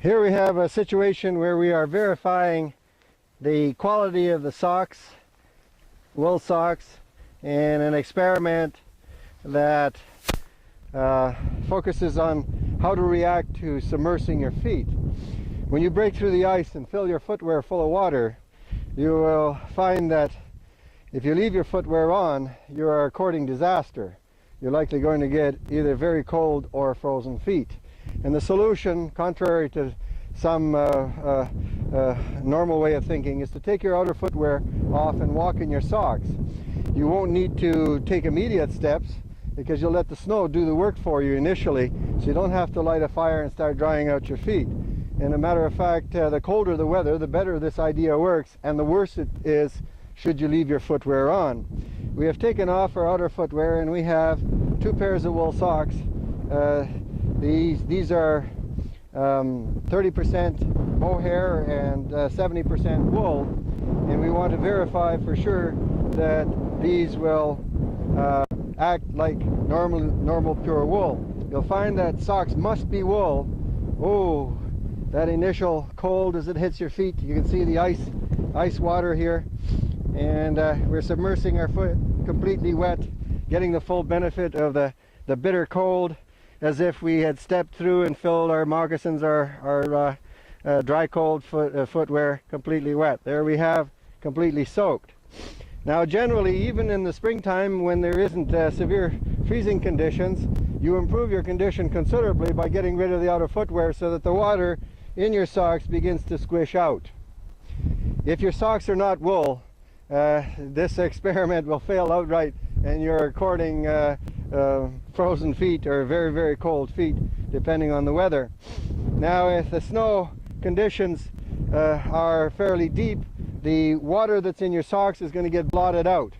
Here we have a situation where we are verifying the quality of the socks, wool socks, in an experiment that focuses on how to react to submersing your feet. When you break through the ice and fill your footwear full of water, you will find that if you leave your footwear on, you are courting disaster. You're likely going to get either very cold or frozen feet. And the solution, contrary to some normal way of thinking, is to take your outer footwear off and walk in your socks. You won't need to take immediate steps because you'll let the snow do the work for you initially, so you don't have to light a fire and start drying out your feet. And a matter of fact, the colder the weather, the better this idea works, and the worse it is should you leave your footwear on. We have taken off our outer footwear and we have 2 pairs of wool socks. These are 30% mohair and 70% wool, and we want to verify for sure that these will act like normal pure wool. You'll find that socks must be wool. Oh, that initial cold as it hits your feet, you can see the ice water here, and we're submersing our foot completely wet, getting the full benefit of the bitter cold, as if we had stepped through and filled our moccasins, our dry cold footwear completely wet. There we have, completely soaked. Now generally, even in the springtime when there isn't severe freezing conditions, you improve your condition considerably by getting rid of the outer footwear so that the water in your socks begins to squish out. If your socks are not wool, this experiment will fail outright and you're courting frozen feet or very, very cold feet, depending on the weather. Now, if the snow conditions are fairly deep, the water that's in your socks is going to get blotted out.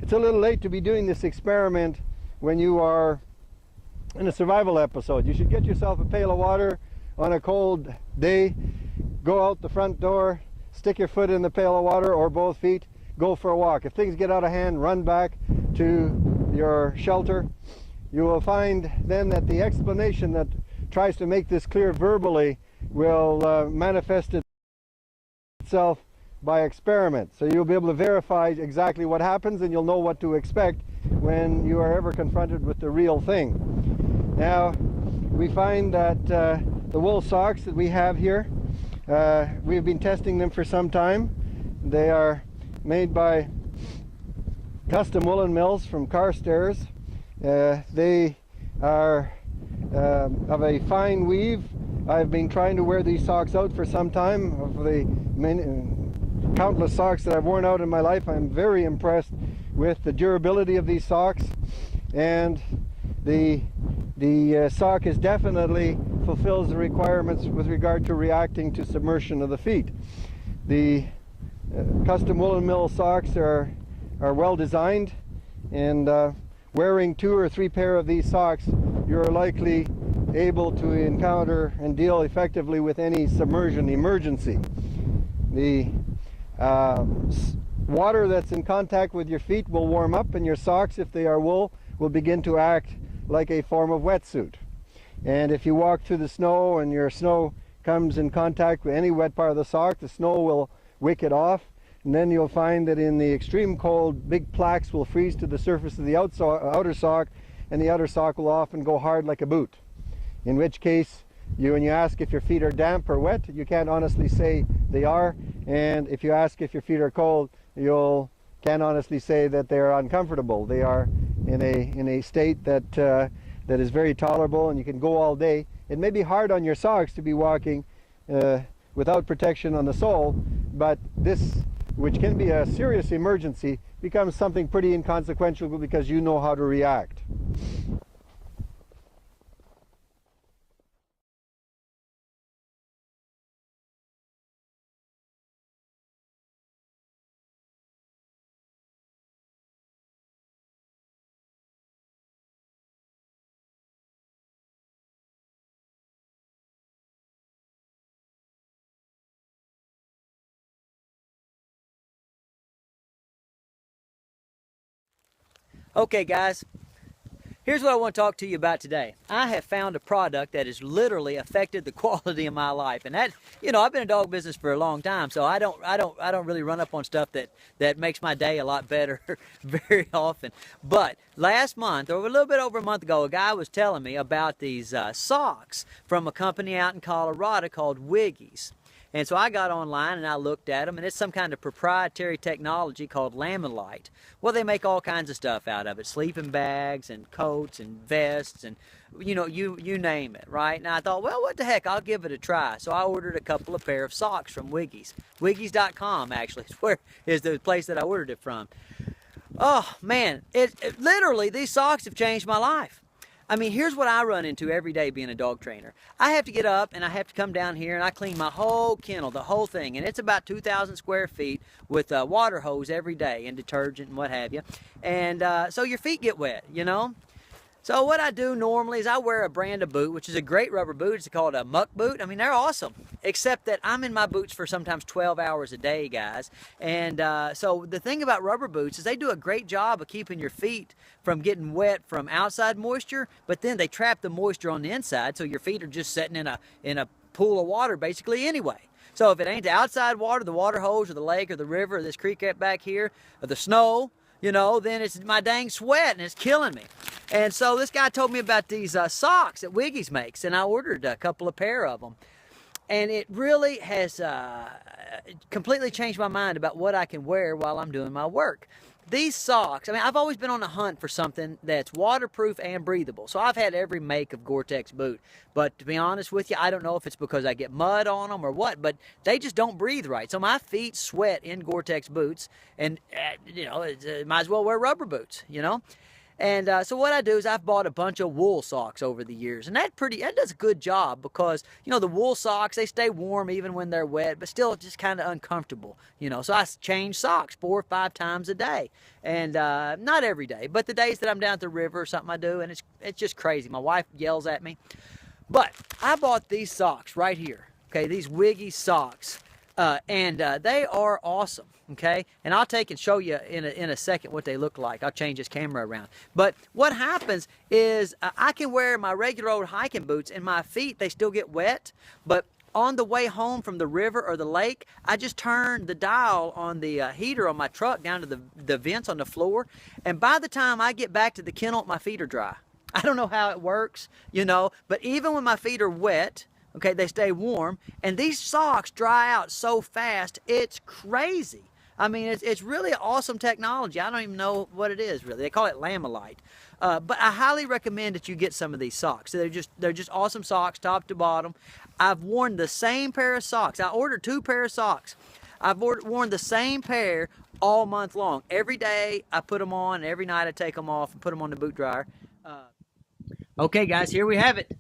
It's a little late to be doing this experiment when you are in a survival episode. You should get yourself a pail of water on a cold day, go out the front door, stick your foot in the pail of water or both feet, go for a walk. If things get out of hand, run back to your shelter. You will find then that the explanation that tries to make this clear verbally will manifest itself by experiment. So you'll be able to verify exactly what happens, and you'll know what to expect when you are ever confronted with the real thing. Now, we find that the wool socks that we have here, we've been testing them for some time. They are made by custom woolen mills from Carstairs. They are of a fine weave. I've been trying to wear these socks out for some time. Of the countless socks that I've worn out in my life, I'm very impressed with the durability of these socks, and the sock is definitely fulfills the requirements with regard to reacting to submersion of the feet. The custom woolen mill socks are well designed, and wearing 2 or 3 pair of these socks, you're likely able to encounter and deal effectively with any submersion emergency. The water that's in contact with your feet will warm up, and your socks, if they are wool, will begin to act like a form of wetsuit. And if you walk through the snow and your snow comes in contact with any wet part of the sock, the snow will wick it off, and then you'll find that in the extreme cold, big plaques will freeze to the surface of the outer sock, and the outer sock will often go hard like a boot. In which case, when you ask if your feet are damp or wet, you can't honestly say they are, and if you ask if your feet are cold, you can't honestly say that they are uncomfortable. They are in a state that that is very tolerable, and you can go all day. It may be hard on your socks to be walking without protection on the sole, but this, which can be a serious emergency, becomes something pretty inconsequential because you know how to react. Okay guys, Here's what I want to talk to you about today. I have found a product that has literally affected the quality of my life, and that, you know, I've been in dog business for a long time, so I don't really run up on stuff that makes my day a lot better very often. But last month, or a little bit over a month ago, a guy was telling me about these socks from a company out in Colorado called Wiggies. And so I got online and I looked at them, and it's some kind of proprietary technology called Lamilite. Well, they make all kinds of stuff out of it, sleeping bags and coats and vests and, you know, you name it, right? And I thought, well, what the heck, I'll give it a try. So I ordered a couple of pair of socks from Wiggies. Wiggies.com, actually, is the place that I ordered it from. Oh, man, it literally, these socks have changed my life. I mean, here's what I run into every day being a dog trainer. I have to get up and I have to come down here and I clean my whole kennel, the whole thing. And it's about 2,000 square feet with a water hose every day and detergent and what have you. And so your feet get wet, you know. So what I do normally is I wear a brand of boot, which is a great rubber boot. It's called a muck boot. I mean, they're awesome, except that I'm in my boots for sometimes 12 hours a day, guys. And so the thing about rubber boots is they do a great job of keeping your feet from getting wet from outside moisture, but then they trap the moisture on the inside, so your feet are just sitting in a pool of water basically anyway. So if it ain't the outside water, the water hose or the lake or the river or this creek back here, or the snow, you know, then it's my dang sweat and it's killing me. And so this guy told me about these socks that Wiggies makes, and I ordered a couple of pair of them. And it really has completely changed my mind about what I can wear while I'm doing my work. These socks, I mean, I've always been on a hunt for something that's waterproof and breathable. So I've had every make of Gore-Tex boot. But to be honest with you, I don't know if it's because I get mud on them or what, but they just don't breathe right. So my feet sweat in Gore-Tex boots, and, you know, might as well wear rubber boots, you know. And so what I do is I've bought a bunch of wool socks over the years, and that does a good job because, you know, the wool socks, they stay warm even when they're wet, but still just kind of uncomfortable, you know. So I change socks 4 or 5 times a day, and not every day, but the days that I'm down at the river or something I do, and it's just crazy. My wife yells at me. But I bought these socks right here, okay, these Wiggy socks. And they are awesome, okay? And I'll take and show you in a second what they look like. I'll change this camera around. But what happens is I can wear my regular old hiking boots and my feet, they still get wet. But on the way home from the river or the lake, I just turn the dial on the heater on my truck down to the vents on the floor. And by the time I get back to the kennel, my feet are dry. I don't know how it works, you know, but even when my feet are wet, okay, they stay warm, and these socks dry out so fast, it's crazy. I mean, it's really awesome technology. I don't even know what it is, really. They call it Lamilite. But I highly recommend that you get some of these socks. They're just awesome socks, top to bottom. I've worn the same pair of socks. I ordered 2 pair of socks. I've worn the same pair all month long. Every day I put them on, every night I take them off and put them on the boot dryer. Okay, guys, here we have it.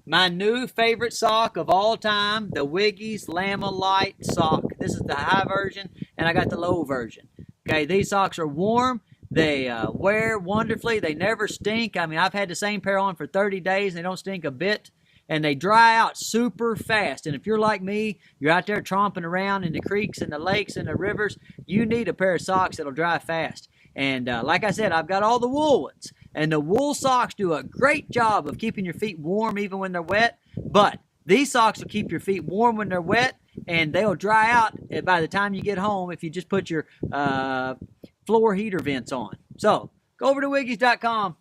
My new favorite sock of all time, the Wiggies Lamilite sock. This is the high version, and I got the low version. Okay, these socks are warm. They wear wonderfully. They never stink. I mean, I've had the same pair on for 30 days, and they don't stink a bit. And they dry out super fast. And if you're like me, you're out there tromping around in the creeks and the lakes and the rivers, you need a pair of socks that'll dry fast. And like I said, I've got all the wool ones. And the wool socks do a great job of keeping your feet warm even when they're wet. But these socks will keep your feet warm when they're wet, and they'll dry out by the time you get home if you just put your floor heater vents on. So go over to Wiggies.com,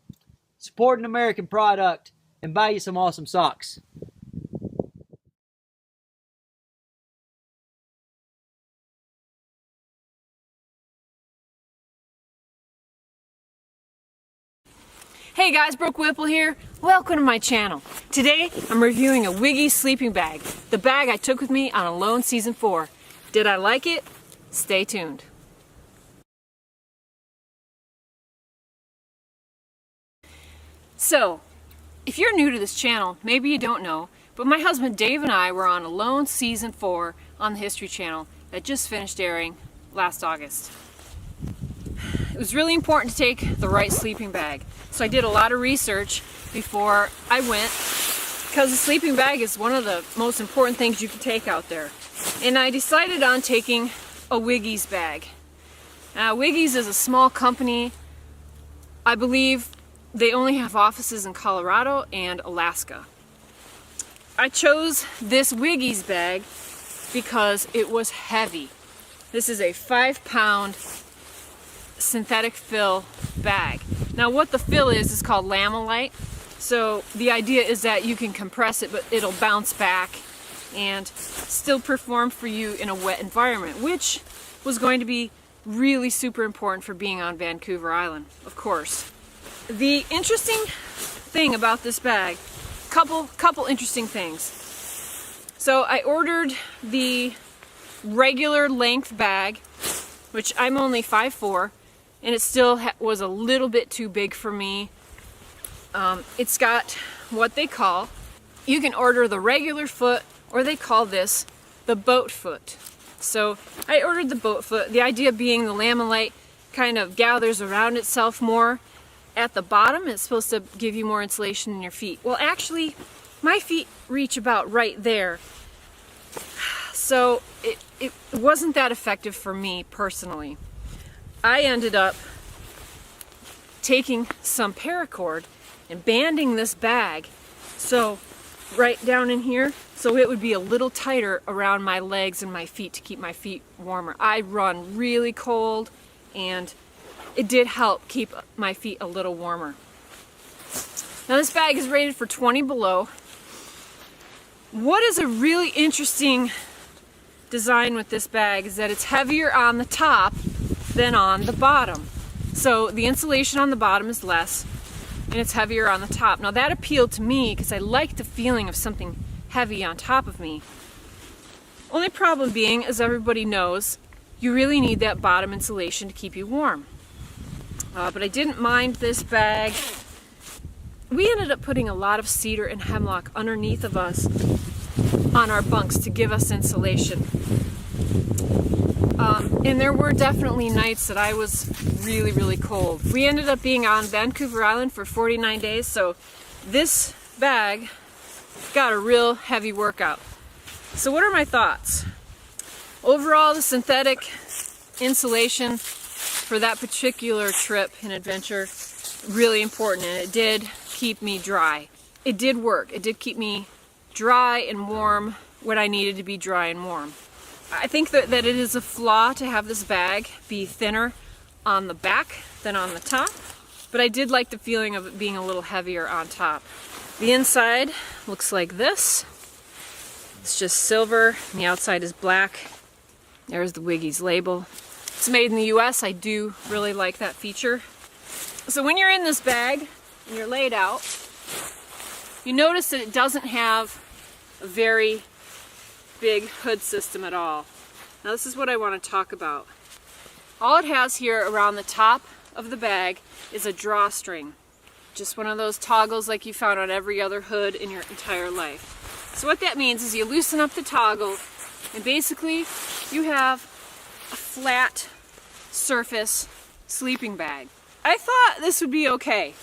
support an American product, and buy you some awesome socks. Hey guys, Brooke Whipple here. Welcome to my channel. Today I'm reviewing a Wiggy sleeping bag, the bag I took with me on Alone Season 4. Did I like it? Stay tuned. So, if you're new to this channel, maybe you don't know, but my husband Dave and I were on Alone Season 4 on the History Channel that just finished airing last August. It was really important to take the right sleeping bag. So I did a lot of research before I went, because the sleeping bag is one of the most important things you can take out there. And I decided on taking a Wiggies bag. Wiggies is a small company. I believe they only have offices in Colorado and Alaska. I chose this Wiggies bag because it was heavy. This is a 5-pound synthetic fill bag. Now what the fill is called Lamilite. So the idea is that you can compress it, but it'll bounce back and still perform for you in a wet environment, which was going to be really super important for being on Vancouver Island, of course. The interesting thing about this bag, couple interesting things. So I ordered the regular length bag, which I'm only 5'4", and it still was a little bit too big for me. It's got what they call, you can order the regular foot, or they call this the boat foot. So I ordered the boat foot, the idea being the Lamilite kind of gathers around itself more at the bottom. It's supposed to give you more insulation in your feet. Well, actually, my feet reach about right there. So it wasn't that effective for me personally. I ended up taking some paracord and banding this bag so right down in here, so it would be a little tighter around my legs and my feet to keep my feet warmer. I run really cold, and it did help keep my feet a little warmer. Now this bag is rated for 20 below. What is a really interesting design with this bag is that it's heavier on the top than on the bottom. So the insulation on the bottom is less, and it's heavier on the top. Now that appealed to me because I like the feeling of something heavy on top of me. Only problem being, as everybody knows, you really need that bottom insulation to keep you warm. But I didn't mind this bag. We ended up putting a lot of cedar and hemlock underneath of us on our bunks to give us insulation. And there were definitely nights that I was really, really cold. We ended up being on Vancouver Island for 49 days, so this bag got a real heavy workout. So what are my thoughts? Overall, the synthetic insulation for that particular trip and adventure, really important, and it did keep me dry. It did work. It did keep me dry and warm when I needed to be dry and warm. I think that it is a flaw to have this bag be thinner on the back than on the top, but I did like the feeling of it being a little heavier on top. The inside looks like this. It's just silver, and the outside is black. There's the Wiggies label. It's made in the US. I do really like that feature. So when you're in this bag and you're laid out, you notice that it doesn't have a very big hood system at all. Now this is what I want to talk about. All it has here around the top of the bag is a drawstring. Just one of those toggles like you found on every other hood in your entire life. So what that means is you loosen up the toggle and basically you have a flat surface sleeping bag. I thought this would be okay.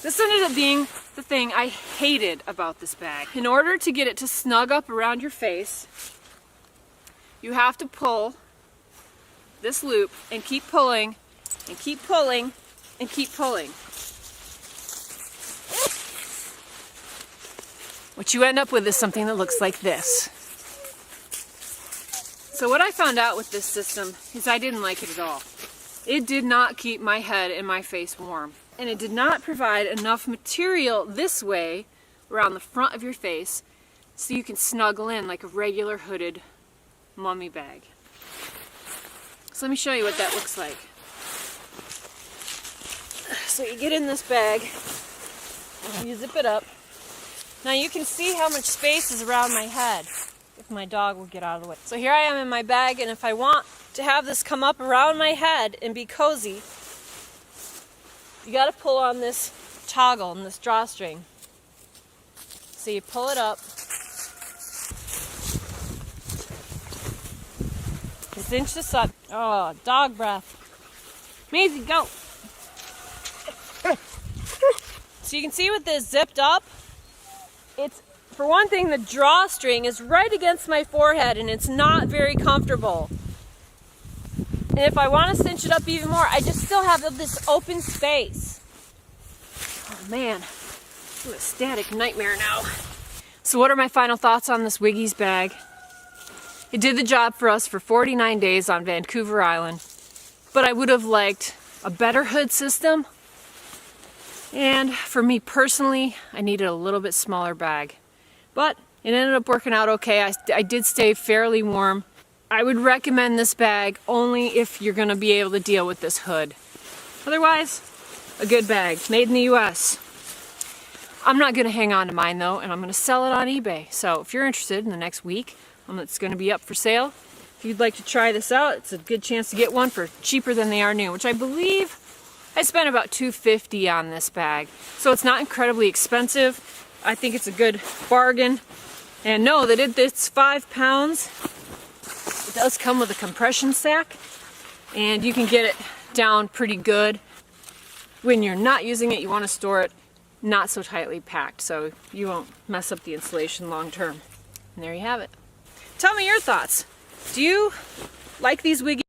This ended up being the thing I hated about this bag. In order to get it to snug up around your face, you have to pull this loop and keep pulling and keep pulling and keep pulling. What you end up with is something that looks like this. So what I found out with this system is I didn't like it at all. It did not keep my head and my face warm. And it did not provide enough material this way around the front of your face so you can snuggle in like a regular hooded mummy bag. So let me show you what that looks like. So you get in this bag, you zip it up. Now you can see how much space is around my head if my dog will get out of the way. So here I am in my bag, and if I want to have this come up around my head and be cozy, you got to pull on this toggle and this drawstring. So you pull it up. You cinch this up. Oh, dog breath. Maisie, go. So you can see with this zipped up, it's, for one thing, the drawstring is right against my forehead and it's not very comfortable. And if I want to cinch it up even more, I just still have this open space. man, what a static nightmare now. So what are my final thoughts on this Wiggy's bag? It did the job for us for 49 days on Vancouver Island, but I would have liked a better hood system. And for me personally, I needed a little bit smaller bag. But it ended up working out okay. I did stay fairly warm. I would recommend this bag only if you're gonna be able to deal with this hood. Otherwise, a good bag, made in the US. I'm not gonna hang on to mine though, and I'm gonna sell it on eBay. So if you're interested in the next week, it's gonna be up for sale. If you'd like to try this out, it's a good chance to get one for cheaper than they are new, which I believe I spent about $2.50 on this bag. So it's not incredibly expensive. I think it's a good bargain. And know that it's 5 pounds. It does come with a compression sack, and you can get it down pretty good. When you're not using it, you want to store it not so tightly packed so you won't mess up the insulation long term. And there you have it. Tell me your thoughts. Do you like these Wiggy?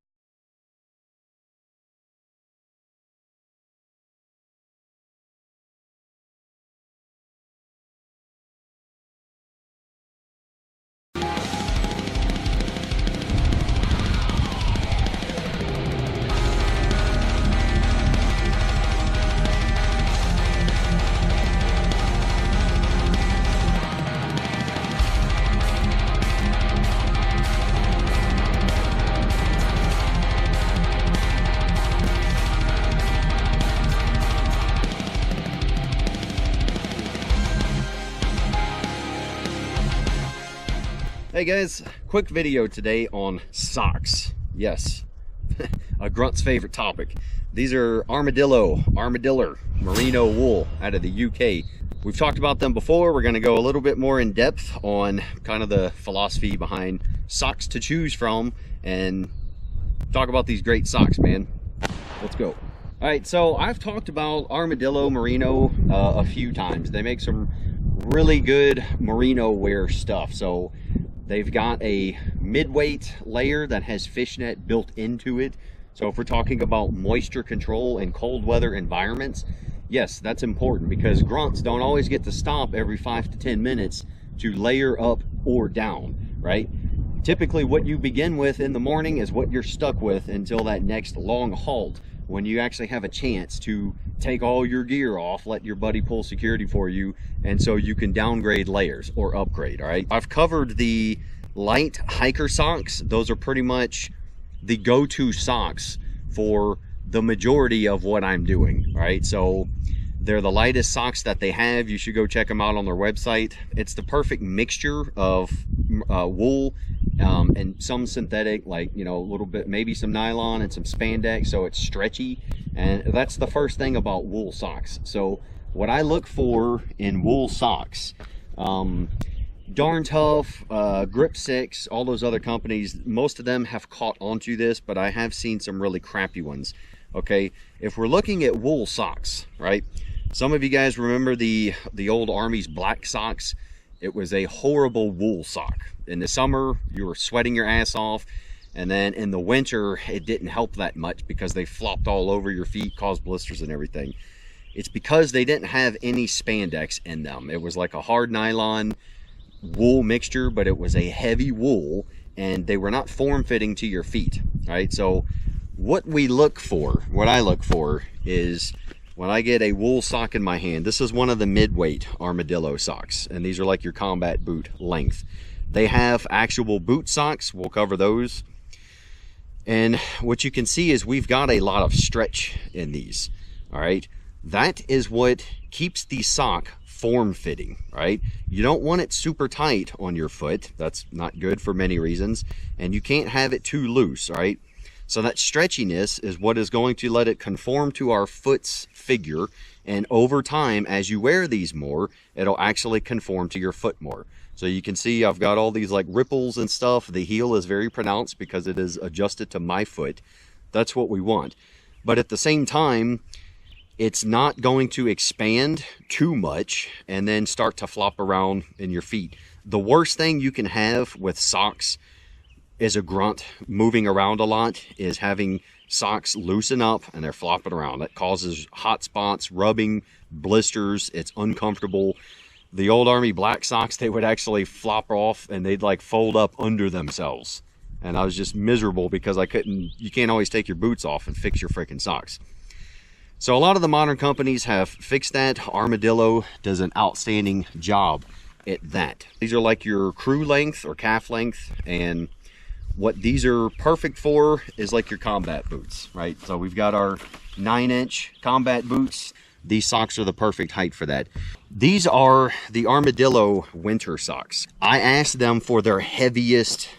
Hey guys, quick video today on socks. Yes, a grunt's favorite topic. These are Armadillo merino wool out of the UK. We've talked about them before. We're going to go a little bit more in depth on kind of the philosophy behind socks to choose from and talk about these great socks, man. Let's go. All right, so I've talked about Armadillo merino a few times. They make some really good merino wear stuff. So they've got a mid-weight layer that has fishnet built into it. So if we're talking about moisture control in cold weather environments, yes, that's important because grunts don't always get to stop every 5 to 10 minutes to layer up or down, right? Typically what you begin with in the morning is what you're stuck with until that next long halt, when you actually have a chance to take all your gear off, let your buddy pull security for you, and so you can downgrade layers or upgrade. All right, I've covered the light hiker socks. Those are pretty much the go-to socks for the majority of what I'm doing. All right, so they're the lightest socks that they have. You should go check them out on their website. It's the perfect mixture of wool and some synthetic, like, you know, a little bit, maybe some nylon and some spandex, so it's stretchy. And that's the first thing about wool socks. So what I look for in wool socks, Darn Tough, Grip 6, all those other companies, most of them have caught onto this, but I have seen some really crappy ones. Okay, if we're looking at wool socks, right, some of you guys remember the old Army's black socks. It was a horrible wool sock. In the summer, you were sweating your ass off, and then in the winter, it didn't help that much because they flopped all over your feet, caused blisters and everything. It's because they didn't have any spandex in them. It was like a hard nylon wool mixture, but it was a heavy wool, and they were not form-fitting to your feet, right? So what I look for is when I get a wool sock in my hand. This is one of the mid-weight Armadillo socks, and these are like your combat boot length. They have actual boot socks. We'll cover those. And what you can see is we've got a lot of stretch in these. All right, that is what keeps the sock form-fitting, right? You don't want it super tight on your foot. That's not good for many reasons. And you can't have it too loose, all right? So that stretchiness is what is going to let it conform to our foot's figure. And over time, as you wear these more, it'll actually conform to your foot more. So you can see I've got all these like ripples and stuff. The heel is very pronounced because it is adjusted to my foot. That's what we want. But at the same time, it's not going to expand too much and then start to flop around in your feet. The worst thing you can have with socks is a grunt moving around a lot is having socks loosen up and they're flopping around. That causes hot spots, rubbing, blisters. It's uncomfortable. The old Army black socks, they would actually flop off and they'd like fold up under themselves. And I was just miserable because you can't always take your boots off and fix your freaking socks. So a lot of the modern companies have fixed that. Armadillo does an outstanding job at that. These are like your crew length or calf length, and what these are perfect for is like your combat boots, right? So we've got our 9-inch combat boots. These socks are the perfect height for that. These are the Armadillo winter socks. I asked them for their heaviest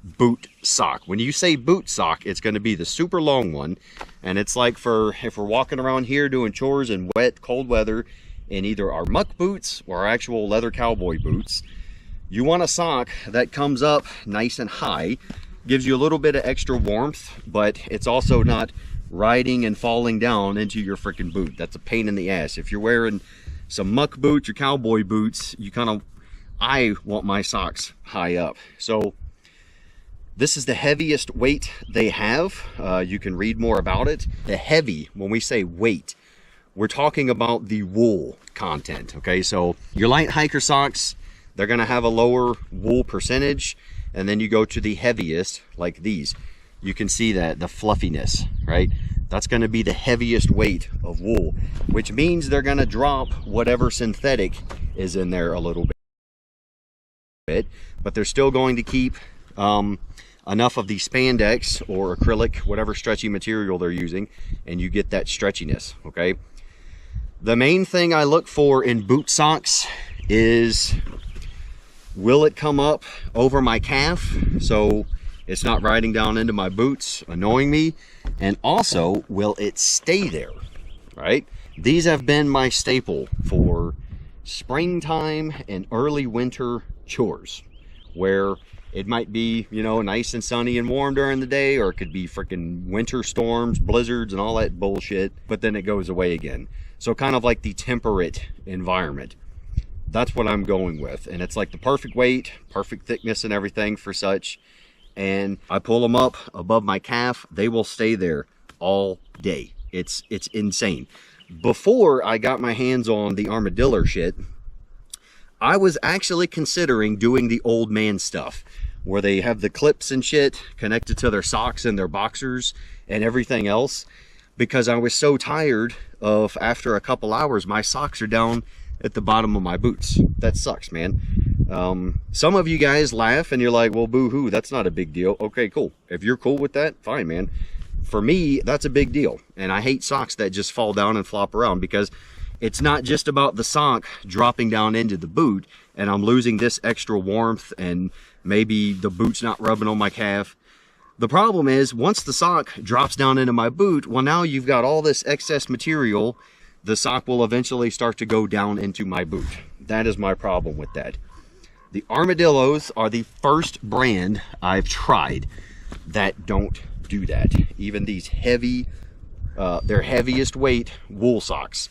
boot sock. When you say boot sock, it's going to be the super long one, and it's like for if we're walking around here doing chores in wet, cold weather in either our muck boots or our actual leather cowboy boots. You want a sock that comes up nice and high, gives you a little bit of extra warmth, but it's also not riding and falling down into your freaking boot. That's a pain in the ass. If you're wearing some muck boots or cowboy boots, I want my socks high up. So this is the heaviest weight they have. You can read more about it. The heavy, when we say weight, we're talking about the wool content, okay? So your light hiker socks, they're gonna have a lower wool percentage, and then you go to the heaviest, like these. You can see that, the fluffiness, right? That's gonna be the heaviest weight of wool, which means they're gonna drop whatever synthetic is in there a little bit, but they're still going to keep enough of the spandex or acrylic, whatever stretchy material they're using, and you get that stretchiness, okay? The main thing I look for in boot socks is, will it come up over my calf so it's not riding down into my boots, annoying me? And also, will it stay there, right? These have been my staple for springtime and early winter chores, where it might be, you know, nice and sunny and warm during the day, or it could be freaking winter storms, blizzards, and all that bullshit, but then it goes away again. So kind of like the temperate environment. That's what I'm going with. And it's like the perfect weight, perfect thickness and everything for such. And I pull them up above my calf, they will stay there all day. It's insane. Before I got my hands on the Armadillo shit, I was actually considering doing the old man stuff, where they have the clips and shit connected to their socks and their boxers and everything else, because I was so tired of, after a couple hours, my socks are down at the bottom of my boots. That sucks, man. Some of you guys laugh and you're like, well, boo-hoo, that's not a big deal. Okay, cool. If you're cool with that, fine, man. For me, that's a big deal. And I hate socks that just fall down and flop around, because it's not just about the sock dropping down into the boot and I'm losing this extra warmth and maybe the boot's not rubbing on my calf. The problem is, once the sock drops down into my boot, well, now you've got all this excess material. The sock will eventually start to go down into my boot. That is my problem with that. The Armadillos are the first brand I've tried that don't do that. Even these heavy, their heaviest weight wool socks.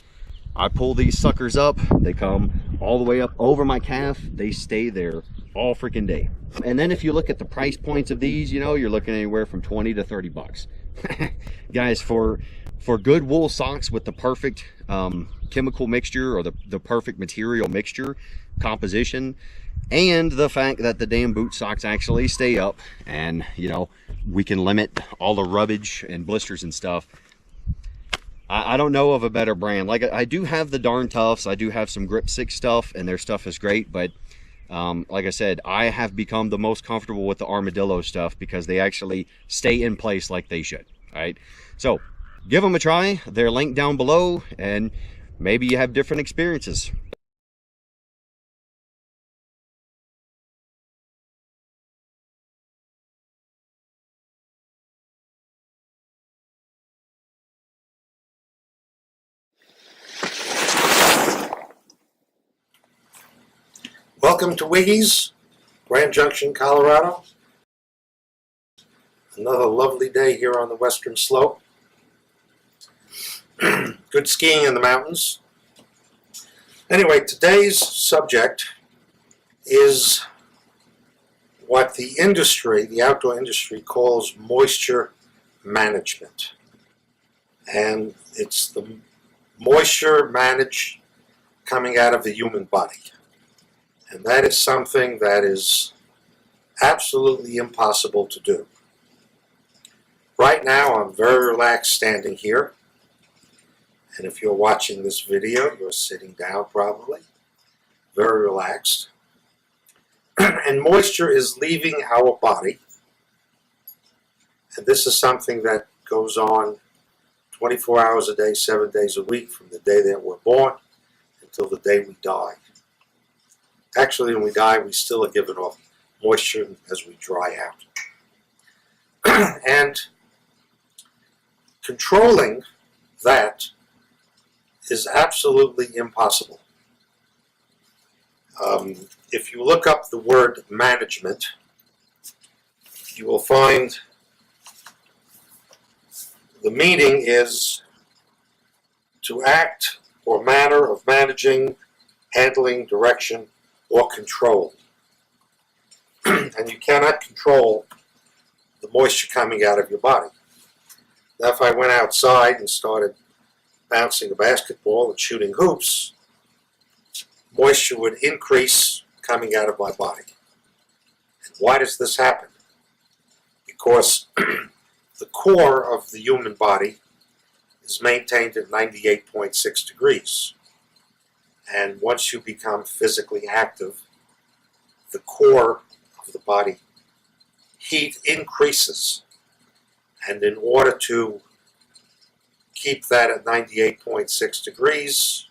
I pull these suckers up, they come all the way up over my calf, they stay there all freaking day. And then if you look at the price points of these, you know, you're looking anywhere from 20 to 30 bucks. Guys, for good wool socks with the perfect chemical mixture, or the perfect material mixture composition, and the fact that the damn boot socks actually stay up, and, you know, we can limit all the rubbage and blisters and stuff, I don't know of a better brand. Like, I do have the Darn Toughs, I do have some Grip 6 stuff, and their stuff is great, but like I said, I have become the most comfortable with the Armadillo stuff because they actually stay in place like they should. All right, so give them a try. They're linked down below, and maybe you have different experiences. Welcome to Wiggy's, Grand Junction, Colorado. Another lovely day here on the Western Slope. Good skiing in the mountains. Anyway, today's subject is what the industry, the outdoor industry, calls moisture management. And it's the moisture managed coming out of the human body. And that is something that is absolutely impossible to do. Right now I'm very relaxed standing here. And if you're watching this video, you're sitting down probably. Very relaxed. And moisture is leaving our body. And this is something that goes on 24 hours a day, 7 days a week, from the day that we're born until the day we die. Actually, when we die, we still are given off moisture as we dry out. And controlling that is absolutely impossible. If you look up the word management, you will find the meaning is to act or manner of managing, handling, direction, or control. And you cannot control the moisture coming out of your body. Now, if I went outside and started bouncing a basketball and shooting hoops, moisture would increase coming out of my body. And why does this happen? Because the core of the human body is maintained at 98.6 degrees. And once you become physically active, the core of the body heat increases. And in order to keep that at 98.6 degrees,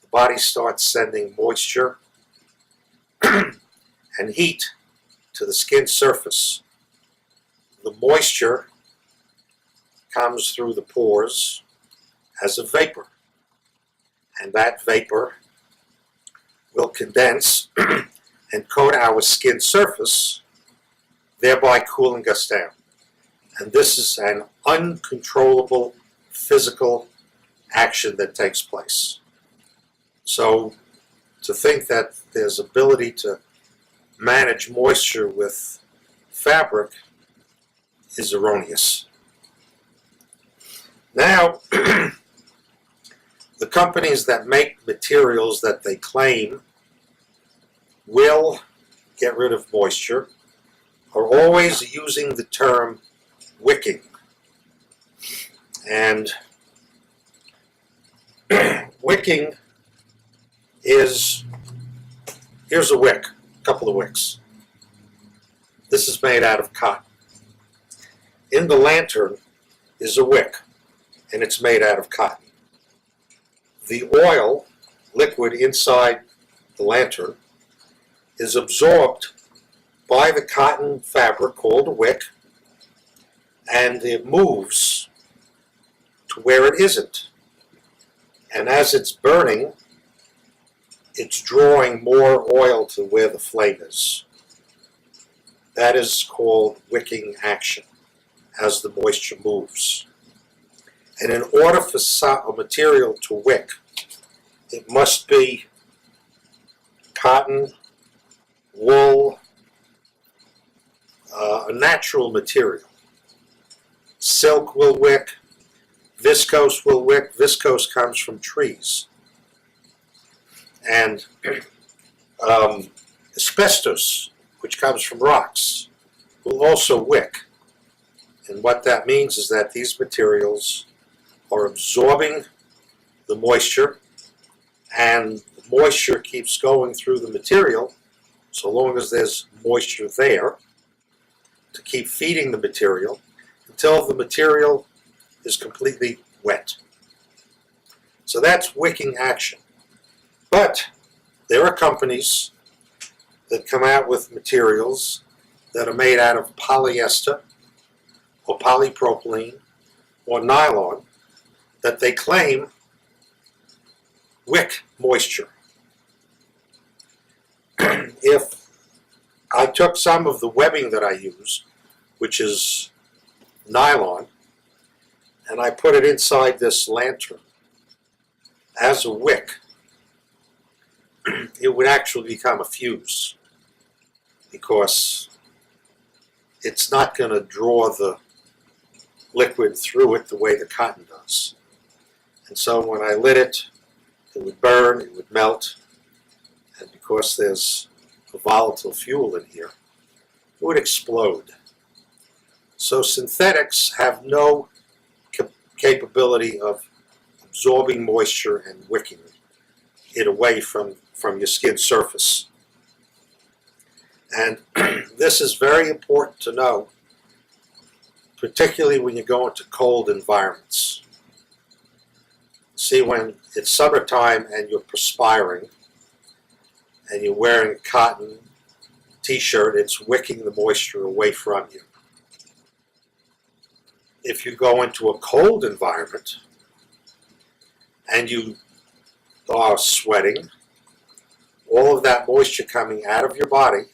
the body starts sending moisture and heat to the skin surface. The moisture comes through the pores as a vapor, and that vapor will condense and coat our skin surface, thereby cooling us down. And this is an uncontrollable physical action that takes place. So to think that there's ability to manage moisture with fabric is erroneous. Now, the companies that make materials that they claim will get rid of moisture are always using the term wicking. And wicking is, here's a wick, a couple of wicks. This is made out of cotton. In the lantern is a wick, and it's made out of cotton. The oil, liquid inside the lantern, is absorbed by the cotton fabric called a wick, and it moves to where it isn't. And as it's burning, it's drawing more oil to where the flame is. That is called wicking action, as the moisture moves. And in order for a material to wick, it must be cotton, wool, a natural material. Silk will wick, viscose will wick. Viscose comes from trees. And asbestos, which comes from rocks, will also wick. And what that means is that these materials are absorbing the moisture, and the moisture keeps going through the material so long as there's moisture there to keep feeding the material until the material is completely wet. So that's wicking action. But there are companies that come out with materials that are made out of polyester or polypropylene or nylon that they claim wick moisture. If I took some of the webbing that I use, which is nylon, and I put it inside this lantern as a wick, it would actually become a fuse, because it's not going to draw the liquid through it the way the cotton does. And so when I lit it, it would burn, it would melt, and because there's a volatile fuel in here, it would explode. So synthetics have no capability of absorbing moisture and wicking it away from your skin surface. And this is very important to know, particularly when you go into cold environments. See, when it's summertime and you're perspiring and you're wearing a cotton t-shirt, it's wicking the moisture away from you. If you go into a cold environment and you are sweating, all of that moisture coming out of your body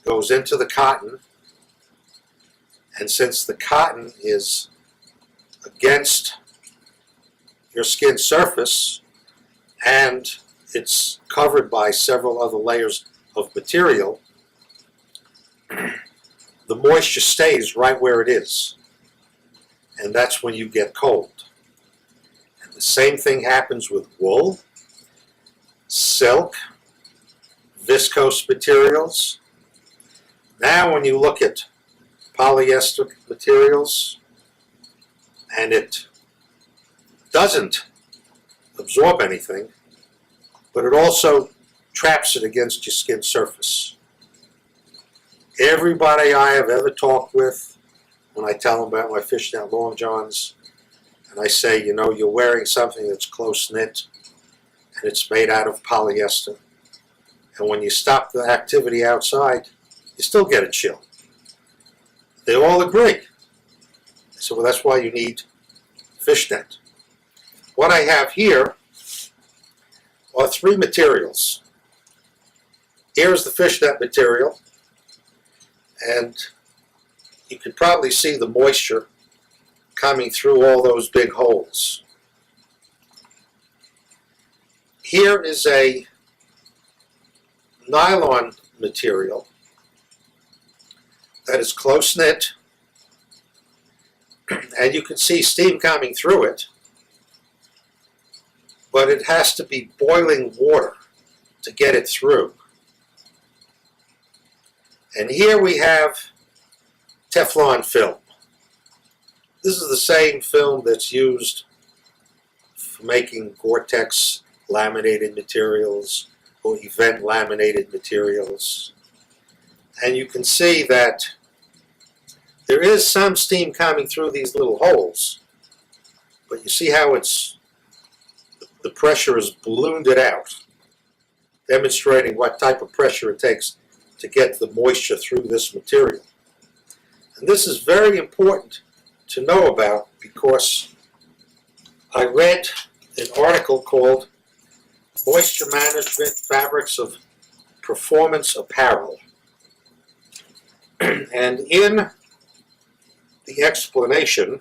goes into the cotton, and since the cotton is against your skin surface and it's covered by several other layers of material, the moisture stays right where it is, and that's when you get cold. And the same thing happens with wool, silk, viscose materials. Now when you look at polyester materials and it doesn't absorb anything, but it also traps it against your skin surface. Everybody I have ever talked with, when I tell them about my fishnet long johns, and I say, you know, you're wearing something that's close knit and it's made out of polyester, and when you stop the activity outside, you still get a chill. They all agree. So well, that's why you need fishnet. What I have here are three materials. Here's the fishnet material, and you can probably see the moisture coming through all those big holes. Here is a nylon material that is close knit, and you can see steam coming through it, but it has to be boiling water to get it through. And here we have Teflon film. This is the same film that's used for making Gore-Tex laminated materials or event laminated materials. And you can see that there is some steam coming through these little holes, but you see how the pressure has ballooned it out, demonstrating what type of pressure it takes to get the moisture through this material. And this is very important to know about because I read an article called Moisture Management Fabrics of Performance Apparel. And in the explanation,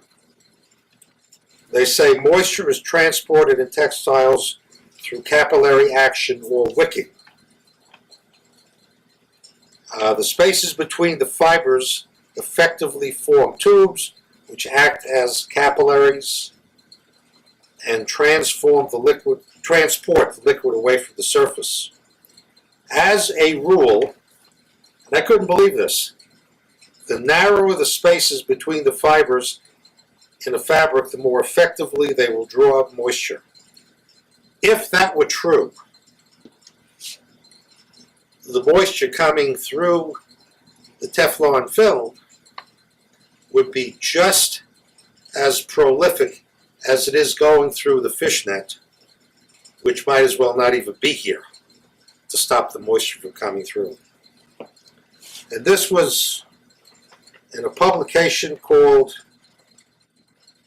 they say moisture is transported in textiles through capillary action or wicking. The spaces between the fibers effectively form tubes which act as capillaries and transport the liquid away from the surface. As a rule, and I couldn't believe this, the narrower the spaces between the fibers in a fabric, the more effectively they will draw up moisture. If that were true, the moisture coming through the Teflon film would be just as prolific as it is going through the fishnet, which might as well not even be here to stop the moisture from coming through. And this was in a publication called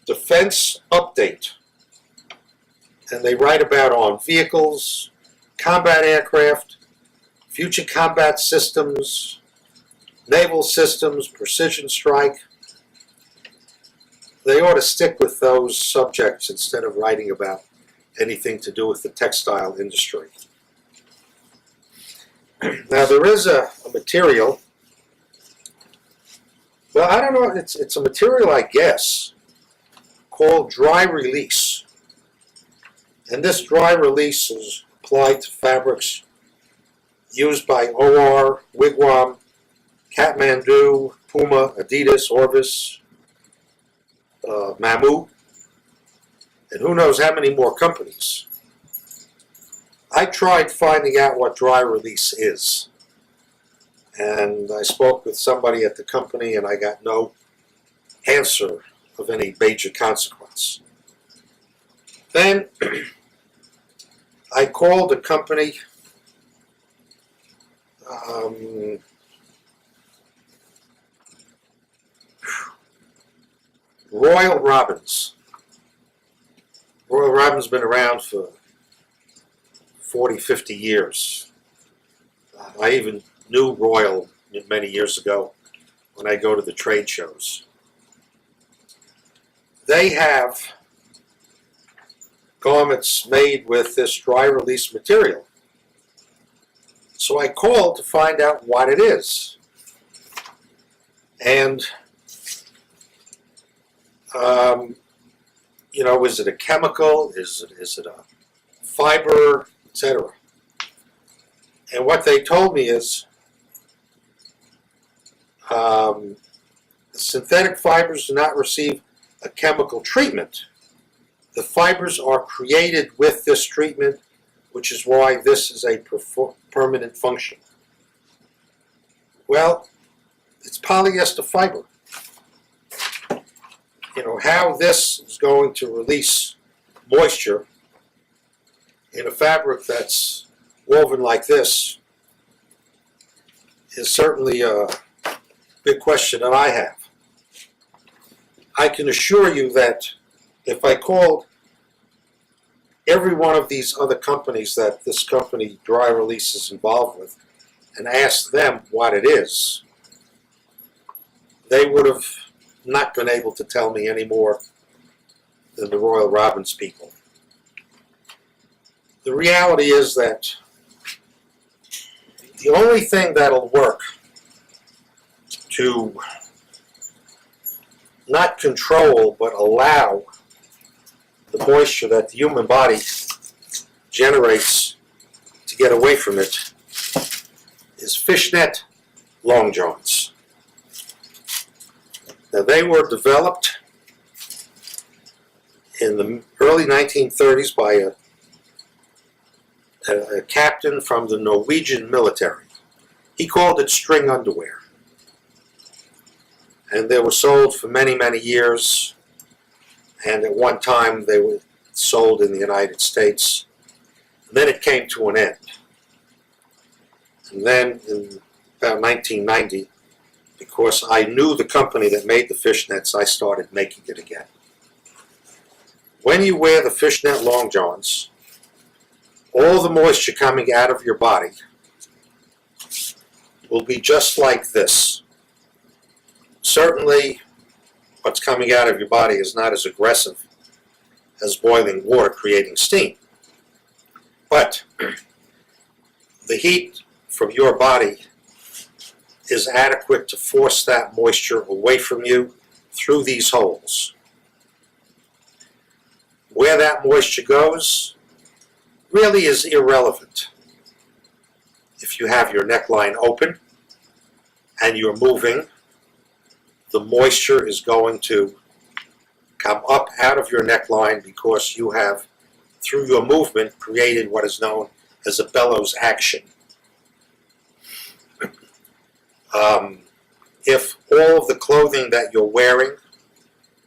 Defense Update. And they write about armed vehicles, combat aircraft, future combat systems, naval systems, precision strike. They ought to stick with those subjects instead of writing about anything to do with the textile industry. Now there is a material Well, I don't know. It's a material, I guess, called dry release. And this dry release is applied to fabrics used by OR, Wigwam, Kathmandu, Puma, Adidas, Orvis, Mamu, and who knows how many more companies. I tried finding out what dry release is. And I spoke with somebody at the company and I got no answer of any major consequence. Then I called a company, Royal Robbins. Royal Robbins has been around for 40, 50 years. I even knew Royal many years ago when I go to the trade shows. They have garments made with this dry release material. So I called to find out what it is. And, you know, is it a chemical? Is it a fiber, etc.? And what they told me is synthetic fibers do not receive a chemical treatment. The fibers are created with this treatment, which is why this is a permanent function. Well, it's polyester fiber. You know, how this is going to release moisture in a fabric that's woven like this is certainly a big question that I have. I can assure you that if I called every one of these other companies that this company Dry Release is involved with and asked them what it is, they would have not been able to tell me any more than the Royal Robbins people. The reality is that the only thing that'll work to not control but allow the moisture that the human body generates to get away from it is fishnet long johns. Now, they were developed in the early 1930s by a captain from the Norwegian military. He called it string underwear. And they were sold for many, many years. And at one time they were sold in the United States. And then it came to an end. And then in about 1990, because I knew the company that made the fishnets, I started making it again. When you wear the fishnet long johns, all the moisture coming out of your body will be just like this. Certainly, what's coming out of your body is not as aggressive as boiling water creating steam. But the heat from your body is adequate to force that moisture away from you through these holes. Where that moisture goes really is irrelevant. If you have your neckline open and you're moving, the moisture is going to come up out of your neckline because you have, through your movement, created what is known as a bellows action. If all of the clothing that you're wearing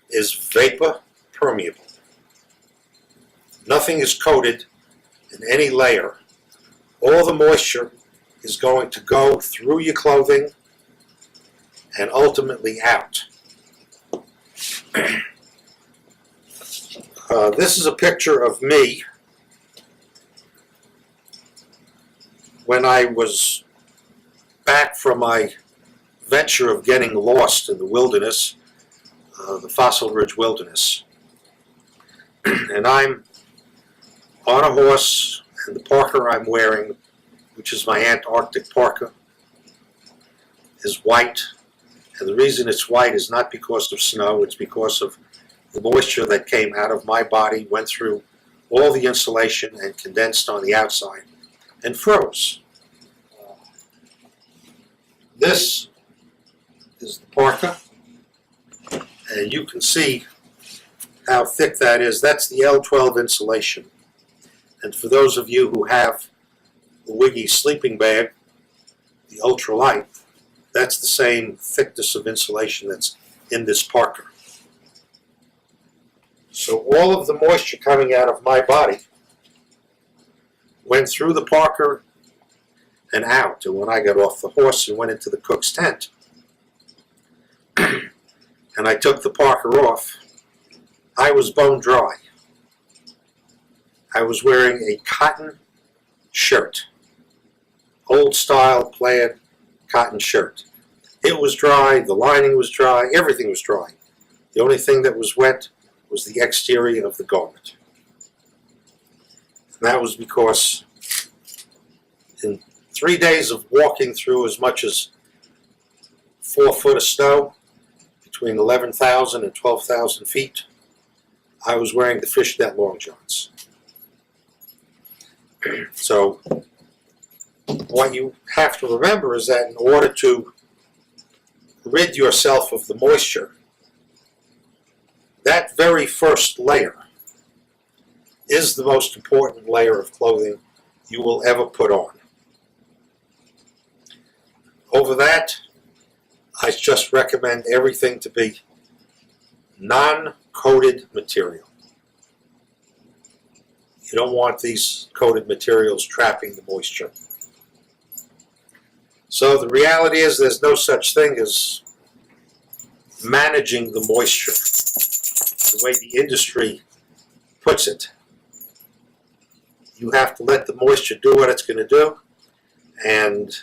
is vapor permeable, nothing is coated in any layer, all the moisture is going to go through your clothing and ultimately out. This is a picture of me when I was back from my venture of getting lost in the wilderness, the Fossil Ridge Wilderness. And I'm on a horse, and the parka I'm wearing, which is my Antarctic parka, is white And the reason it's white is not because of snow, it's because of the moisture that came out of my body, went through all the insulation and condensed on the outside and froze. This is the parka, and you can see how thick that is. That's the L12 insulation. And for those of you who have the Wiggy sleeping bag, the ultralight, that's the same thickness of insulation that's in this parka. So all of the moisture coming out of my body went through the parka and out. And when I got off the horse and went into the cook's tent, and I took the parka off, I was bone dry. I was wearing a cotton shirt, old style plaid cotton shirt. It was dry, the lining was dry, everything was dry. The only thing that was wet was the exterior of the garment. And that was because in 3 days of walking through as much as 4 foot of snow, between 11,000 and 12,000 feet, I was wearing the fishnet long johns. So what you have to remember is that in order to rid yourself of the moisture, that very first layer is the most important layer of clothing you will ever put on. Over that, I just recommend everything to be non-coated material. You don't want these coated materials trapping the moisture. So the reality is there's no such thing as managing the moisture, the way the industry puts it. You have to let the moisture do what it's going to do, and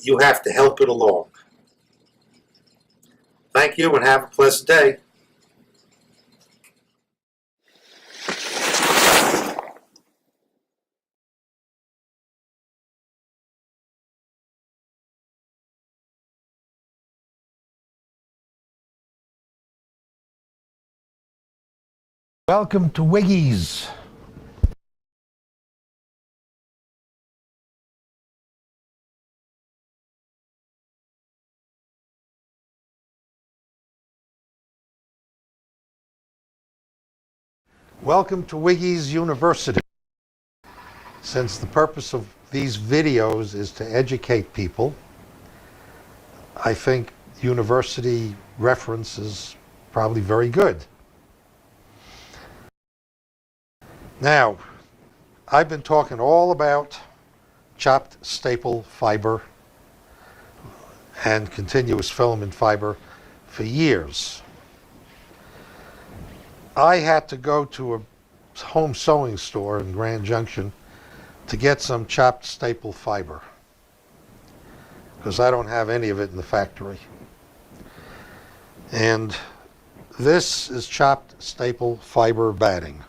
you have to help it along. Thank you and have a pleasant day. Welcome to Wiggy's. Welcome to Wiggy's University. Since the purpose of these videos is to educate people, I think university reference is probably very good. Now, I've been talking all about chopped staple fiber and continuous filament fiber for years. I had to go to a home sewing store in Grand Junction to get some chopped staple fiber because I don't have any of it in the factory. And this is chopped staple fiber batting.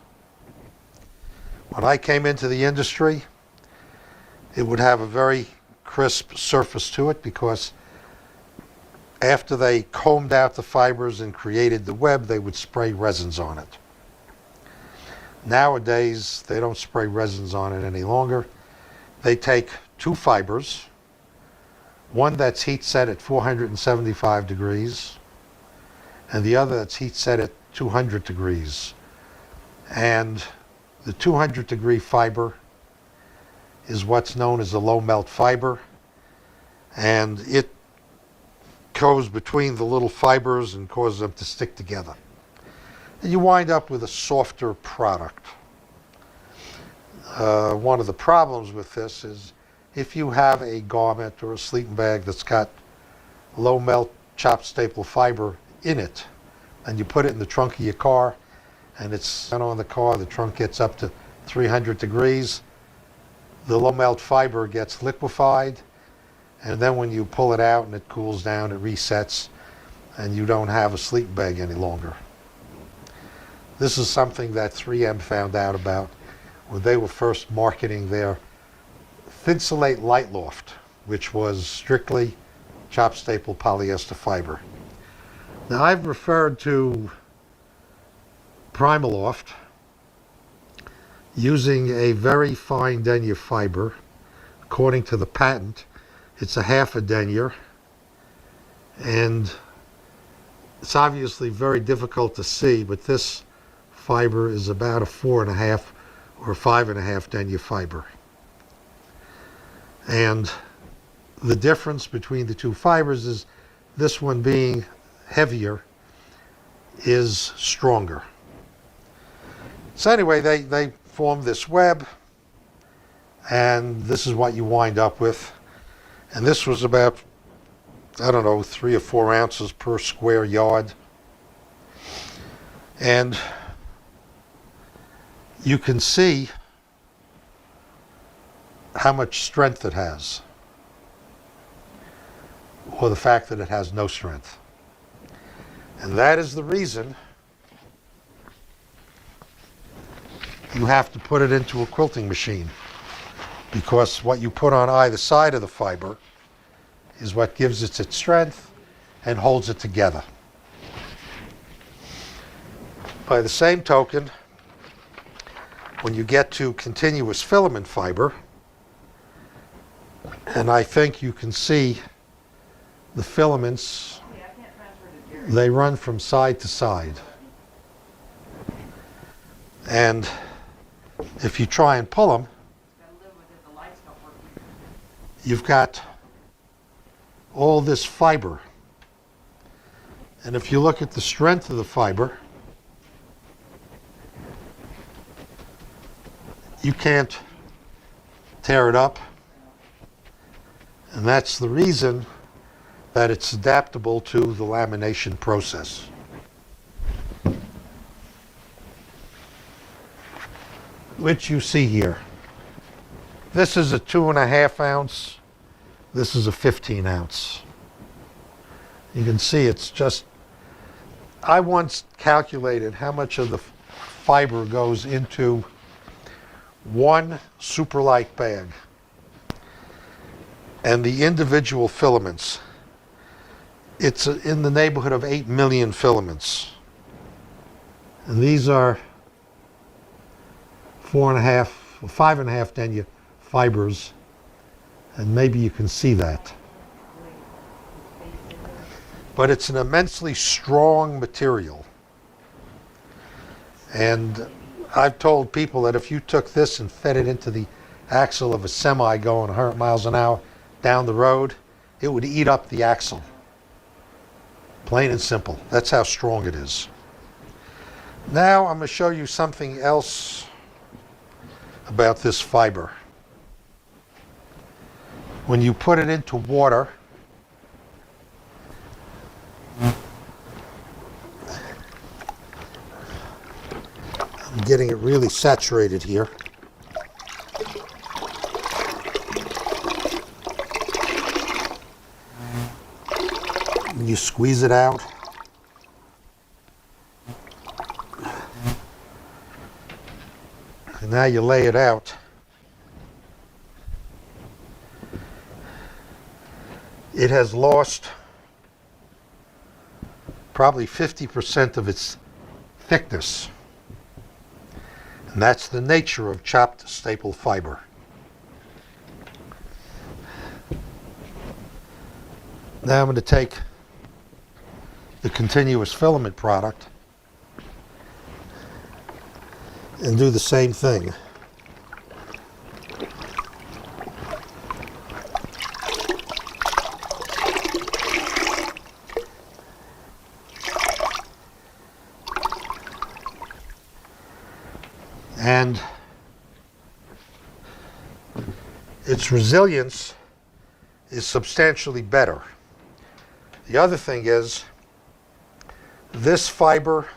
When I came into the industry, it would have a very crisp surface to it because after they combed out the fibers and created the web, they would spray resins on it. Nowadays, they don't spray resins on it any longer. They take 2 fibers, one that's heat set at 475 degrees, and the other that's heat set at 200 degrees. And the 200 degree fiber is what's known as a low melt fiber, and it goes between the little fibers and causes them to stick together. And you wind up with a softer product. One of the problems with this is if you have a garment or a sleeping bag that's got low melt chopped staple fiber in it, and you put it in the trunk of your car, and it's on the car, the trunk gets up to 300 degrees, the low melt fiber gets liquefied, and then when you pull it out and it cools down, it resets, and you don't have a sleeping bag any longer. This is something that 3M found out about when they were first marketing their Thinsulate Light Loft, which was strictly chopped staple polyester fiber. Now I've referred to Primaloft using a very fine denier fiber. According to the patent, it's a half a denier, and it's obviously very difficult to see, but this fiber is about a 4.5 or 5.5 denier fiber. And the difference between the two fibers is this one being heavier is stronger. So anyway, they form this web, and this is what you wind up with. And this was about, I don't know, 3 or 4 ounces per square yard. And you can see how much strength it has, or the fact that it has no strength. And that is the reason you have to put it into a quilting machine, because what you put on either side of the fiber is what gives it its strength and holds it together. By the same token, when you get to continuous filament fiber, and I think you can see the filaments, they run from side to side. And if you try and pull them, you've got all this fiber. And if you look at the strength of the fiber, you can't tear it up. And that's the reason that it's adaptable to the lamination process. Which you see here. This is a 2.5 ounce. This is a 15 ounce. You can see it's just, I once calculated how much of the fiber goes into one Superlite bag. And the individual filaments, it's in the neighborhood of 8 million filaments. And these are 5.5 denier fibers, and maybe you can see that. But it's an immensely strong material. And I've told people that if you took this and fed it into the axle of a semi going 100 miles an hour down the road, it would eat up the axle. Plain and simple. That's how strong it is. Now I'm going to show you something else about this fiber. When you put it into water, I'm getting it really saturated here. And you squeeze it out. And now you lay it out. It has lost probably 50% of its thickness. And that's the nature of chopped staple fiber. Now I'm going to take the continuous filament product and do the same thing. And its resilience is substantially better. The other thing is, this fiber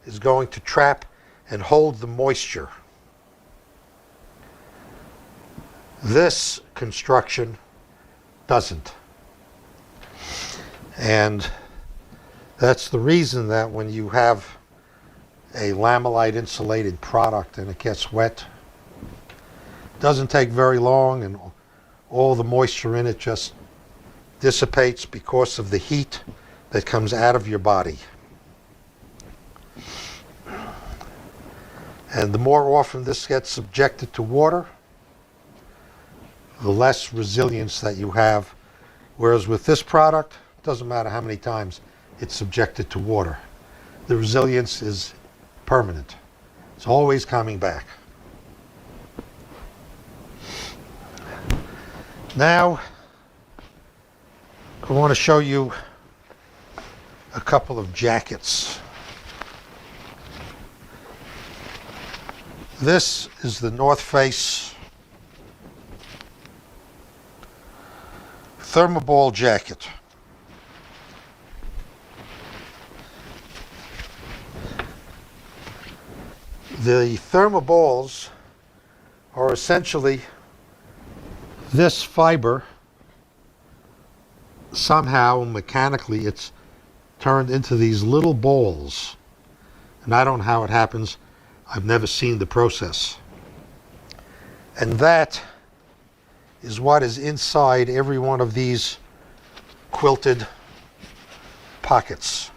is going to trap and hold the moisture. This construction doesn't. And that's the reason that when you have a Lamilite insulated product and it gets wet, it doesn't take very long and all the moisture in it just dissipates because of the heat that comes out of your body. And the more often this gets subjected to water, the less resilience that you have. Whereas with this product, it doesn't matter how many times it's subjected to water. The resilience is permanent. It's always coming back. Now, I want to show you a couple of jackets. This is the North Face Thermoball jacket. The thermoballs are essentially this fiber. Somehow, mechanically, it's turned into these little balls. And I don't know how it happens. I've never seen the process. And that is what is inside every one of these quilted pockets.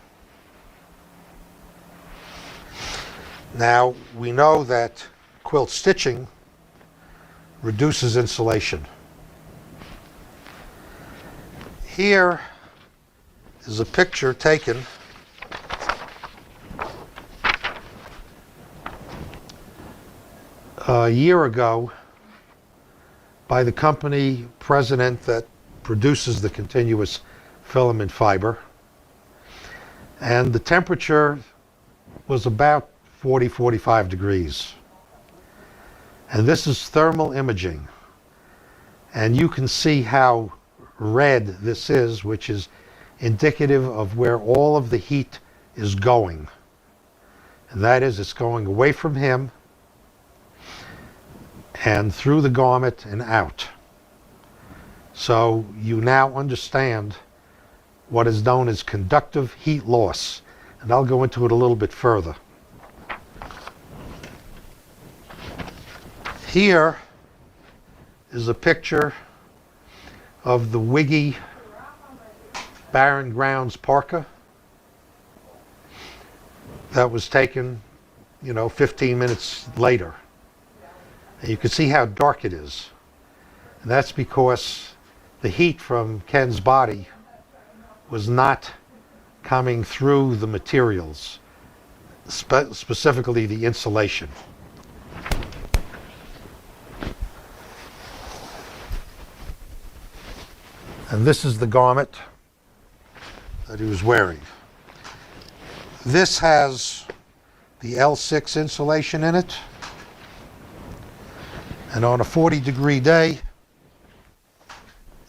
Now, we know that quilt stitching reduces insulation. Here is a picture taken a year ago by the company president that produces the continuous filament fiber. And the temperature was about 40, 45 degrees. And this is thermal imaging. And you can see how red this is, which is indicative of where all of the heat is going. And that is, it's going away from him and through the garment and out. So you now understand what is known as conductive heat loss. And I'll go into it a little bit further. Here is a picture of the Wiggy Barren Grounds parka that was taken, 15 minutes later. And you can see how dark it is. And that's because the heat from Ken's body was not coming through the materials, specifically the insulation. And this is the garment that he was wearing. This has the L6 insulation in it. And on a 40-degree day,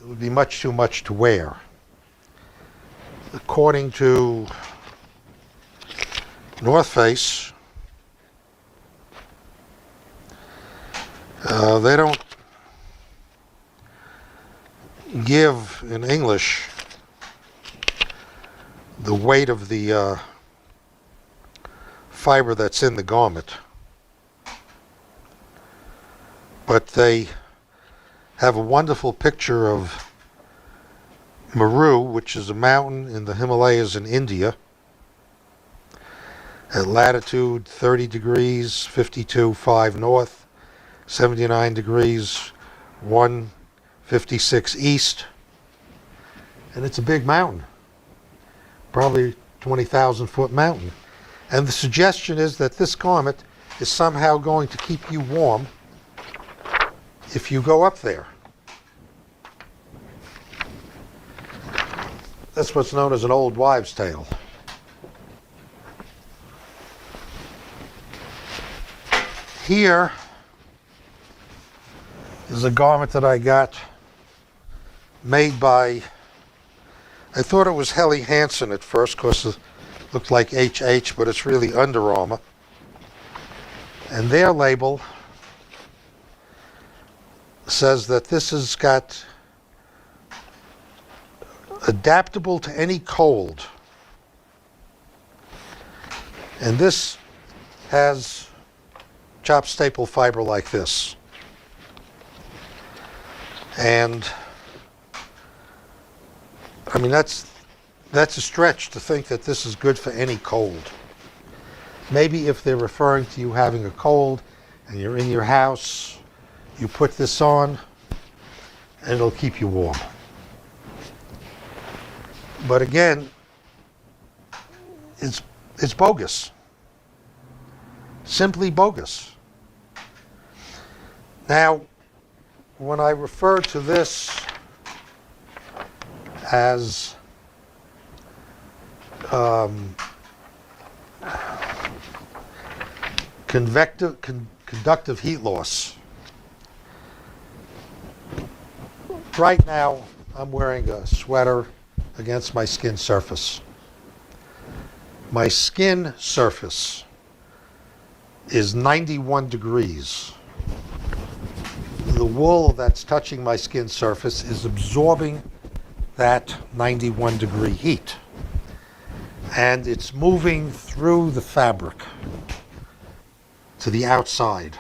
it would be much too much to wear. According to North Face, they don't give in English the weight of the fiber that's in the garment, but they have a wonderful picture of Meru, which is a mountain in the Himalayas in India, at latitude 30 degrees 52.5 north, 79 degrees 156 east, and it's a big mountain, probably 20,000 foot mountain. And the suggestion is that this garment is somehow going to keep you warm if you go up there. That's what's known as an old wives' tale. Here is a garment that I got made by, I thought it was Helly Hansen at first because it looked like HH, but it's really Under Armour. And their label says that this has got adaptable to any cold. And this has chopped staple fiber like this. I mean, that's a stretch to think that this is good for any cold. Maybe if they're referring to you having a cold and you're in your house, you put this on and it'll keep you warm. But again, it's bogus. Simply bogus. Now, when I refer to this as conductive heat loss. Right now, I'm wearing a sweater against my skin surface. My skin surface is 91 degrees. The wool that's touching my skin surface is absorbing that 91 degree heat. And it's moving through the fabric to the outside.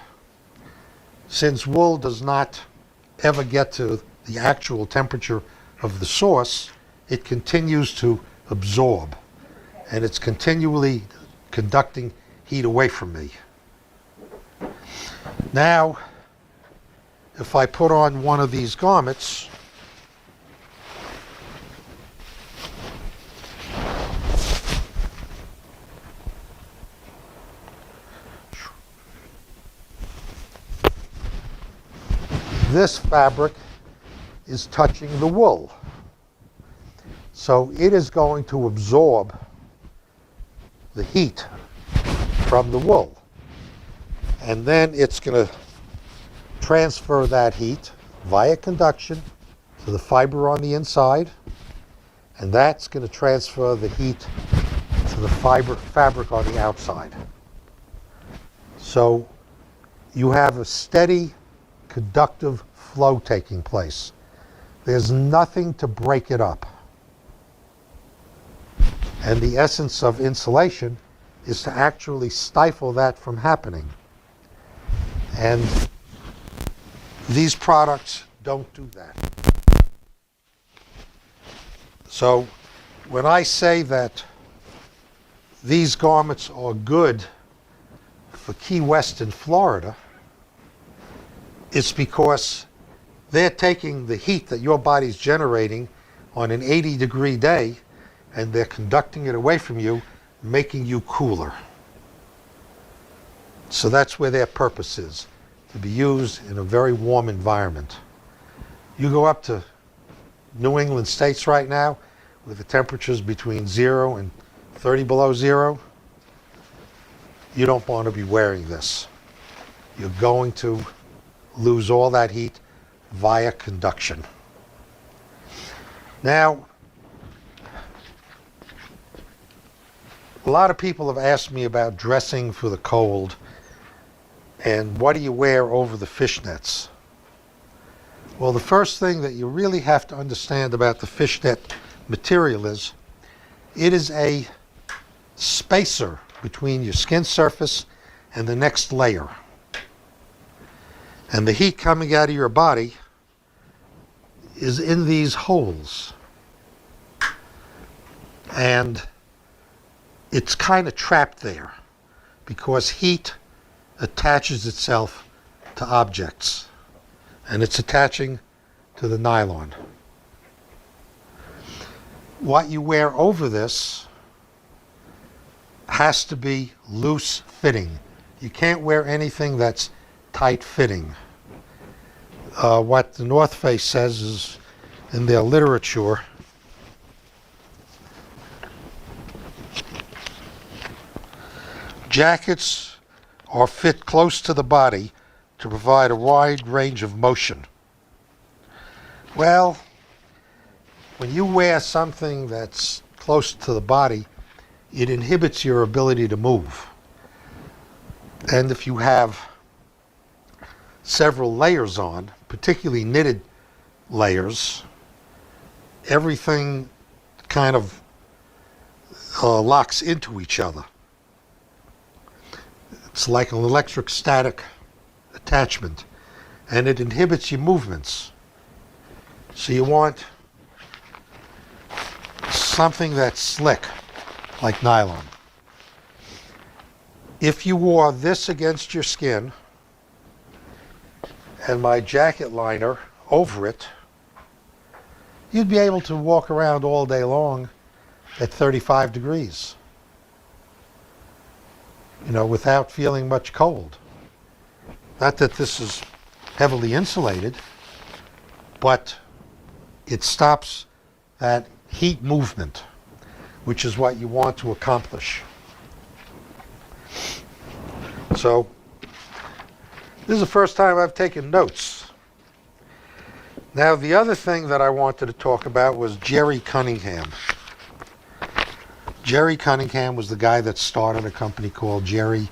Since wool does not ever get to the actual temperature of the source, it continues to absorb, and it's continually conducting heat away from me. Now, if I put on one of these garments, this fabric is touching the wool. So it is going to absorb the heat from the wool. And then it's going to transfer that heat via conduction to the fiber on the inside. And that's going to transfer the heat to the fabric on the outside. So you have a steady conductive flow taking place. There's nothing to break it up. And the essence of insulation is to actually stifle that from happening. And these products don't do that. So when I say that these garments are good for Key West in Florida, it's because they're taking the heat that your body's generating on an 80-degree day and they're conducting it away from you, making you cooler. So that's where their purpose is, to be used in a very warm environment. You go up to New England states right now with the temperatures between 0 and 30 below 0, you don't want to be wearing this. You're going to lose all that heat via conduction. Now, a lot of people have asked me about dressing for the cold and what do you wear over the fishnets? Well, the first thing that you really have to understand about the fishnet material is it is a spacer between your skin surface and the next layer. And the heat coming out of your body is in these holes. And it's kind of trapped there because heat attaches itself to objects. And it's attaching to the nylon. What you wear over this has to be loose fitting. You can't wear anything that's tight fitting. What the North Face says is in their literature, jackets are fit close to the body to provide a wide range of motion. Well, when you wear something that's close to the body, it inhibits your ability to move. And if you have several layers on, particularly knitted layers, everything kind of locks into each other. It's like an electric static attachment, and it inhibits your movements. So you want something that's slick, like nylon. If you wore this against your skin and my jacket liner over it, you'd be able to walk around all day long at 35 degrees, you know, without feeling much cold. Not that this is heavily insulated, but it stops that heat movement, which is what you want to accomplish. So, this is the first time I've taken notes. Now, the other thing that I wanted to talk about was Jerry Cunningham. Jerry Cunningham was the guy that started a company called Jerry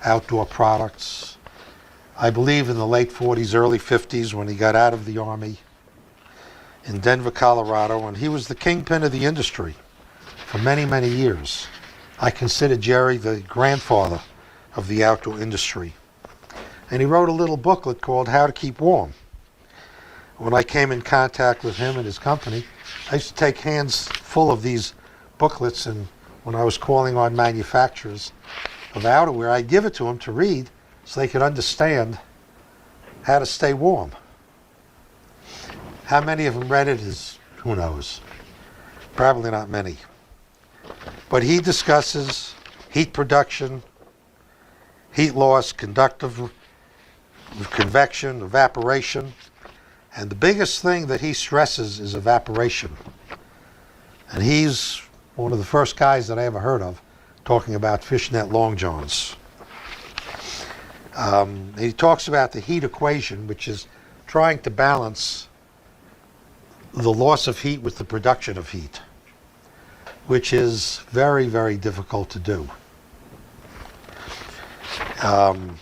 Outdoor Products, I believe in the late 40s, early 50s, when he got out of the Army in Denver, Colorado, and he was the kingpin of the industry for many, many years. I consider Jerry the grandfather of the outdoor industry. And he wrote a little booklet called How to Keep Warm. When I came in contact with him and his company, I used to take hands full of these booklets, and when I was calling on manufacturers of outerwear, I'd give it to them to read so they could understand how to stay warm. How many of them read it is, who knows? Probably not many. But he discusses heat production, heat loss, conductive convection, evaporation, and the biggest thing that he stresses is evaporation. And he's one of the first guys that I ever heard of talking about fishnet long johns. He talks about the heat equation, which is trying to balance the loss of heat with the production of heat, which is very, very difficult to do. And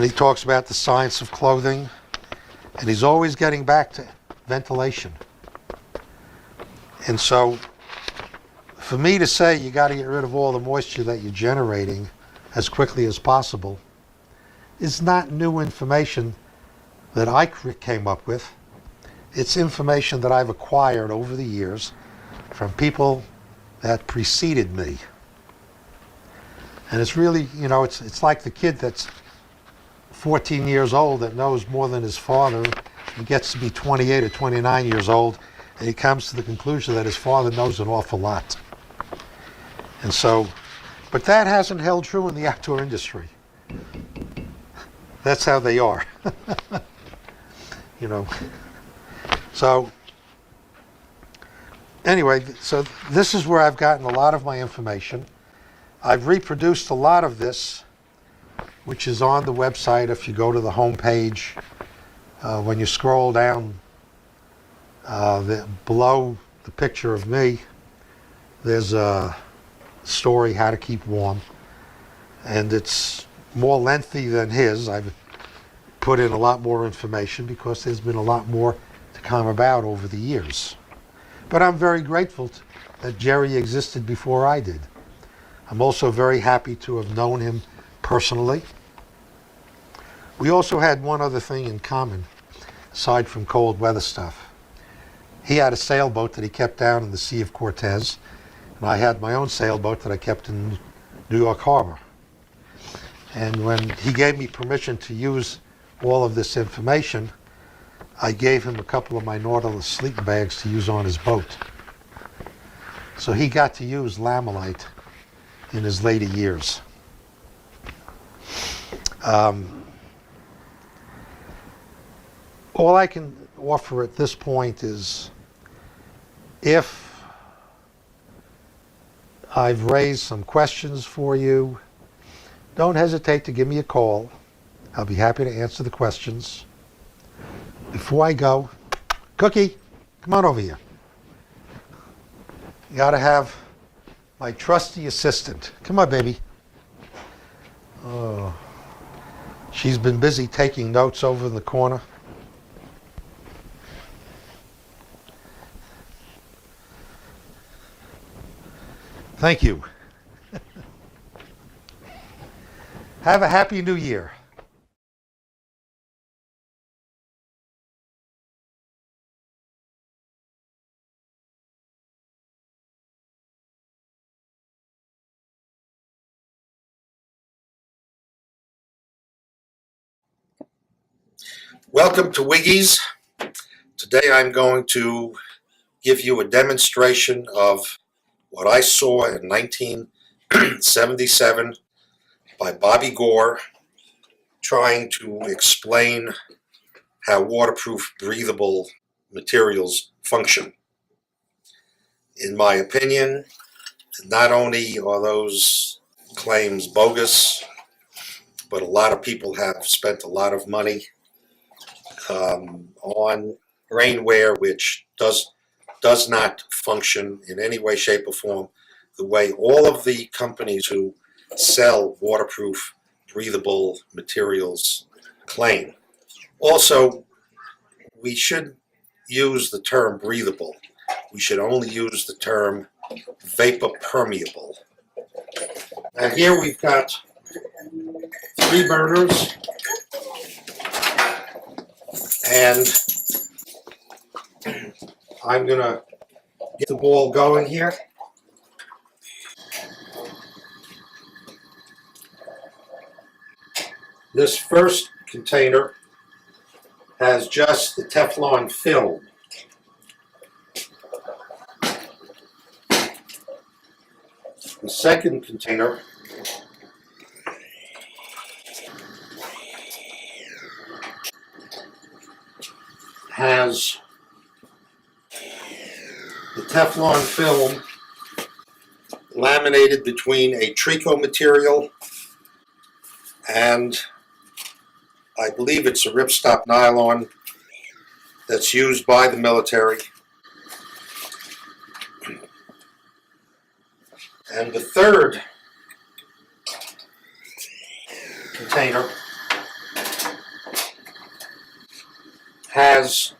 he talks about the science of clothing, and he's always getting back to ventilation. And so, for me to say you got to get rid of all the moisture that you're generating as quickly as possible is not new information that I came up with. It's information that I've acquired over the years from people that preceded me. And it's really, you know, it's like the kid that's 14 years old that knows more than his father. He gets to be 28 or 29 years old, and he comes to the conclusion that his father knows an awful lot. And so, but that hasn't held true in the outdoor industry. That's how they are. You know. So, anyway, so this is where I've gotten a lot of my information. I've reproduced a lot of this, which is on the website. If you go to the home page, when you scroll down below the picture of me, there's a story, How to Keep Warm, and it's more lengthy than his. I've put in a lot more information because there's been a lot more to come about over the years. But I'm very grateful that Jerry existed before I did. I'm also very happy to have known him personally. We also had one other thing in common, aside from cold weather stuff. He had a sailboat that he kept down in the Sea of Cortez, and I had my own sailboat that I kept in New York Harbor. And when he gave me permission to use all of this information, I gave him a couple of my Nautilus sleeping bags to use on his boat. So he got to use Lamilite in his later years. All I can offer at this point is, if I've raised some questions for you, don't hesitate to give me a call. I'll be happy to answer the questions. Before I go, Cookie, come on over here. You gotta have my trusty assistant. Come on, baby. Oh, she's been busy taking notes over in the corner. Thank you. Have a happy new year. Welcome to Wiggy's. Today I'm going to give you a demonstration of what I saw in 1977 by Bobby Gore, trying to explain how waterproof, breathable materials function. In my opinion, not only are those claims bogus, but a lot of people have spent a lot of money on rainwear which does not function in any way, shape, or form the way all of the companies who sell waterproof, breathable materials claim. Also, we should use the term breathable. We should only use the term vapor permeable. And here we've got 3 burners, and I'm gonna get the ball going here. This first container has just the Teflon film. The second container has the Teflon film laminated between a Trico material and I believe it's a ripstop nylon that's used by the military. And the third container has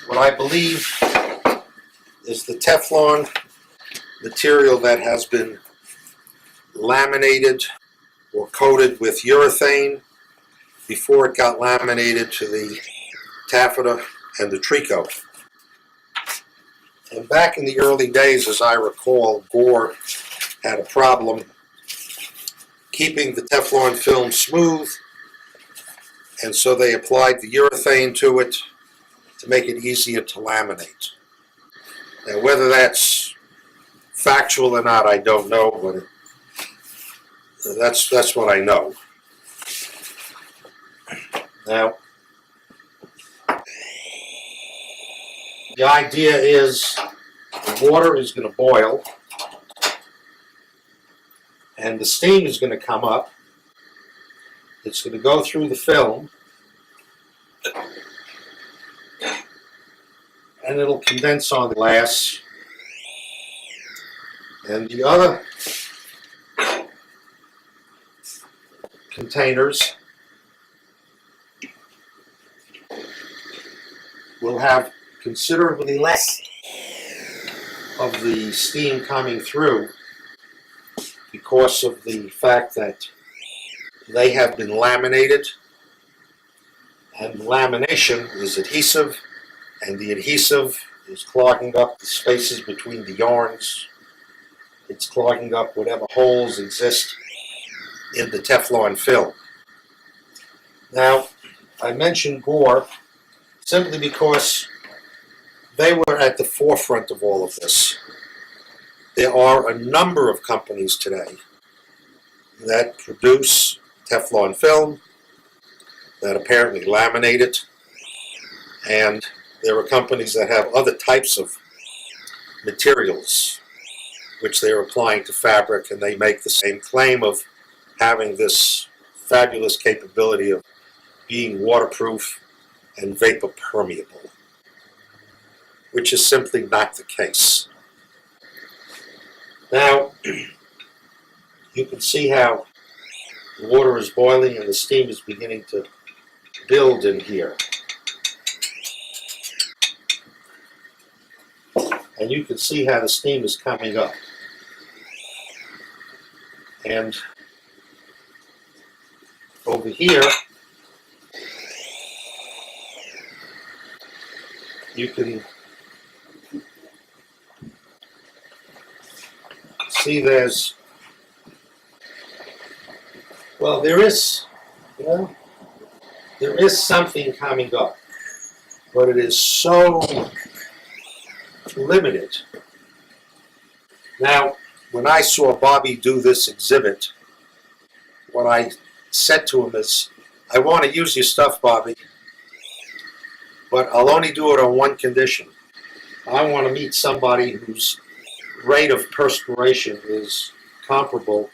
what I believe is the Teflon material that has been laminated or coated with urethane before it got laminated to the taffeta and the Trico. And back in the early days, as I recall, Gore had a problem keeping the Teflon film smooth, and so they applied the urethane to it to make it easier to laminate. Now, whether that's factual or not, I don't know, but that's what I know. Now, the idea is the water is going to boil and the steam is going to come up. It's going to go through the film and it'll condense on the glass. And the other containers will have considerably less of the steam coming through because of the fact that they have been laminated, and lamination is adhesive, and the adhesive is clogging up the spaces between the yarns. It's clogging up whatever holes exist in the Teflon film. Now, I mentioned Gore simply because they were at the forefront of all of this. There are a number of companies today that produce Teflon film, that apparently laminate it, and there are companies that have other types of materials which they are applying to fabric, and they make the same claim of having this fabulous capability of being waterproof and vapor permeable, which is simply not the case. Now, you can see how the water is boiling and the steam is beginning to build in here. And you can see how the steam is coming up. And over here, you can see there is, there is something coming up, but it is so limited. Now, when I saw Bobby do this exhibit, what I said to him is, I want to use your stuff, Bobby, but I'll only do it on one condition. I want to meet somebody whose rate of perspiration is comparable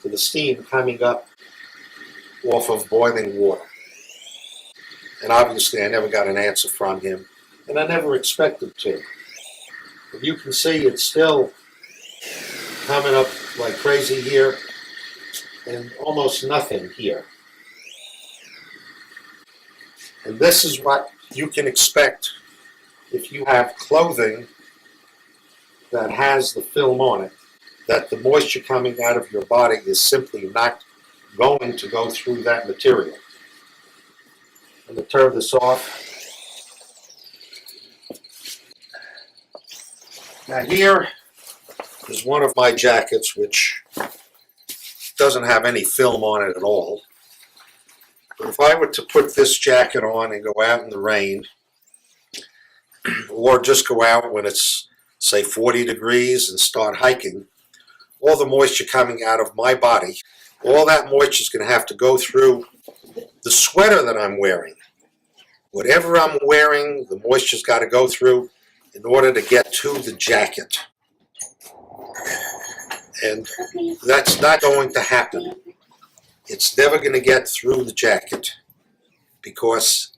to the steam coming up off of boiling water. And obviously I never got an answer from him, and I never expected to. But you can see it's still coming up like crazy here, and almost nothing here. And this is what you can expect if you have clothing that has the film on it, that the moisture coming out of your body is simply not going to go through that material. I'm going to turn this off. Now here is one of my jackets which doesn't have any film on it at all. But if I were to put this jacket on and go out in the rain, or just go out when it's, say, 40 degrees and start hiking, all the moisture coming out of my body, all that moisture is going to have to go through the sweater that I'm wearing. Whatever I'm wearing, the moisture's got to go through in order to get to the jacket. And that's not going to happen. It's never going to get through the jacket, because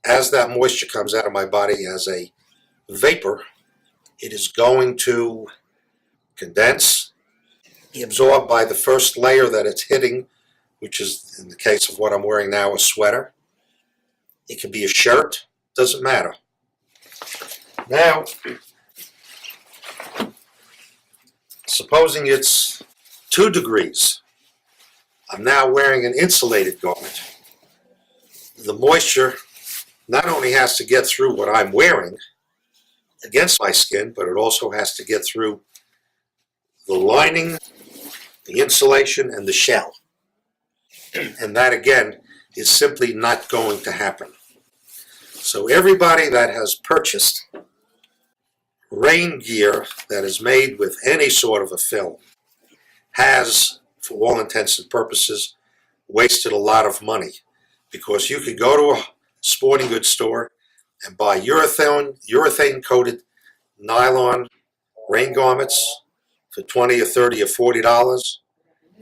as that moisture comes out of my body as a vapor, it is going to condense, be absorbed by the first layer that it's hitting, which is, in the case of what I'm wearing now, a sweater. It could be a shirt, doesn't matter. Now, supposing it's 2 degrees, I'm now wearing an insulated garment. The moisture not only has to get through what I'm wearing against my skin, but it also has to get through the lining, the insulation, and the shell. And that, again, is simply not going to happen. So everybody that has purchased rain gear that is made with any sort of a film has, for all intents and purposes, wasted a lot of money, because you could go to a sporting goods store and buy urethane coated nylon rain garments for $20 or $30 or $40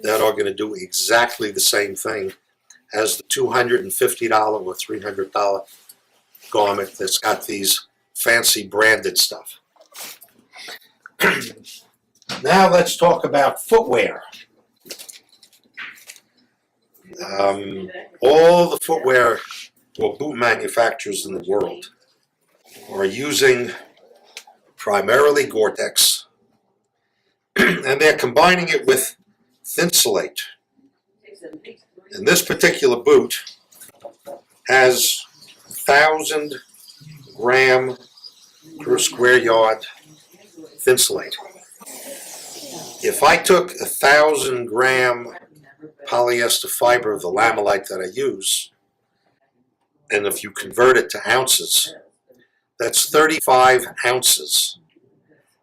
that are going to do exactly the same thing as the $250 or $300 garment that's got these fancy branded stuff. Now let's talk about footwear. All the footwear or boot manufacturers in the world are using primarily Gore-Tex, and they're combining it with Thinsulate. And this particular boot has 1,000 gram per square yard Thinsulate. If I took 1,000 gram polyester fiber, the Lamilite that I use, and if you convert it to ounces, that's 35 ounces.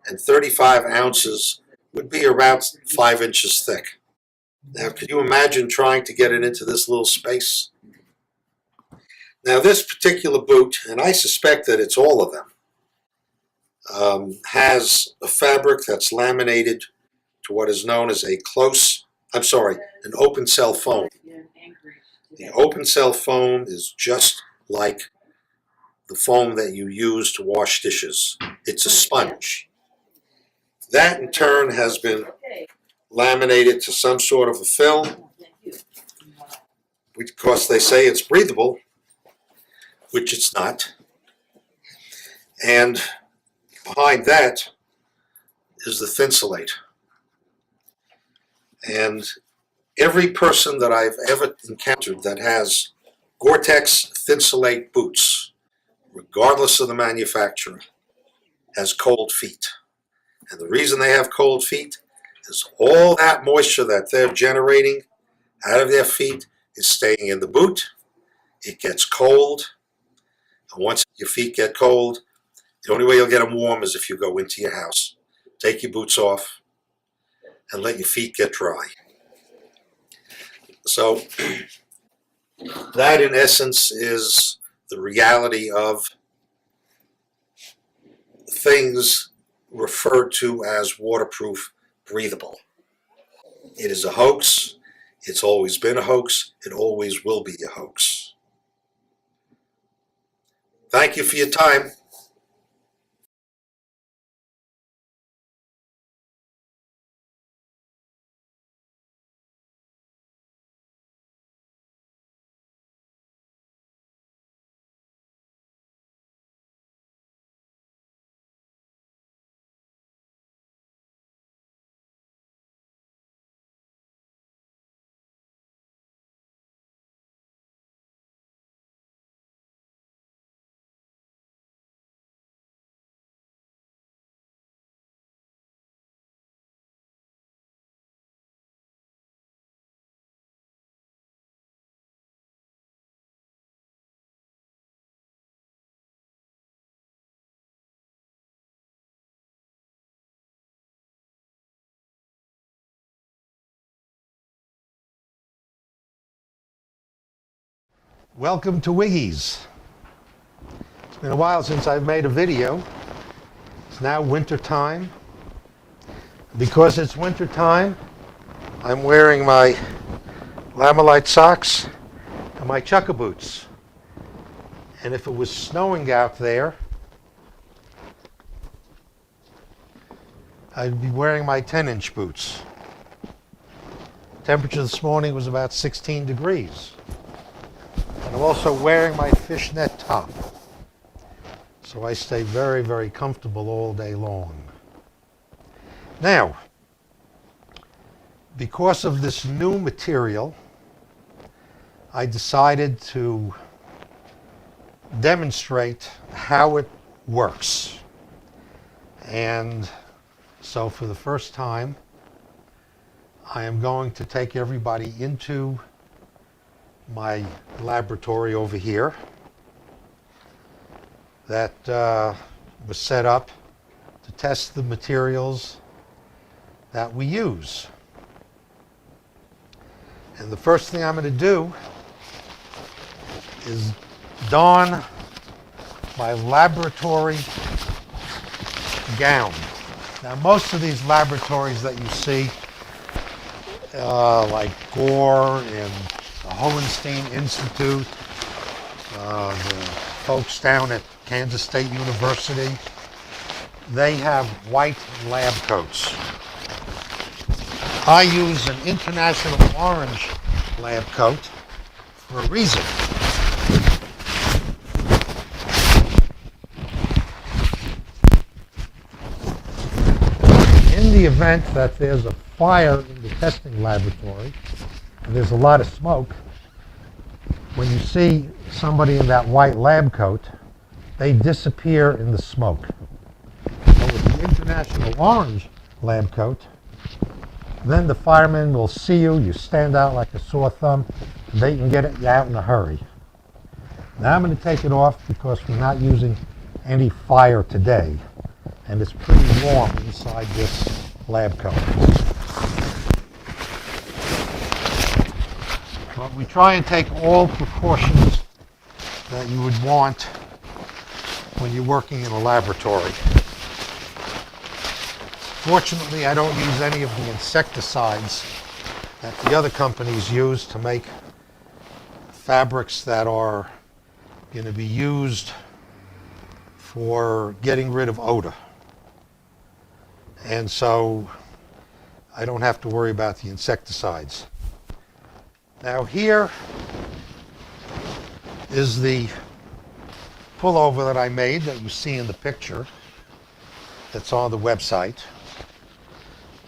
And 35 ounces would be around 5 inches thick. Now, could you imagine trying to get it into this little space? Now, this particular boot, and I suspect that it's all of them, has a fabric that's laminated to what is known as an open cell foam. The open cell foam is just like the foam that you use to wash dishes. It's a sponge. That in turn has been laminated to some sort of a film, because they say it's breathable, which it's not. And behind that is the Thinsulate. And every person that I've ever encountered that has Gore-Tex Thinsulate boots, regardless of the manufacturer, has cold feet. And the reason they have cold feet is all that moisture that they're generating out of their feet is staying in the boot, it gets cold. And once your feet get cold, the only way you'll get them warm is if you go into your house. Take your boots off and let your feet get dry. So that in essence is the reality of things referred to as waterproof breathable. It is a hoax. It's always been a hoax. It always will be a hoax. Thank you for your time. Welcome to Wiggy's. It's been a while since I've made a video. It's now winter time. Because it's winter time, I'm wearing my Lamilite socks and my chukka boots. And if it was snowing out there, I'd be wearing my 10-inch boots. Temperature this morning was about 16 degrees. And I'm also wearing my fishnet top. So I stay very, very comfortable all day long. Now, because of this new material, I decided to demonstrate how it works. And so for the first time, I am going to take everybody into my laboratory over here that was set up to test the materials that we use. And the first thing I'm going to do is don my laboratory gown. Now, most of these laboratories that you see, like Gore and the Hohenstein Institute, the folks down at Kansas State University, they have white lab coats. I use an International Orange lab coat for a reason. In the event that there's a fire in the testing laboratory and there's a lot of smoke, when you see somebody in that white lab coat, they disappear in the smoke. So with the International Orange lab coat, then the firemen will see you, you stand out like a sore thumb, and they can get you out in a hurry. Now I'm going to take it off because we're not using any fire today, and it's pretty warm inside this lab coat. But we try and take all precautions that you would want when you're working in a laboratory. Fortunately, I don't use any of the insecticides that the other companies use to make fabrics that are going to be used for getting rid of odor. And so I don't have to worry about the insecticides. Now here is the pullover that I made that you see in the picture that's on the website.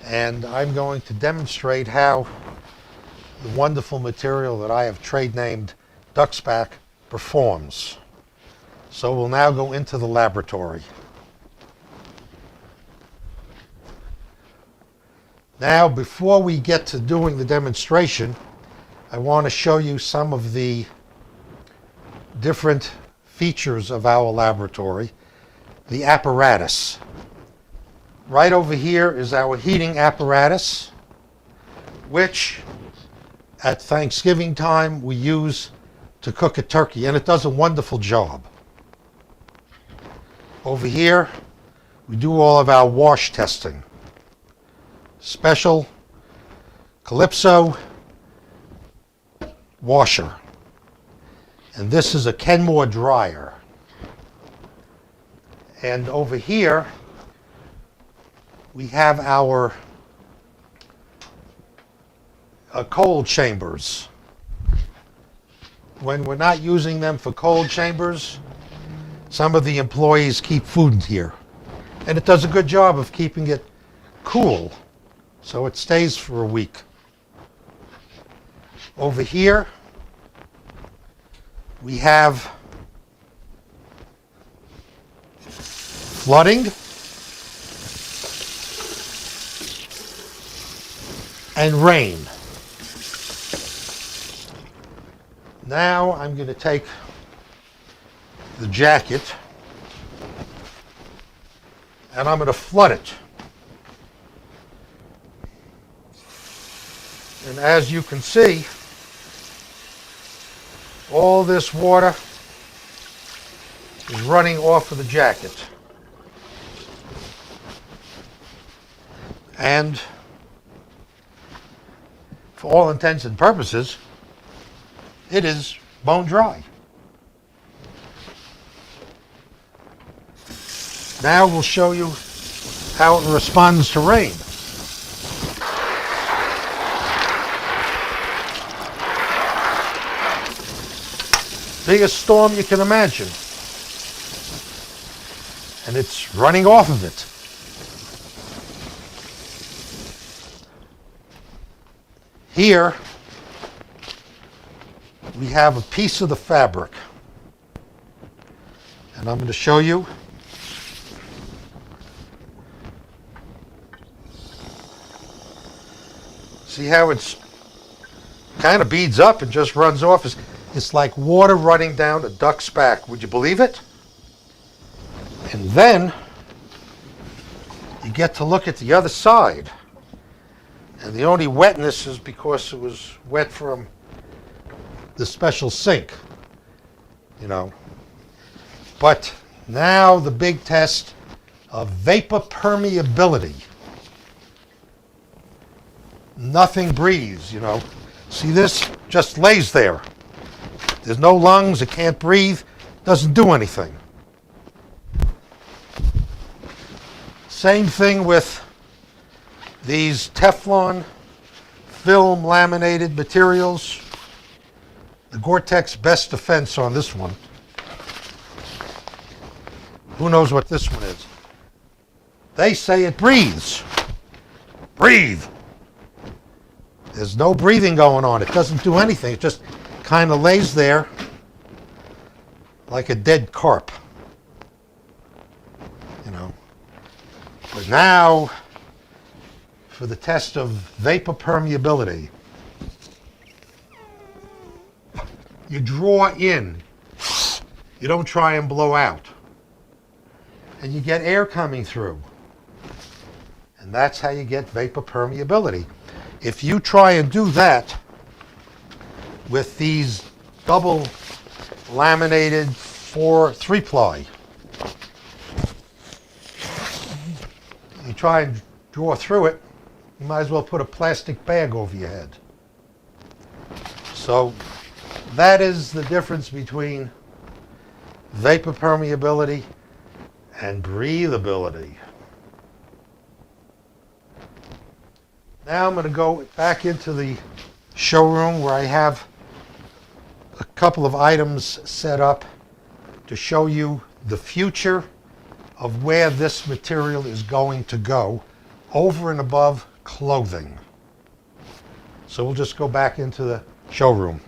And I'm going to demonstrate how the wonderful material that I have trade named Duxpack performs. So we'll now go into the laboratory. Now, before we get to doing the demonstration, I want to show you some of the different features of our laboratory, the apparatus. Right over here is our heating apparatus, which at Thanksgiving time we use to cook a turkey, and it does a wonderful job. Over here, we do all of our wash testing. Special Calypso washer. And this is a Kenmore dryer. And over here, we have our cold chambers. When we're not using them for cold chambers, some of the employees keep food in here. And it does a good job of keeping it cool, so it stays for a week. Over here, we have flooding and rain. Now I'm going to take the jacket and I'm going to flood it. And as you can see, all this water is running off of the jacket. And for all intents and purposes, it is bone dry. Now we'll show you how it responds to rain. Biggest storm you can imagine. And it's running off of it. Here, we have a piece of the fabric. And I'm going to show you. See how it's kind of beads up and just runs off? It's like water running down a duck's back. Would you believe it? And then you get to look at the other side. And the only wetness is because it was wet from the special sink, you know. But now the big test of vapor permeability. Nothing breathes, you know. See, this just lays there. There's no lungs, it can't breathe, doesn't do anything. Same thing with these Teflon film laminated materials. The Gore-Tex Best Defense on this one. Who knows what this one is? They say it breathes. Breathe. There's no breathing going on. It doesn't do anything. It just kind of lays there like a dead carp. You know. But now, for the test of vapor permeability, you draw in. You don't try and blow out. And you get air coming through. And that's how you get vapor permeability. If you try and do that with these double laminated 3-ply, you try and draw through it, you might as well put a plastic bag over your head. So that is the difference between vapor permeability and breathability. Now I'm going to go back into the showroom where I have a couple of items set up to show you the future of where this material is going to go over and above clothing. So we'll just go back into the showroom.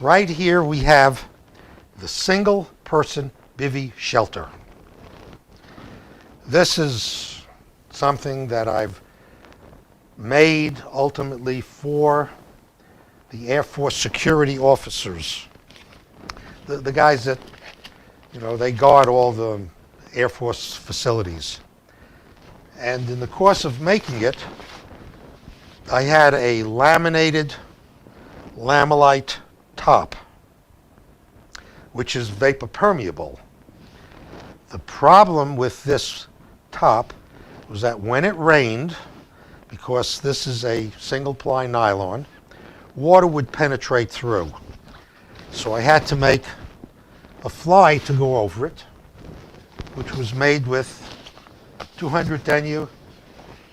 Right here we have the single person bivvy shelter. This is something that I've made ultimately for the Air Force security officers, the guys that, they guard all the Air Force facilities. And in the course of making it, I had a laminated Lamilite top, which is vapor permeable. The problem with this top was that when it rained, because this is a single ply nylon, water would penetrate through. So I had to make a fly to go over it, which was made with 200 denier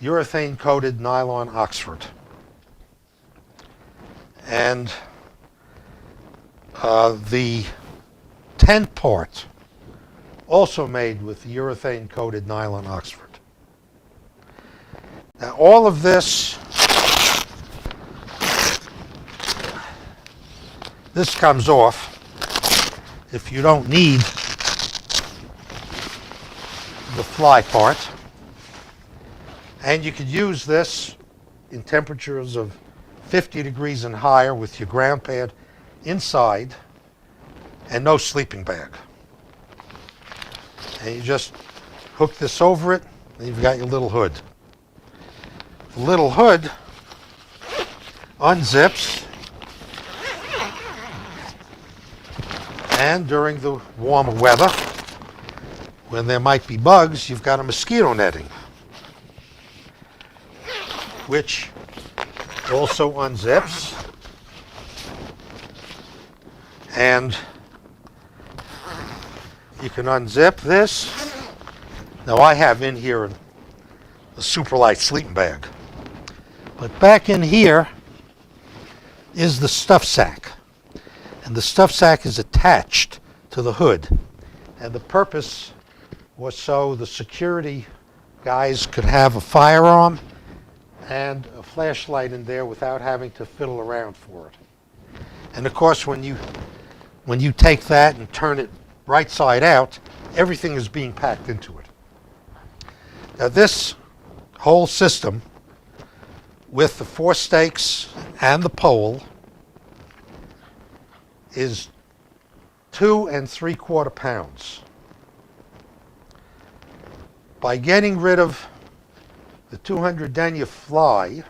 urethane coated nylon Oxford. And the tent part also made with urethane coated nylon Oxford. Now all of this comes off if you don't need the fly part. And you could use this in temperatures of 50 degrees and higher with your ground pad inside and no sleeping bag. And you just hook this over it and you've got your little hood. The little hood unzips, and during the warmer weather, when there might be bugs, you've got a mosquito netting, which also unzips, and you can unzip this. Now I have in here a Superlight sleeping bag, but back in here is the stuff sack, and the stuff sack is attached to the hood, and the purpose was so the security guys could have a firearm and a flashlight in there without having to fiddle around for it. And of course, when you take that and turn it right side out, everything is being packed into it. Now this whole system with the 4 stakes and the pole is 2 3/4 pounds. By getting rid of the 200 denier fly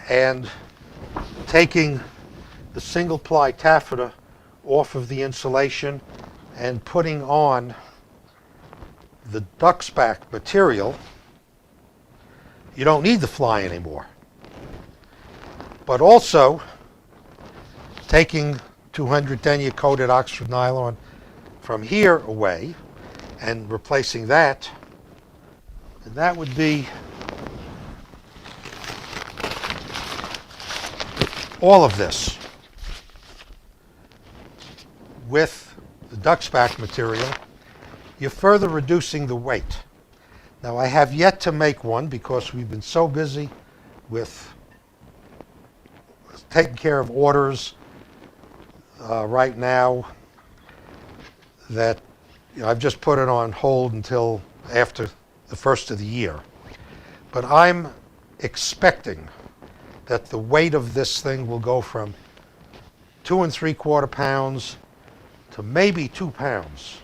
and taking the single ply taffeta off of the insulation and putting on the duck's back material, you don't need the fly anymore. But also taking 200 denier coated Oxford nylon from here away and replacing that, and that would be all of this with the duck's back material. You're further reducing the weight. Now I have yet to make one because we've been so busy with taking care of orders right now that I've just put it on hold until after the first of the year. But I'm expecting that the weight of this thing will go from 2 3/4 pounds to maybe 2 pounds.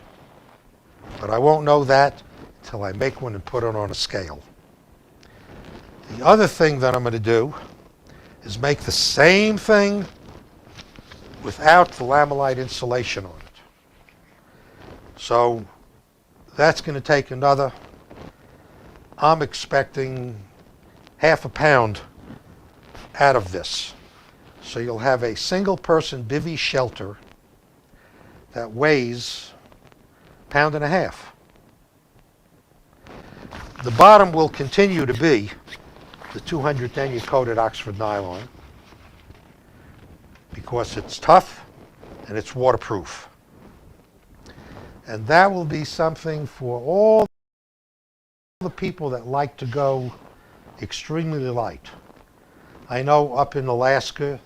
But I won't know that until I make one and put it on a scale. The other thing that I'm going to do is make the same thing without the Lamilite insulation on it. So that's going to take another, I'm expecting half a pound out of this. So you'll have a single person bivvy shelter that weighs 1.5 pounds. The bottom will continue to be the 200 denier coated Oxford nylon because it's tough and it's waterproof. And that will be something for all the people that like to go extremely light. I know up in Alaska,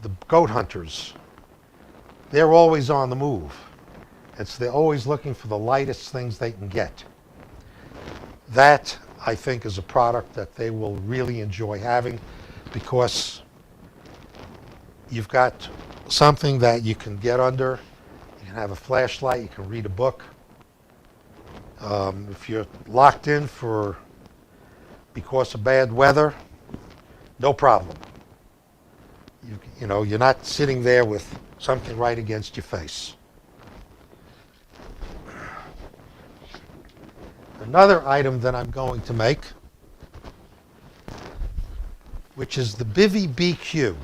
the goat hunters, they're always on the move. They're always looking for the lightest things they can get. That, I think, is a product that they will really enjoy having. because you've got something that you can get under. You can have a flashlight, you can read a book. If you're locked in because of bad weather, no problem. You know, you're not sitting there with something right against your face. Another item that I'm going to make, which is the Bivy BQ.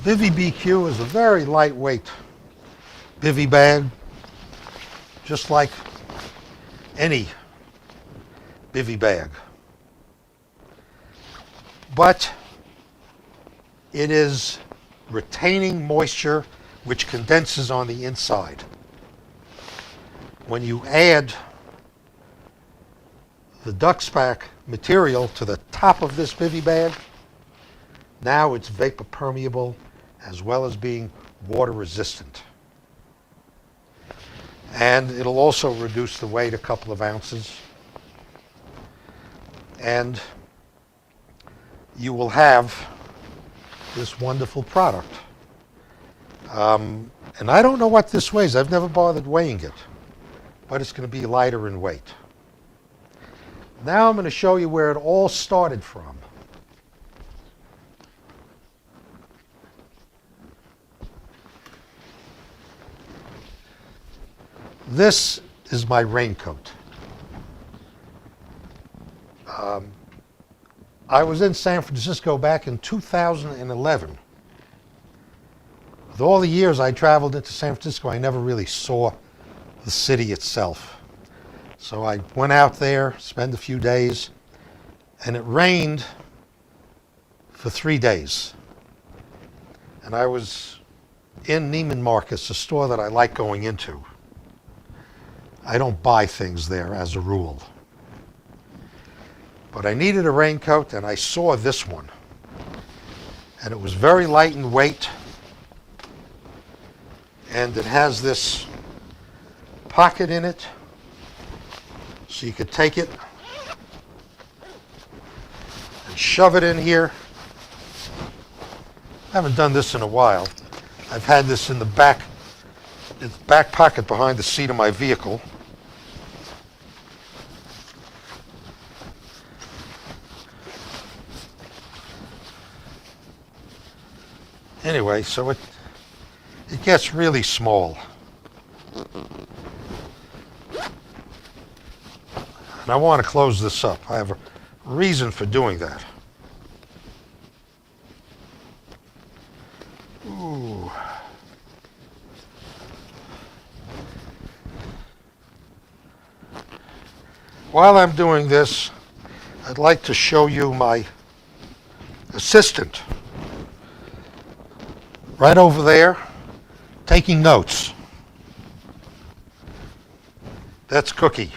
Bivy BQ is a very lightweight bivy bag, just like any bivy bag. But it is retaining moisture which condenses on the inside. When you add the Duxpack material to the top of this bivy bag, now it's vapor permeable as well as being water resistant. And it'll also reduce the weight a couple of ounces. And you will have this wonderful product. And I don't know what this weighs. I've never bothered weighing it, but it's going to be lighter in weight. Now I'm going to show you where it all started from. This is my raincoat. I was in San Francisco back in 2011. With all the years I traveled into San Francisco, I never really saw the city itself. So I went out there, spent a few days, and it rained for 3 days. And I was in Neiman Marcus, a store that I like going into. I don't buy things there as a rule. But I needed a raincoat, and I saw this one. And it was very light in weight. And it has this pocket in it, so you could take it and shove it in here. I haven't done this in a while. I've had this in the back pocket behind the seat of my vehicle. Anyway, so it gets really small. And I want to close this up. I have a reason for doing that. Ooh. While I'm doing this, I'd like to show you my assistant. Right over there, taking notes. That's Cookie.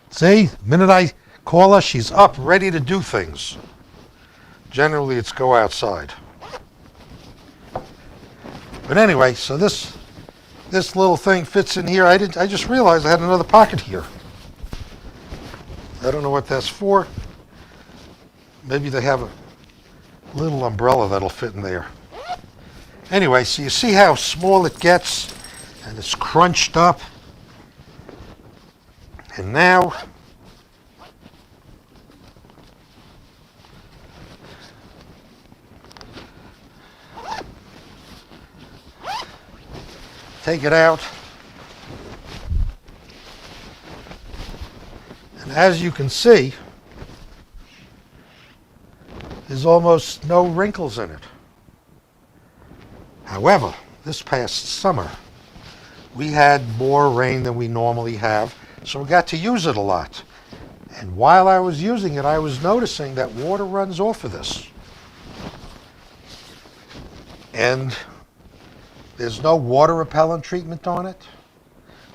See, the minute I call her, she's up, ready to do things. Generally, it's go outside. But anyway, so this little thing fits in here. I just realized I had another pocket here. I don't know what that's for. Maybe they have a little umbrella that'll fit in there. Anyway, so you see how small it gets, and it's crunched up. And now take it out. And as you can see, there's almost no wrinkles in it. However, this past summer, we had more rain than we normally have, so we got to use it a lot. And while I was using it, I was noticing that water runs off of this. And there's no water repellent treatment on it.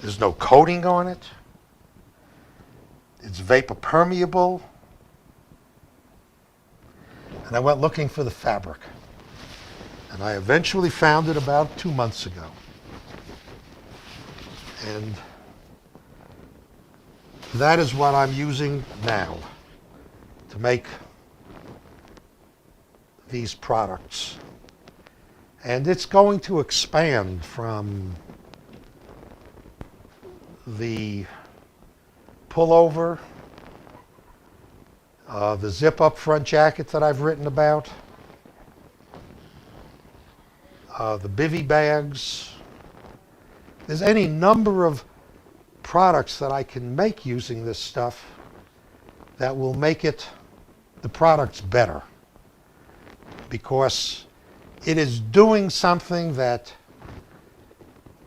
There's no coating on it. It's vapor permeable. And I went looking for the fabric. And I eventually found it about 2 months ago. And that is what I'm using now to make these products. And it's going to expand from the pullover, the zip-up front jacket that I've written about, the bivy bags. There's any number of products that I can make using this stuff that will make the products better, because it is doing something that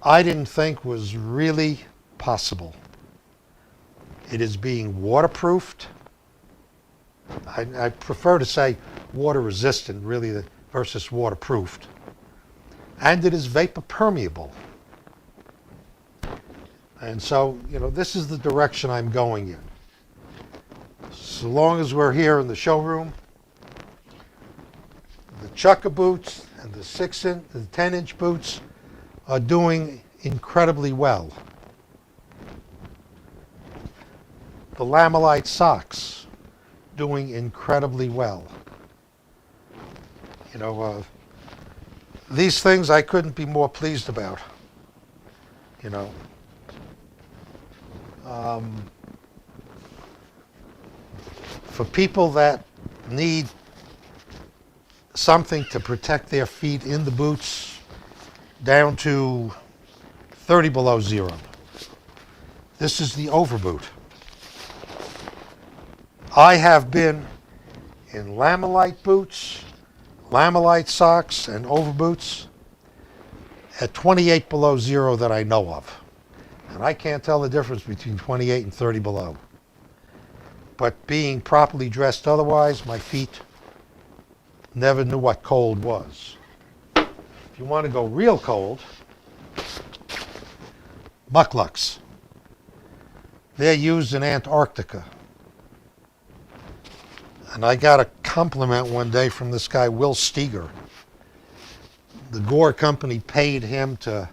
I didn't think was really possible. It is being waterproofed. I prefer to say water resistant, really, versus waterproofed. And it is vapor permeable. And so, this is the direction I'm going in. So long as we're here in the showroom, the Chukka boots and the 6-inch and 10-inch boots are doing incredibly well. The Lamilite socks doing incredibly well. These things I couldn't be more pleased about. For people that need something to protect their feet in the boots down to 30 below zero, this is the overboot. I have been in Lamilite boots, Lamilite socks, and overboots at 28 below zero that I know of. And I can't tell the difference between 28 and 30 below. But being properly dressed otherwise, my feet never knew what cold was. If you want to go real cold, mucklucks. They're used in Antarctica. And I got a compliment one day from this guy, Will Steger. The Gore Company paid him to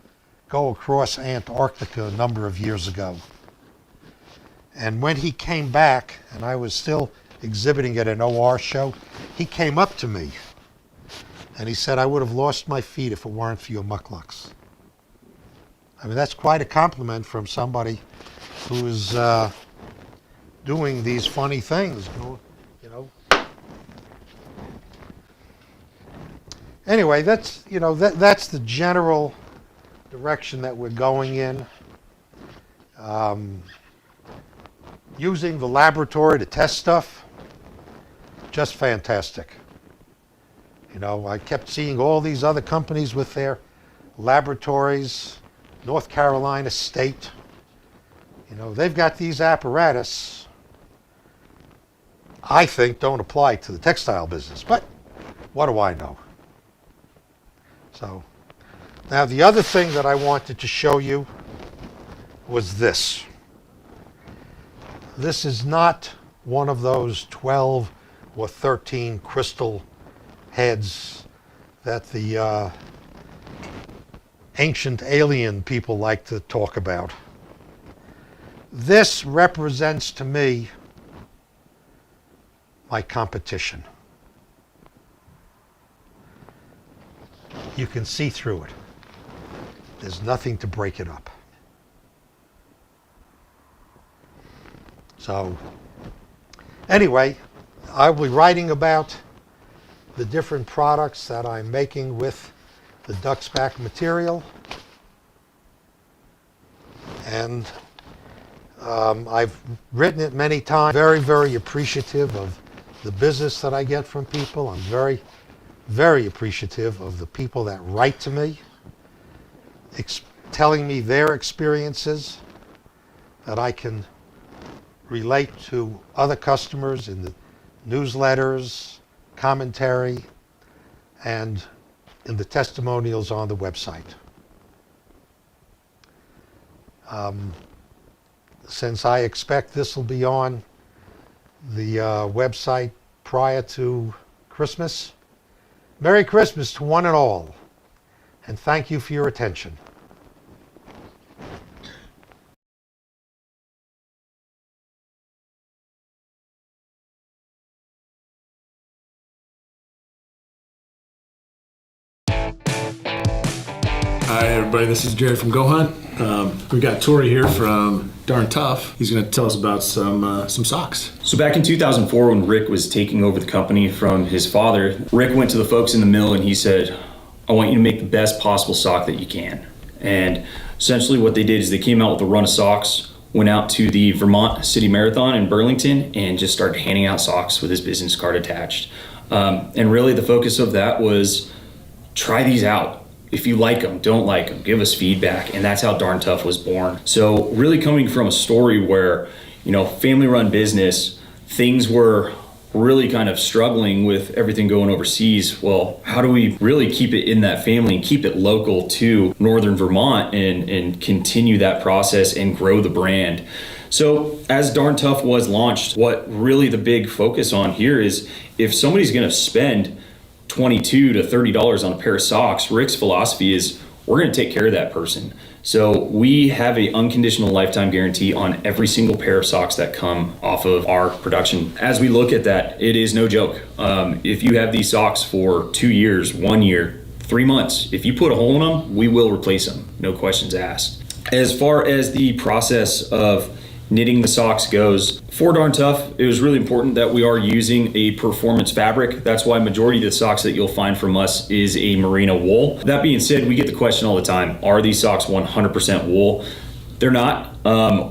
go across Antarctica a number of years ago. And when he came back, and I was still exhibiting at an OR show, he came up to me and he said, "I would have lost my feet if it weren't for your mucklucks." I mean, that's quite a compliment from somebody who is doing these funny things, Anyway, that's the general direction that we're going in. Using the laboratory to test stuff, just fantastic. I kept seeing all these other companies with their laboratories, North Carolina State. They've got these apparatus, I think, don't apply to the textile business, but what do I know? So, now the other thing that I wanted to show you was this. This is not one of those 12 or 13 crystal heads that the ancient alien people like to talk about. This represents to me my competition. You can see through it. There's nothing to break it up. So, anyway, I'll be writing about the different products that I'm making with the Duxpack material. And I've written it many times. Very, very appreciative of the business that I get from people. I'm very, very appreciative of the people that write to me, telling me their experiences that I can relate to other customers in the newsletters, commentary, and in the testimonials on the website. Since I expect this will be on the website prior to Christmas, Merry Christmas to one and all, and thank you for your attention. Hi everybody, this is Jared from Go Hunt. We got Tori here from Darn Tough. He's going to tell us about some socks. So back in 2004 when Rick was taking over the company from his father, Rick went to the folks in the mill and he said, I want you to make the best possible sock that you can. And essentially what they did is they came out with a run of socks, went out to the Vermont City Marathon in Burlington and just started handing out socks with his business card attached. And really the focus of that was try these out. If you like them, don't like them, give us feedback. And that's how Darn Tough was born. So really coming from a story where, you know, family run business, things were really kind of struggling with everything going overseas. Well, how do we really keep it in that family and keep it local to Northern Vermont and continue that process and grow the brand? So as Darn Tough was launched, what really the big focus on here is if somebody's gonna spend $22 to $30 on a pair of socks, Rick's philosophy is we're going to take care of that person. So we have an unconditional lifetime guarantee on every single pair of socks that come off of our production. As we look at that, it is no joke. If you have these socks for 2 years, 1 year, 3 months, if you put a hole in them, we will replace them. No questions asked. As far as the process of knitting the socks goes, for Darn Tough, it was really important that we are using a performance fabric. That's why majority of the socks that you'll find from us is a merino wool. That being said, we get the question all the time, are these socks 100% wool? They're not.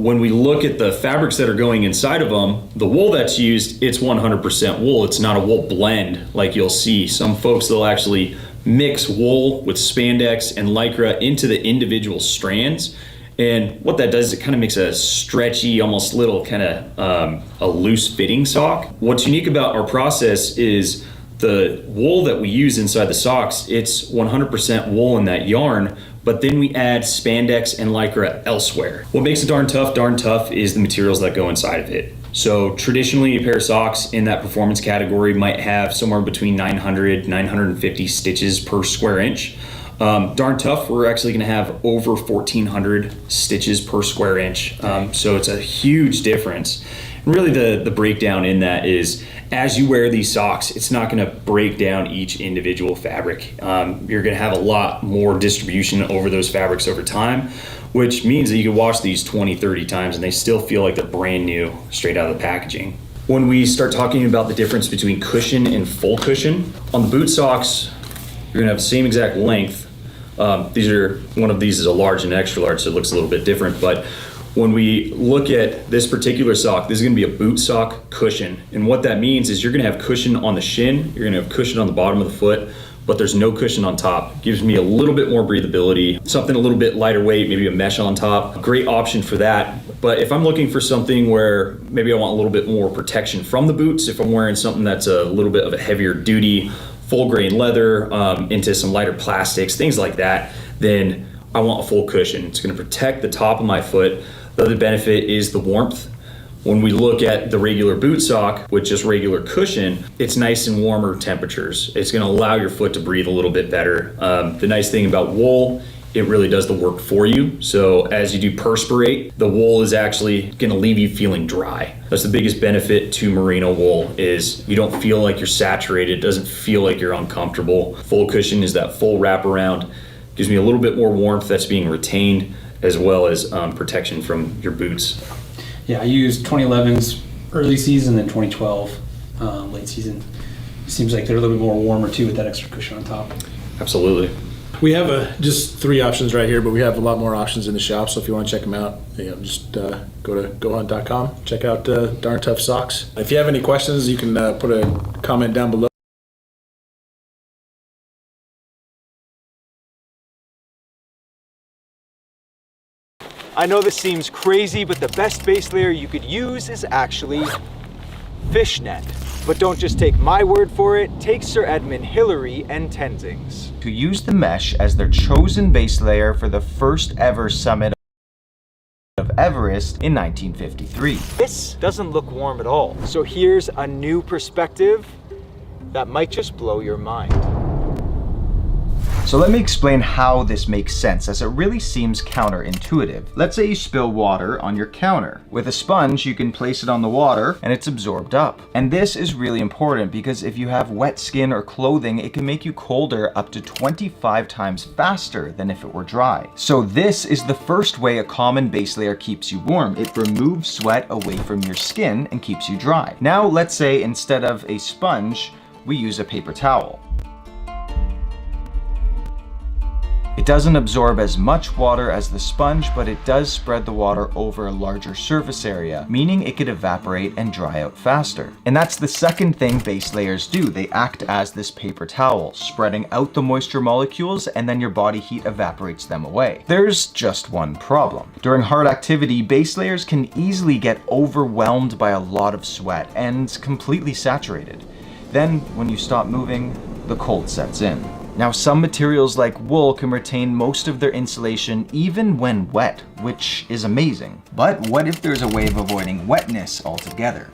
When we look at the fabrics that are going inside of them, the wool that's used, it's 100% wool. It's not a wool blend like you'll see. Some folks, they'll actually mix wool with spandex and lycra into the individual strands. And what that does is it kind of makes a stretchy, almost little kind of a loose fitting sock. What's unique about our process is the wool that we use inside the socks, it's 100% wool in that yarn, but then we add spandex and lycra elsewhere. What makes it Darn Tough is the materials that go inside of it. So traditionally a pair of socks in that performance category might have somewhere between 900, 950 stitches per square inch. Darn Tough, we're actually going to have over 1,400 stitches per square inch. So it's a huge difference. And really the breakdown in that is as you wear these socks, it's not going to break down each individual fabric. You're going to have a lot more distribution over those fabrics over time, which means that you can wash these 20, 30 times and they still feel like they're brand new straight out of the packaging. When we start talking about the difference between cushion and full cushion, on the boot socks, you're going to have the same exact length. One of these is a large and extra large, so it looks a little bit different. But when we look at this particular sock, this is going to be a boot sock cushion. And what that means is you're going to have cushion on the shin, you're going to have cushion on the bottom of the foot, but there's no cushion on top. It gives me a little bit more breathability, something a little bit lighter weight, maybe a mesh on top. Great option for that. But if I'm looking for something where maybe I want a little bit more protection from the boots, if I'm wearing something that's a little bit of a heavier duty, full grain leather, into some lighter plastics, things like that, then I want a full cushion. It's going to protect the top of my foot. The other benefit is the warmth. When we look at the regular boot sock with just regular cushion, it's nice and warmer temperatures. It's going to allow your foot to breathe a little bit better. The nice thing about wool, it really does the work for you. So as you do perspirate, the wool is actually going to leave you feeling dry. That's the biggest benefit to merino wool is you don't feel like you're saturated. It doesn't feel like you're uncomfortable. Full cushion is that full wraparound. Gives me a little bit more warmth that's being retained as well as protection from your boots. Yeah, I used 2011's early season and 2012 late season. It seems like they're a little bit more warmer too with that extra cushion on top. Absolutely. We have just 3 options right here, but we have a lot more options in the shop. So if you want to check them out, just go to gohunt.com, check out Darn Tough socks. If you have any questions, you can put a comment down below. I know this seems crazy, but the best base layer you could use is actually fishnet. But don't just take my word for it, take Sir Edmund Hillary and Tenzing's, who used the mesh as their chosen base layer for the first ever summit of Everest in 1953. This doesn't look warm at all. So here's a new perspective that might just blow your mind. So let me explain how this makes sense, as it really seems counterintuitive. Let's say you spill water on your counter. With a sponge, you can place it on the water and it's absorbed up. And this is really important because if you have wet skin or clothing, it can make you colder up to 25 times faster than if it were dry. So this is the first way a common base layer keeps you warm. It removes sweat away from your skin and keeps you dry. Now let's say instead of a sponge, we use a paper towel. It doesn't absorb as much water as the sponge, but it does spread the water over a larger surface area, meaning it could evaporate and dry out faster. And that's the second thing base layers do. They act as this paper towel, spreading out the moisture molecules, and then your body heat evaporates them away. There's just one problem. During hard activity, base layers can easily get overwhelmed by a lot of sweat and completely saturated. Then, when you stop moving, the cold sets in. Now, some materials like wool can retain most of their insulation even when wet, which is amazing. But what if there's a way of avoiding wetness altogether?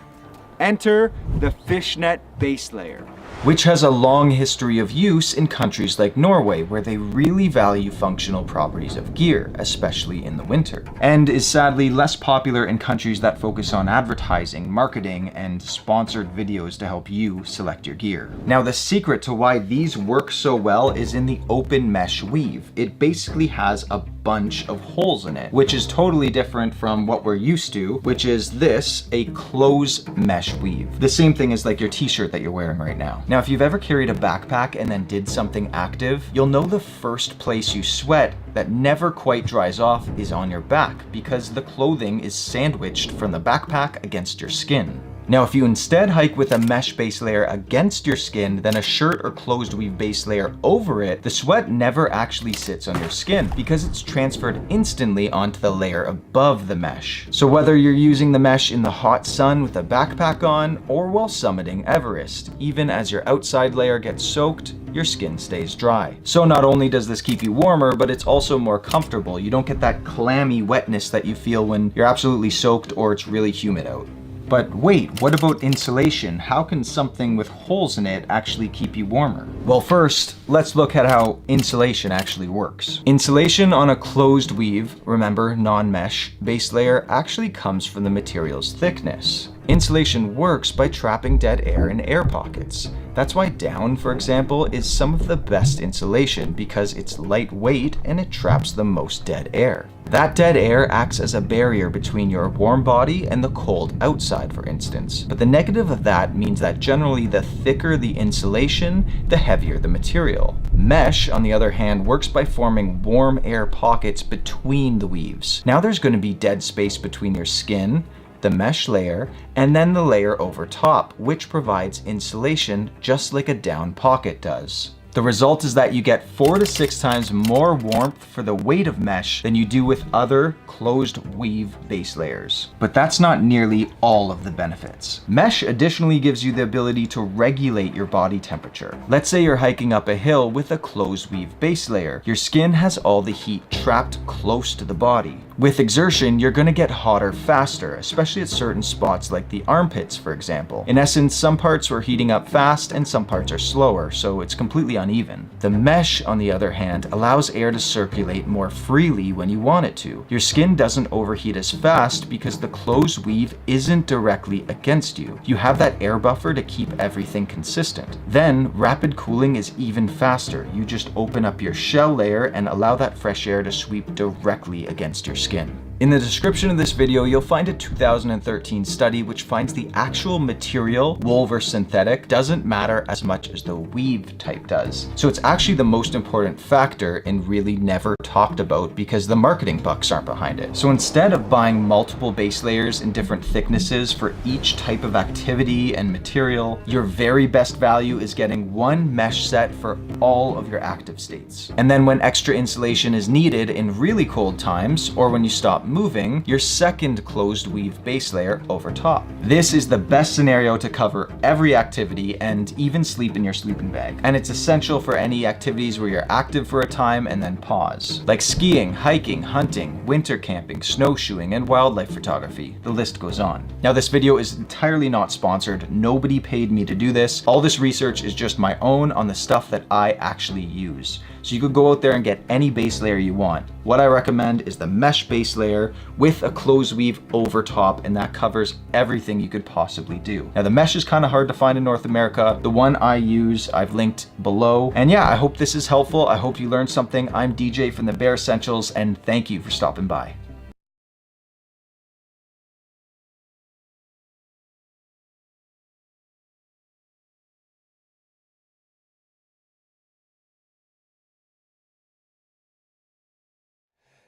Enter the fishnet base layer, which has a long history of use in countries like Norway, where they really value functional properties of gear, especially in the winter, and is sadly less popular in countries that focus on advertising, marketing, and sponsored videos to help you select your gear. Now, the secret to why these work so well is in the open mesh weave. It basically has a bunch of holes in it, which is totally different from what we're used to, which is this, a closed mesh weave. The same thing as like your t-shirt that you're wearing right now. Now, if you've ever carried a backpack and then did something active, you'll know the first place you sweat that never quite dries off is on your back, because the clothing is sandwiched from the backpack against your skin. Now, if you instead hike with a mesh base layer against your skin, then a shirt or closed weave base layer over it, the sweat never actually sits on your skin because it's transferred instantly onto the layer above the mesh. So whether you're using the mesh in the hot sun with a backpack on, or while summiting Everest, even as your outside layer gets soaked, your skin stays dry. So not only does this keep you warmer, but it's also more comfortable. You don't get that clammy wetness that you feel when you're absolutely soaked or it's really humid out. But wait, what about insulation? How can something with holes in it actually keep you warmer? Well, first, let's look at how insulation actually works. Insulation on a closed weave, remember, non-mesh, base layer actually comes from the material's thickness. Insulation works by trapping dead air in air pockets. That's why down, for example, is some of the best insulation because it's lightweight and it traps the most dead air. That dead air acts as a barrier between your warm body and the cold outside, for instance. But the negative of that means that generally the thicker the insulation, the heavier the material. Mesh, on the other hand, works by forming warm air pockets between the weaves. Now there's going to be dead space between your skin, the mesh layer, and then the layer over top, which provides insulation just like a down pocket does. The result is that you get 4 to 6 times more warmth for the weight of mesh than you do with other closed weave base layers. But that's not nearly all of the benefits. Mesh additionally gives you the ability to regulate your body temperature. Let's say you're hiking up a hill with a closed weave base layer. Your skin has all the heat trapped close to the body. With exertion, you're going to get hotter faster, especially at certain spots like the armpits, for example. In essence, some parts are heating up fast and some parts are slower, so it's completely uneven. The mesh, on the other hand, allows air to circulate more freely when you want it to. Your skin doesn't overheat as fast because the closed weave isn't directly against you. You have that air buffer to keep everything consistent. Then, rapid cooling is even faster. You just open up your shell layer and allow that fresh air to sweep directly against your skin. In the description of this video, you'll find a 2013 study which finds the actual material, wool versus synthetic, doesn't matter as much as the weave type does. So it's actually the most important factor and really never talked about because the marketing bucks aren't behind it. So instead of buying multiple base layers in different thicknesses for each type of activity and material, your very best value is getting one mesh set for all of your active states. And then when extra insulation is needed in really cold times, or when you stop moving, your second closed weave base layer over top. This is the best scenario to cover every activity and even sleep in your sleeping bag. And it's essential for any activities where you're active for a time and then pause. Like skiing, hiking, hunting, winter camping, snowshoeing, and wildlife photography. The list goes on. Now, this video is entirely not sponsored. Nobody paid me to do this. All this research is just my own on the stuff that I actually use. so you could go out there and get any base layer you want. What I recommend is the mesh base layer with a close weave over top, and that covers everything you could possibly do. Now the mesh is kind of hard to find in North America. The one I use, I've linked below. And yeah, I hope this is helpful. I hope you learned something. I'm DJ from the Bare Essentials, and thank you for stopping by.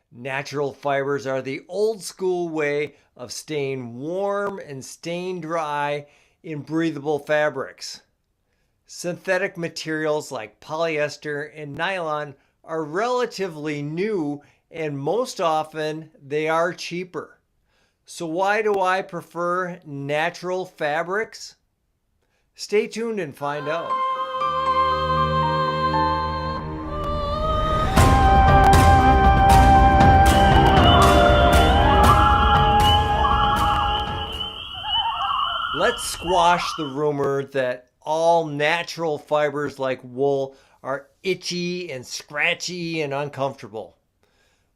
Natural fibers are the old school way of staying warm and staying dry in breathable fabrics. Synthetic materials like polyester and nylon are relatively new, and most often they are cheaper. So why do I prefer natural fabrics? Stay tuned and find out. Let's squash the rumor that all natural fibers like wool are itchy and scratchy and uncomfortable.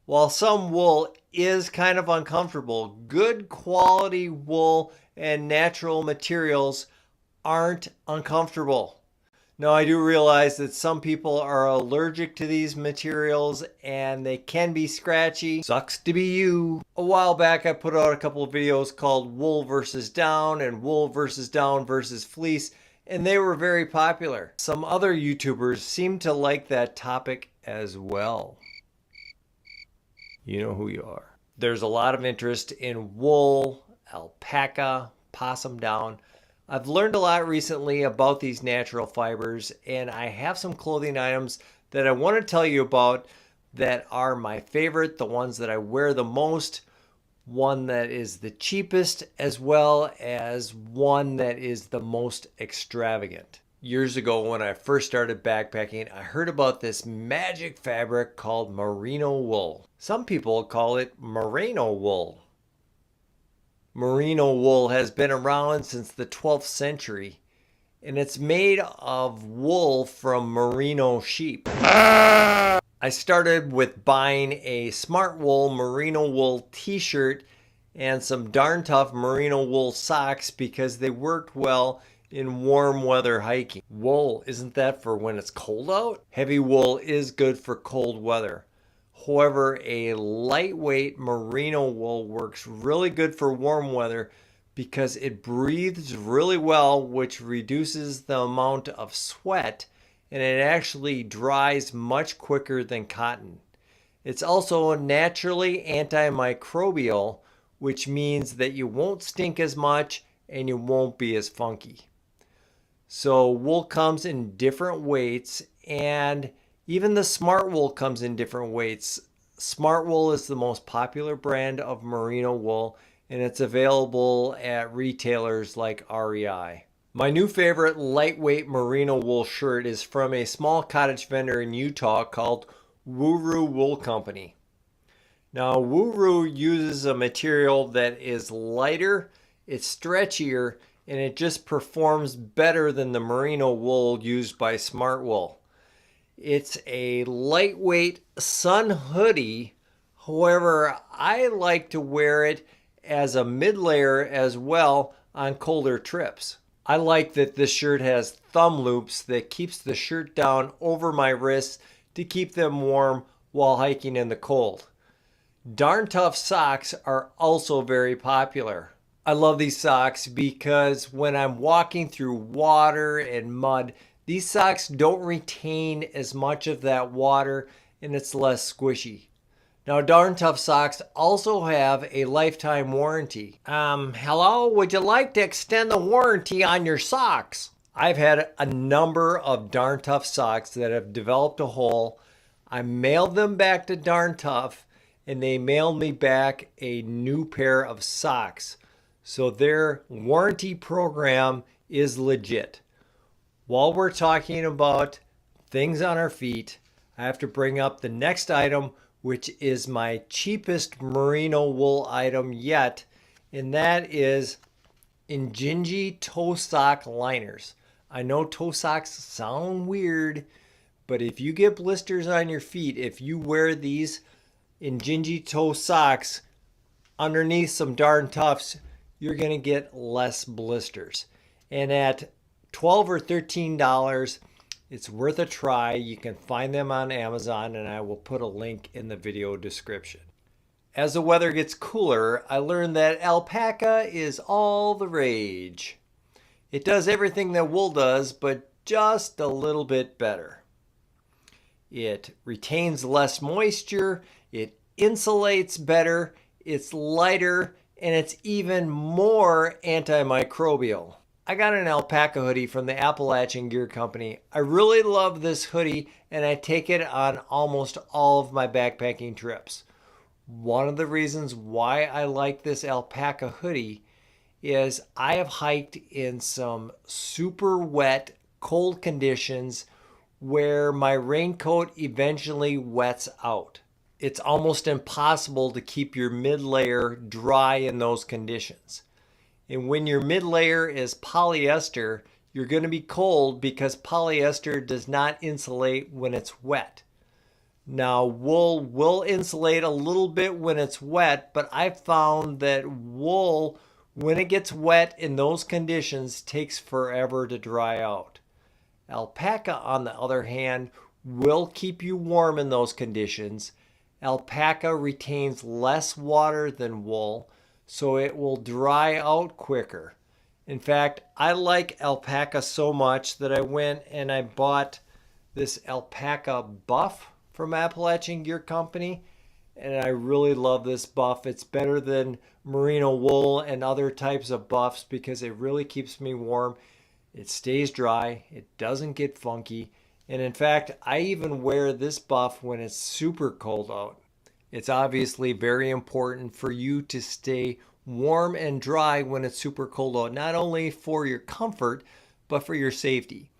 While some wool is kind of uncomfortable, good quality wool and natural materials aren't uncomfortable. Now, I do realize that some people are allergic to these materials and they can be scratchy. Sucks to be you. A while back, I put out a couple of videos called Wool versus Down and Wool versus Down versus Fleece, and they were very popular. Some other YouTubers seem to like that topic as well. You know who you are. There's a lot of interest in wool, alpaca, possum down. I've learned a lot recently about these natural fibers, and I have some clothing items that I want to tell you about that are my favorite, the ones that I wear the most, one that is the cheapest, as well as one that is the most extravagant. Years ago, when I first started backpacking, I heard about this magic fabric called merino wool. Some people call it merino wool. Merino wool has been around since the 12th century, and it's made of wool from merino sheep. I started with buying a Smartwool merino wool t-shirt and some Darn Tough merino wool socks because they worked well in warm weather hiking. Wool, isn't that for when it's cold out? Heavy wool is good for cold weather. However, a lightweight merino wool works really good for warm weather because it breathes really well, which reduces the amount of sweat, and it actually dries much quicker than cotton. It's also naturally antimicrobial, which means that you won't stink as much and you won't be as funky. So wool comes in different weights, and even the Smartwool comes in different weights. Smartwool is the most popular brand of merino wool, and it's available at retailers like REI. My new favorite lightweight merino wool shirt is from a small cottage vendor in Utah called Wuru Wool Company. Now, Wuru uses a material that is lighter, it's stretchier, and it just performs better than the merino wool used by Smartwool. It's a lightweight sun hoodie. However, I like to wear it as a mid-layer as well on colder trips. I like that this shirt has thumb loops that keeps the shirt down over my wrists to keep them warm while hiking in the cold. Darn Tough socks are also very popular. I love these socks because when I'm walking through water and mud, these socks don't retain as much of that water and it's less squishy. Now, Darn Tough socks also have a lifetime warranty. Hello, would you like to extend the warranty on your socks? I've had a number of Darn Tough socks that have developed a hole. I mailed them back to Darn Tough and they mailed me back a new pair of socks. So their warranty program is legit. While we're talking about things on our feet, I have to bring up the next item, which is my cheapest merino wool item yet, and that is Injinji toe sock liners. I know toe socks sound weird, But if you get blisters on your feet, if you wear these Injinji toe socks underneath some Darn Toughs, you're going to get less blisters. And at $12 or $13, it's worth a try. You can find them on Amazon, and I will put a link in the video description. As the weather gets cooler, I learned that alpaca is all the rage. It does everything that wool does, but just a little bit better. It retains less moisture, it insulates better, it's lighter, and it's even more antimicrobial. I got an alpaca hoodie from the Appalachian Gear Company. I really love this hoodie, and I take it on almost all of my backpacking trips. One of the reasons why I like this alpaca hoodie is I have hiked in some super wet, cold conditions where my raincoat eventually wets out. It's almost impossible to keep your mid layer dry in those conditions. And when your mid layer is polyester, you're going to be cold because polyester does not insulate when it's wet. Now, wool will insulate a little bit when it's wet, but I've found that wool, when it gets wet in those conditions, takes forever to dry out. Alpaca, on the other hand, will keep you warm in those conditions. Alpaca retains less water than wool, so it will dry out quicker. In fact, I like alpaca so much that I went and I bought this alpaca buff from Appalachian Gear Company, and I really love this buff. It's better than merino wool and other types of buffs because it really keeps me warm. It stays dry, it doesn't get funky, and in fact, I even wear this buff when it's super cold out. It's obviously very important for you to stay warm and dry when it's super cold out, not only for your comfort, but for your safety.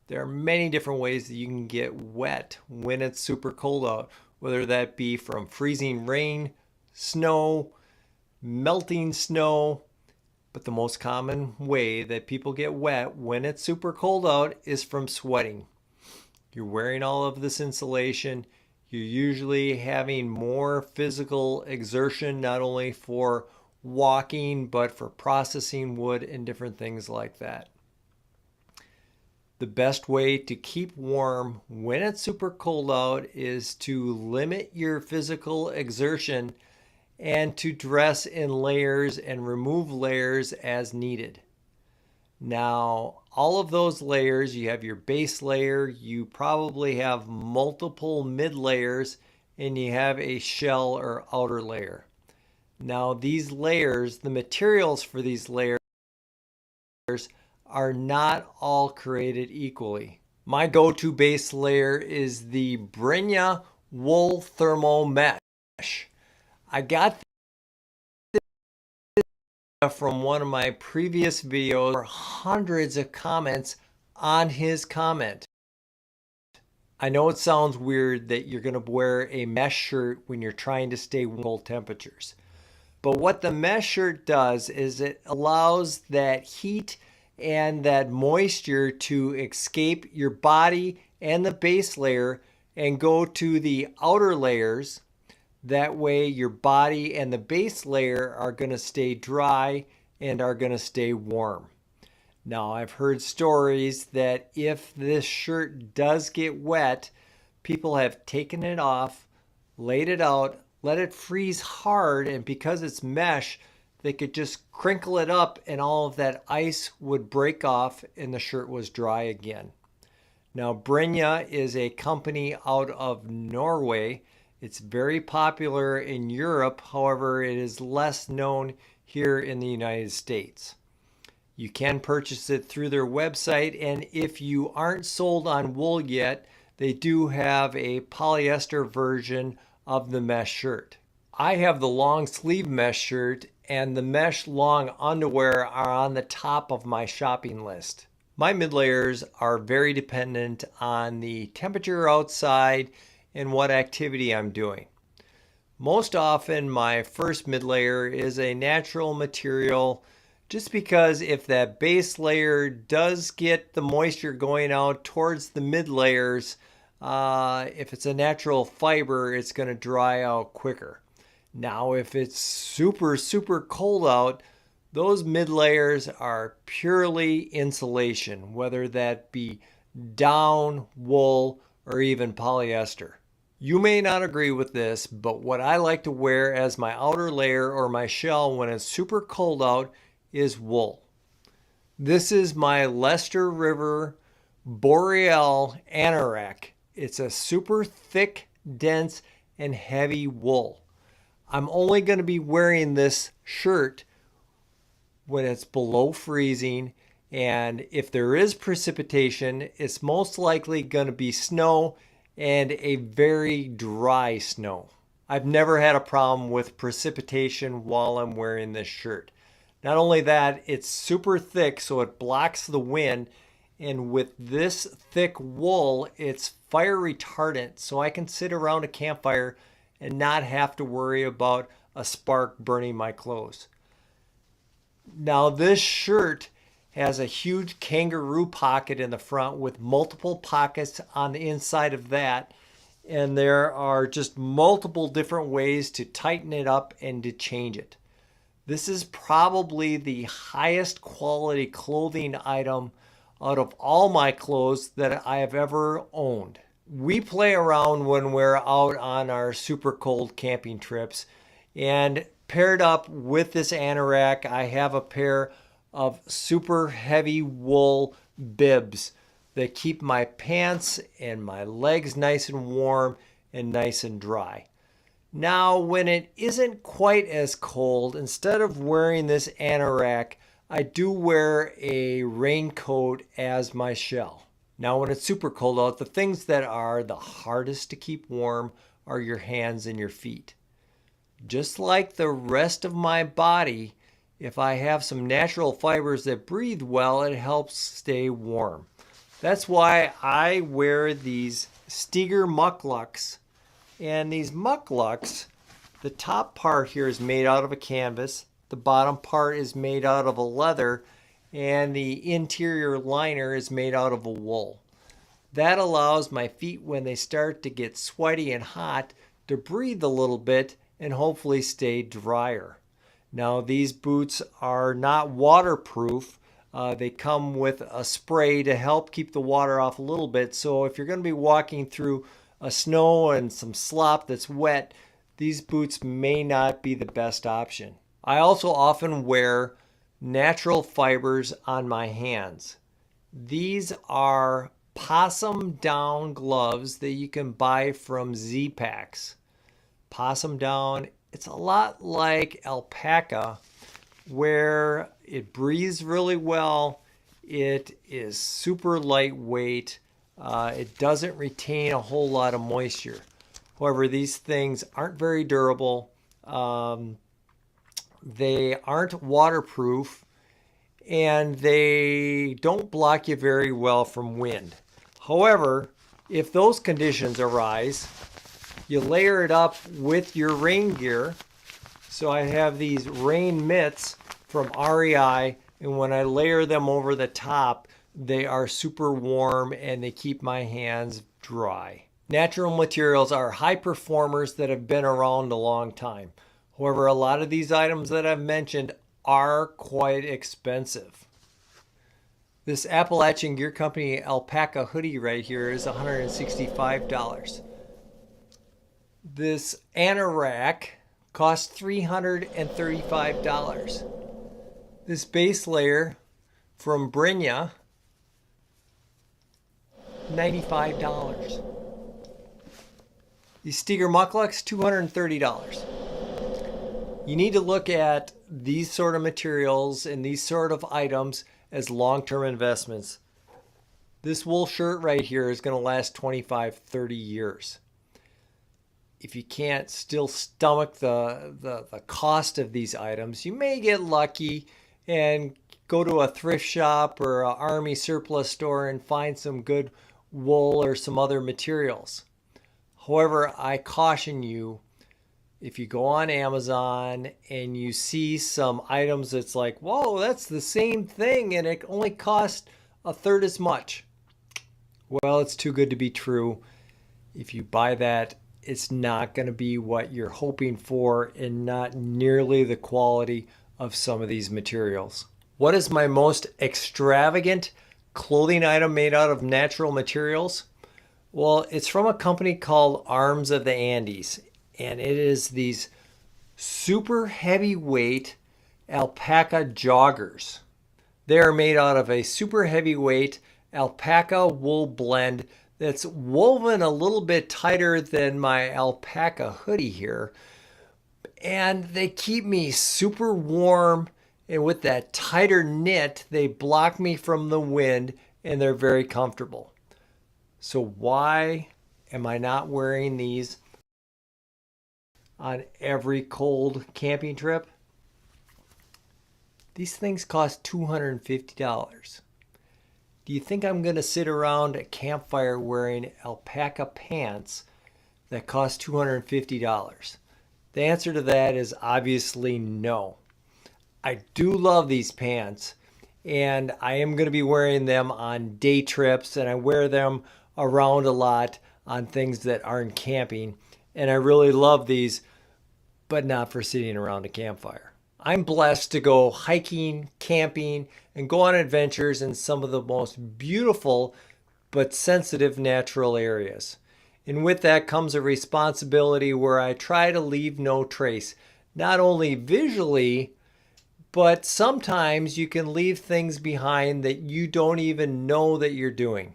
There are many different ways that you can get wet when it's super cold out, whether that be from freezing rain, snow, melting snow. But the most common way that people get wet when it's super cold out is from sweating. You're wearing all of this insulation. You're usually having more physical exertion, not only for walking, but for processing wood and different things like that. The best way to keep warm when it's super cold out is to limit your physical exertion and to dress in layers and remove layers as needed. Now, all of those layers, you have your base layer, you probably have multiple mid layers, and you have a shell or outer layer. Now, these layers, the materials for these layers are not all created equally. My go-to base layer is the Brenya Wool Thermo Mesh. I got this from one of my previous videos. There were hundreds of comments on his comment. I know it sounds weird that you're going to wear a mesh shirt when you're trying to stay warm in cold temperatures. But what the mesh shirt does is it allows that heat and that moisture to escape your body and the base layer and go to the outer layers. That way your body and the base layer are going to stay dry and are going to stay warm. Now, I've heard stories that if this shirt does get wet, people have taken it off, laid it out, let it freeze hard, and because it's mesh, they could just crinkle it up and all of that ice would break off and the shirt was dry again. Now, Brenya is a company out of Norway. It's very popular in Europe, however, it is less known here in the United States. You can purchase it through their website, and if you aren't sold on wool yet, they do have a polyester version of the mesh shirt. I have the long sleeve mesh shirt, and the mesh long underwear are on the top of my shopping list. My mid layers are very dependent on the temperature outside and what activity I'm doing. Most often my first mid layer is a natural material, just because if that base layer does get the moisture going out towards the mid layers, if it's a natural fiber, it's going to dry out quicker. Now, if it's super, super cold out, those mid layers are purely insulation, whether that be down, wool, or even polyester. You may not agree with this, but what I like to wear as my outer layer or my shell when it's super cold out is wool. This is my Leicester River Boreal Anorak. It's a super thick, dense, and heavy wool. I'm only going to be wearing this shirt when it's below freezing, and if there is precipitation, it's most likely going to be snow and a very dry snow. I've never had a problem with precipitation while I'm wearing this shirt. Not only that, it's super thick so it blocks the wind, and with this thick wool, it's fire retardant, so I can sit around a campfire and not have to worry about a spark burning my clothes. Now this shirt has a huge kangaroo pocket in the front with multiple pockets on the inside of that, and there are just multiple different ways to tighten it up and to change it. This is probably the highest quality clothing item out of all my clothes that I have ever owned. We play around when we're out on our super cold camping trips, and paired up with this anorak, I have a pair of super heavy wool bibs that keep my pants and my legs nice and warm and nice and dry. Now, when it isn't quite as cold, instead of wearing this anorak, I do wear a raincoat as my shell. Now, when it's super cold out, the things that are the hardest to keep warm are your hands and your feet. Just like the rest of my body, if I have some natural fibers that breathe well, it helps stay warm. That's why I wear these Steger mucklucks. And these mucklucks, the top part here is made out of a canvas, the bottom part is made out of a leather, and the interior liner is made out of a wool. That allows my feet, when they start to get sweaty and hot, to breathe a little bit and hopefully stay drier. Now, these boots are not waterproof. They come with a spray to help keep the water off a little bit. So if you're going to be walking through a snow and some slop that's wet, these boots may not be the best option. I also often wear natural fibers on my hands. These are possum down gloves that you can buy from Z-Packs. Possum down, it's a lot like alpaca, where it breathes really well, it is super lightweight, it doesn't retain a whole lot of moisture. However, these things aren't very durable, they aren't waterproof, and they don't block you very well from wind. However, if those conditions arise, you layer it up with your rain gear. So I have these rain mitts from REI, and when I layer them over the top, they are super warm and they keep my hands dry. Natural materials are high performers that have been around a long time. However, a lot of these items that I've mentioned are quite expensive. This Appalachian Gear Company alpaca hoodie right here is $165. This anorak costs $335. This base layer from Brynja, $95. These Steger mucklucks, $230. You need to look at these sort of materials and these sort of items as long-term investments. This wool shirt right here is going to last 25, 30 years. If you can't still stomach the cost of these items, you may get lucky and go to a thrift shop or an army surplus store and find some good wool or some other materials. However, I caution you, if you go on Amazon and you see some items that's like, whoa, that's the same thing and it only costs a third as much. Well, it's too good to be true. If you buy that, it's not going to be what you're hoping for and not nearly the quality of some of these materials. What is my most extravagant clothing item made out of natural materials? Well, it's from a company called Arms of the Andes, and it is these super heavyweight alpaca joggers. They are made out of a super heavyweight alpaca wool blend that's woven a little bit tighter than my alpaca hoodie here. And they keep me super warm, and with that tighter knit, they block me from the wind, and they're very comfortable. So why am I not wearing these on every cold camping trip? These things cost $250. Do you think I'm going to sit around a campfire wearing alpaca pants that cost $250? The answer to that is obviously no. I do love these pants, and I am going to be wearing them on day trips, and I wear them around a lot on things that aren't camping, and I really love these, but not for sitting around a campfire. I'm blessed to go hiking, camping, and go on adventures in some of the most beautiful but sensitive natural areas. And with that comes a responsibility where I try to leave no trace, not only visually, but sometimes you can leave things behind that you don't even know that you're doing.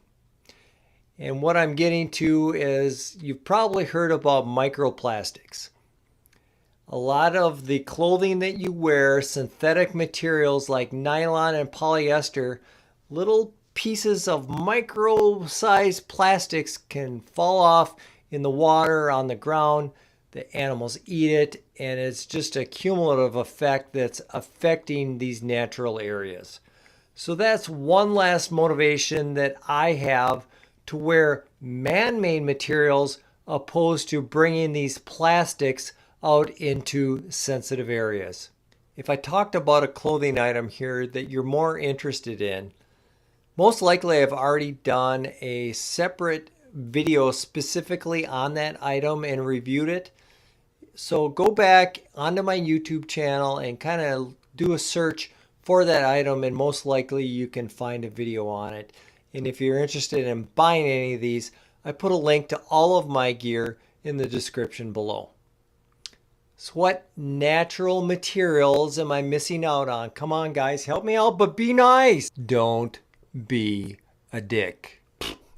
And what I'm getting to is you've probably heard about microplastics. A lot of the clothing that you wear, synthetic materials like nylon and polyester, little pieces of micro-sized plastics can fall off in the water, on the ground. The animals eat it, and it's just a cumulative effect that's affecting these natural areas. So that's one last motivation that I have to wear man-made materials opposed to bringing these plastics out into sensitive areas. If I talked about a clothing item here that you're more interested in, most likely I've already done a separate video specifically on that item and reviewed it. So go back onto my YouTube channel and kind of do a search for that item, and most likely you can find a video on it. And if you're interested in buying any of these, I put a link to all of my gear in the description below. So what natural materials am I missing out on? Come on guys, help me out, but be nice. Don't be a dick.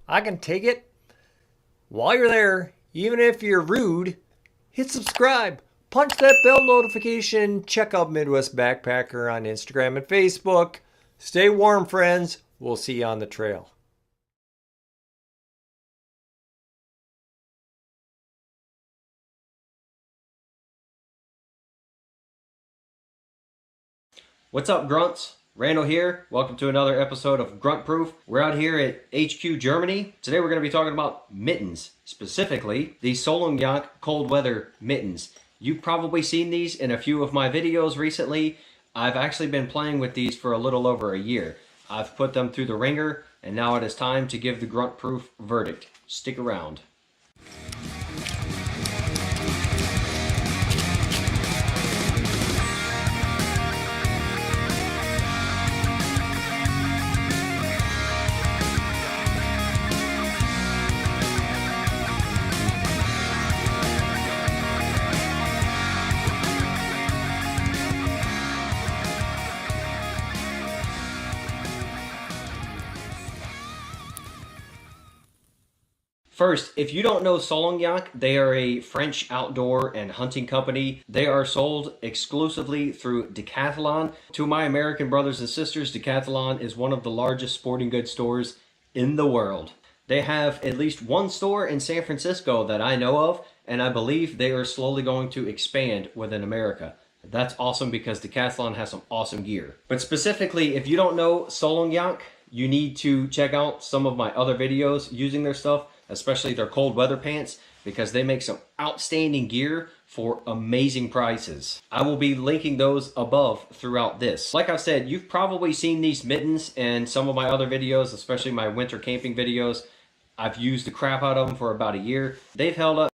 I can take it. While you're there, even if you're rude, hit subscribe, punch that bell notification, check out Midwest Backpacker on Instagram and Facebook. Stay warm, friends. We'll see you on the trail. What's up, grunts? Randall here. Welcome to another episode of Grunt Proof. We're out here at HQ Germany. Today we're going to be talking about mittens, specifically the Solongyang cold weather mittens. You've probably seen these in a few of my videos recently. I've actually been playing with these for a little over a year. I've put them through the ringer, and now it is time to give the Grunt Proof verdict. Stick around. First, if you don't know Solongyang, they are a French outdoor and hunting company. They are sold exclusively through Decathlon. To my American brothers and sisters, Decathlon is one of the largest sporting goods stores in the world. They have at least one store in San Francisco that I know of, and I believe they are slowly going to expand within America. That's awesome because Decathlon has some awesome gear. But specifically, if you don't know Solongyang, you need to check out some of my other videos using their stuff, especially their cold weather pants, because they make some outstanding gear for amazing prices. I will be linking those above throughout this. Like I said, you've probably seen these mittens in some of my other videos, especially my winter camping videos. I've used the crap out of them for about a year. They've held up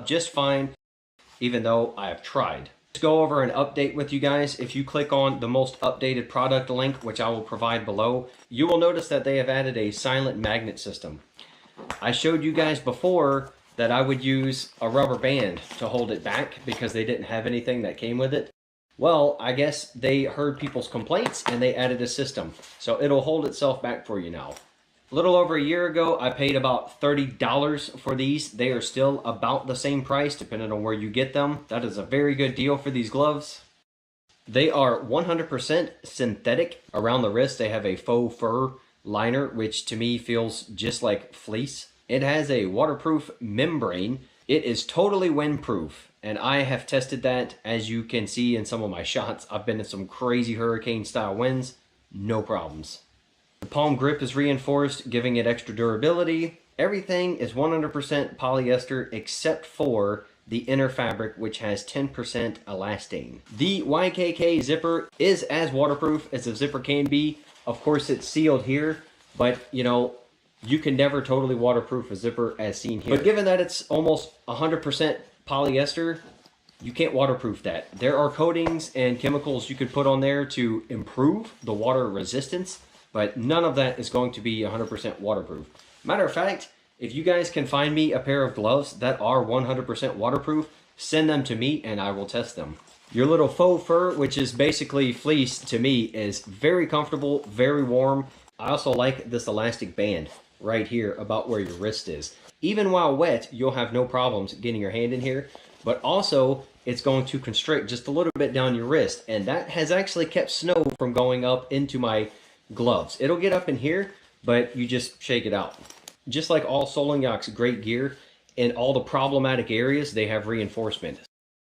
just fine, even though I have tried. Let's go over an update with you guys. If you click on the most updated product link, which I will provide below, you will notice that they have added a silent magnet system. I showed you guys before that I would use a rubber band to hold it back because they didn't have anything that came with it. Well, I guess they heard people's complaints and they added a system. So it'll hold itself back for you now. A little over a year ago, I paid about $30 for these. They are still about the same price depending on where you get them. That is a very good deal for these gloves. They are 100% synthetic around the wrist. They have a faux fur liner, which to me feels just like fleece. It has a waterproof membrane. It is totally windproof, and I have tested that. As you can see in some of my shots, I've been in some crazy hurricane style winds, no problems. The palm grip is reinforced, giving it extra durability. Everything is 100% polyester except for the inner fabric, which has 10% elastane. The YKK zipper is as waterproof as a zipper can be. Of course, it's sealed here, but you know, you can never totally waterproof a zipper as seen here. But given that it's almost 100% polyester, you can't waterproof that. There are coatings and chemicals you could put on there to improve the water resistance, but none of that is going to be 100% waterproof. Matter of fact, if you guys can find me a pair of gloves that are 100% waterproof, send them to me and I will test them. Your little faux fur, which is basically fleece, to me is very comfortable, very warm. I also like this elastic band right here about where your wrist is. Even while wet, you'll have no problems getting your hand in here, but also it's going to constrict just a little bit down your wrist, and that has actually kept snow from going up into my gloves. It'll get up in here, but you just shake it out. Just like all Solingak's great gear, in all the problematic areas, they have reinforcement.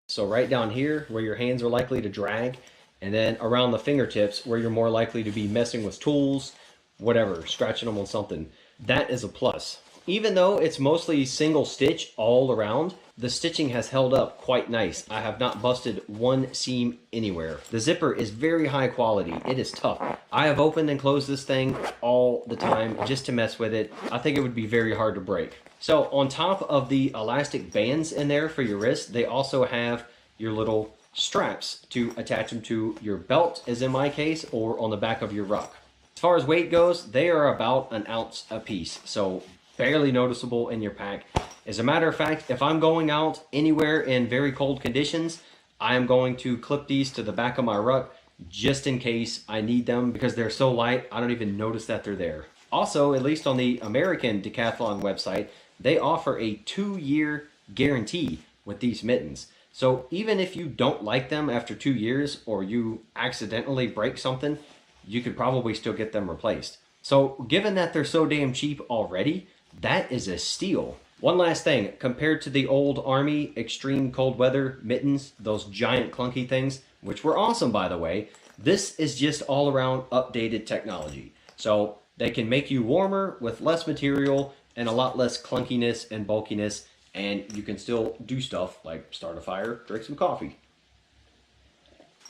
So right down here, where your hands are likely to drag, and then around the fingertips, where you're more likely to be messing with tools, whatever, scratching them on something, that is a plus. Even though it's mostly single stitch all around, the stitching has held up quite nice. I have not busted one seam anywhere. The zipper is very high quality. It is tough. I have opened and closed this thing all the time just to mess with it. I think it would be very hard to break. So on top of the elastic bands in there for your wrist, they also have your little straps to attach them to your belt, as in my case, or on the back of your ruck. As far as weight goes, they are about an ounce a piece, so barely noticeable in your pack. As a matter of fact, if I'm going out anywhere in very cold conditions, I am going to clip these to the back of my ruck just in case I need them, because they're so light, I don't even notice that they're there. Also, at least on the American Decathlon website, they offer a 2-year guarantee with these mittens. So even if you don't like them after 2 years, or you accidentally break something, you could probably still get them replaced. So given that they're so damn cheap already, that is a steal. One last thing, compared to the old Army extreme cold weather mittens, those giant clunky things, which were awesome by the way, this is just all around updated technology. So they can make you warmer with less material and a lot less clunkiness and bulkiness, and you can still do stuff like start a fire, drink some coffee.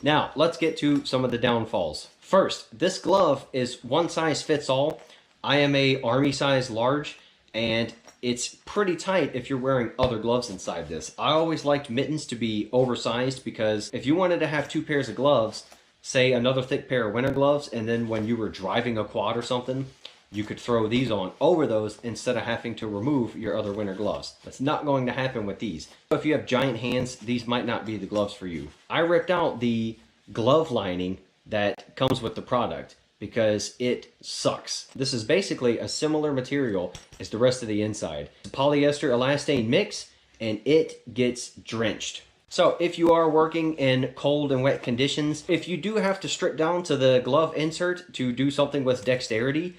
Now, let's get to some of the downfalls. First, this glove is one size fits all. I am a Army size large, and it's pretty tight if you're wearing other gloves inside this. I always liked mittens to be oversized, because if you wanted to have 2 pairs of gloves, say another thick pair of winter gloves, and then when you were driving a quad or something, you could throw these on over those instead of having to remove your other winter gloves. That's not going to happen with these. If you have giant hands, these might not be the gloves for you. I ripped out the glove lining that comes with the product because it sucks. This is basically a similar material as the rest of the inside. It's a polyester elastane mix, and it gets drenched. So if you are working in cold and wet conditions, if you do have to strip down to the glove insert to do something with dexterity,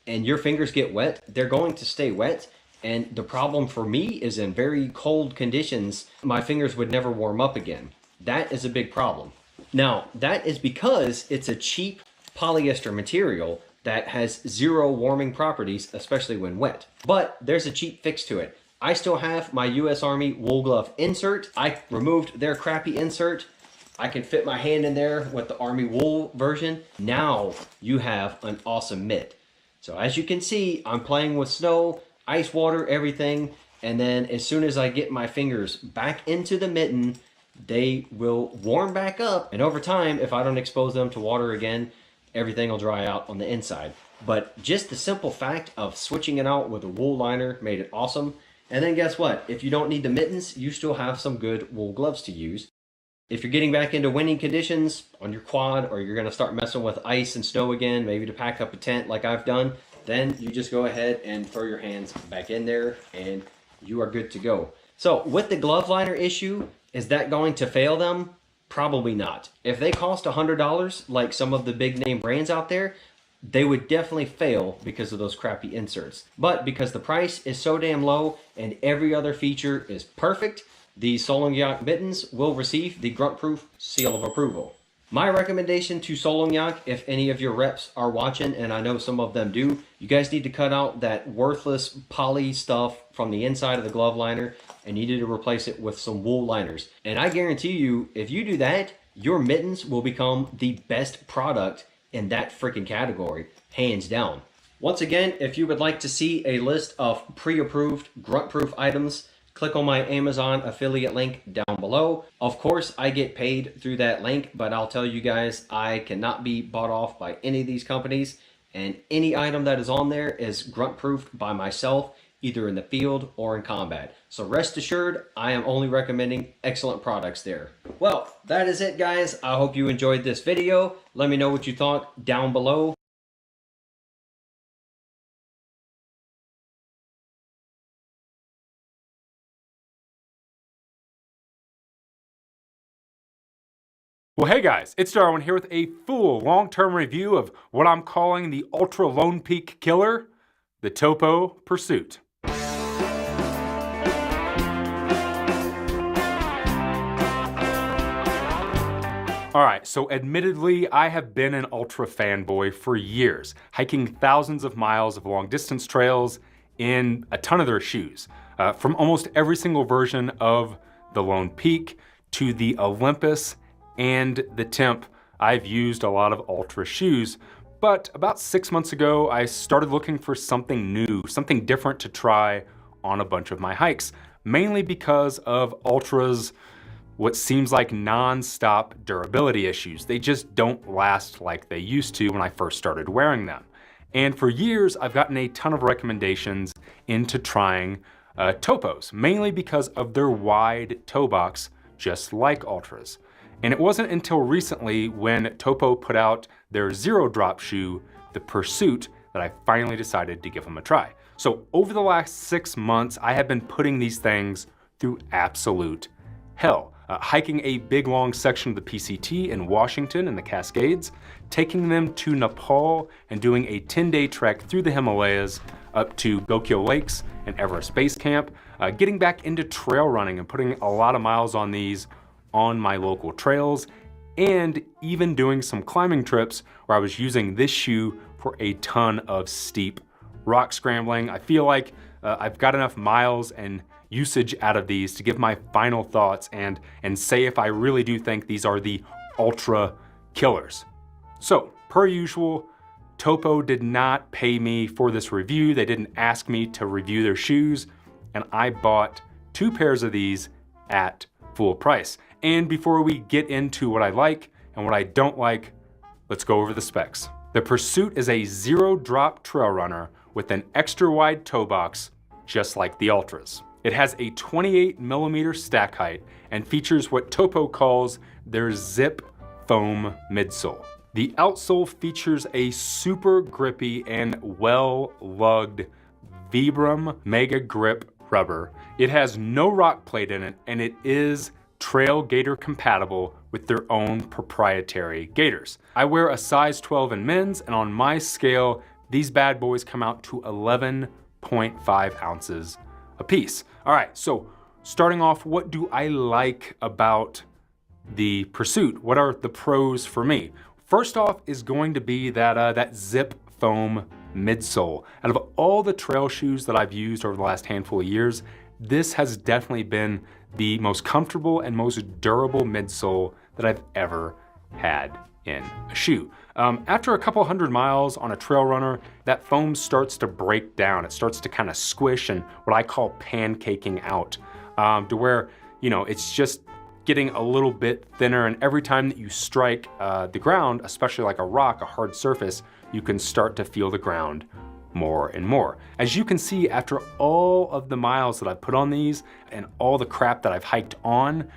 and your fingers get wet, they're going to stay wet. And the problem for me is in very cold conditions, my fingers would never warm up again. That is a big problem. Now, that is because it's a cheap polyester material that has 0 warming properties, especially when wet. But there's a cheap fix to it. I still have my US Army wool glove insert. I removed their crappy insert. I can fit my hand in there with the Army wool version. Now you have an awesome mitt. So as you can see, I'm playing with snow, ice water, everything. And then as soon as I get my fingers back into the mitten, they will warm back up. And over time, if I don't expose them to water again, everything will dry out on the inside. But just the simple fact of switching it out with a wool liner made it awesome. And then guess what? If you don't need the mittens, you still have some good wool gloves to use. If you're getting back into windy conditions on your quad, or you're gonna start messing with ice and snow again, maybe to pack up a tent like I've done, then you just go ahead and throw your hands back in there and you are good to go. So with the glove liner issue, is that going to fail them? Probably not. If they cost $100, like some of the big name brands out there, they would definitely fail because of those crappy inserts. But because the price is so damn low and every other feature is perfect, the Solongyak mittens will receive the Grunt Proof seal of approval. My recommendation to Solongyak, if any of your reps are watching, and I know some of them do, you guys need to cut out that worthless poly stuff from the inside of the glove liner and you need to replace it with some wool liners. And I guarantee you, if you do that, your mittens will become the best product in that freaking category, hands down. Once again, if you would like to see a list of pre-approved grunt-proof items, click on my Amazon affiliate link down below. Of course, I get paid through that link, but I'll tell you guys, I cannot be bought off by any of these companies, and any item that is on there is grunt-proofed by myself, either in the field or in combat. So rest assured, I am only recommending excellent products there. Well, that is it, guys. I hope you enjoyed this video. Let me know what you thought down below. Well, hey guys, it's Darwin here with a full long-term review of what I'm calling the Ultra Lone Peak Killer, the Topo Pursuit. Alright, so admittedly, I have been an Ultra fanboy for years, hiking thousands of miles of long-distance trails in a ton of their shoes. From almost every single version of the Lone Peak to the Olympus and the Temp, I've used a lot of Ultra shoes. But about 6 months ago, I started looking for something new, something different to try on a bunch of my hikes, mainly because of Ultra's what seems like non-stop durability issues. They just don't last like they used to when I first started wearing them. And for years, I've gotten a ton of recommendations into trying Topos, mainly because of their wide toe box, just like Ultras. And it wasn't until recently when Topo put out their zero drop shoe, the Pursuit, that I finally decided to give them a try. So over the last 6 months, I have been putting these things through absolute hell. Hiking a big long section of the PCT in Washington in the Cascades, taking them to Nepal and doing a 10-day trek through the Himalayas up to Gokyo Lakes and Everest Base Camp, getting back into trail running and putting a lot of miles on these on my local trails, and even doing some climbing trips where I was using this shoe for a ton of steep rock scrambling. I feel like I've got enough miles and usage out of these to give my final thoughts and say if I really do think these are the Ultra killers. So, per usual, Topo did not pay me for this review. They didn't ask me to review their shoes, and I bought 2 pairs of these at full price. And before we get into what I like and what I don't like, let's go over the specs. The Pursuit is a zero drop trail runner with an extra wide toe box, just like the Ultras. It has a 28mm stack height and features what Topo calls their Zip Foam midsole. The outsole features a super grippy and well-lugged Vibram Mega Grip rubber. It has no rock plate in it, and it is Trail Gator compatible with their own proprietary gaiters. I wear a size 12 in men's, and on my scale, these bad boys come out to 11.5 ounces a piece. All right, so starting off, what do I like about the Pursuit? What are the pros for me? First off is going to be that Zip Foam midsole. Out of all the trail shoes that I've used over the last handful of years, this has definitely been the most comfortable and most durable midsole that I've ever had in a shoe. After a couple hundred miles on a trail runner, that foam starts to break down. It starts to kind of squish and what I call pancaking out, to where, it's just getting a little bit thinner, and every time that you strike the ground, especially like a rock, a hard surface, you can start to feel the ground more and more. As you can see, after all of the miles that I've put on these and all the crap that I've hiked on,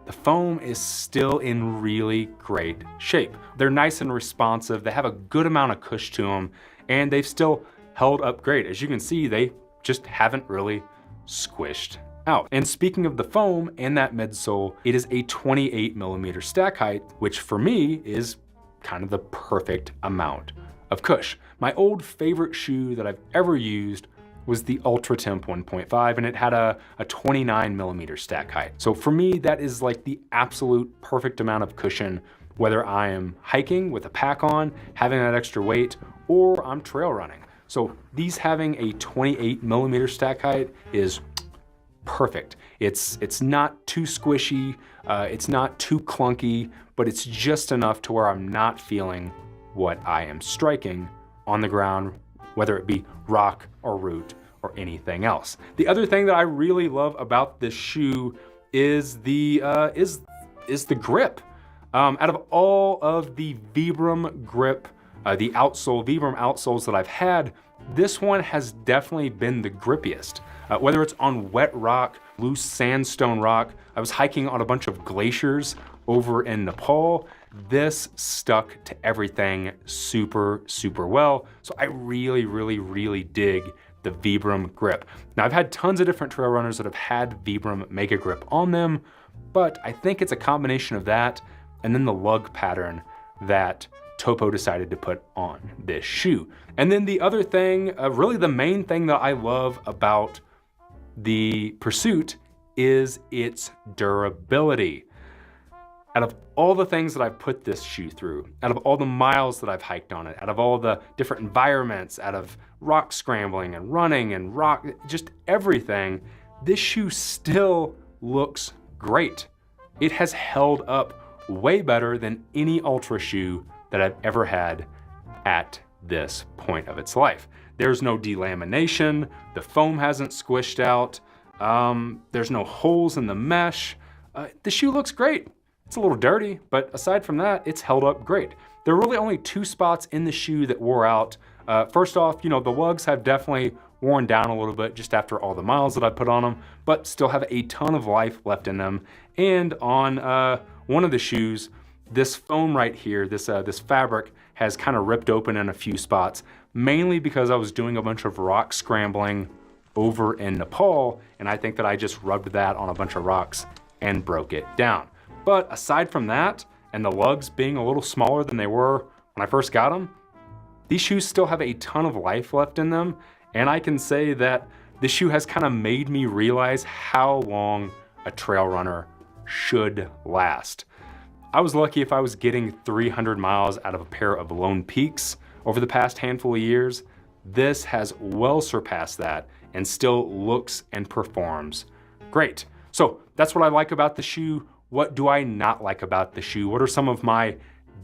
the foam is still in really great shape. They're nice and responsive, they have a good amount of cush to them, and they've still held up great. As you can see, they just haven't really squished out. And speaking of the foam and that midsole, it is a 28mm stack height, which for me is kind of the perfect amount of cush. My old favorite shoe that I've ever used was the Ultratemp 1.5, and it had a 29mm stack height. So for me, that is like the absolute perfect amount of cushion, whether I am hiking with a pack on, having that extra weight, or I'm trail running. So these having a 28mm stack height is perfect. It's not too squishy, it's not too clunky, but it's just enough to where I'm not feeling what I am striking on the ground, whether it be rock or root or anything else. The other thing that I really love about this shoe is the grip. Out of all of the Vibram grip, the Vibram outsoles that I've had, this one has definitely been the grippiest. Whether it's on wet rock, loose sandstone rock, I was hiking on a bunch of glaciers over in Nepal, this stuck to everything super, super well. So I really, really, really dig the Vibram grip. Now I've had tons of different trail runners that have had Vibram Mega Grip on them, but I think it's a combination of that and then the lug pattern that Topo decided to put on this shoe. And then the other thing, really the main thing that I love about the Pursuit is its durability. Out of all the things that I've put this shoe through, out of all the miles that I've hiked on it, out of all the different environments, out of rock scrambling and running and rock, just everything, this shoe still looks great. It has held up way better than any ultra shoe that I've ever had at this point of its life. There's no delamination, the foam hasn't squished out, there's no holes in the mesh. The shoe looks great. It's a little dirty, but aside from that, it's held up great. There are really only two spots in the shoe that wore out. First off, the lugs have definitely worn down a little bit just after all the miles that I put on them, but still have a ton of life left in them. And on one of the shoes, this foam right here, this fabric has kind of ripped open in a few spots, mainly because I was doing a bunch of rock scrambling over in Nepal, and I think that I just rubbed that on a bunch of rocks and broke it down. But aside from that, and the lugs being a little smaller than they were when I first got them, these shoes still have a ton of life left in them, and I can say that this shoe has kind of made me realize how long a trail runner should last. I was lucky if I was getting 300 miles out of a pair of Lone Peaks over the past handful of years. This has well surpassed that and still looks and performs great. So that's what I like about the shoe. What do I not like about the shoe? What are some of my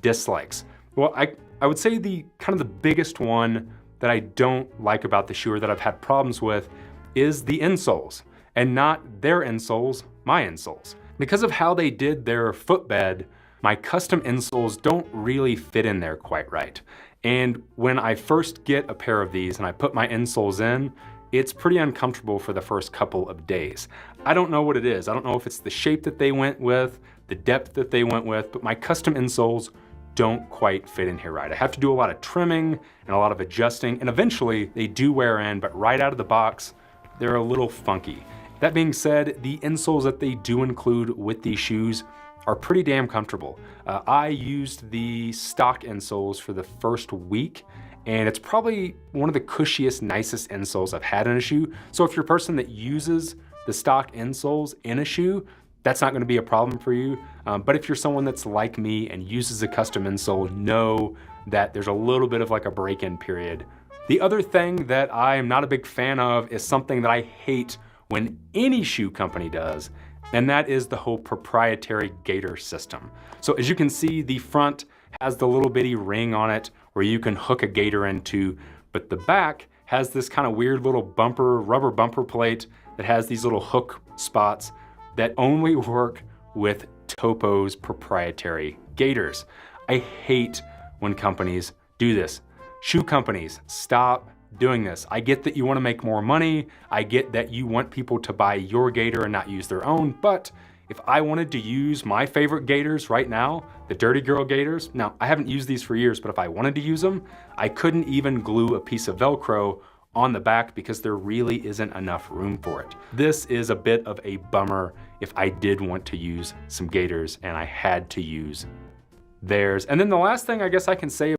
dislikes? Well, I would say the kind of the biggest one that I don't like about the shoe or that I've had problems with is the insoles, and not their insoles, my insoles. Because of how they did their footbed, my custom insoles don't really fit in there quite right. And when I first get a pair of these and I put my insoles in, it's pretty uncomfortable for the first couple of days. I don't know what it is. I don't know if it's the shape that they went with, the depth that they went with, but my custom insoles don't quite fit in here right. I have to do a lot of trimming and a lot of adjusting, and eventually they do wear in, but right out of the box, they're a little funky. That being said, the insoles that they do include with these shoes are pretty damn comfortable. I used the stock insoles for the first week, and it's probably one of the cushiest, nicest insoles I've had in a shoe. So if you're a person that uses the stock insoles in a shoe, that's not gonna be a problem for you. But if you're someone that's like me and uses a custom insole, know that there's a little bit of like a break-in period. The other thing that I am not a big fan of is something that I hate when any shoe company does, and that is the whole proprietary gaiter system. So as you can see, the front has the little bitty ring on it where you can hook a gaiter into, but the back has this kind of weird little rubber bumper plate that has these little hook spots that only work with Topo's proprietary gaiters. I hate when companies do this. Shoe companies, stop doing this. I get that you want to make more money. I get that you want people to buy your gaiter and not use their own, but if I wanted to use my favorite gaiters right now, the Dirty Girl gaiters, now I haven't used these for years, but if I wanted to use them, I couldn't even glue a piece of Velcro on the back because there really isn't enough room for it. This is a bit of a bummer if I did want to use some gaiters and I had to use theirs. And then the last thing I guess I can say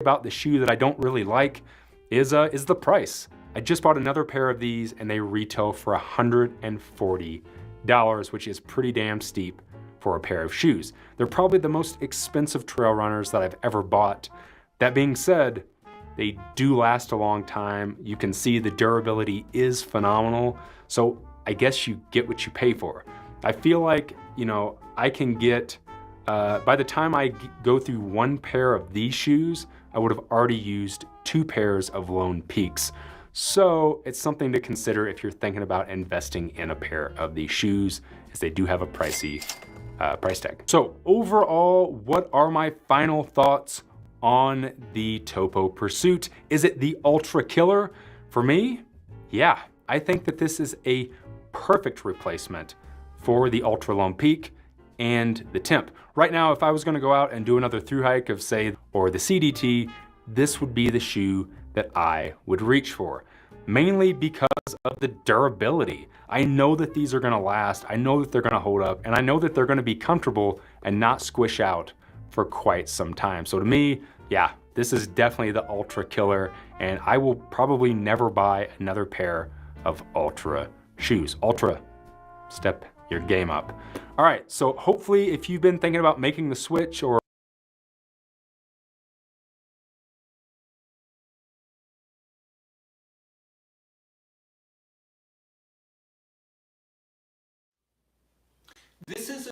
about the shoe that I don't really like is the price. I just bought another pair of these and they retail for $140, which is pretty damn steep for a pair of shoes. They're probably the most expensive trail runners that I've ever bought. That being said, they do last a long time. You can see the durability is phenomenal. So I guess you get what you pay for. I feel like, you know, I can get, by the time I go through one pair of these shoes, I would have already used 2 pairs of Lone Peaks. So it's something to consider if you're thinking about investing in a pair of these shoes, as they do have a pricey price tag. So overall, what are my final thoughts on the Topo Pursuit? Is it the ultra killer? For me, yeah, I think that this is a perfect replacement for the Ultra Lone Peak and the Timp. Right now, if I was gonna go out and do another thru hike of say, or the CDT, this would be the shoe that I would reach for, mainly because of the durability. I know that these are gonna last, I know that they're gonna hold up, and I know that they're gonna be comfortable and not squish out for quite some time. So to me, yeah, this is definitely the ultra killer, and I will probably never buy another pair of Ultra shoes. Ultra, step your game up. All right, so hopefully if you've been thinking about making the switch or This is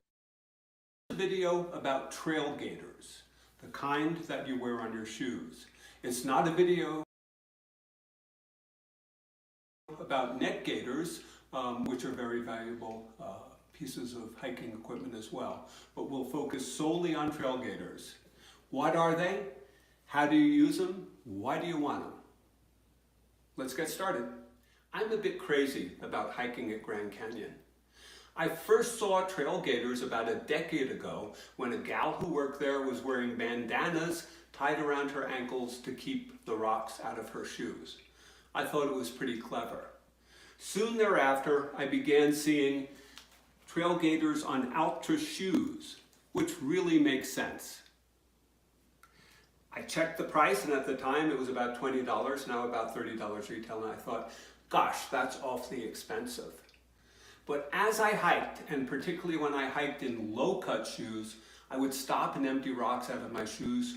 a video about trail gaiters, the kind that you wear on your shoes. It's not a video about neck gaiters, which are very valuable pieces of hiking equipment as well, but we'll focus solely on trail gaiters. What are they? How do you use them? Why do you want them? Let's get started. I'm a bit crazy about hiking at Grand Canyon. I first saw trail gaiters about a decade ago when a gal who worked there was wearing bandanas tied around her ankles to keep the rocks out of her shoes. I thought it was pretty clever. Soon thereafter, I began seeing trail gaiters on Altra shoes, which really makes sense. I checked the price, and at the time it was about $20, now about $30 retail, and I thought, gosh, that's awfully expensive. But as I hiked, and particularly when I hiked in low-cut shoes, I would stop and empty rocks out of my shoes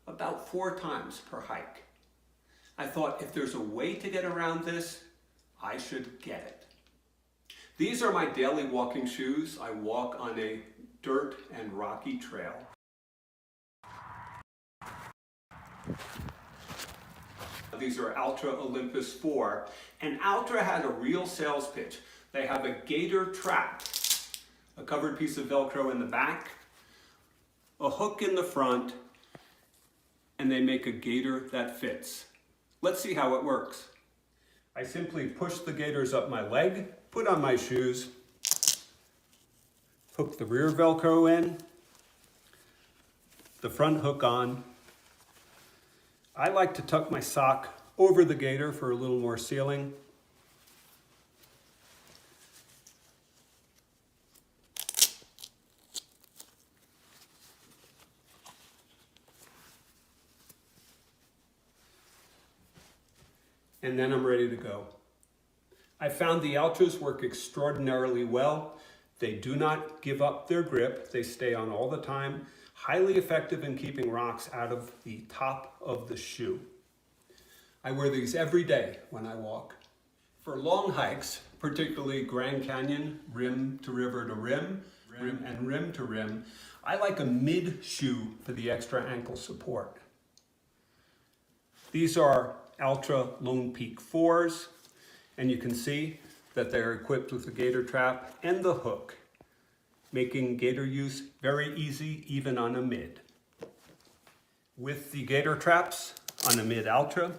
about 4 times per hike. I thought, if there's a way to get around this, I should get it. These are my daily walking shoes. I walk on a dirt and rocky trail. These are Altra Olympus 4, and Altra had a real sales pitch. They have a gaiter trap, a covered piece of Velcro in the back, a hook in the front, and they make a gaiter that fits. Let's see how it works. I simply push the gaiters up my leg, put on my shoes, hook the rear Velcro in, the front hook on. I like to tuck my sock over the gaiter for a little more sealing. And then I'm ready to go. I found the Altras work extraordinarily well. They do not give up their grip. They stay on all the time. Highly effective in keeping rocks out of the top of the shoe. I wear these every day when I walk. For long hikes, particularly Grand Canyon, rim to river to rim, and rim to rim, I like a mid shoe for the extra ankle support. These are Altra Lone Peak 4s, and you can see that they're equipped with the gator trap and the hook, making gator use very easy even on a mid. With the gator traps on a mid Altra,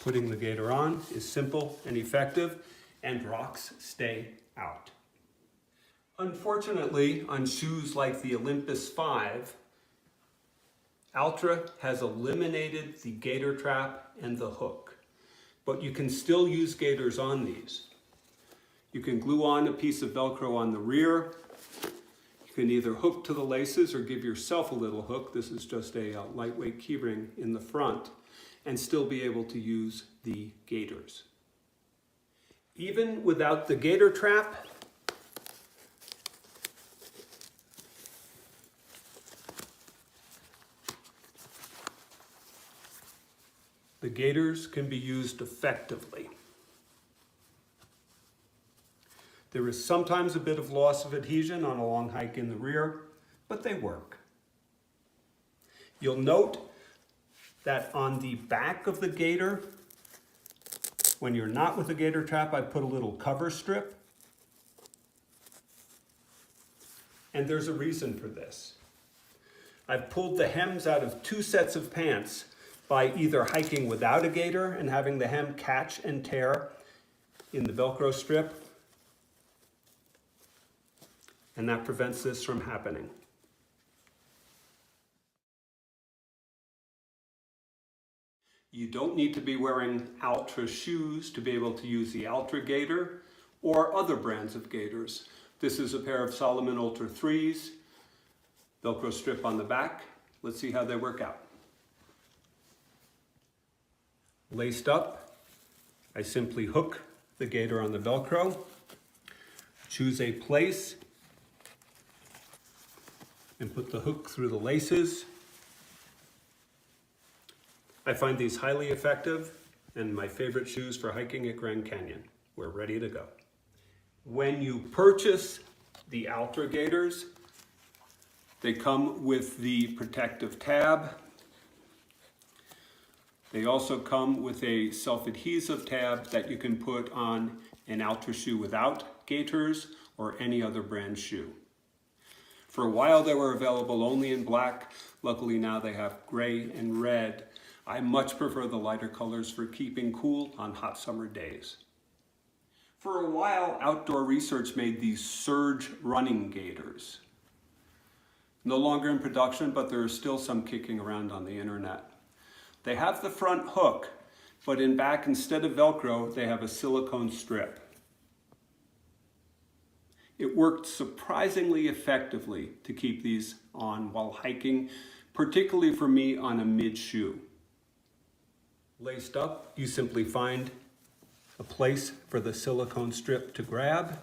putting the gator on is simple and effective, and rocks stay out. Unfortunately, on shoes like the Olympus 5, Altra has eliminated the gator trap and the hook, but you can still use gators on these. You can glue on a piece of Velcro on the rear. You can either hook to the laces or give yourself a little hook. This is just a lightweight keyring in the front, and still be able to use the gators. Even without the gator trap, the gators can be used effectively. There is sometimes a bit of loss of adhesion on a long hike in the rear, but they work. You'll note that on the back of the gator, when you're not with the gator trap, I put a little cover strip. And there's a reason for this. I've pulled the hems out of 2 sets of pants by either hiking without a gator and having the hem catch and tear in the Velcro strip, and that prevents this from happening. You don't need to be wearing Altra shoes to be able to use the Altra Gator or other brands of gators. This is a pair of Salomon Ultra 3s, Velcro strip on the back. Let's see how they work out. Laced up, I simply hook the gator on the Velcro, choose a place, and put the hook through the laces. I find these highly effective and my favorite shoes for hiking at Grand Canyon. We're ready to go. When you purchase the Altra Gators, they come with the protective tab. They also come with a self-adhesive tab that you can put on an Altra shoe without gators or any other brand shoe. For a while they were available only in black. Luckily now they have gray and red. I much prefer the lighter colors for keeping cool on hot summer days. For a while, Outdoor Research made these Surge running gators. No longer in production, but there are still some kicking around on the internet. They have the front hook, but in back, instead of Velcro, they have a silicone strip. It worked surprisingly effectively to keep these on while hiking, particularly for me on a mid shoe. Laced up, you simply find a place for the silicone strip to grab.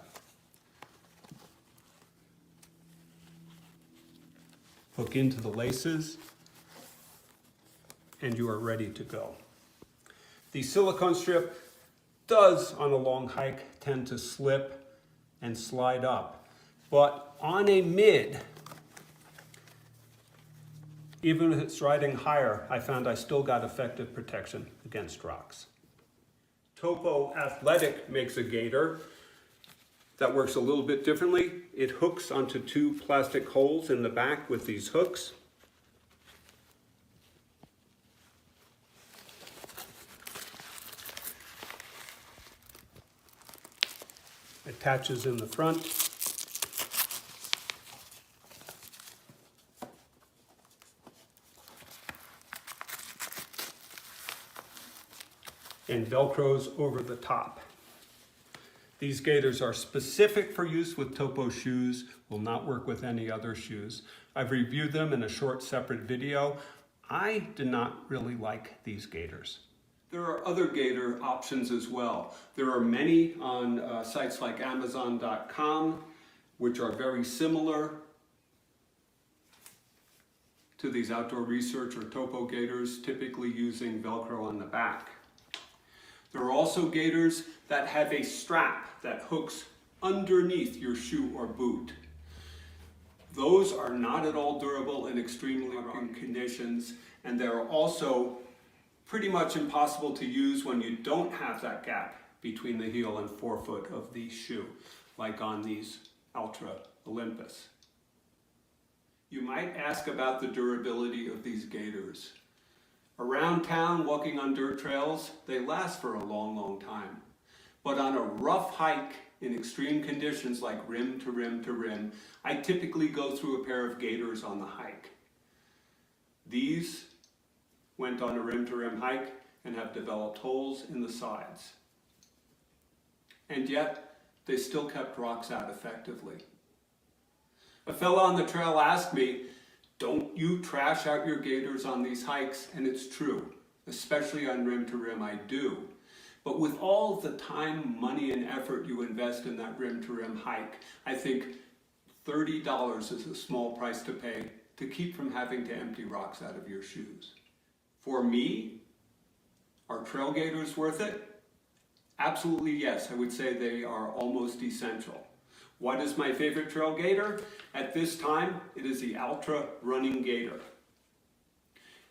Hook into the laces, and you are ready to go. The silicone strip does, on a long hike, tend to slip and slide up, but on a mid, even if it's riding higher, I found I still got effective protection against rocks. Topo Athletic makes a gator that works a little bit differently. It hooks onto 2 plastic holes in the back with these hooks. Attaches in the front. And Velcros over the top. These gators are specific for use with Topo shoes, will not work with any other shoes. I've reviewed them in a short separate video. I did not really like these gators. There are other gator options as well. There are many on sites like Amazon.com, which are very similar to these outdoor research or topo gaiters, typically using Velcro on the back. There are also gaiters that have a strap that hooks underneath your shoe or boot. Those are not at all durable in extremely hot conditions, and they're also pretty much impossible to use when you don't have that gap between the heel and forefoot of the shoe, like on these Altra Olympus. You might ask about the durability of these gaiters. Around town, walking on dirt trails, they last for a long, long time. But on a rough hike in extreme conditions like rim to rim to rim, I typically go through a pair of gaiters on the hike. These went on a rim to rim hike and have developed holes in the sides. And yet, they still kept rocks out effectively. A fellow on the trail asked me, "Don't you trash out your gaiters on these hikes?" And it's true, especially on rim to rim, I do. But with all the time, money, and effort you invest in that rim to rim hike, I think $30 is a small price to pay to keep from having to empty rocks out of your shoes. For me, are trail gaiters worth it? Absolutely yes, I would say they are almost essential. What is my favorite trail gaiter? At this time, it is the Altra Running Gaiter.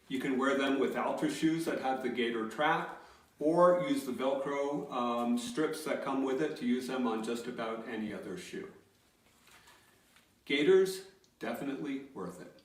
You can wear them with Altra shoes that have the gaiter trap, or use the Velcro strips that come with it to use them on just about any other shoe. Gaiters, definitely worth it.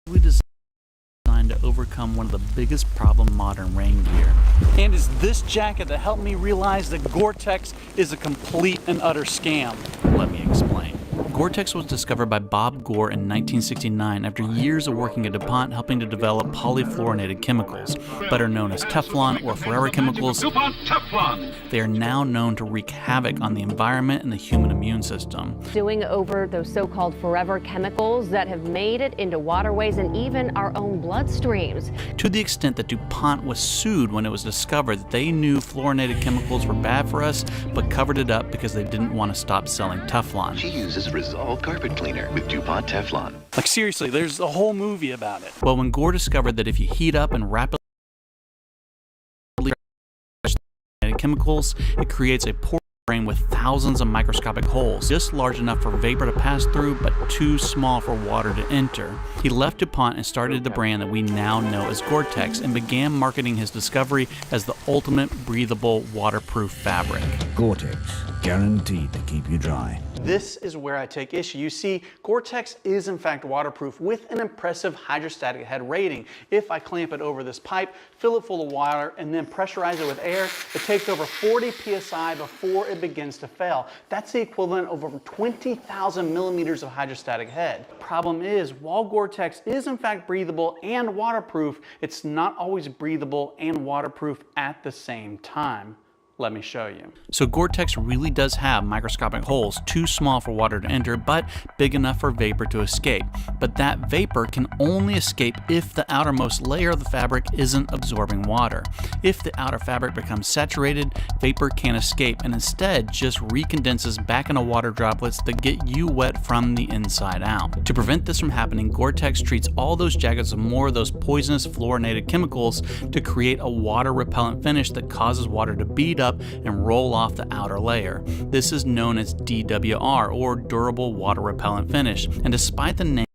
We designed to overcome one of the biggest problems modern rain gear. And it's this jacket that helped me realize that Gore-Tex is a complete and utter scam. Let me explain. Gore-Tex was discovered by Bob Gore in 1969 after years of working at DuPont helping to develop polyfluorinated chemicals, better known as Teflon or Forever chemicals. They are now known to wreak havoc on the environment and the human immune system. Doing over those so-called forever chemicals that have made it into waterways and even our own bloodstreams. To the extent that DuPont was sued when it was discovered that they knew fluorinated chemicals were bad for us, but covered it up because they didn't want to stop selling Teflon. She uses Resolve carpet cleaner with DuPont Teflon. Like seriously, there's a whole movie about it. Well, when Gore discovered that if you heat up and rapidly chemicals, it creates a pore membrane with thousands of microscopic holes, just large enough for vapor to pass through, but too small for water to enter. He left DuPont and started the brand that we now know as Gore-Tex and began marketing his discovery as the ultimate breathable, waterproof fabric. Gore-Tex, guaranteed to keep you dry. This is where I take issue. You see, Gore-Tex is in fact waterproof with an impressive hydrostatic head rating. If I clamp it over this pipe, fill it full of water, and then pressurize it with air, it takes over 40 psi before it begins to fail. That's the equivalent of over 20,000 millimeters of hydrostatic head. Problem is, while Gore-Tex is in fact breathable and waterproof, it's not always breathable and waterproof at the same time. Let me show you. So Gore-Tex really does have microscopic holes, too small for water to enter, but big enough for vapor to escape. But that vapor can only escape if the outermost layer of the fabric isn't absorbing water. If the outer fabric becomes saturated, vapor can't escape and instead just recondenses back into water droplets that get you wet from the inside out. To prevent this from happening, Gore-Tex treats all those jackets with more of those poisonous fluorinated chemicals to create a water repellent finish that causes water to bead up and roll off the outer layer. This is known as DWR, or Durable Water Repellent Finish, and despite the name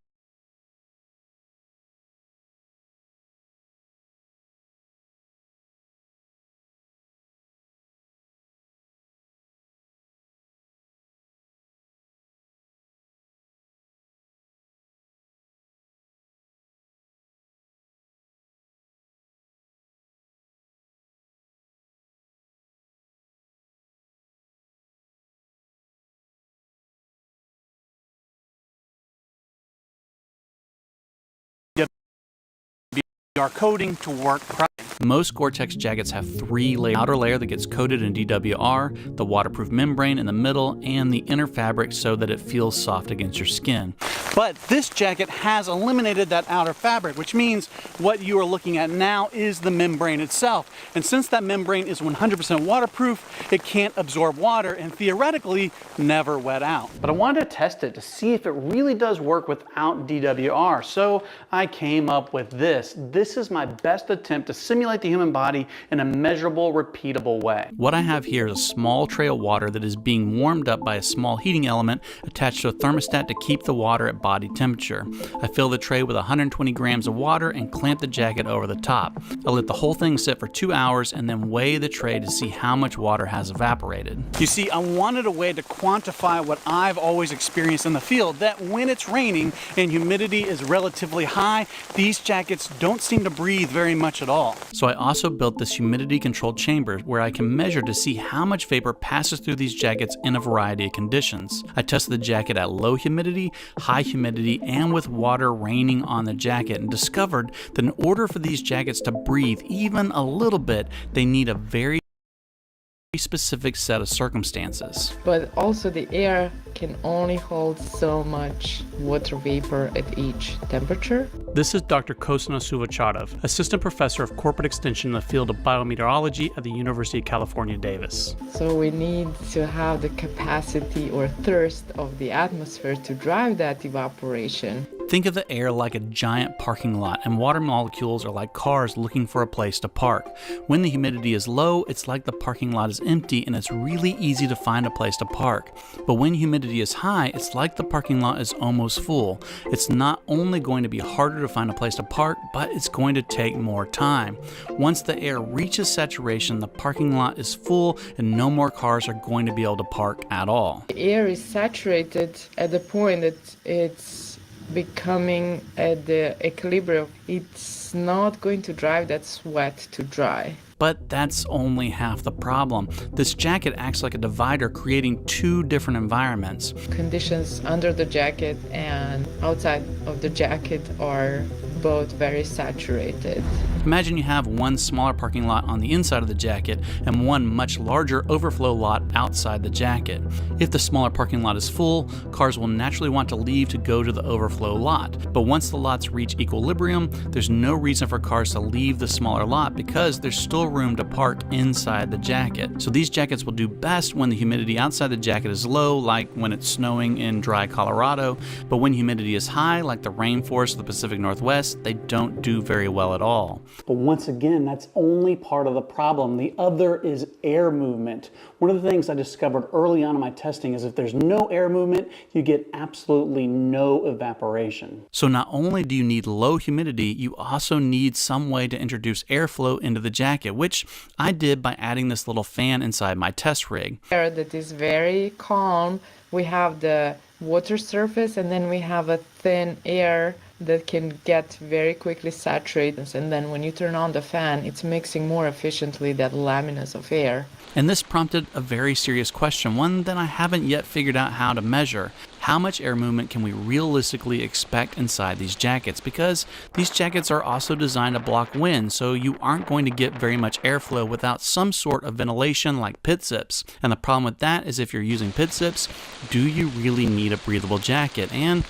coating to work properly. Most Gore-Tex jackets have three layers: outer layer that gets coated in DWR, the waterproof membrane in the middle, and the inner fabric so that it feels soft against your skin. But this jacket has eliminated that outer fabric, which means what you are looking at now is the membrane itself. And since that membrane is 100% waterproof, it can't absorb water and theoretically never wet out. But I wanted to test it to see if it really does work without DWR. So I came up with this. This is my best attempt to simulate the human body in a measurable, repeatable way. What I have here is a small tray of water that is being warmed up by a small heating element attached to a thermostat to keep the water at body temperature. I fill the tray with 120 grams of water and clamp the jacket over the top. I let the whole thing sit for 2 hours and then weigh the tray to see how much water has evaporated. You see, I wanted a way to quantify what I've always experienced in the field, that when it's raining and humidity is relatively high, these jackets don't seem to breathe very much at all. So I also built this humidity controlled chamber where I can measure to see how much vapor passes through these jackets in a variety of conditions. I tested the jacket at low humidity, high humidity, and with water raining on the jacket, and discovered that in order for these jackets to breathe even a little bit, they need a very specific set of circumstances. But also the air can only hold so much water vapor at each temperature. This is Dr. Kosna Suvachatov, Assistant Professor of Corporate Extension in the field of biometeorology at the University of California, Davis. So we need to have the capacity or thirst of the atmosphere to drive that evaporation. Think of the air like a giant parking lot, and water molecules are like cars looking for a place to park. When the humidity is low, it's like the parking lot is empty and it's really easy to find a place to park. But when humidity is high, it's like the parking lot is almost full. It's not only going to be harder to find a place to park, but it's going to take more time. Once the air reaches saturation, the parking lot is full and no more cars are going to be able to park at all. The air is saturated at the point that it's becoming at the equilibrium. It's not going to drive that sweat to dry. But that's only half the problem. This jacket acts like a divider, creating two different environments. Conditions under the jacket and outside of the jacket are both very saturated. Imagine you have one smaller parking lot on the inside of the jacket and one much larger overflow lot outside the jacket. If the smaller parking lot is full, cars will naturally want to leave to go to the overflow lot. But once the lots reach equilibrium, there's no reason for cars to leave the smaller lot because there's still room to park inside the jacket. So these jackets will do best when the humidity outside the jacket is low, like when it's snowing in dry Colorado. But when humidity is high, like the rainforest of the Pacific Northwest, they don't do very well at all. But once again, that's only part of the problem. The other is air movement. One of the things I discovered early on in my testing is if there's no air movement, you get absolutely no evaporation. So not only do you need low humidity, you also need some way to introduce airflow into the jacket, which I did by adding this little fan inside my test rig. Air that is very calm. We have the water surface and then we have a thin air that can get very quickly saturated, and then when you turn on the fan, it's mixing more efficiently that laminas of air. And this prompted a very serious question, one that I haven't yet figured out how to measure. How much air movement can we realistically expect inside these jackets? Because these jackets are also designed to block wind, so you aren't going to get very much airflow without some sort of ventilation like pit zips. And the problem with that is if you're using pit zips, do you really need a breathable jacket? And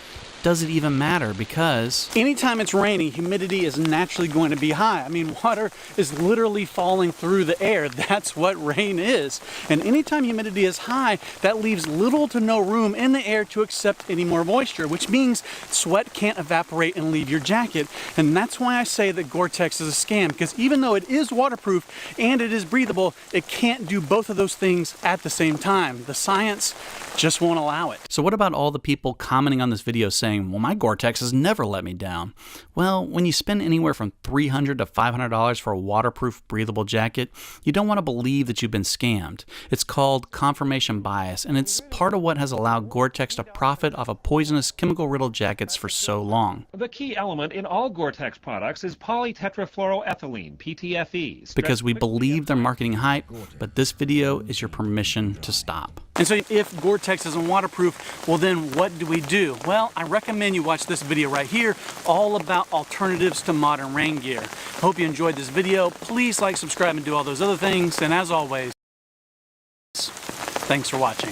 does it even matter? Because anytime it's raining, humidity is naturally going to be high. I mean, water is literally falling through the air. That's what rain is. And anytime humidity is high, that leaves little to no room in the air to accept any more moisture, which means sweat can't evaporate and leave your jacket. And that's why I say that Gore-Tex is a scam, because even though it is waterproof and it is breathable, it can't do both of those things at the same time. The science just won't allow it. So what about all the people commenting on this video saying, well, my Gore-Tex has never let me down? Well, when you spend anywhere from $300 to $500 for a waterproof, breathable jacket, you don't want to believe that you've been scammed. It's called confirmation bias, and it's part of what has allowed Gore-Tex to profit off of poisonous, chemical-riddled jackets for so long. The key element in all Gore-Tex products is polytetrafluoroethylene, PTFE. Because we believe their marketing hype, but this video is your permission to stop. And so if Gore-Tex isn't waterproof, well then what do we do? Well, I recommend you watch this video right here, all about alternatives to modern rain gear. Hope you enjoyed this video. Please like, subscribe, and do all those other things. And as always, thanks for watching.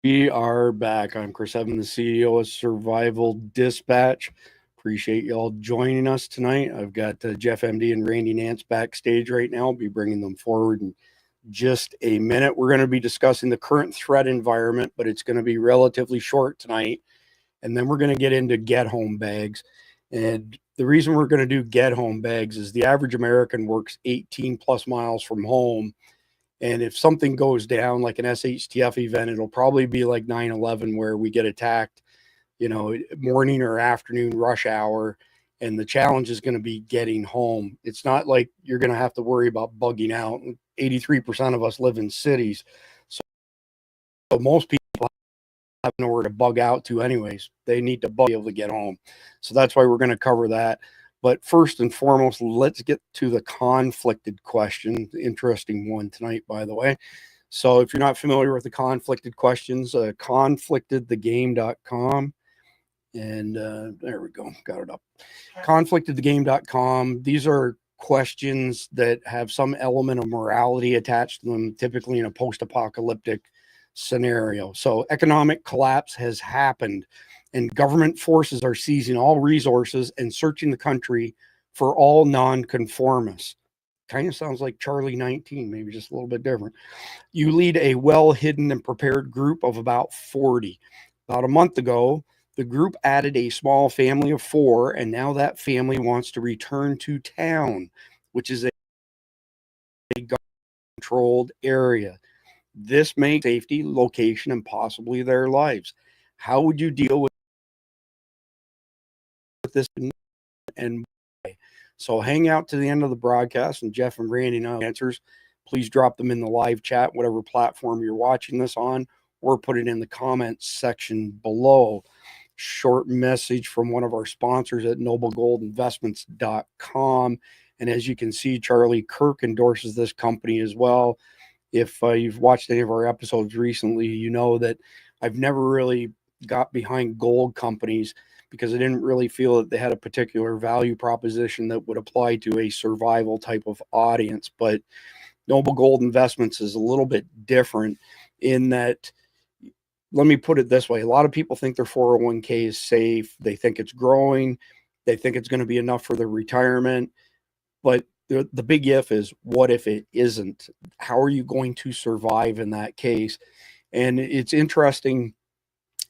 We are back. I'm Chris Evans, the CEO of Survival Dispatch. Appreciate y'all joining us tonight. I've got Jeff MD and Randy Nance backstage right now. I'll be bringing them forward in just a minute. We're going to be discussing the current threat environment, but it's going to be relatively short tonight. And then we're going to get into get home bags. And the reason we're going to do get home bags is the average American works 18 plus miles from home. And if something goes down, like an SHTF event, it'll probably be like 9/11 where we get attacked, morning or afternoon rush hour. And the challenge is going to be getting home. It's not like you're going to have to worry about bugging out. 83% of us live in cities. So most people have nowhere to bug out to anyways. They need to be able to get home. So that's why we're going to cover that. But first and foremost, let's get to the conflicted question. Interesting one tonight, by the way. So if you're not familiar with the conflicted questions, conflictedthegame.com. And there we go. Got it up. Conflictedthegame.com. These are questions that have some element of morality attached to them, typically in a post-apocalyptic scenario. So economic collapse has happened, and government forces are seizing all resources and searching the country for all nonconformists. Kind of sounds like Charlie 19, maybe just a little bit different. You lead a well-hidden and prepared group of about 40. About a month ago, the group added a small family of 4, and now that family wants to return to town, which is a controlled area. This makes safety, location, and possibly their lives. How would you deal with this and why? So hang out to the end of the broadcast, and Jeff and Randy know answers. Please drop them in the live chat, whatever platform you're watching this on, or put it in the comments section below. Short message from one of our sponsors at noblegoldinvestments.com. And as you can see, Charlie Kirk endorses this company as well. If you've watched any of our episodes recently, you know that I've never really got behind gold companies because I didn't really feel that they had a particular value proposition that would apply to a survival type of audience. But Noble Gold Investments is a little bit different in that, let me put it this way. A lot of people think their 401k is safe. They think it's growing. They think it's going to be enough for their retirement. But the big if is, what if it isn't? How are you going to survive in that case? And it's interesting.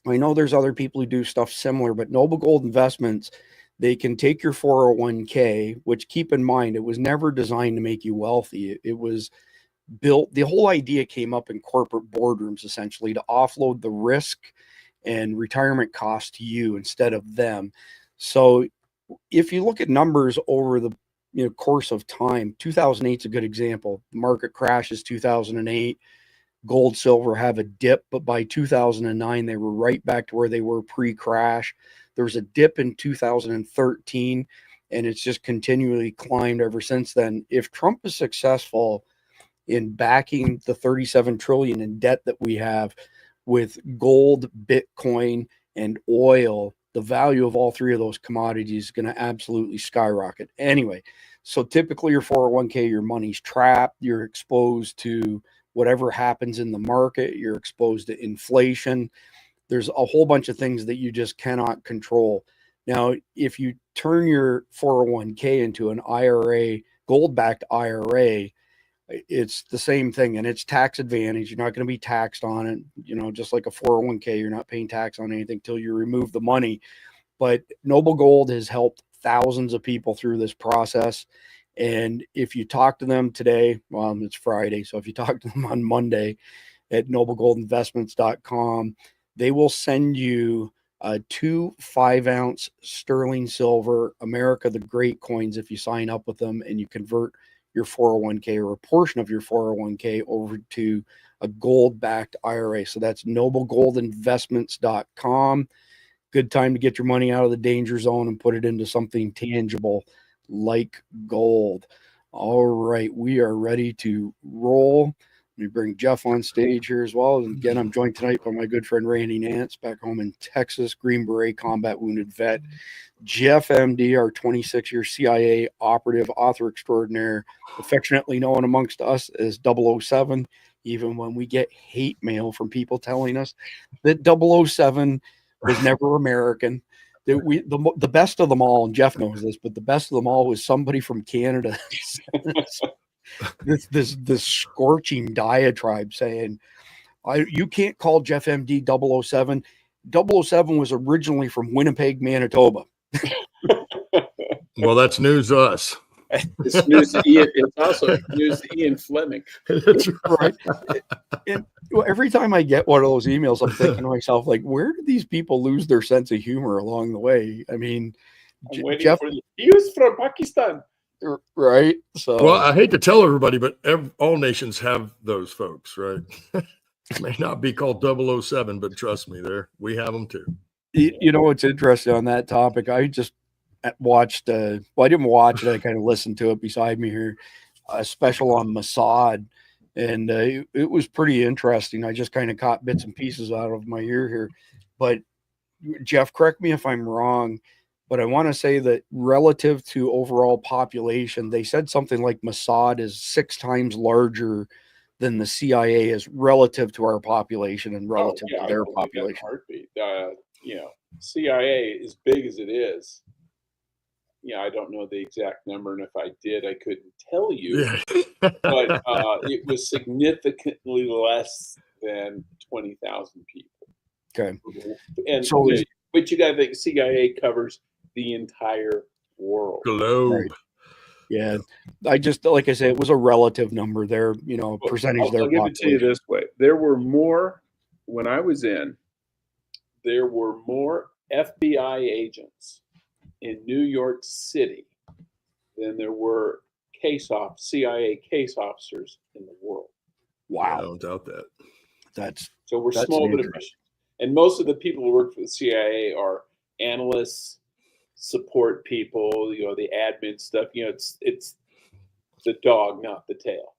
I know there's other people who do stuff similar, but Noble Gold Investments, they can take your 401k, which, keep in mind, it was never designed to make you wealthy. It was built, the whole idea came up in corporate boardrooms, essentially, to offload the risk and retirement costs to you instead of them. So if you look at numbers over the course of time, 2008 is a good example. The market crashes 2008. Gold, silver have a dip, but by 2009, they were right back to where they were pre-crash. There was a dip in 2013, and it's just continually climbed ever since then. If Trump is successful in backing the 37 trillion in debt that we have with gold, Bitcoin, and oil, the value of all three of those commodities is going to absolutely skyrocket. Anyway, so typically your 401k, your money's trapped. You're exposed to whatever happens in the market. You're exposed to inflation. There's a whole bunch of things that you just cannot control. Now, if you turn your 401k into an IRA, gold-backed IRA, it's the same thing, and it's tax advantage. You're not going to be taxed on it. Just like a 401k, you're not paying tax on anything till you remove the money. But Noble Gold has helped thousands of people through this process. And if you talk to them today, well, it's Friday, so if you talk to them on Monday at noblegoldinvestments.com, they will send you 2 5-ounce sterling silver America the Great coins if you sign up with them and you convert your 401k or a portion of your 401k over to a gold-backed IRA. So that's noblegoldinvestments.com. Good time to get your money out of the danger zone and put it into something tangible like gold. All right, we are ready to roll. Let me bring Jeff on stage here as well. And again, I'm joined tonight by my good friend Randy Nance, back home in Texas, Green Beret combat wounded vet. Jeff MD, our 26-year CIA operative, author extraordinaire, affectionately known amongst us as 007. even when we get hate mail from people telling us that 007 was never American. That the best of them all, and Jeff knows this, but the best of them all was somebody from Canada. this scorching diatribe saying, you can't call Jeff MD 007. 007 was originally from Winnipeg, Manitoba. Well, that's news to us. It's news to Ian. It's also news to Ian Fleming. That's right. And every time I get one of those emails, I'm thinking to myself, like, where did these people lose their sense of humor along the way? I mean, Jeff, he was from Pakistan. Right. So, well, I hate to tell everybody, but all nations have those folks, right? It may not be called 007, but trust me, we have them too. You know what's interesting on that topic? I just watched. Well, I didn't watch it. I kind of listened to it beside me here. A special on Mossad, and it was pretty interesting. I just kind of caught bits and pieces out of my ear here. But Jeff, correct me if I'm wrong, but I want to say that relative to overall population, they said something like Mossad is 6 times larger than the CIA is relative to our population and relative to their population. Heartbeat. CIA, as big as it is, I don't know the exact number, and if I did, I couldn't tell you. But it was significantly less than 20,000 people. Okay. And so, but you got to think CIA covers the entire world. Globe. Right. Yeah, I just, like I said, it was a relative number there, percentage I'll there. give it to you this way. There were more, when I was in, there were more FBI agents in New York City than there were CIA case officers in the world. Wow. I don't doubt that. So we're small but efficient. And most of the people who work for the CIA are analysts, support people, the admin stuff. It's the dog, not the tail.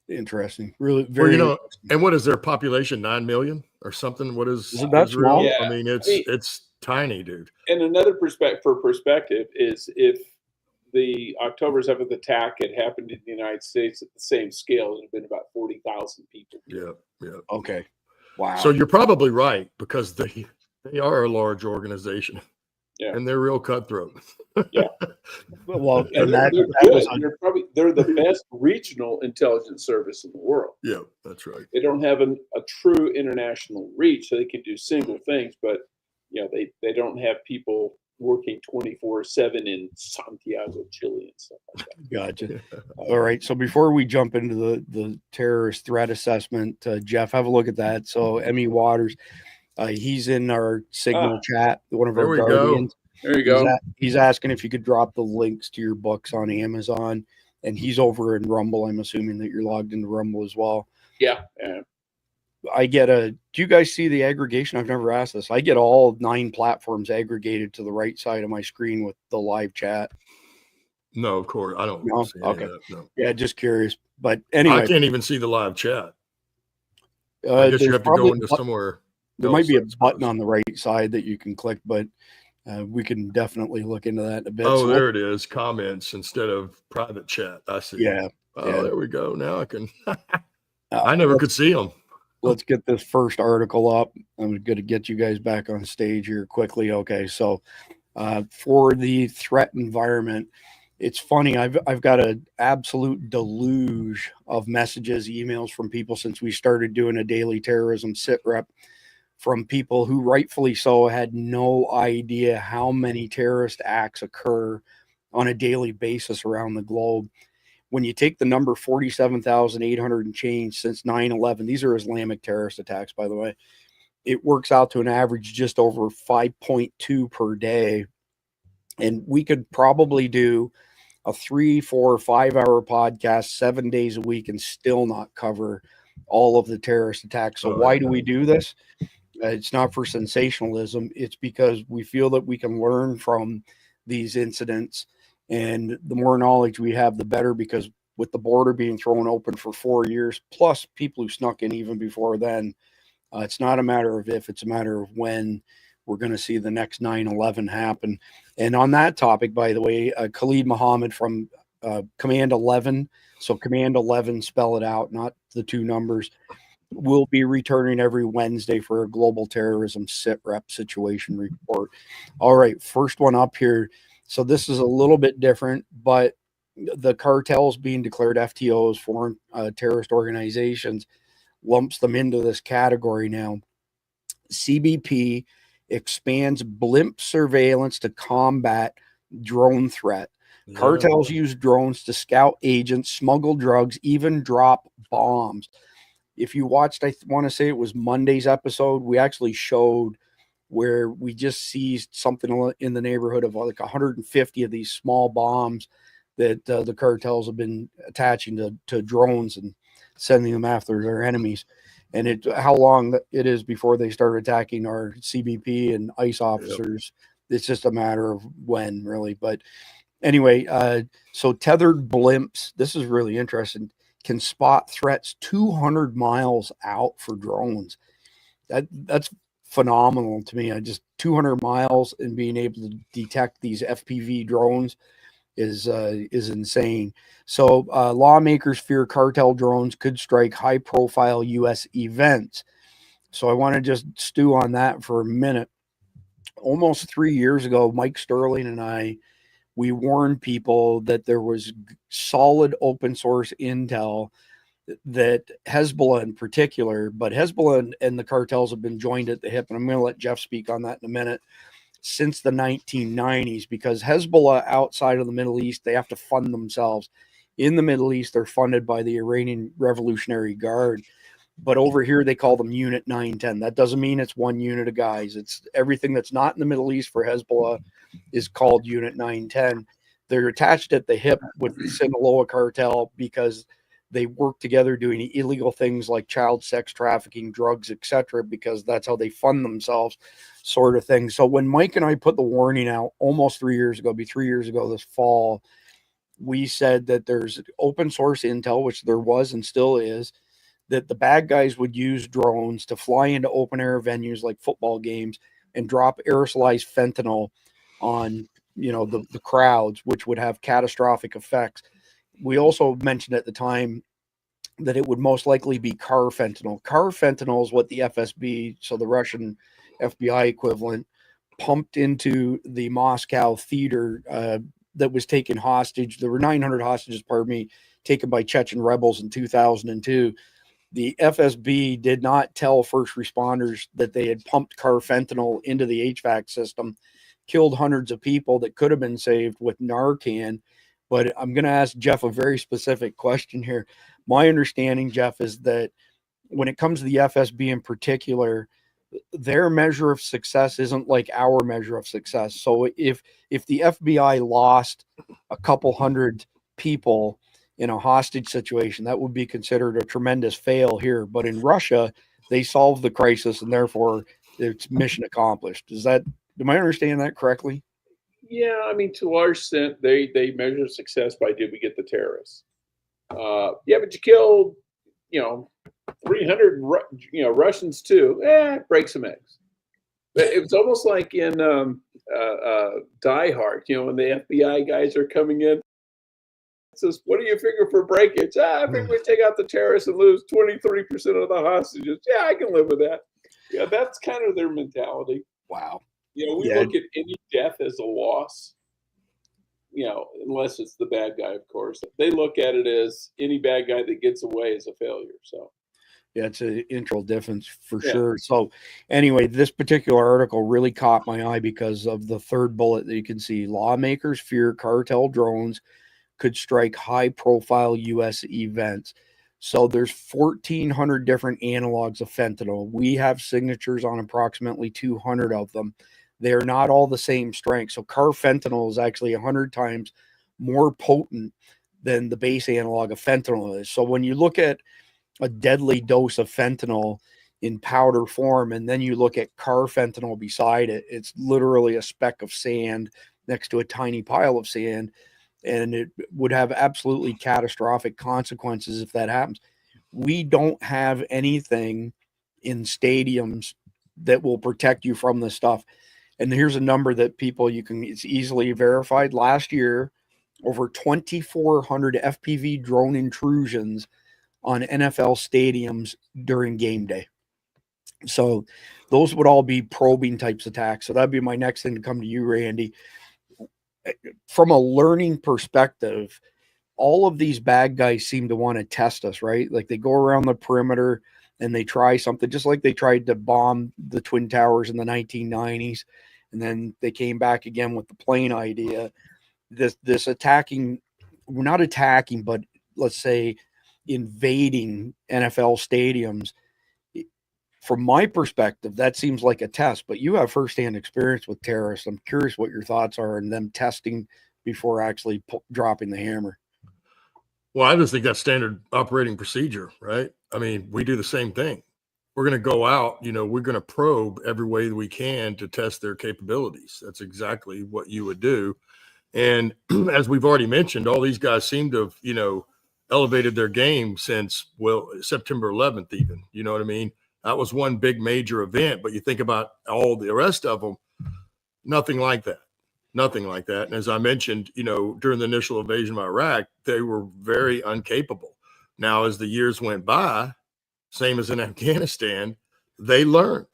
Interesting. Really, very. Well, and what is their population? 9 million or something? What is that small? Yeah. I mean, it's tiny, dude. And another perspective is if the October 7th attack had happened in the United States at the same scale, it would have been about 40,000 people. Yeah. Okay. Wow. So you're probably right, because they are a large organization. Yeah. And they're real cutthroat. Yeah. Well, and they're the best regional intelligence service in the world. Yeah, that's right. They don't have a true international reach, so they can do single things, but they don't have people working 24/7 in Santiago, Chile, and stuff like that. Gotcha. All right. So before we jump into the terrorist threat assessment, Jeff, have a look at that. So Emmy Waters, he's in our Signal chat, one of our guardians. There you go. He's asking if you could drop the links to your books on Amazon, and he's over in Rumble. I'm assuming that you're logged into Rumble as well. Yeah. I get do you guys see the aggregation? I've never asked this. I get all 9 platforms aggregated to the right side of my screen with the live chat. No, of course. I don't see any of that, no. Yeah, just curious. But anyway. I can't even see the live chat. I guess you have to go into somewhere. There might be a button on the right side that you can click, but we can definitely look into that a bit. Oh, there it is. Comments instead of private chat. I see. Yeah. There we go. Now I can. I never could see them. Let's get this first article up. I'm going to get you guys back on stage here quickly. Okay. So for the threat environment, it's funny. I've got an absolute deluge of messages, emails from people since we started doing a daily terrorism sit rep, from people who rightfully so had no idea how many terrorist acts occur on a daily basis around the globe. When you take the number 47,800 and change since 9/11, these are Islamic terrorist attacks, by the way, it works out to an average just over 5.2 per day. And we could probably do a 3, 4, 5 hour podcast 7 days a week and still not cover all of the terrorist attacks. So why do we do this? It's not for sensationalism. It's because we feel that we can learn from these incidents, and the more knowledge we have, the better, because with the border being thrown open for 4 years, plus people who snuck in even before then, it's not a matter of if, it's a matter of when we're going to see the next 9/11 happen. And on that topic, by the way, Khalid Muhammad from Command 11. So Command 11, spell it out, not the two numbers. Will be returning every Wednesday for a global terrorism SITREP situation report. All right, first one up here. So this is a little bit different, but the cartels being declared FTOs, foreign terrorist organizations, lumps them into this category now. CBP expands blimp surveillance to combat drone threat. Cartels use drones to scout agents, smuggle drugs, even drop bombs. If you watched, I want to say it was Monday's episode, we actually showed where we just seized something in the neighborhood of like 150 of these small bombs that the cartels have been attaching to drones and sending them after their enemies. And how long it is before they start attacking our CBP and ICE officers. Yep. It's just a matter of when, really. But anyway, so tethered blimps, this is really interesting, can spot threats 200 miles out for drones. That's phenomenal to me. 200 miles and being able to detect these FPV drones is insane. So lawmakers fear cartel drones could strike high-profile U.S. events. So I want to just stew on that for a minute. Almost 3 years ago, Mike Sterling and we warned people that there was solid open source intel that Hezbollah in particular, but Hezbollah and the cartels have been joined at the hip. And I'm going to let Jeff speak on that in a minute. Since the 1990s, because Hezbollah outside of the Middle East, they have to fund themselves. In the Middle East, they're funded by the Iranian Revolutionary Guard. But over here, they call them Unit 910. That doesn't mean it's one unit of guys. It's everything that's not in the Middle East for Hezbollah is called Unit 910. They're attached at the hip with the Sinaloa cartel because they work together doing illegal things like child sex trafficking, drugs, etc., because that's how they fund themselves, sort of thing. So when Mike and I put the warning out almost 3 years ago, be 3 years ago this fall, we said that there's open source intel, which there was and still is, that the bad guys would use drones to fly into open air venues like football games and drop aerosolized fentanyl on, the crowds, which would have catastrophic effects. We also mentioned at the time that it would most likely be car fentanyl. Car fentanyl is what the FSB, so the Russian FBI equivalent, pumped into the Moscow theater that was taken hostage. There were 900 hostages, taken by Chechen rebels in 2002. The FSB did not tell first responders that they had pumped car fentanyl into the HVAC system, killed hundreds of people that could have been saved with Narcan. But I'm going to ask Jeff a very specific question here. My understanding, Jeff, is that when it comes to the FSB in particular, their measure of success isn't like our measure of success. So if the FBI lost a couple hundred people in a hostage situation, that would be considered a tremendous fail here. But in Russia, they solved the crisis and therefore it's mission accomplished. Am I understanding that correctly? Yeah, I mean, to a large extent, they measure success by did we get the terrorists? But you killed, 300, Russians too. Break some eggs. But it was almost like in Die Hard, when the FBI guys are coming in. It says, what do you figure for breakage? I think we take out the terrorists and lose 20, 30% of the hostages. Yeah, I can live with that. Yeah, that's kind of their mentality. Wow. We look at any death as a loss, unless it's the bad guy, of course. They look at it as any bad guy that gets away is a failure. So, yeah, it's an integral difference for sure. So anyway, this particular article really caught my eye because of the third bullet that you can see. Lawmakers fear cartel drones could strike high-profile U.S. events. So there's 1,400 different analogs of fentanyl. We have signatures on approximately 200 of them. They're not all the same strength. So carfentanil is actually 100 times more potent than the base analog of fentanyl is. So when you look at a deadly dose of fentanyl in powder form, and then you look at carfentanil beside it, it's literally a speck of sand next to a tiny pile of sand. And it would have absolutely catastrophic consequences if that happens. We don't have anything in stadiums that will protect you from this stuff. And here's a number that it's easily verified. Last year, over 2,400 FPV drone intrusions on NFL stadiums during game day. So those would all be probing types attacks. So that'd be my next thing to come to you, Randy. From a learning perspective, all of these bad guys seem to want to test us, right? Like they go around the perimeter and they try something, just like they tried to bomb the Twin Towers in the 1990s. And then they came back again with the plane idea. This attacking, not attacking, but let's say invading NFL stadiums. From my perspective, that seems like a test, but you have firsthand experience with terrorists. I'm curious what your thoughts are on them testing before actually dropping the hammer. Well, I just think that's standard operating procedure, right? I mean, we do the same thing. We're going to go out, we're going to probe every way that we can to test their capabilities. That's exactly what you would do. And as we've already mentioned, all these guys seem to have, elevated their game since, September 11th even, you know what I mean? That was one big major event, but you think about all the rest of them, nothing like that. Nothing like that. And as I mentioned, during the initial invasion of Iraq, they were very incapable. Now, as the years went by, same as in Afghanistan, they learned,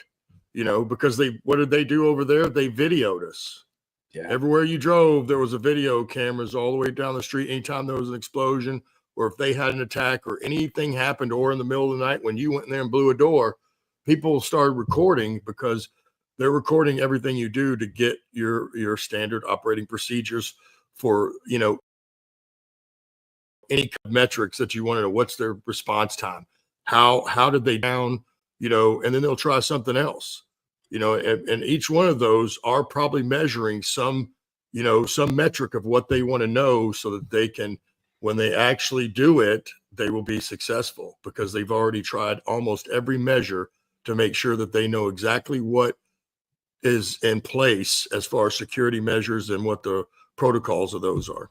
because what did they do over there? They videoed us. Yeah. Everywhere you drove, there was a video cameras all the way down the street. Anytime there was an explosion, or if they had an attack or anything happened, or in the middle of the night when you went in there and blew a door, people started recording because they're recording everything you do to get your standard operating procedures for, any metrics that you want to know. What's their response time? How did they down, and then they'll try something else, and each one of those are probably measuring some metric of what they want to know so that they can, when they actually do it, they will be successful because they've already tried almost every measure to make sure that they know exactly what is in place as far as security measures and what the protocols of those are.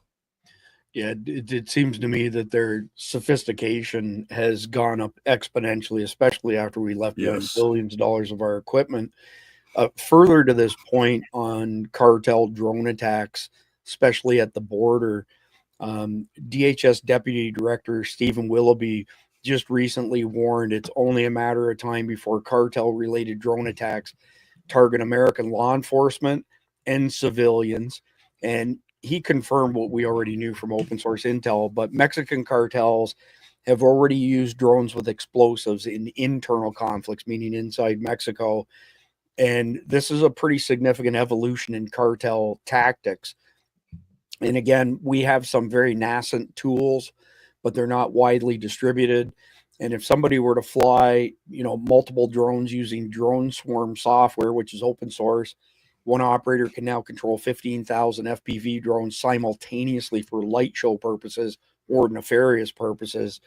Yeah, it seems to me that their sophistication has gone up exponentially, especially after we left behind billions of dollars of our equipment. Further to this point on cartel drone attacks, especially at the border, DHS Deputy Director Stephen Willoughby just recently warned it's only a matter of time before cartel-related drone attacks target American law enforcement and civilians. And he confirmed what we already knew from open source intel, but Mexican cartels have already used drones with explosives in internal conflicts, meaning inside Mexico. And this is a pretty significant evolution in cartel tactics. And again, we have some very nascent tools, but they're not widely distributed. And if somebody were to fly, multiple drones using Drone Swarm software, which is open source, one operator can now control 15,000 FPV drones simultaneously for light show purposes or nefarious purposes.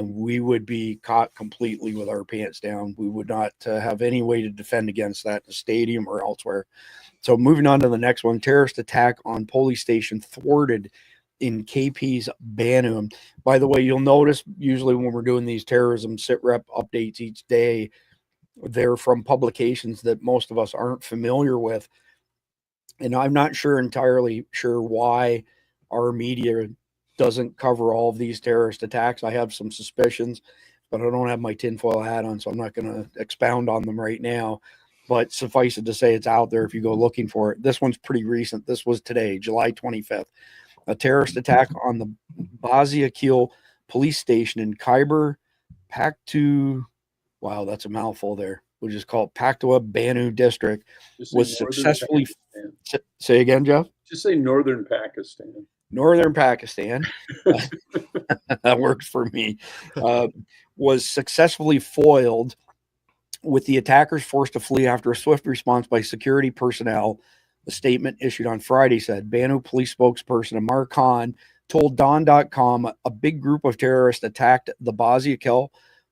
We would be caught completely with our pants down. We would not have any way to defend against that in the stadium or elsewhere. So moving on to the next one, terrorist attack on police station thwarted in KP's Bannu. By the way, you'll notice usually when we're doing these terrorism sitrep updates each day, they're from publications that most of us aren't familiar with. And I'm not entirely sure why our media doesn't cover all of these terrorist attacks. I have some suspicions, but I don't have my tinfoil hat on, so I'm not going to expound on them right now. But suffice it to say, it's out there if you go looking for it. This one's pretty recent. This was today, July 25th. A terrorist attack on the Baziakil police station in Khyber Pakhtunkhwa. Wow, that's a mouthful there. We'll just call it Pakhtunkhwa Bannu district. Was successfully. Say again, Jeff? Just say northern Pakistan. Northern Pakistan. That works for me. Was successfully foiled, with the attackers forced to flee after a swift response by security personnel. The statement issued on Friday said Bannu police spokesperson Amar Khan told Dawn.com a big group of terrorists attacked the Baziakil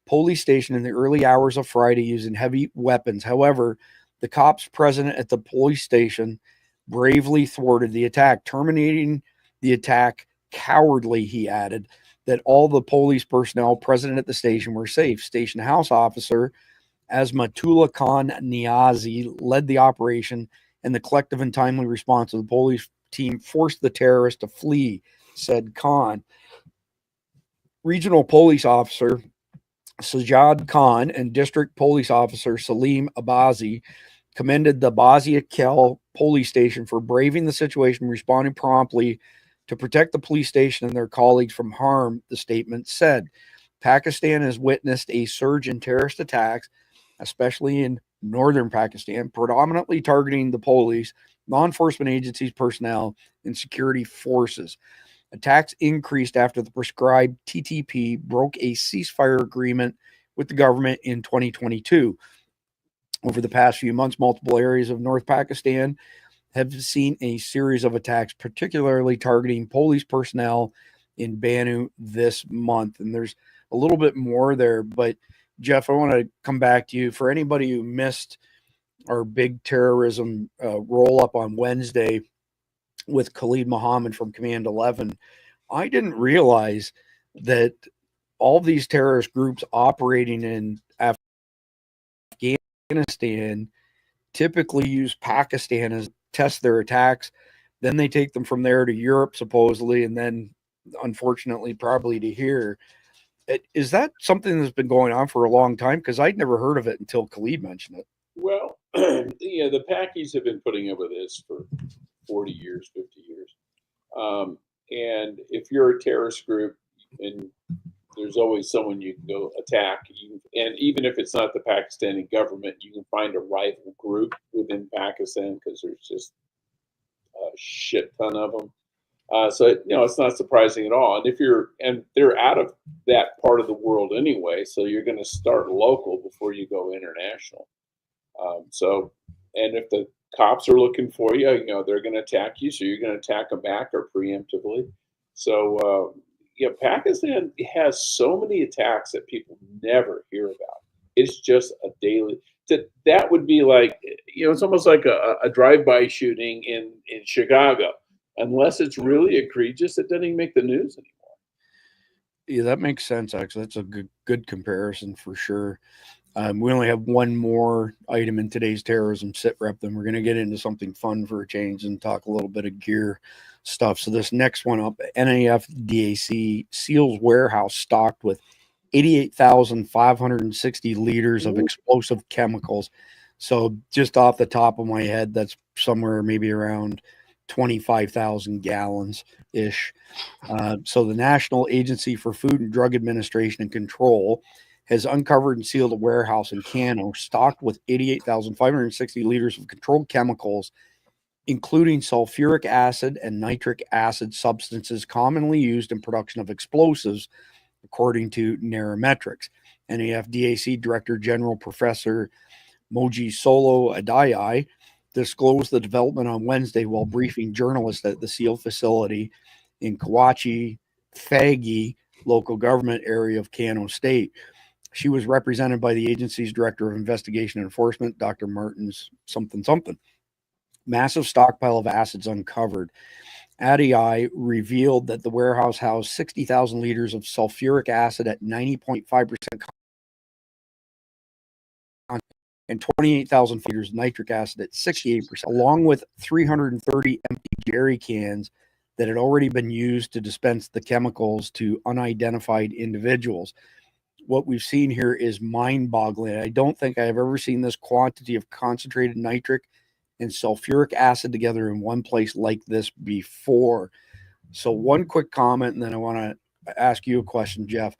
police station in the early hours of Friday using heavy weapons. However, the cops present at the police station bravely thwarted the attack, terminating the attack cowardly. He added that all the police personnel present at the station were safe. Station house officer Azmatullah Khan Niazi led the operation and the collective and timely response of the police team forced the terrorists to flee, said Khan. Regional police officer Sajjad Khan and district police officer Salim Abazi commended the Bazia Kel police station for braving the situation, responding promptly to protect the police station and their colleagues from harm, the statement said. Pakistan has witnessed a surge in terrorist attacks, especially in northern Pakistan, predominantly targeting the police, law enforcement agencies, personnel, and security forces. Attacks increased after the prescribed TTP broke a ceasefire agreement with the government in 2022. Over the past few months, multiple areas of North Pakistan have seen a series of attacks, particularly targeting police personnel in Bannu this month. And there's a little bit more there, but Jeff, I want to come back to you. For anybody who missed our big terrorism roll up on Wednesday with Khalid Muhammad from Command 11, I didn't realize that all these terrorist groups operating in Afghanistan typically use Pakistan as test their attacks. Then they take them from there to Europe, supposedly, and then unfortunately probably to here. Is that something that's been going on for a long time? Because I'd never heard of it until Khalid mentioned it. Well, yeah, the Pakis have been putting up with this for 40 years, 50 years. And if you're a terrorist group and there's always someone you can go attack, and even if it's not the Pakistani government, you can find a rival group within Pakistan because there's just a shit ton of them. So it's not surprising at all. And they're out of that part of the world anyway, so you're going to start local before you go international. And if the cops are looking for you, they're going to attack you, so you're going to attack them back or preemptively. So Pakistan has so many attacks that people never hear about. It's just a daily. That would be like, it's almost like a drive-by shooting in Chicago. Unless it's really egregious, it doesn't even make the news anymore. Yeah, that makes sense. Actually, that's a good comparison for sure. We only have one more item in today's terrorism sit rep, then we're going to get into something fun for a change and talk a little bit of gear stuff. So this next one up, NAFDAC seals warehouse stocked with 88,560 liters of explosive chemicals. So just off the top of my head, that's somewhere maybe around 25,000 gallons ish. So the National Agency for Food and Drug Administration and Control has uncovered and sealed a warehouse in Kano stocked with 88,560 liters of controlled chemicals, including sulfuric acid and nitric acid substances commonly used in production of explosives, according to Nairametrics. NAFDAC Director General Professor Moji Solo Adayai disclosed the development on Wednesday while briefing journalists at the SEAL facility in Kawachi, Fagi local government area of Kano State. She was represented by the agency's Director of Investigation and Enforcement, Dr. Martins something. Massive stockpile of acids uncovered. ADI revealed that the warehouse housed 60,000 liters of sulfuric acid at 90.5% and 28,000 liters of nitric acid at 68%, along with 330 empty jerry cans that had already been used to dispense the chemicals to unidentified individuals. What we've seen here is mind-boggling. I don't think I've ever seen this quantity of concentrated nitric and sulfuric acid together in one place like this before. So one quick comment, and then I want to ask you a question, Jeff.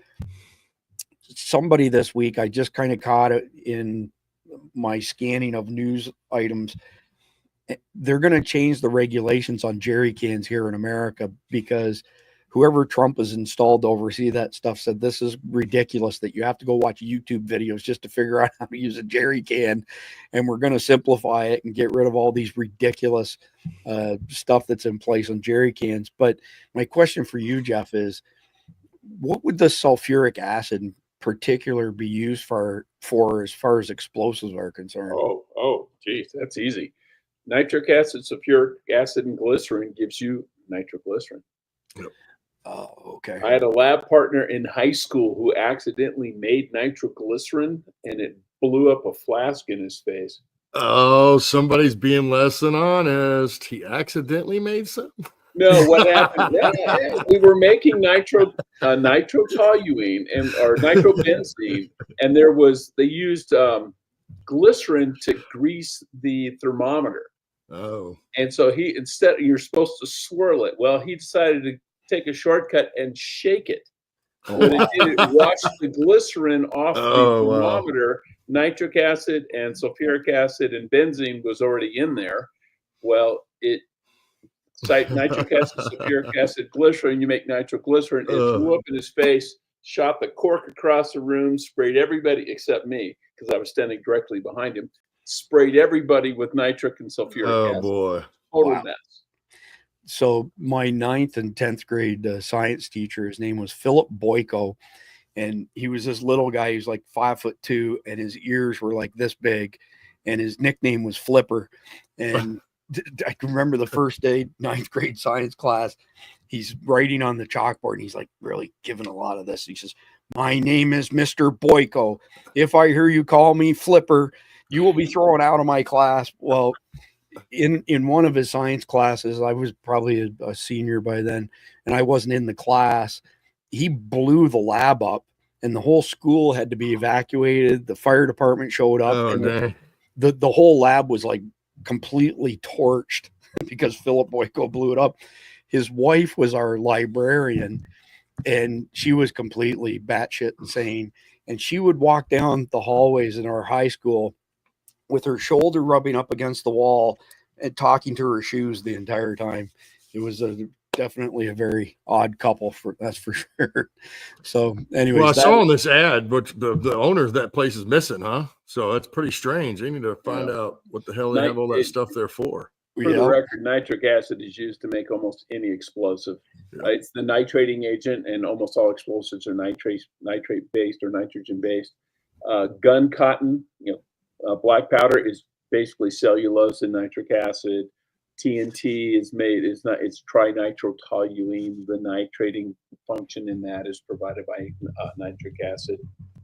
Somebody this week, I just kind of caught it in my scanning of news items. They're going to change the regulations on jerry cans here in America because whoever Trump has installed to oversee that stuff said this is ridiculous that you have to go watch YouTube videos just to figure out how to use a jerry can, and we're going to simplify it and get rid of all these ridiculous stuff that's in place on jerry cans. But my question for you, Jeff, is what would the sulfuric acid in particular be used for as far as explosives are concerned? Oh, geez, that's easy. Nitric acid, sulfuric acid, and glycerin gives you nitroglycerin. Yep. Oh, okay. I had a lab partner in high school who accidentally made nitroglycerin and it blew up a flask in his face. Oh, somebody's being less than honest. He accidentally made some. No, what happened? We were making nitrotoluene or nitrobenzene, and they used glycerin to grease the thermometer. Oh. And so you're supposed to swirl it. Well, he decided to take a shortcut and shake it. When it did, it washed the glycerin off the thermometer. Nitric acid and sulfuric acid and benzene was already in there. Well, nitric acid, sulfuric acid, glycerin, you make nitroglycerin. It flew up in his face, shot the cork across the room, sprayed everybody except me, because I was standing directly behind him, sprayed everybody with nitric and sulfuric acid. Oh, boy. Total mess. So my 9th and 10th grade science teacher, his name was Philip Boyko, and he was this little guy. He was like 5'2", and his ears were like this big, and his nickname was Flipper. And I can remember the first day, 9th grade science class, he's writing on the chalkboard, and he's like really giving a lot of this. He says, "My name is Mr. Boyko. If I hear you call me Flipper, you will be thrown out of my class." Well, in one of his science classes, I was probably a senior by then, and I wasn't in the class. He blew the lab up, and the whole school had to be evacuated. The fire department showed up, and the whole lab was like completely torched because Philip Boyko blew it up. His wife was our librarian, and she was completely batshit insane. And she would walk down the hallways in our high school with her shoulder rubbing up against the wall and talking to her shoes the entire time. It was definitely a very odd couple, that's for sure. So anyways, well, I saw on this ad, but the owner of that place is missing, huh? So that's pretty strange. They need to find out what the hell they have all that stuff there for. For the record, nitric acid is used to make almost any explosive. It's the nitrating agent, and almost all explosives are nitrate-based or nitrogen-based. Gun cotton, black powder is basically cellulose and nitric acid. TNT it's trinitrotoluene. The nitrating function in that is provided by nitric acid.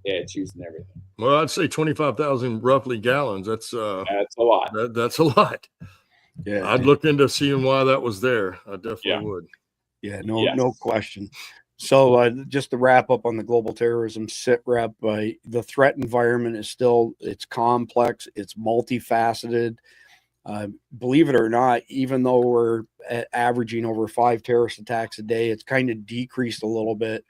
Yeah, it's used in everything. Well, I'd say 25,000 roughly gallons. That's a lot. That's a lot. Yeah, I'd look into seeing why that was there. I definitely would. Yeah, no question. So just to wrap up on the global terrorism SITREP, the threat environment is it's complex, it's multifaceted. Believe it or not, even though we're averaging over 5 terrorist attacks a day, it's kind of decreased a little bit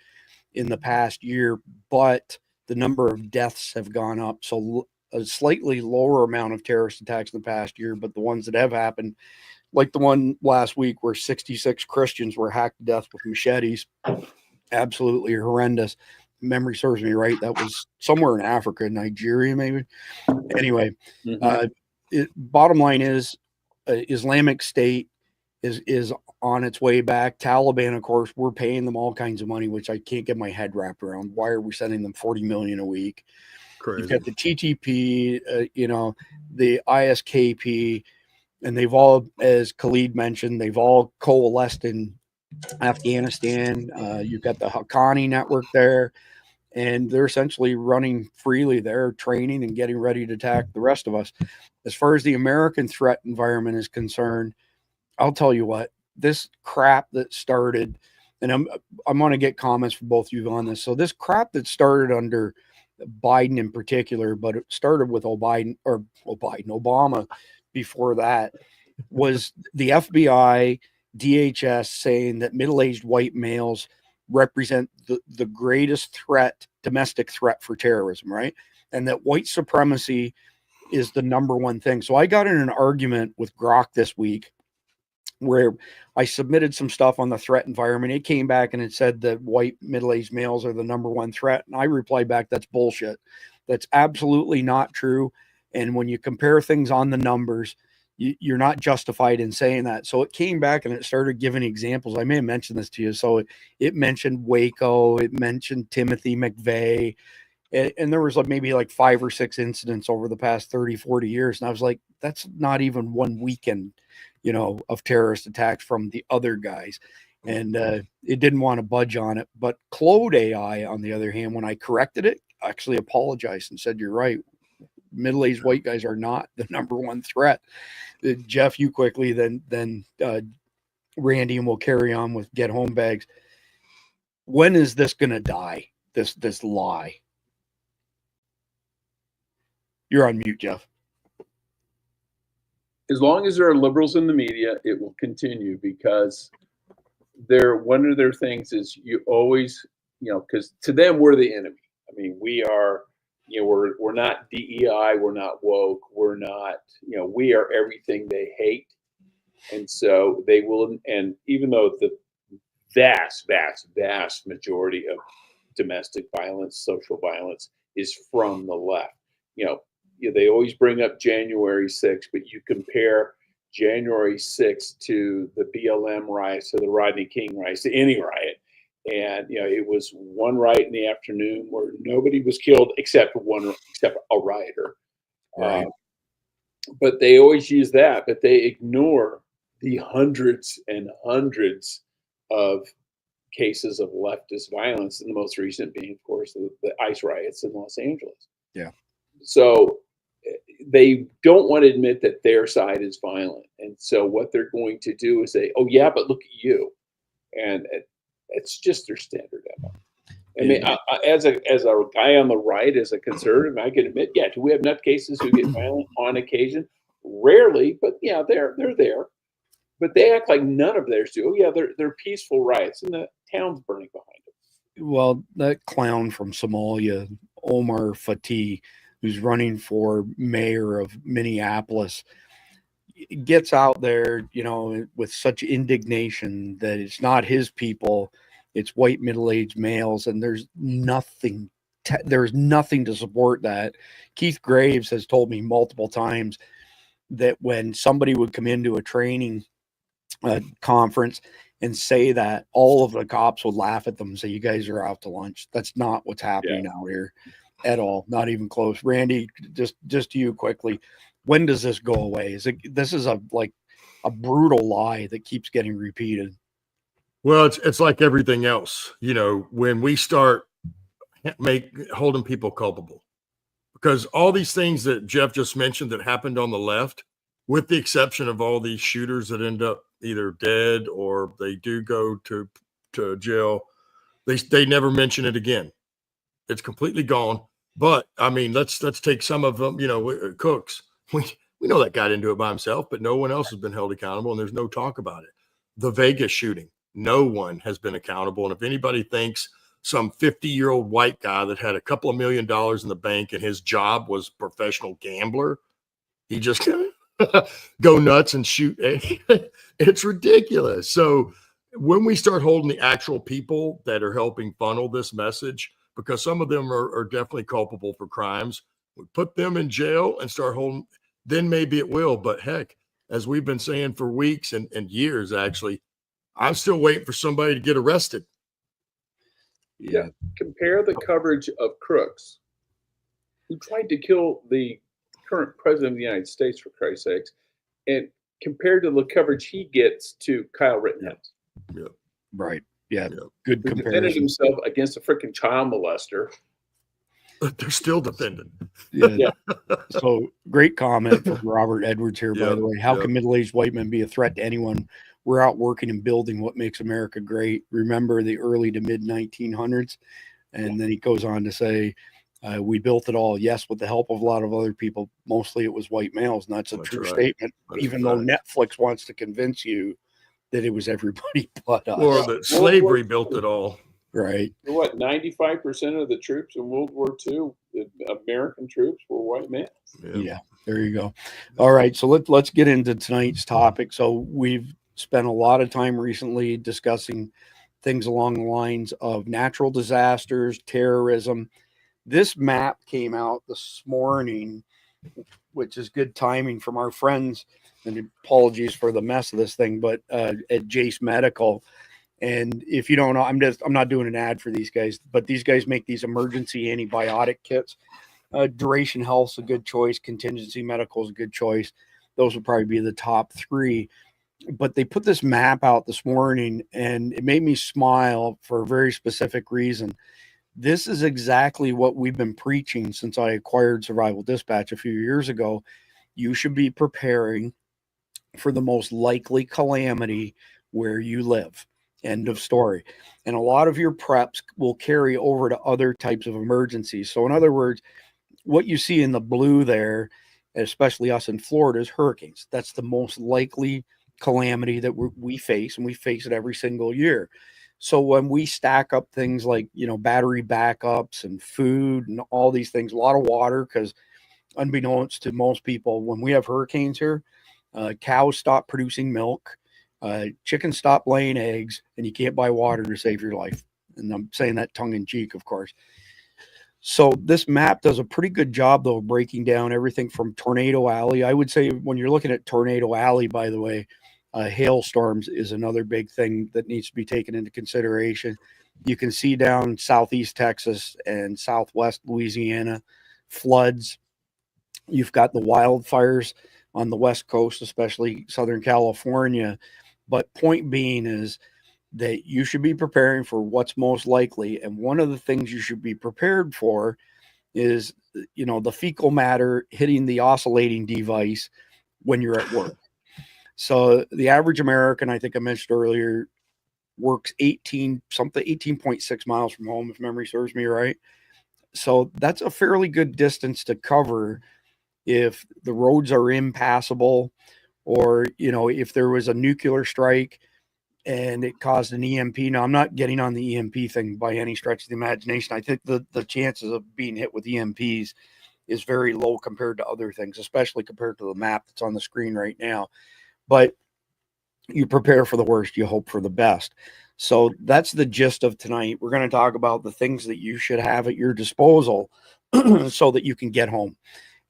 in the past year, but the number of deaths have gone up. So a slightly lower amount of terrorist attacks in the past year, but the ones that have happened, like the one last week where 66 Christians were hacked to death with machetes, absolutely horrendous. Memory serves me right. That was somewhere in Africa, Nigeria, maybe. Anyway, bottom line is Islamic State is on its way back. Taliban, of course, we're paying them all kinds of money, which I can't get my head wrapped around. Why are we sending them $40 million a week? Crazy. You've got the TTP, the ISKP, and they've all, as Khalid mentioned, they've all coalesced in Afghanistan. You've got the Haqqani network there, and they're essentially running freely there, training and getting ready to attack the rest of us. As far as the American threat environment is concerned, I'll tell you what, this crap that started, and I'm going to get comments from both of you on this. So this crap that started under Biden in particular, but it started with Obama before that, was the FBI, DHS saying that middle-aged white males represent the greatest threat, domestic threat for terrorism, right? And that white supremacy is the number one thing. So I got in an argument with Grok this week where I submitted some stuff on the threat environment. It came back and it said that white middle-aged males are the number one threat. And I replied back, that's bullshit. That's absolutely not true. And when you compare things on the numbers, you're not justified in saying that. So it came back and it started giving examples. I may have mentioned this to you. So it mentioned Waco, it mentioned Timothy McVeigh, and there was maybe 5 or 6 incidents over the past 30, 40 years. And I was like, that's not even one weekend, of terrorist attacks from the other guys. And it didn't want to budge on it. But Claude AI, on the other hand, when I corrected it, actually apologized and said, you're right. middle-aged white guys are not the number one threat. Jeff, you quickly, then Randy, and we'll carry on with Get Home Bags. When is this going to die? This lie. You're on mute, Jeff. As long as there are liberals in the media, it will continue, because one of their things is you always, because to them we're the enemy. I mean, we are, we're not DEI, we're not woke, we're not, we are everything they hate. And so they will, and even though the vast majority of domestic violence, social violence is from the left, they always bring up January 6th, but you compare January 6th to the BLM riots, to the Rodney King riots, to any riot. And, it was one riot in the afternoon where nobody was killed except a rioter. Right. But they always use that, but they ignore the hundreds and hundreds of cases of leftist violence, and the most recent being, of course, the ICE riots in Los Angeles. Yeah. So they don't want to admit that their side is violent. And so what they're going to do is say, oh, yeah, but look at you. And it's just their standard MO. I mean, as a guy on the right, as a conservative, I can admit, yeah, do we have nutcases who get violent on occasion? Rarely, but yeah, they're there. But they act like none of theirs do. Oh, yeah, they're peaceful riots, and the town's burning behind them. Well, that clown from Somalia, Omar Fatih, who's running for mayor of Minneapolis, gets out there, with such indignation that it's not his people, it's white middle-aged males, and there's nothing to support that. Keith Graves has told me multiple times that when somebody would come into a training conference and say that, all of the cops would laugh at them and say, you guys are out to lunch. That's not what's happening out here at all. Not even close. Randy, just you quickly, when does this go away? This is a brutal lie that keeps getting repeated. Well, it's like everything else, when we start holding people culpable, because all these things that Jeff just mentioned that happened on the left, with the exception of all these shooters that end up either dead or they do go to jail, they never mention it again. It's completely gone. But I mean, let's take some of them, Cooks. We know that guy didn't do it by himself, but no one else has been held accountable, and there's no talk about it. The Vegas shooting, no one has been accountable. And if anybody thinks some 50-year-old white guy that had a couple of $1 million in the bank and his job was professional gambler, he just go nuts and shoot. It's ridiculous. So when we start holding the actual people that are helping funnel this message, because some of them are definitely culpable for crimes, we put them in jail and start holding, then maybe it will. But heck, as we've been saying for weeks and years, actually, I'm still waiting for somebody to get arrested. Yeah. Compare the coverage of Crooks, who tried to kill the current president of the United States, for Christ's sakes, and compared to the coverage he gets to Kyle Rittenhouse. Yeah. Right. Yeah. Good Who comparison. defended himself against a freaking child molester. They're still defending. Yeah. So great comment from Robert Edwards here, by the way. How can middle-aged white men be a threat to anyone? We're out working and building what makes America great. Remember the early to mid 1900s. And then he goes on to say, we built it all. Yes, with the help of a lot of other people. Mostly it was white males. And that's a true statement, even though Netflix wants to convince you that it was everybody but us. Or that slavery built it all. Right. What, 95% of the troops in World War II, the American troops, were white males. Yeah, there you go. All right, so let's get into tonight's topic. So we've spent a lot of time recently discussing things along the lines of natural disasters, terrorism. This map came out this morning, which is good timing from our friends, and apologies for the mess of this thing, but at Jace Medical. And if you don't know, I'm not doing an ad for these guys, but these guys make these emergency antibiotic kits. Duration Health's a good choice. Contingency Medical is a good choice. Those would probably be the top three. But they put this map out this morning, and it made me smile for a very specific reason. This is exactly what we've been preaching since I acquired Survival Dispatch a few years ago. You should be preparing for the most likely calamity where you live. End of story. And a lot of your preps will carry over to other types of emergencies. So in other words, what you see in the blue there, especially us in Florida, is hurricanes. That's the most likely calamity that we face, and we face it every single year. So when we stack up things like, battery backups and food and all these things, a lot of water, because unbeknownst to most people, when we have hurricanes here, cows stop producing milk, chickens stop laying eggs, and you can't buy water to save your life. And I'm saying that tongue in cheek, of course. So this map does a pretty good job, though, of breaking down everything from Tornado Alley. I would say when you're looking at Tornado Alley, by the way, hailstorms is another big thing that needs to be taken into consideration. You can see down southeast Texas and southwest Louisiana floods. You've got the wildfires on the West Coast, especially Southern California. But point being is that you should be preparing for what's most likely. And one of the things you should be prepared for is, the fecal matter hitting the oscillating device when you're at work. So the average American, I think I mentioned earlier, works 18.6 miles from home, if memory serves me right. So that's a fairly good distance to cover if the roads are impassable, or, if there was a nuclear strike and it caused an EMP. Now, I'm not getting on the EMP thing by any stretch of the imagination. I think the chances of being hit with EMPs is very low compared to other things, especially compared to the map that's on the screen right now. But you prepare for the worst, you hope for the best. So that's the gist of tonight. We're going to talk about the things that you should have at your disposal so that you can get home.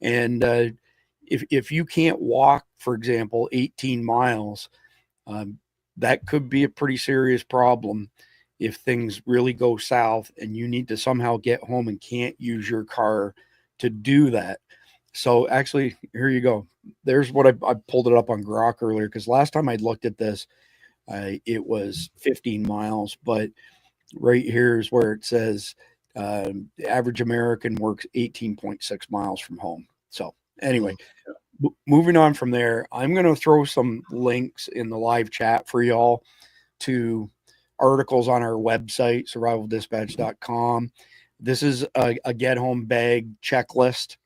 And if you can't walk, for example, 18 miles, that could be a pretty serious problem if things really go south and you need to somehow get home and can't use your car to do that. So actually, here you go. There's what I pulled it up on Grok earlier, because last time I looked at this, it was 15 miles. But right here is where it says the average American works 18.6 miles from home. So anyway, moving on from there, I'm going to throw some links in the live chat for y'all to articles on our website, survivaldispatch.com. This is a get home bag checklist,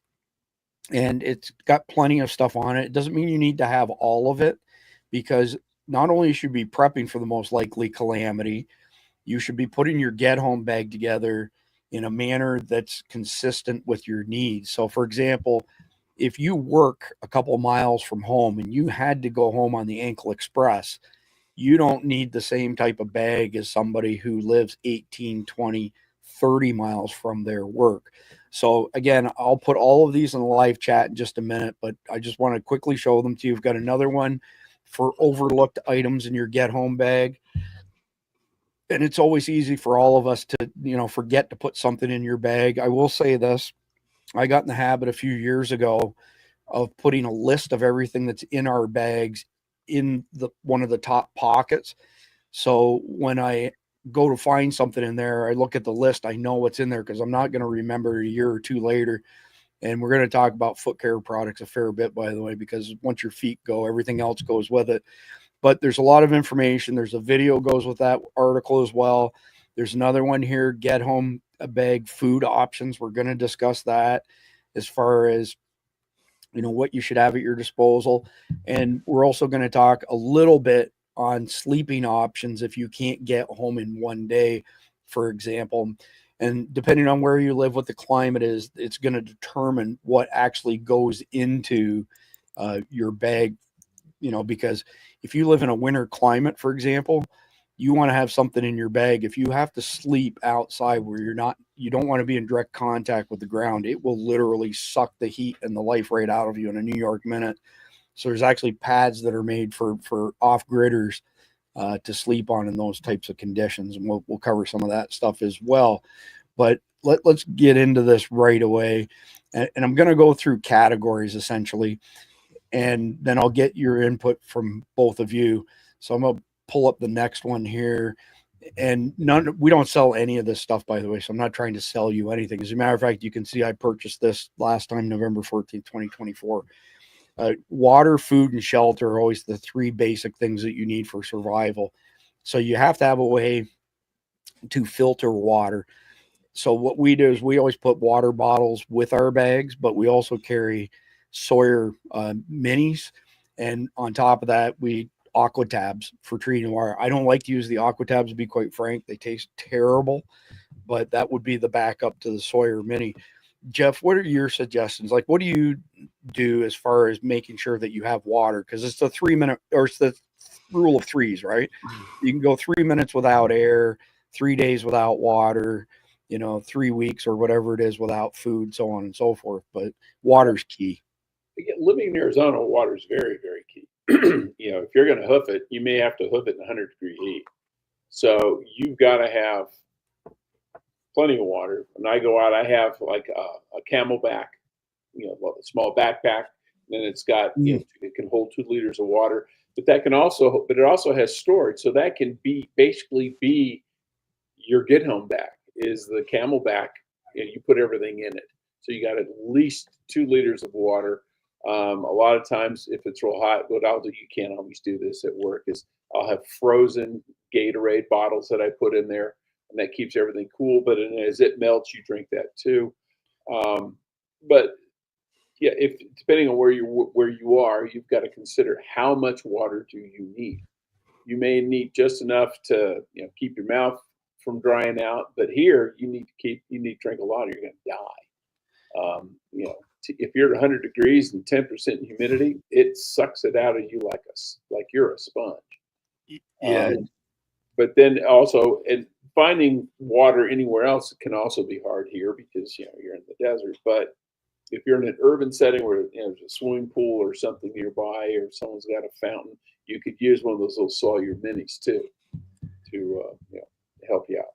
and it's got plenty of stuff on it. It doesn't mean you need to have all of it, because not only should you be prepping for the most likely calamity, you should be putting your get home bag together in a manner that's consistent with your needs. So for example, if you work a couple miles from home and you had to go home on the Ankle Express, you don't need the same type of bag as somebody who lives 18, 20, 30 miles from their work. So again, I'll put all of these in the live chat in just a minute, but I just want to quickly show them to you. We've got another one for overlooked items in your get home bag. And it's always easy for all of us to, forget to put something in your bag. I will say this. I got in the habit a few years ago of putting a list of everything that's in our bags in one of the top pockets. So when I go to find something in there, I look at the list, I know what's in there, because I'm not going to remember a year or two later. And we're going to talk about foot care products a fair bit, by the way, because once your feet go, everything else goes with it. But there's a lot of information. There's a video goes with that article as well. There's another one here, get home bag food options. We're going to discuss that as far as, what you should have at your disposal. And we're also going to talk a little bit on sleeping options if you can't get home in one day, for example. And depending on where you live, what the climate is, it's going to determine what actually goes into your bag, because if you live in a winter climate, for example, you want to have something in your bag. If you have to sleep outside where you don't want to be in direct contact with the ground, it will literally suck the heat and the life right out of you in a New York minute. So there's actually pads that are made for off-gridders to sleep on in those types of conditions. And we'll cover some of that stuff as well. But let's get into this right away. And I'm going to go through categories essentially, and then I'll get your input from both of you. So I'm going to pull up the next one here. And we don't sell any of this stuff, by the way, so I'm not trying to sell you anything. As a matter of fact, you can see I purchased this last time, November 14th, 2024. Water, food, and shelter are always the three basic things that you need for survival. So you have to have a way to filter water. So what we do is we always put water bottles with our bags, but we also carry Sawyer minis. And on top of that, we aqua tabs for treating water. I don't like to use the aqua tabs, to be quite frank. They taste terrible, but that would be the backup to the Sawyer mini. Jeff, what are your suggestions? Like, what do you do as far as making sure that you have water? Because it's the 3 minute, or it's the rule of threes, right? You can go 3 minutes without air, 3 days without water, 3 weeks or whatever it is without food, so on and so forth. But water's key. Again, living in Arizona, water is very, very key. If you're going to hoof it, you may have to hoof it in 100-degree heat. So you've got to have plenty of water. When I go out, I have like a Camelback, a small backpack. Then it's got, it can hold 2 liters of water. But it also has storage. So that can basically be your get home bag is the Camelback. You put everything in it. So you got at least 2 liters of water. A lot of times, if it's real hot, what I'll do, you can't always do this at work, is I'll have frozen Gatorade bottles that I put in there, and that keeps everything cool. But as it melts, you drink that too. But yeah, depending on where you are, you've got to consider how much water do you need. You may need just enough to keep your mouth from drying out, but here you need to drink a lot, or you're going to die. If you're at 100 degrees and 10% humidity, it sucks it out of you like you're a sponge. Yeah. But then also, and finding water anywhere else can also be hard here because you're in the desert. But if you're in an urban setting where there's a swimming pool or something nearby, or someone's got a fountain, you could use one of those little Sawyer minis too to help you out.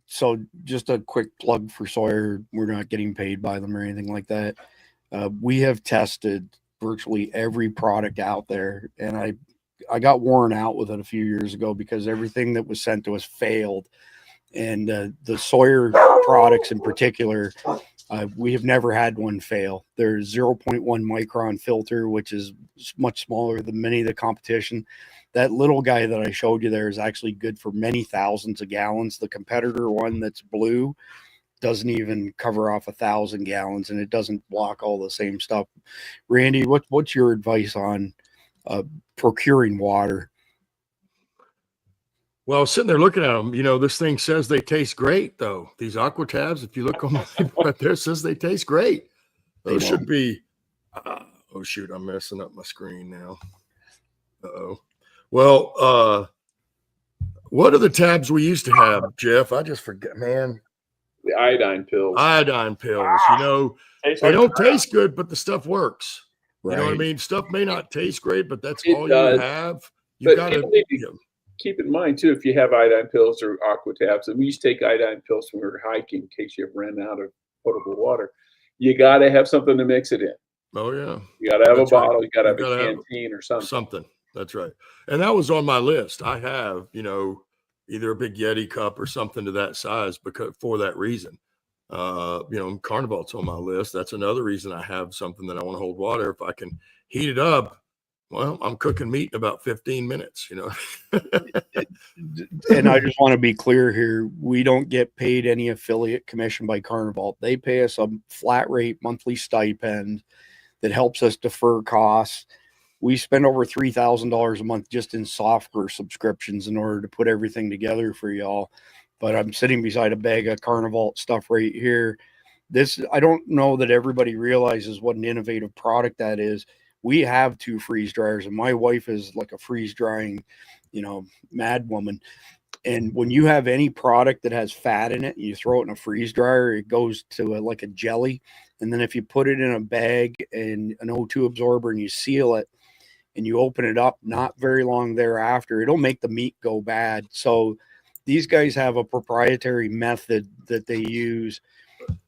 So just a quick plug for Sawyer. We're not getting paid by them or anything like that. We have tested virtually every product out there, and I got worn out with it a few years ago because everything that was sent to us failed. And the Sawyer products in particular, we have never had one fail. There's 0.1 micron filter, which is much smaller than many of the competition. That little guy that I showed you there is actually good for many thousands of gallons. The competitor one that's blue doesn't even cover off 1,000 gallons, and it doesn't block all the same stuff. Randy, what's your advice on procuring water? Well, I was sitting there looking at them. This thing says they taste great, though. These aqua tabs, if you look on the label right there, it says they taste great. Those should be. Oh shoot, I'm messing up my screen now. Uh-oh. Well, what are the tabs we used to have, Jeff? I just forget, man. The iodine pills. Iodine pills. They don't taste good, but the stuff works. Right. You know what I mean? Stuff may not taste great, but that's all does. you have. You got to keep in mind too, if you have iodine pills or aqua tabs, and we used to take iodine pills when we were hiking in case you ran out of potable water. You got to have something to mix it in. Oh yeah. You got to have That's a bottle. right. You got to have You a gotta canteen or something. Something. That's right. And that was on my list. I have, either a big Yeti cup or something to that size for that reason. Carnival's on my list. That's another reason I have something that I want to hold water. If I can heat it up, well, I'm cooking meat in about 15 minutes, And I just want to be clear here. We don't get paid any affiliate commission by Carnival. They pay us a flat rate monthly stipend that helps us defer costs. We spend over $3,000 a month just in software subscriptions in order to put everything together for y'all. But I'm sitting beside a bag of Carnival stuff right here. I don't know that everybody realizes what an innovative product that is. We have 2 freeze dryers, and my wife is like a freeze drying, mad woman. And when you have any product that has fat in it, and you throw it in a freeze dryer, it goes to like a jelly. And then if you put it in a bag and an O2 absorber and you seal it and you open it up, not very long thereafter, it'll make the meat go bad. So these guys have a proprietary method that they use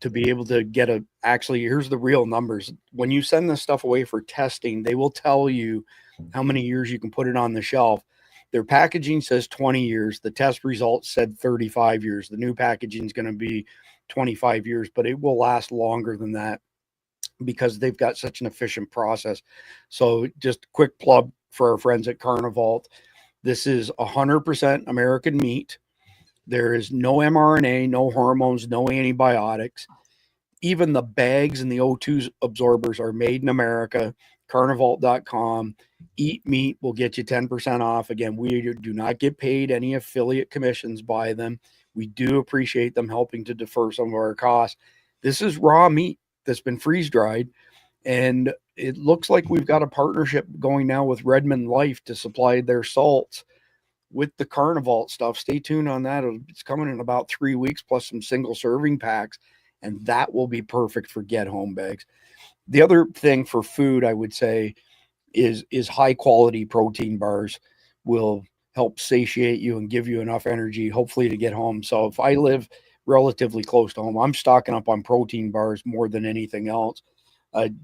to be able to get actually, here's the real numbers. When you send this stuff away for testing, they will tell you how many years you can put it on the shelf. Their packaging says 20 years. The test results said 35 years. The new packaging is going to be 25 years, but it will last longer than that because they've got such an efficient process. So just a quick plug for our friends at Carnivalt. This is 100% American meat. There is no mRNA, no hormones, no antibiotics. Even the bags and the O2 absorbers are made in America. Carnivalt.com. Eat meat will get you 10% off. Again, we do not get paid any affiliate commissions by them. We do appreciate them helping to defer some of our costs. This is raw meat that's been freeze dried. And it looks like we've got a partnership going now with Redmond Life to supply their salts with the Carnivalt stuff. Stay tuned on that. It's coming in about 3 weeks plus some single serving packs, and that will be perfect for get home bags. The other thing for food, I would say, is high quality protein bars will help satiate you and give you enough energy, hopefully, to get home. So if I live relatively close to home, I'm stocking up on protein bars more than anything else.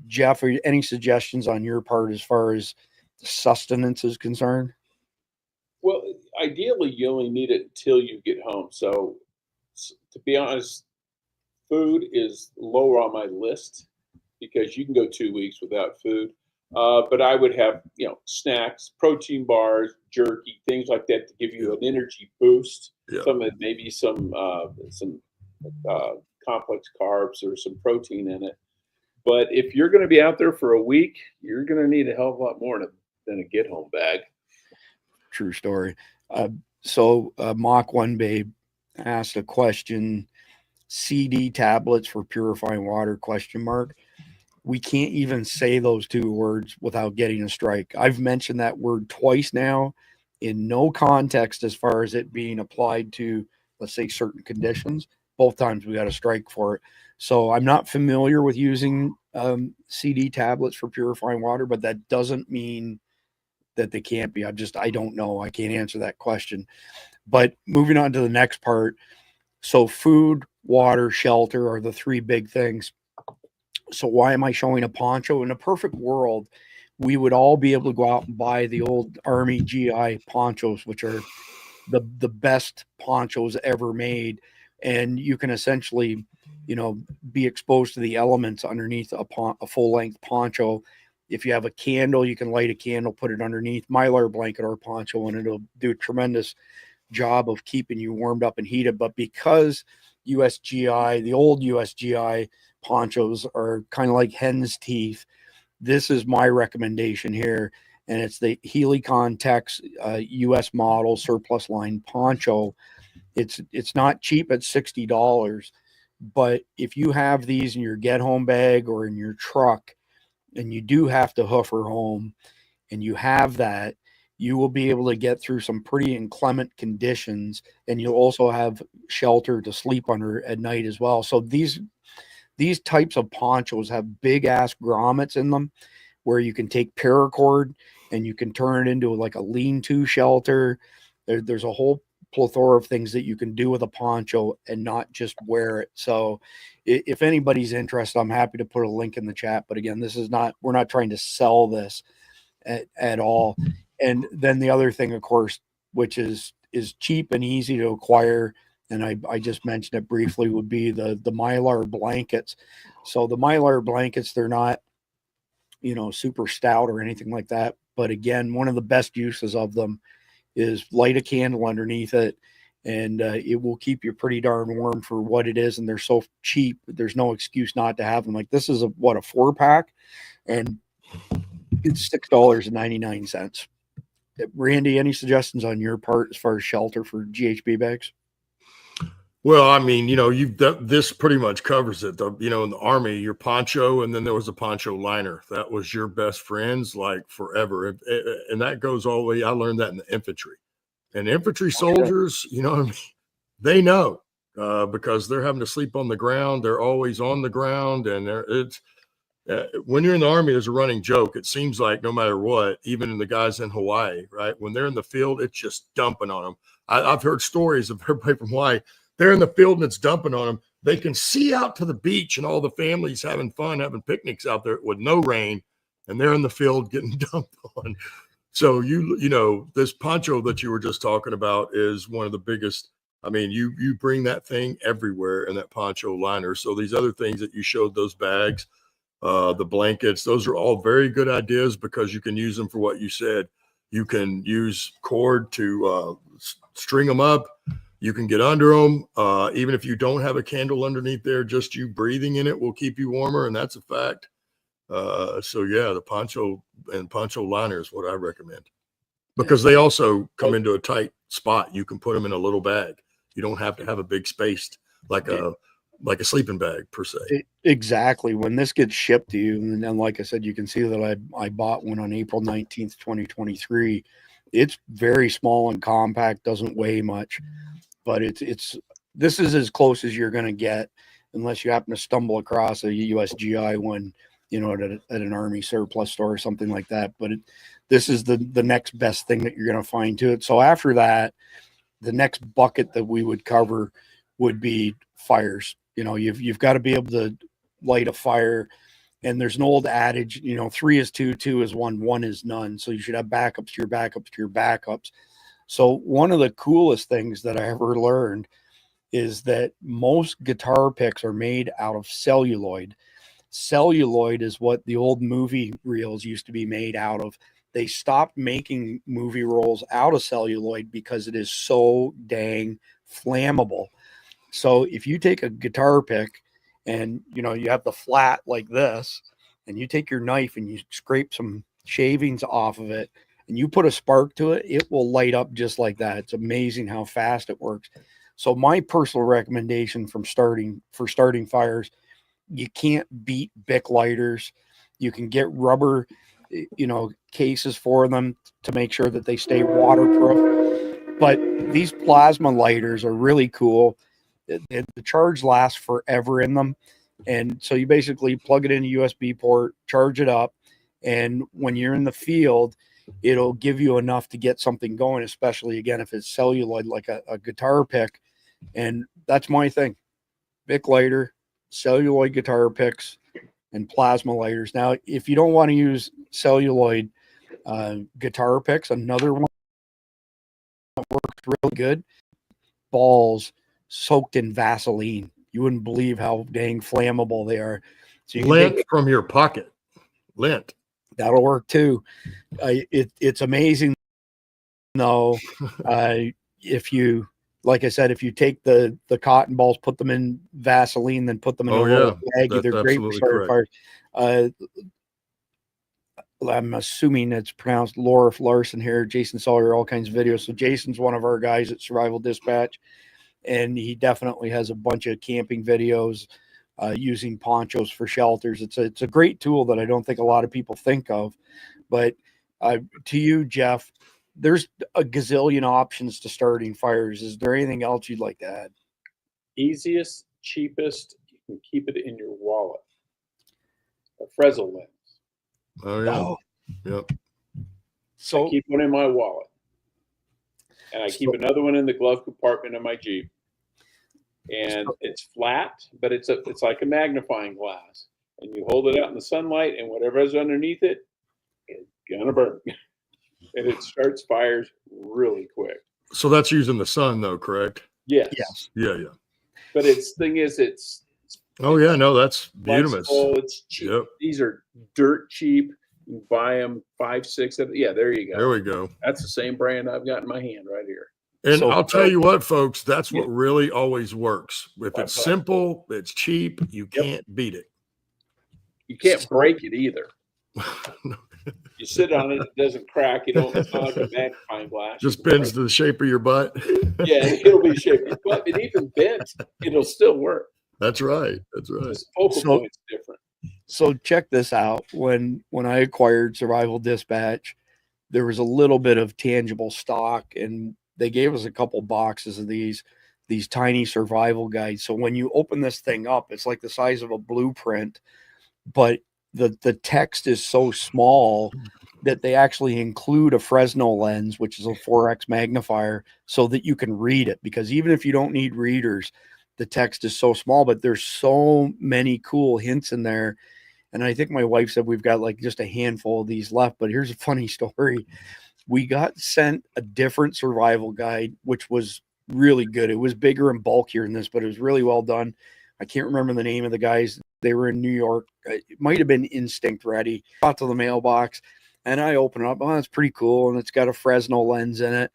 Jeff, any suggestions on your part as far as sustenance is concerned? Well, ideally, you only need it until you get home. So to be honest, food is lower on my list because you can go 2 weeks without food. But I would have, snacks, protein bars, jerky, things like that to give you an energy boost. Yeah. Maybe some complex carbs or some protein in it. But if you're going to be out there for a week, you're going to need a hell of a lot more than a get home bag. True story. So Mach 1 Babe asked a question: CD tablets for purifying water, ? We can't even say those two words without getting a strike. I've mentioned that word twice now in no context as far as it being applied to, let's say, certain conditions. Both times we got a strike for it. So I'm not familiar with using CD tablets for purifying water, but that doesn't mean that they can't be. I don't know. I can't answer that question. But moving on to the next part. So food, water, shelter are the three big things. So why am I showing a poncho? In a perfect world, we would all be able to go out and buy the old Army GI ponchos, which are the best ponchos ever made. And you can essentially, be exposed to the elements underneath a full-length poncho. If you have a candle, you can light a candle, put it underneath Mylar blanket or poncho, and it'll do a tremendous job of keeping you warmed up and heated. But because USGI, the old USGI ponchos are kind of like hen's teeth, this is my recommendation here, and it's the Helicon Tex US model surplus line poncho. It's not cheap at $60, but if you have these in your get home bag or in your truck and you do have to hoof her home and you have that, you will be able to get through some pretty inclement conditions, and you'll also have shelter to sleep under at night as well. So these types of ponchos have big ass grommets in them where you can take paracord and you can turn it into like a lean-to shelter. There's a whole plethora of things that you can do with a poncho and not just wear it. So if anybody's interested, I'm happy to put a link in the chat. But again, we're not trying to sell this at all. And then the other thing, of course, which is cheap and easy to acquire, and I just mentioned it briefly, would be the Mylar blankets. So the Mylar blankets, they're not, super stout or anything like that. But again, one of the best uses of them is light a candle underneath it, and it will keep you pretty darn warm for what it is. And they're so cheap, there's no excuse not to have them. Like this is a 4-pack, and it's $6.99. Randy, any suggestions on your part as far as shelter for GHB bags? Well, I mean, this pretty much covers it. In the Army, your poncho, and then there was a poncho liner. That was your best friends, like forever. And that goes all the way. I learned that in the infantry. And infantry soldiers, they know because they're having to sleep on the ground. They're always on the ground. And when you're in the Army, there's a running joke. It seems like no matter what, even in the guys in Hawaii, right? When they're in the field, it's just dumping on them. I've heard stories of everybody from Hawaii. They're in the field and it's dumping on them. They can see out to the beach and all the families having fun, having picnics out there with no rain, and they're in the field getting dumped on. So you know, this poncho that you were just talking about is one of the biggest. I mean, you bring that thing everywhere in that poncho liner. So these other things that you showed, those bags, the blankets, those are all very good ideas because you can use them for what you said. You can use cord to string them up. You can get under them. Even if you don't have a candle underneath there, just you breathing in it will keep you warmer. And that's a fact. So yeah, the poncho and poncho liner is what I recommend because they also come into a tight spot. You can put them in a little bag. You don't have to have a big space like a sleeping bag per se. Exactly. When this gets shipped to you, and then like I said, you can see that I bought one on April 19th, 2023. It's very small and compact, doesn't weigh much, but this is as close as you're going to get unless you happen to stumble across a USGI one, you know, at an Army surplus store or something like that. But this is the next best thing that you're going to find to it. So after that, the next bucket that we would cover would be fires. You know, you've got to be able to light a fire. And there's an old adage, you know, 3 is 2, 2 is 1, 1 is none. So you should have backups to your backups to your backups. So one of the coolest things that I ever learned is that most guitar picks are made out of celluloid. Celluloid is what the old movie reels used to be made out of. They stopped making movie rolls out of celluloid because it is so dang flammable. So if you take a guitar pick and, you know, you have the flat like this, and you take your knife and you scrape some shavings off of it, and you put a spark to it, it will light up just like that. It's amazing how fast it works. So my personal recommendation for starting fires, you can't beat Bic lighters. You can get rubber, you know, cases for them to make sure that they stay waterproof. But these plasma lighters are really cool. The charge lasts forever in them. And so you basically plug it in a USB port, charge it up. And when you're in the field, it'll give you enough to get something going, especially again, if it's celluloid, like a guitar pick. And that's my thing. Bic lighter, celluloid guitar picks, and plasma lighters. Now, if you don't want to use celluloid guitar picks, another one that works really good, balls soaked in Vaseline. You wouldn't believe how dang flammable they are. So you can lint from your pocket. Lint. That'll work too. It's amazing though. If you, like I said, if you take the cotton balls, put them in Vaseline, then put them in a little baggie, they're great for starting fires. I'm assuming it's pronounced Laura Larson here. Jason Sawyer, all kinds of videos. So Jason's one of our guys at Survival Dispatch, and he definitely has a bunch of camping videos using ponchos for shelters. It's a great tool that I don't think a lot of people think of. But to you, Jeff, there's a gazillion options to starting fires. Is there anything else you'd like to add? Easiest, cheapest, you can keep it in your wallet. A Fresnel lens. Oh yeah. Oh. Yep. So I keep one in my wallet, and I keep another one in the glove compartment of my Jeep. And it's flat, but it's like a magnifying glass, and you hold it out in the sunlight, and whatever's underneath it is gonna burn, and it starts fires really quick. So that's using the sun, though, correct? Yes. Yes. Yeah. But it's Oh yeah, no, that's beautiful. It's cheap. Yep. These are dirt cheap. You can buy them 5, 6. Yeah, there you go. There we go. That's the same brand I've got in my hand right here. And I'll tell you what, folks, that's what really always works. If it's simple, it's cheap, you can't beat it. You can't break it either. You sit on it, it doesn't crack. You don't it's not like a magnifying glass. Just bends to the shape of your butt. Yeah, it'll be shaped. But it even bent, it'll still work. That's right. That's right. The focal point's different. So check this out. When I acquired Survival Dispatch, there was a little bit of tangible stock, and they gave us a couple boxes of these tiny survival guides. So when you open this thing up, it's like the size of a blueprint, but the text is so small that they actually include a Fresnel lens, which is a 4x magnifier, so that you can read it. Because even if you don't need readers, the text is so small, but there's so many cool hints in there. And I think my wife said we've got like just a handful of these left, but here's a funny story. we got sent a different survival guide, which was really good. It was bigger and bulkier than this, but it was really well done. I can't remember the name of the guys. They were in New York. It might have been Instinct Ready. Got to the mailbox, and I open it up. Oh, that's pretty cool. And it's got a Fresnel lens in it.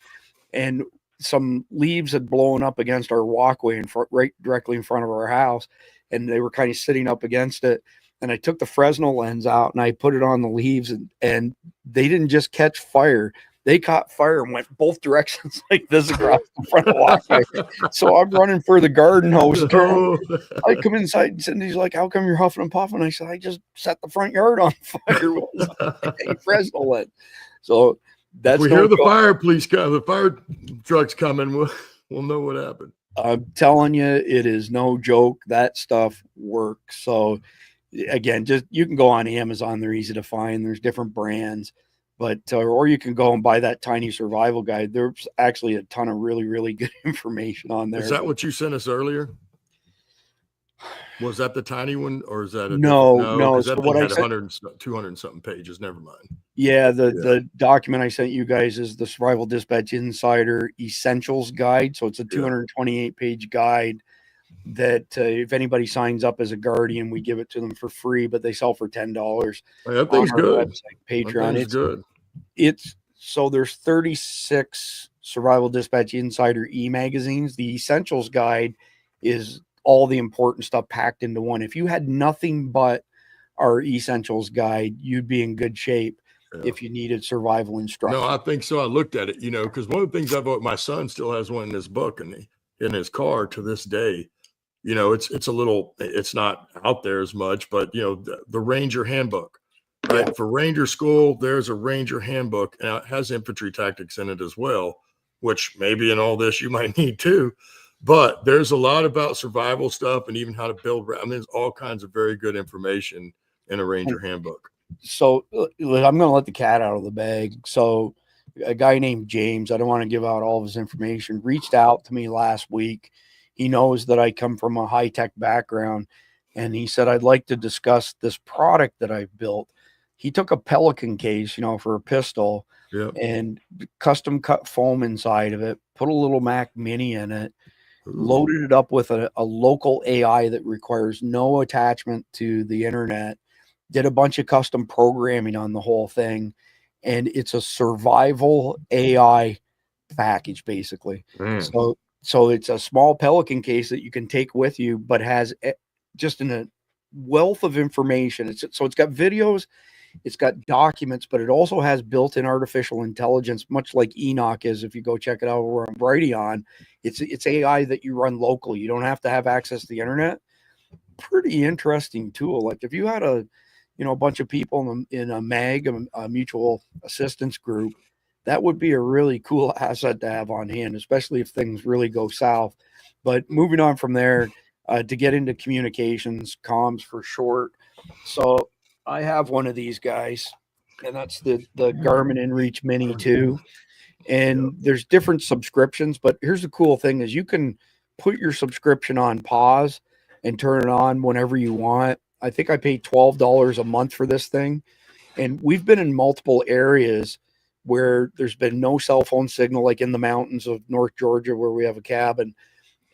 And some leaves had blown up against our walkway in front, right directly in front of our house. And they were kind of sitting up against it. And I took the Fresnel lens out and I put it on the leaves, and they didn't just catch fire. They caught fire and went both directions like this across the front of the walkway. So I'm running for the garden hose. I come inside and Cindy's like, how come you're huffing and puffing? I said, I just set the front yard on fire with a Fresnel lens. So that's we hear the fire police come, the fire trucks coming, we'll know what happened. I'm telling you, it is no joke. That stuff works. So again, just you can go on Amazon. They're easy to find. There's different brands. But or you can go and buy that tiny survival guide. There's actually a ton of really, really good information on there. Is that what you sent us earlier? Was that the tiny one, or is that no? So that had 100, 200 and something pages. Never mind. Yeah, the document I sent you guys is the Survival Dispatch Insider Essentials Guide. So it's a 228-page guide that if anybody signs up as a Guardian, we give it to them for free, but they sell for $10. That thing's good. Website, Patreon. It's good. It's so there's 36 Survival Dispatch Insider e-magazines. The Essentials Guide is all the important stuff packed into one. If you had nothing but our Essentials Guide, you'd be in good shape if you needed survival instruction. No, I think so. I looked at it, because one of the things my son still has one in his book and in his car to this day. It's not out there as much, but the Ranger Handbook. Right. Yeah. For Ranger School, there's a Ranger Handbook, and it has infantry tactics in it as well, which maybe in all this you might need too. But there's a lot about survival stuff and even how to build. I mean, there's all kinds of very good information in a Ranger Handbook. So I'm going to let the cat out of the bag. So a guy named James, I don't want to give out all of his information, reached out to me last week. He knows that I come from a high-tech background, and he said, I'd like to discuss this product that I've built. He took a Pelican case, for a pistol, and custom cut foam inside of it, put a little Mac Mini in it, loaded it up with a local AI that requires no attachment to the internet, did a bunch of custom programming on the whole thing, and it's a survival AI package, basically. So it's a small Pelican case that you can take with you, but has just a wealth of information. It's got videos, it's got documents, but it also has built-in artificial intelligence, much like Enoch is. If you go check it out over on Brighteon, it's AI that you run locally. You don't have to have access to the internet. Pretty interesting tool. Like if you had a bunch of people in a MAG, a mutual assistance group, that would be a really cool asset to have on hand, especially if things really go south. But moving on from there, to get into communications, comms for short. So I have one of these guys, and that's the Garmin InReach Mini 2. And there's different subscriptions, but here's the cool thing is you can put your subscription on pause and turn it on whenever you want. I think I pay $12 a month for this thing. And we've been in multiple areas where there's been no cell phone signal, like in the mountains of North Georgia where we have a cabin,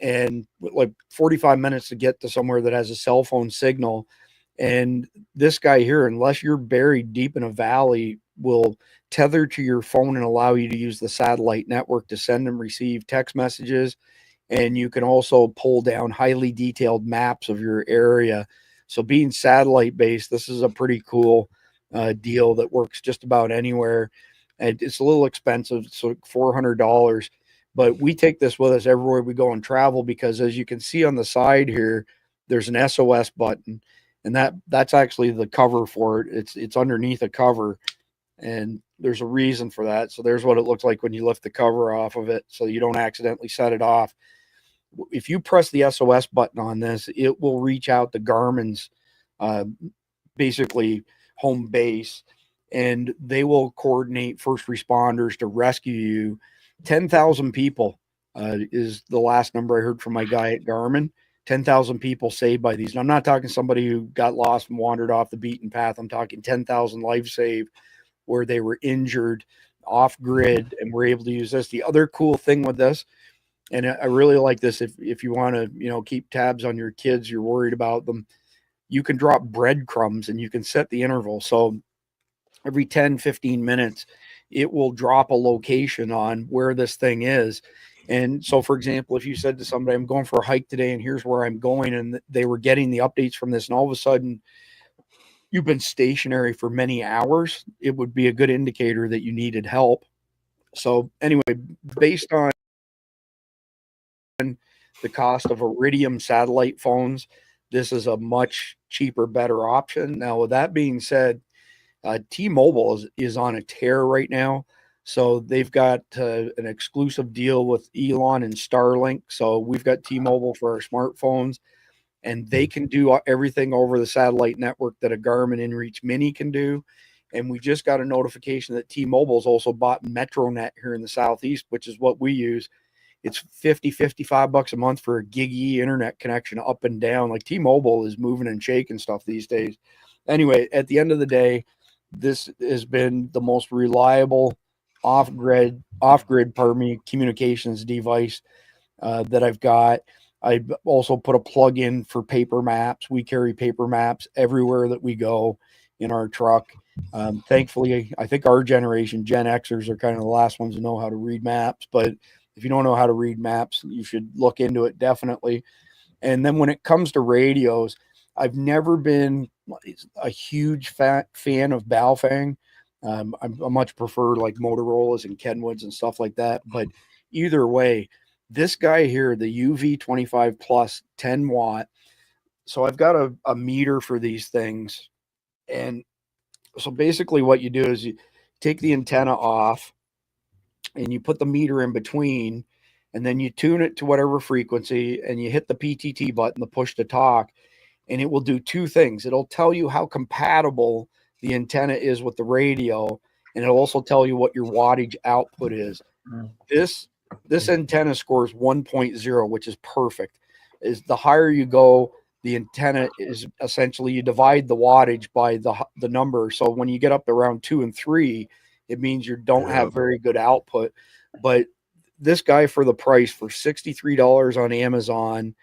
and like 45 minutes to get to somewhere that has a cell phone signal. And this guy here, unless you're buried deep in a valley, will tether to your phone and allow you to use the satellite network to send and receive text messages. And you can also pull down highly detailed maps of your area. So being satellite based, this is a pretty cool deal that works just about anywhere. And it's a little expensive, so $400, but we take this with us everywhere we go and travel, because as you can see on the side here, there's an SOS button, and that's actually the cover for it. It's underneath a cover, and there's a reason for that. So there's what it looks like when you lift the cover off of it, so you don't accidentally set it off. If you press the SOS button on this, it will reach out to Garmin's basically home base, and they will coordinate first responders to rescue you. 10,000 people is the last number I heard from my guy at Garmin. 10,000 people saved by these. And I'm not talking somebody who got lost and wandered off the beaten path. I'm talking 10,000 lives saved where they were injured off grid, and we're able to use this. The other cool thing with this, and I really like this, if you want to, keep tabs on your kids, you're worried about them, you can drop breadcrumbs and you can set the interval. So every 10, 15 minutes, it will drop a location on where this thing is. And so, for example, if you said to somebody, I'm going for a hike today and here's where I'm going, and they were getting the updates from this, and all of a sudden you've been stationary for many hours, it would be a good indicator that you needed help. So anyway, based on the cost of Iridium satellite phones, this is a much cheaper, better option. Now, with that being said, T-Mobile is on a tear right now. So they've got an exclusive deal with Elon and Starlink. So we've got T-Mobile for our smartphones, and they can do everything over the satellite network that a Garmin InReach Mini can do. And we just got a notification that T-Mobile's also bought MetroNet here in the Southeast, which is what we use. It's $55 a month for a gig internet connection up and down. Like, T-Mobile is moving and shaking stuff these days. Anyway, at the end of the day, this has been the most reliable off-grid communications device that I've got. I also put a plug in for paper maps. We carry paper maps everywhere that we go in our truck. Thankfully, I think our generation, Gen Xers, are kind of the last ones to know how to read maps. But if you don't know how to read maps, you should look into it, definitely. And then when it comes to radios, I've never been a huge fan of Baofeng. I much prefer like Motorola's and Kenwoods and stuff like that. But either way, this guy here, the UV25 Plus 10 watt. So I've got a meter for these things. And so basically what you do is you take the antenna off and you put the meter in between, and then you tune it to whatever frequency, and you hit the PTT button, the push to talk, and it will do two things. It'll tell you how compatible the antenna is with the radio, and it'll also tell you what your wattage output is. This antenna scores 1.0, which is perfect. Is the higher you go, the antenna is essentially, you divide the wattage by the number. So when you get up to around 2 and 3, it means you don't have very good output. But this guy, for the price, for $63 on Amazon,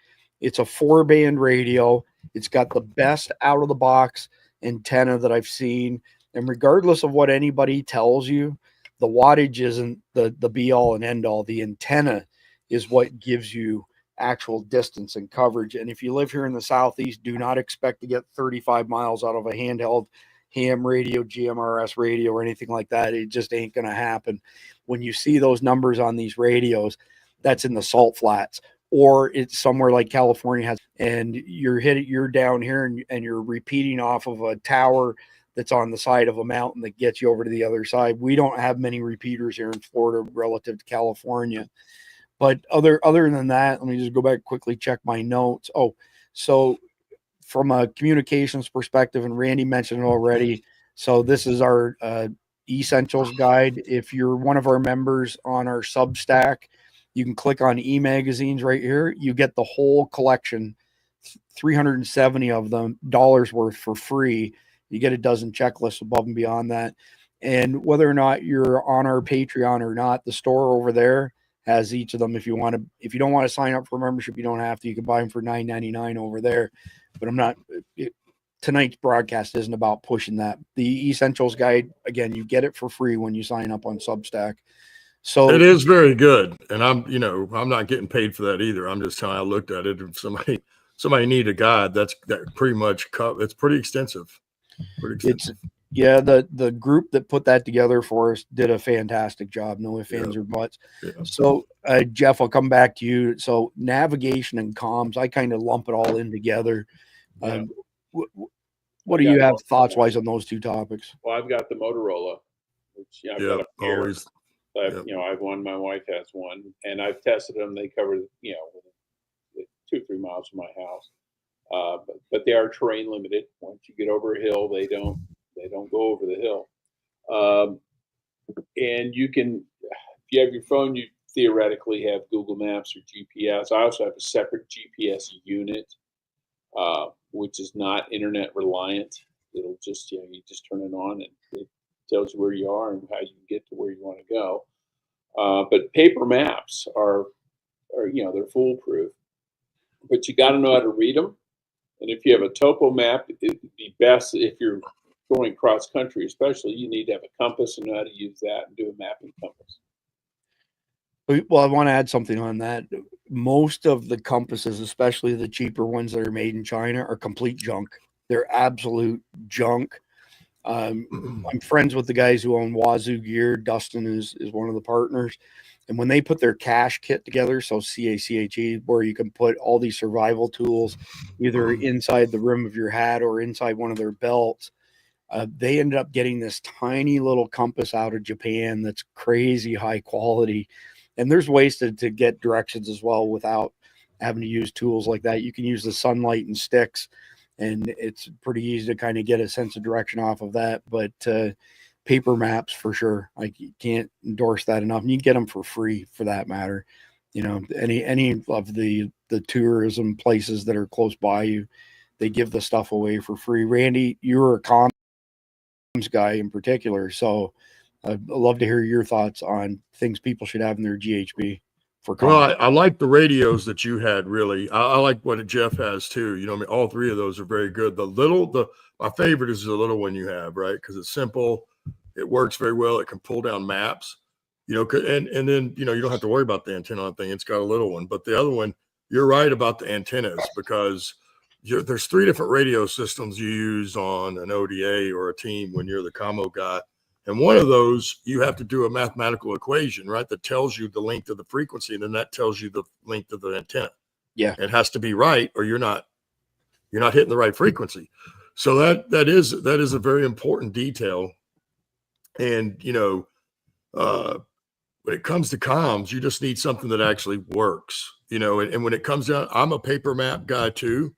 it's a 4-band radio. It's got the best out of the box antenna that I've seen. And regardless of what anybody tells you, the wattage isn't the be all and end all. The antenna is what gives you actual distance and coverage. And if you live here in the Southeast, do not expect to get 35 miles out of a handheld ham radio, GMRS radio, or anything like that. It just ain't going to happen. When you see those numbers on these radios, that's in the salt flats, or it's somewhere like California has, and you're down here and you're repeating off of a tower that's on the side of a mountain that gets you over to the other side. We don't have many repeaters here in Florida relative to California. But other than that, let me just go back quickly, check my notes. Oh, so from a communications perspective, and Randy mentioned it already, so this is our Essentials guide. If you're one of our members on our Substack, you can click on e-magazines right here. You get the whole collection, 370 of them, dollars worth, for free. You get a dozen checklists above and beyond that. And whether or not you're on our Patreon or not, the store over there has each of them. If you don't want to sign up for membership, you don't have to. You can buy them for $9.99 over there. But tonight's broadcast isn't about pushing that. The Essentials guide, again, you get it for free when you sign up on Substack. So it is very good. And I'm not getting paid for that either. I'm just telling you, I looked at it. If somebody need a guide, that pretty much it's pretty extensive. Yeah, the group that put that together for us did a fantastic job. No ifs, ands, or buts. Yeah. So, Jeff, I'll come back to you. So, navigation and comms, I kind of lump it all in together. Yeah. What do you have thoughts-wise on those two topics? Well, I've got the Motorola, which I've got a pair. Always. I have one. My wife has one, and I've tested them. They cover 2 or 3 miles from my house. But they are terrain limited. Once you get over a hill, they don't go over the hill. And you can, if you have your phone, you theoretically have Google Maps or GPS. I also have a separate GPS unit, which is not internet reliant. It'll just, you just turn it on and tells you where you are and how you can get to where you want to go. But paper maps are they're foolproof, but you got to know how to read them. And if you have a topo map, it'd be best if you're going cross country, especially, you need to have a compass and know how to use that and do a mapping compass. Well, I want to add something on that. Most of the compasses, especially the cheaper ones that are made in China, are complete junk. They're absolute junk. I'm friends with the guys who own Wazoo Gear. Dustin is one of the partners. And when they put their cache kit together, so CACHE, where you can put all these survival tools either inside the rim of your hat or inside one of their belts, they ended up getting this tiny little compass out of Japan that's crazy high quality. And there's ways to get directions as well without having to use tools like that. You can use the sunlight and sticks, and it's pretty easy to kind of get a sense of direction off of that. But paper maps for sure, like, you can't endorse that enough. And you can get them for free, for that matter. You know, any of the tourism places that are close by you, they give the stuff away for free. Randy, you're a comms guy in particular, so I'd love to hear your thoughts on things people should have in their GHB for comms. Well, I like the radios that you had, really. I like what Jeff has too. You know, I mean, all three of those are very good. My favorite is the little one you have, right? Because it's simple, it works very well. It can pull down maps, you know, and then, you know, you don't have to worry about the antenna thing. It's got a little one. But the other one, you're right about the antennas, because there's three different radio systems you use on an ODA or a team when you're the commo guy. And one of those, you have to do a mathematical equation, right, that tells you the length of the frequency, and then that tells you the length of the antenna. Yeah. It has to be right, or you're not hitting the right frequency. So that is a very important detail. And, you know, when it comes to comms, you just need something that actually works, you know, and when it comes down, I'm a paper map guy too.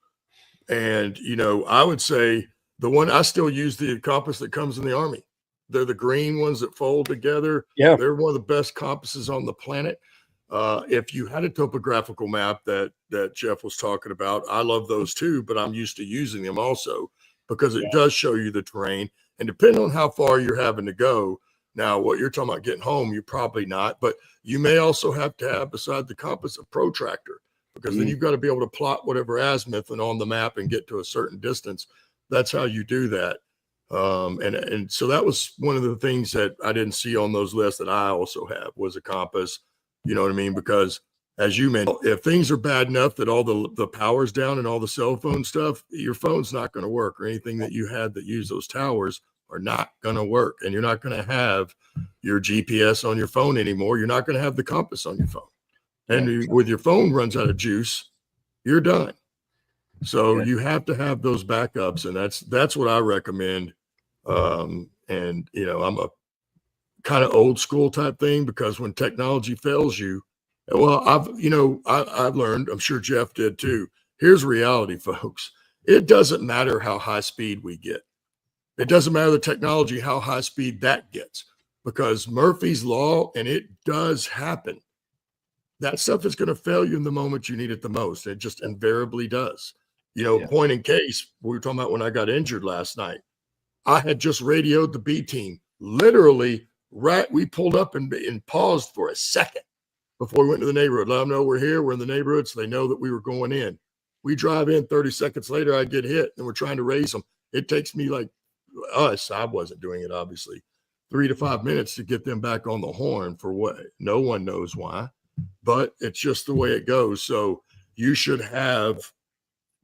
And, you know, I would say I still use the compass that comes in the Army. They're the green ones that fold together. Yeah. They're one of the best compasses on the planet. If you had a topographical map that Jeff was talking about, I love those too, but I'm used to using them also because it does show you the terrain. And depending on how far you're having to go, now what you're talking about getting home, you're probably not, but you may also have to have, beside the compass, a protractor, because then you've got to be able to plot whatever azimuth and on the map and get to a certain distance. That's how you do that. And so that was one of the things that I didn't see on those lists that I also have, was a compass. You know what I mean? Because as you mentioned, if things are bad enough that all the power's down and all the cell phone stuff, your phone's not going to work, or anything that you had that use those towers are not going to work. And you're not going to have your GPS on your phone anymore. You're not going to have the compass on your phone. And with your phone runs out of juice, you're done. So you have to have those backups, and that's what I recommend. And you know, I'm a kind of old school type thing, because when technology fails you, well, I've learned, I'm sure Jeff did too. Here's reality, folks. It doesn't matter how high speed we get. It doesn't matter the technology, how high speed that gets, because Murphy's Law, and it does happen. That stuff is going to fail you in the moment you need it the most. It just invariably does. You know, point in case, we were talking about when I got injured last night. I had just radioed the B team. Literally, right, we pulled up and paused for a second before we went to the neighborhood. Let them know we're here. We're in the neighborhood, so they know that we were going in. We drive in, 30 seconds later, I get hit, and we're trying to raise them. It takes me I wasn't doing it, obviously, 3 to 5 minutes to get them back on the horn for what? No one knows why, but it's just the way it goes. So you should have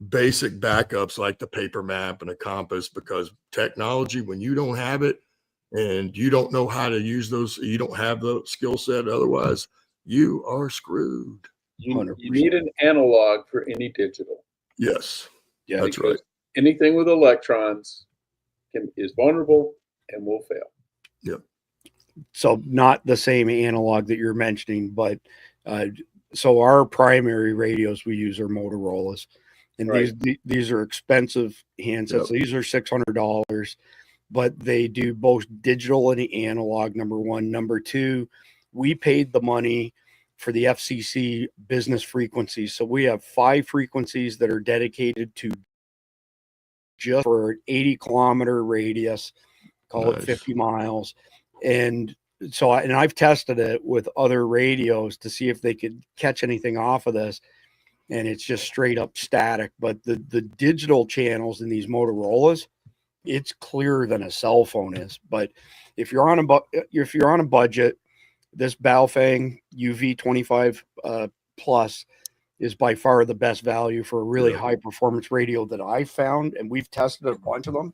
basic backups like the paper map and a compass, because technology, when you don't have it and you don't know how to use those, you don't have the skill set, otherwise you are screwed. You need an analog for any digital. Yes. Yeah, that's right. Anything with electrons is vulnerable and will fail. Yep. So not the same analog that you're mentioning, but so our primary radios we use are Motorola's. And these are expensive handsets. These are $600, but they do both digital and analog, number one. Number two, we paid the money for the FCC business frequencies. So we have 5 frequencies that are dedicated to just for an 80-kilometer radius call it 50 miles. And so I've tested it with other radios to see if they could catch anything off of this. And it's just straight up static. But the digital channels in these Motorola's, it's clearer than a cell phone is. But if you're on a budget, this Baofeng UV25 Plus is by far the best value for a really high performance radio that I found, and we've tested a bunch of them.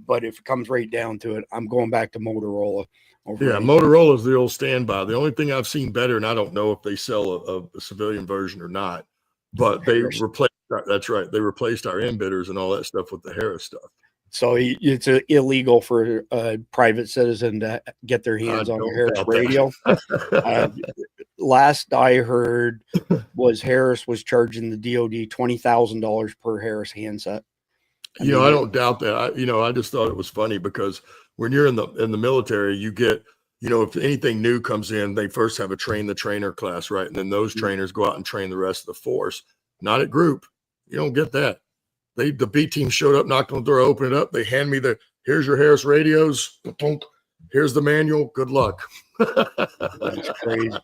But if it comes right down to it, I'm going back to Motorola. Motorola is the old standby. The only thing I've seen better, and I don't know if they sell a civilian version or not, but they replaced. That's right. They replaced our emitters and all that stuff with the Harris stuff. So it's illegal for a private citizen to get their hands on a Harris radio. Last I heard was Harris was charging the DOD $20,000 per Harris handset. I don't doubt that. I just thought it was funny because when you're in the military, you get, if anything new comes in, they first have a train the trainer class, right? And then those trainers go out and train the rest of the force. Not at group. You don't get that. The B team showed up, knocked on the door, opened it up. They hand me here's your Harris radios. Here's the manual. Good luck. That's crazy.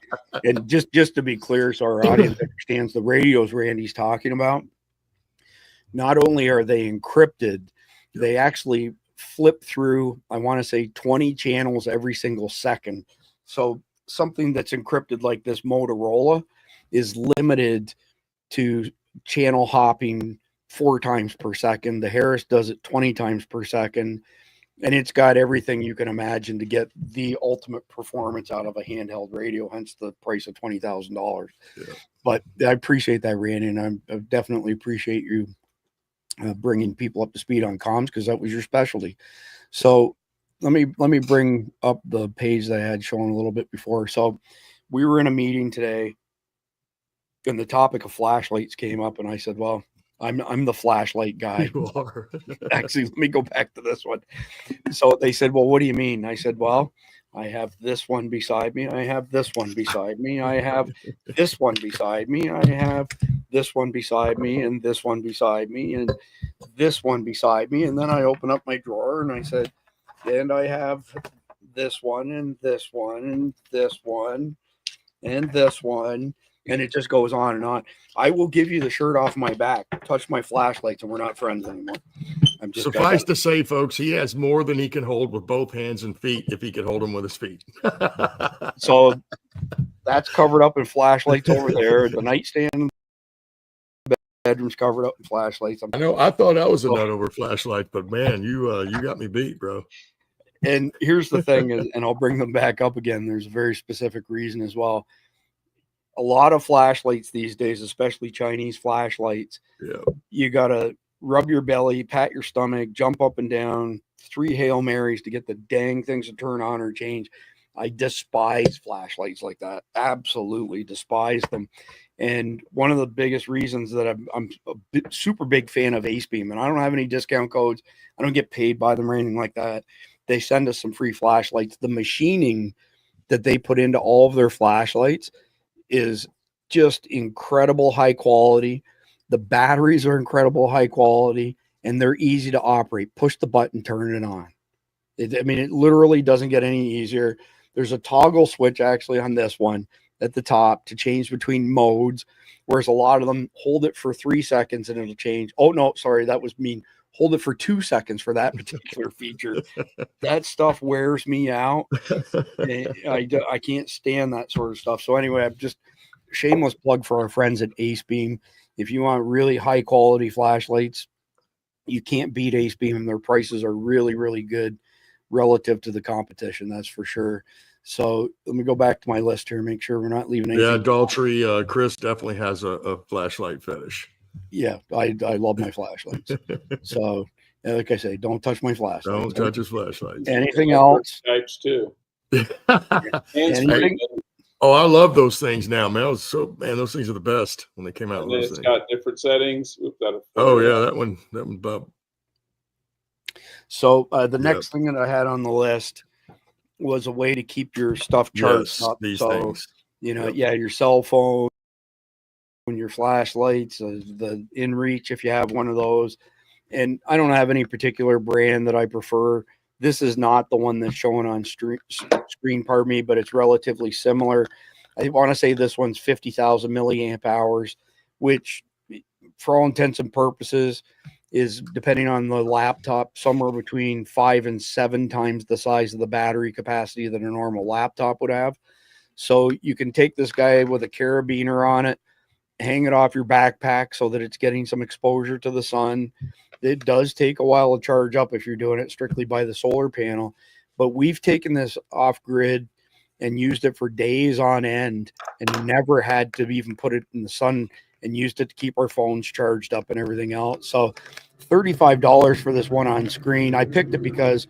And just to be clear, so our audience understands, the radios Randy's talking about, not only are they encrypted, they actually flip through, I want to say 20 channels every single second. So something that's encrypted like this Motorola is limited to channel hopping 4 times per second. The Harris does it 20 times per second. And it's got everything you can imagine to get the ultimate performance out of a handheld radio, hence the price of $20,000. Yeah. But I appreciate that, Randy, and I definitely appreciate you bringing people up to speed on comms, because that was your specialty. So let me bring up the page that I had shown a little bit before. So we were in a meeting today, and the topic of flashlights came up, and I said, well, I'm the flashlight guy. You are. Actually, let me go back to this one. So they said, well, what do you mean? I said, well, I have this one beside me. I have this one beside me. I have this one beside me. I have this one beside me, and this one beside me, and this one beside me. And then I open up my drawer and I said, and I have this one, and this one, and this one, and this one. And it just goes on and on. I will give you the shirt off my back, touch my flashlights, and we're not friends anymore. I'm just Suffice to say, folks, he has more than he can hold with both hands and feet if he could hold them with his feet. So that's covered up in flashlights over there. The nightstand in the bedroom's covered up in flashlights. I know. I thought I was a nut over flashlight, but man, you got me beat, bro. And here's the thing, and I'll bring them back up again. There's a very specific reason as well. A lot of flashlights these days, especially Chinese flashlights, you got to rub your belly, pat your stomach, jump up and down, 3 Hail Marys to get the dang things to turn on or change. I despise flashlights like that. Absolutely despise them. And one of the biggest reasons that I'm a super big fan of AceBeam, and I don't have any discount codes. I don't get paid by them or anything like that. They send us some free flashlights. The machining that they put into all of their flashlights is just incredible high quality. The batteries are incredible high quality, and they're easy to operate. Push the button, turn it on. It literally doesn't get any easier. There's a toggle switch actually on this one at the top to change between modes, whereas a lot of them hold it for 3 seconds and it'll change. Oh no, sorry, that was mean. Hold it for 2 seconds for that particular feature. That stuff wears me out. I can't stand that sort of stuff. So anyway, I'm just shameless plug for our friends at AceBeam. If you want really high quality flashlights, you can't beat AceBeam. Their prices are really, really good relative to the competition. That's for sure. So let me go back to my list here, make sure we're not leaving anything. Yeah, Daltrey, Chris definitely has a flashlight fetish. Yeah, I love my flashlights. So, like I say, don't touch my flashlights. Don't touch his flashlights. Anything else? Types too. Anything? Oh, I love those things now, man. Those things are the best when they came out. And then it's got different settings. We've got that one Bob. So the next thing that I had on the list was a way to keep your stuff charged up. These things. Your cell phone, your flashlights, the InReach, if you have one of those. And I don't have any particular brand that I prefer. This is not the one that's showing on screen, pardon me, but it's relatively similar. I want to say this one's 50,000 milliamp hours, which for all intents and purposes is, depending on the laptop, somewhere between 5 and 7 times the size of the battery capacity that a normal laptop would have. So you can take this guy with a carabiner on it, hang it off your backpack so that it's getting some exposure to the sun. It does take a while to charge up if you're doing it strictly by the solar panel, but we've taken this off grid and used it for days on end and never had to even put it in the sun, and used it to keep our phones charged up and everything else. So $35 for this one on screen. I picked it because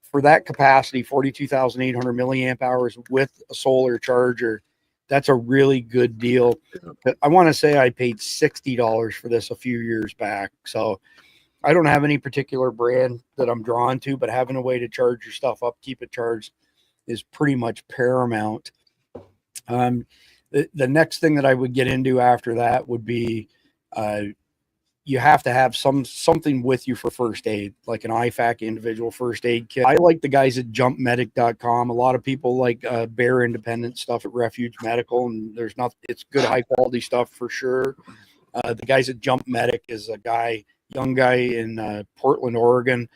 for that capacity, 42,800 milliamp hours with a solar charger, that's a really good deal. But I want to say I paid $60 for this a few years back. So I don't have any particular brand that I'm drawn to, but having a way to charge your stuff up, keep it charged, is pretty much paramount. The next thing that I would get into after that would be you have to have something with you for first aid, like an IFAC individual first aid kit. I like the guys at jumpmedic.com. A lot of people like Bear Independent stuff at Refuge Medical, and it's good high quality stuff for sure. The guys at Jump Medic is a young guy in Portland, Oregon,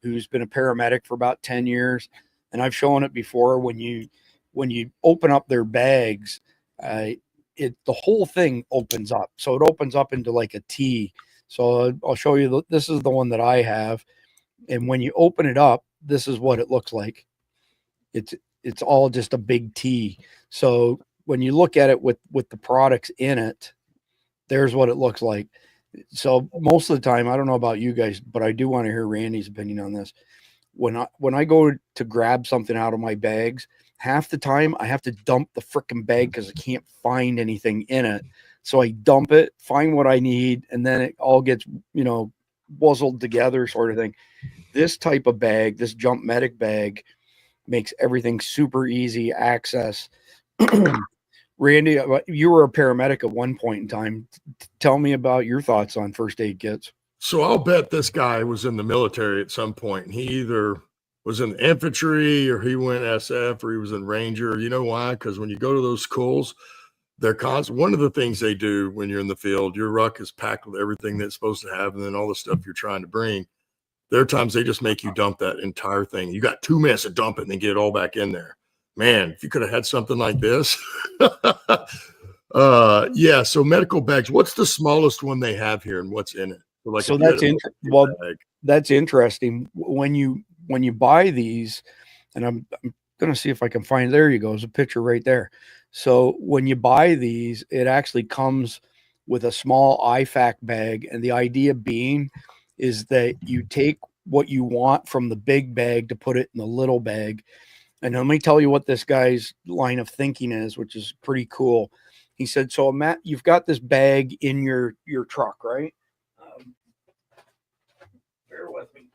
who's been a paramedic for about 10 years. And I've shown it before. When you open up their bags, the whole thing opens up. So it opens up into like a T. So I'll show you. This is the one that I have. And when you open it up, this is what it looks like. It's all just a big T. So when you look at it with the products in it, there's what it looks like. So most of the time, I don't know about you guys, but I do want to hear Randy's opinion on this. When I go to grab something out of my bags, half the time I have to dump the frickin' bag because I can't find anything in it. So I dump it, find what I need, and then it all gets, wuzzled together sort of thing. This type of bag, this Jump Medic bag, makes everything super easy access. Randy, you were a paramedic at one point in time. Tell me about your thoughts on first aid kits. So I'll bet this guy was in the military at some point. And he either was in the infantry or he went SF or he was in Ranger. You know why? Because when you go to those schools, one of the things they do when you're in the field, your ruck is packed with everything that's supposed to have, and then all the stuff you're trying to bring. There are times they just make you dump that entire thing. You got 2 minutes to dump it and then get it all back in there. Man, if you could have had something like this. Yeah. So medical bags, what's the smallest one they have here and what's in it? So that's interesting. When you buy these, and I'm going to see if I can find, there you go. There's a picture right there. So when you buy these, it actually comes with a small IFAC bag. And the idea being is that you take what you want from the big bag to put it in the little bag. And let me tell you what this guy's line of thinking is, which is pretty cool. He said, so Matt, you've got this bag in your truck, right? Bear with me.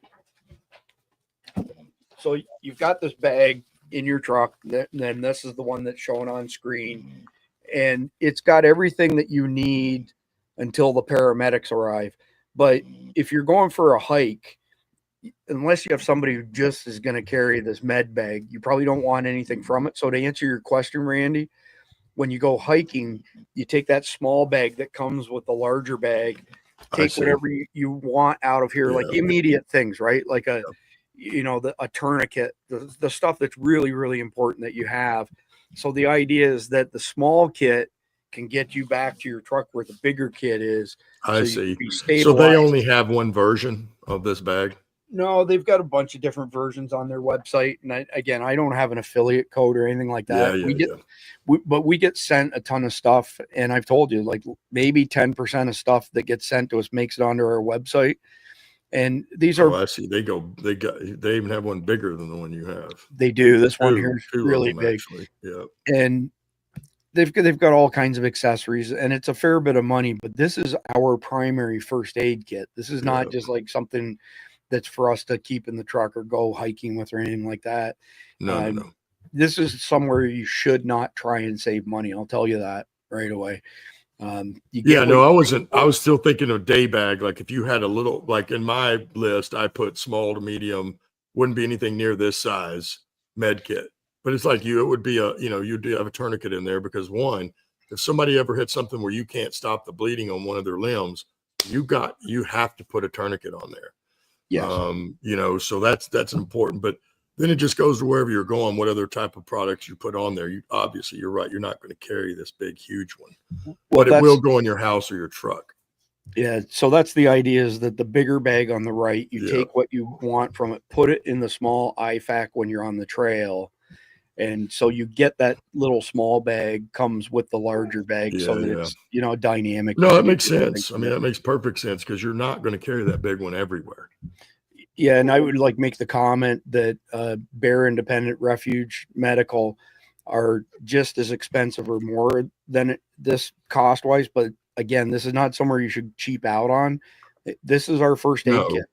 So you've got this bag in your truck, then this is the one that's shown on screen, and it's got everything that you need until the paramedics arrive. But if you're going for a hike, unless you have somebody who just is going to carry this med bag, you probably don't want anything from it. So to answer your question, Randy, when you go hiking, you take that small bag that comes with the larger bag, take whatever you want out of here, like immediate things, right? Like a tourniquet, the stuff that's really, really important that you have. So the idea is that the small kit can get you back to your truck where the bigger kit is. I see. So they only have one version of this bag? No, they've got a bunch of different versions on their website. And I don't have an affiliate code or anything like that. But we get sent a ton of stuff. And I've told you, like maybe 10% of stuff that gets sent to us makes it onto our website. And these are, I see. They even have one bigger than the one you have. They do. This one here is really big. Actually. Yeah. And they've got all kinds of accessories, and it's a fair bit of money, but this is our primary first aid kit. This is not just like something that's for us to keep in the truck or go hiking with or anything like that. No. This is somewhere you should not try and save money. I'll tell you that right away. I was still thinking of day bag. Like if you had a little, like in my list, I put small to medium wouldn't be anything near this size med kit. But it's like it would be you do have a tourniquet in there because one, if somebody ever hits something where you can't stop the bleeding on one of their limbs, you have to put a tourniquet on there. Yes. So that's important. But then it just goes to wherever you're going, what other type of products you put on there. Obviously, you're right. You're not going to carry this big, huge one, but it will go in your house or your truck. Yeah. So that's the idea, is that the bigger bag on the right, you take what you want from it, put it in the small IFAC when you're on the trail. And so you get that little small bag comes with the larger bag, so that it's, dynamic. No, that makes sense. I mean, that makes perfect sense, because you're not going to carry that big one everywhere. Yeah, and I would make the comment that Bear Independent Refuge Medical are just as expensive or more than this cost-wise. But again, this is not somewhere you should cheap out on. This is our first aid kit.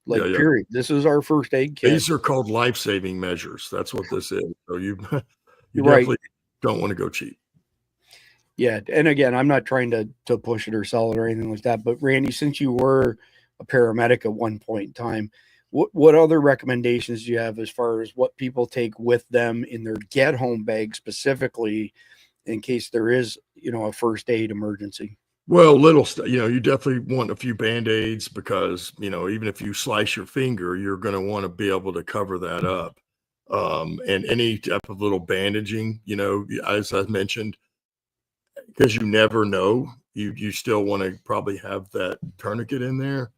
Period. This is our first aid kit. These are called life-saving measures. That's what this is. So you definitely don't want to go cheap. Yeah, and again, I'm not trying to push it or sell it or anything like that. But Randy, since you were a paramedic at one point in time, what other recommendations do you have as far as what people take with them in their get home bag, specifically in case there is, a first aid emergency? Well, you definitely want a few Band-Aids, because, even if you slice your finger, you're going to want to be able to cover that up. And any type of little bandaging, as I mentioned, because you never know, you still want to probably have that tourniquet in there.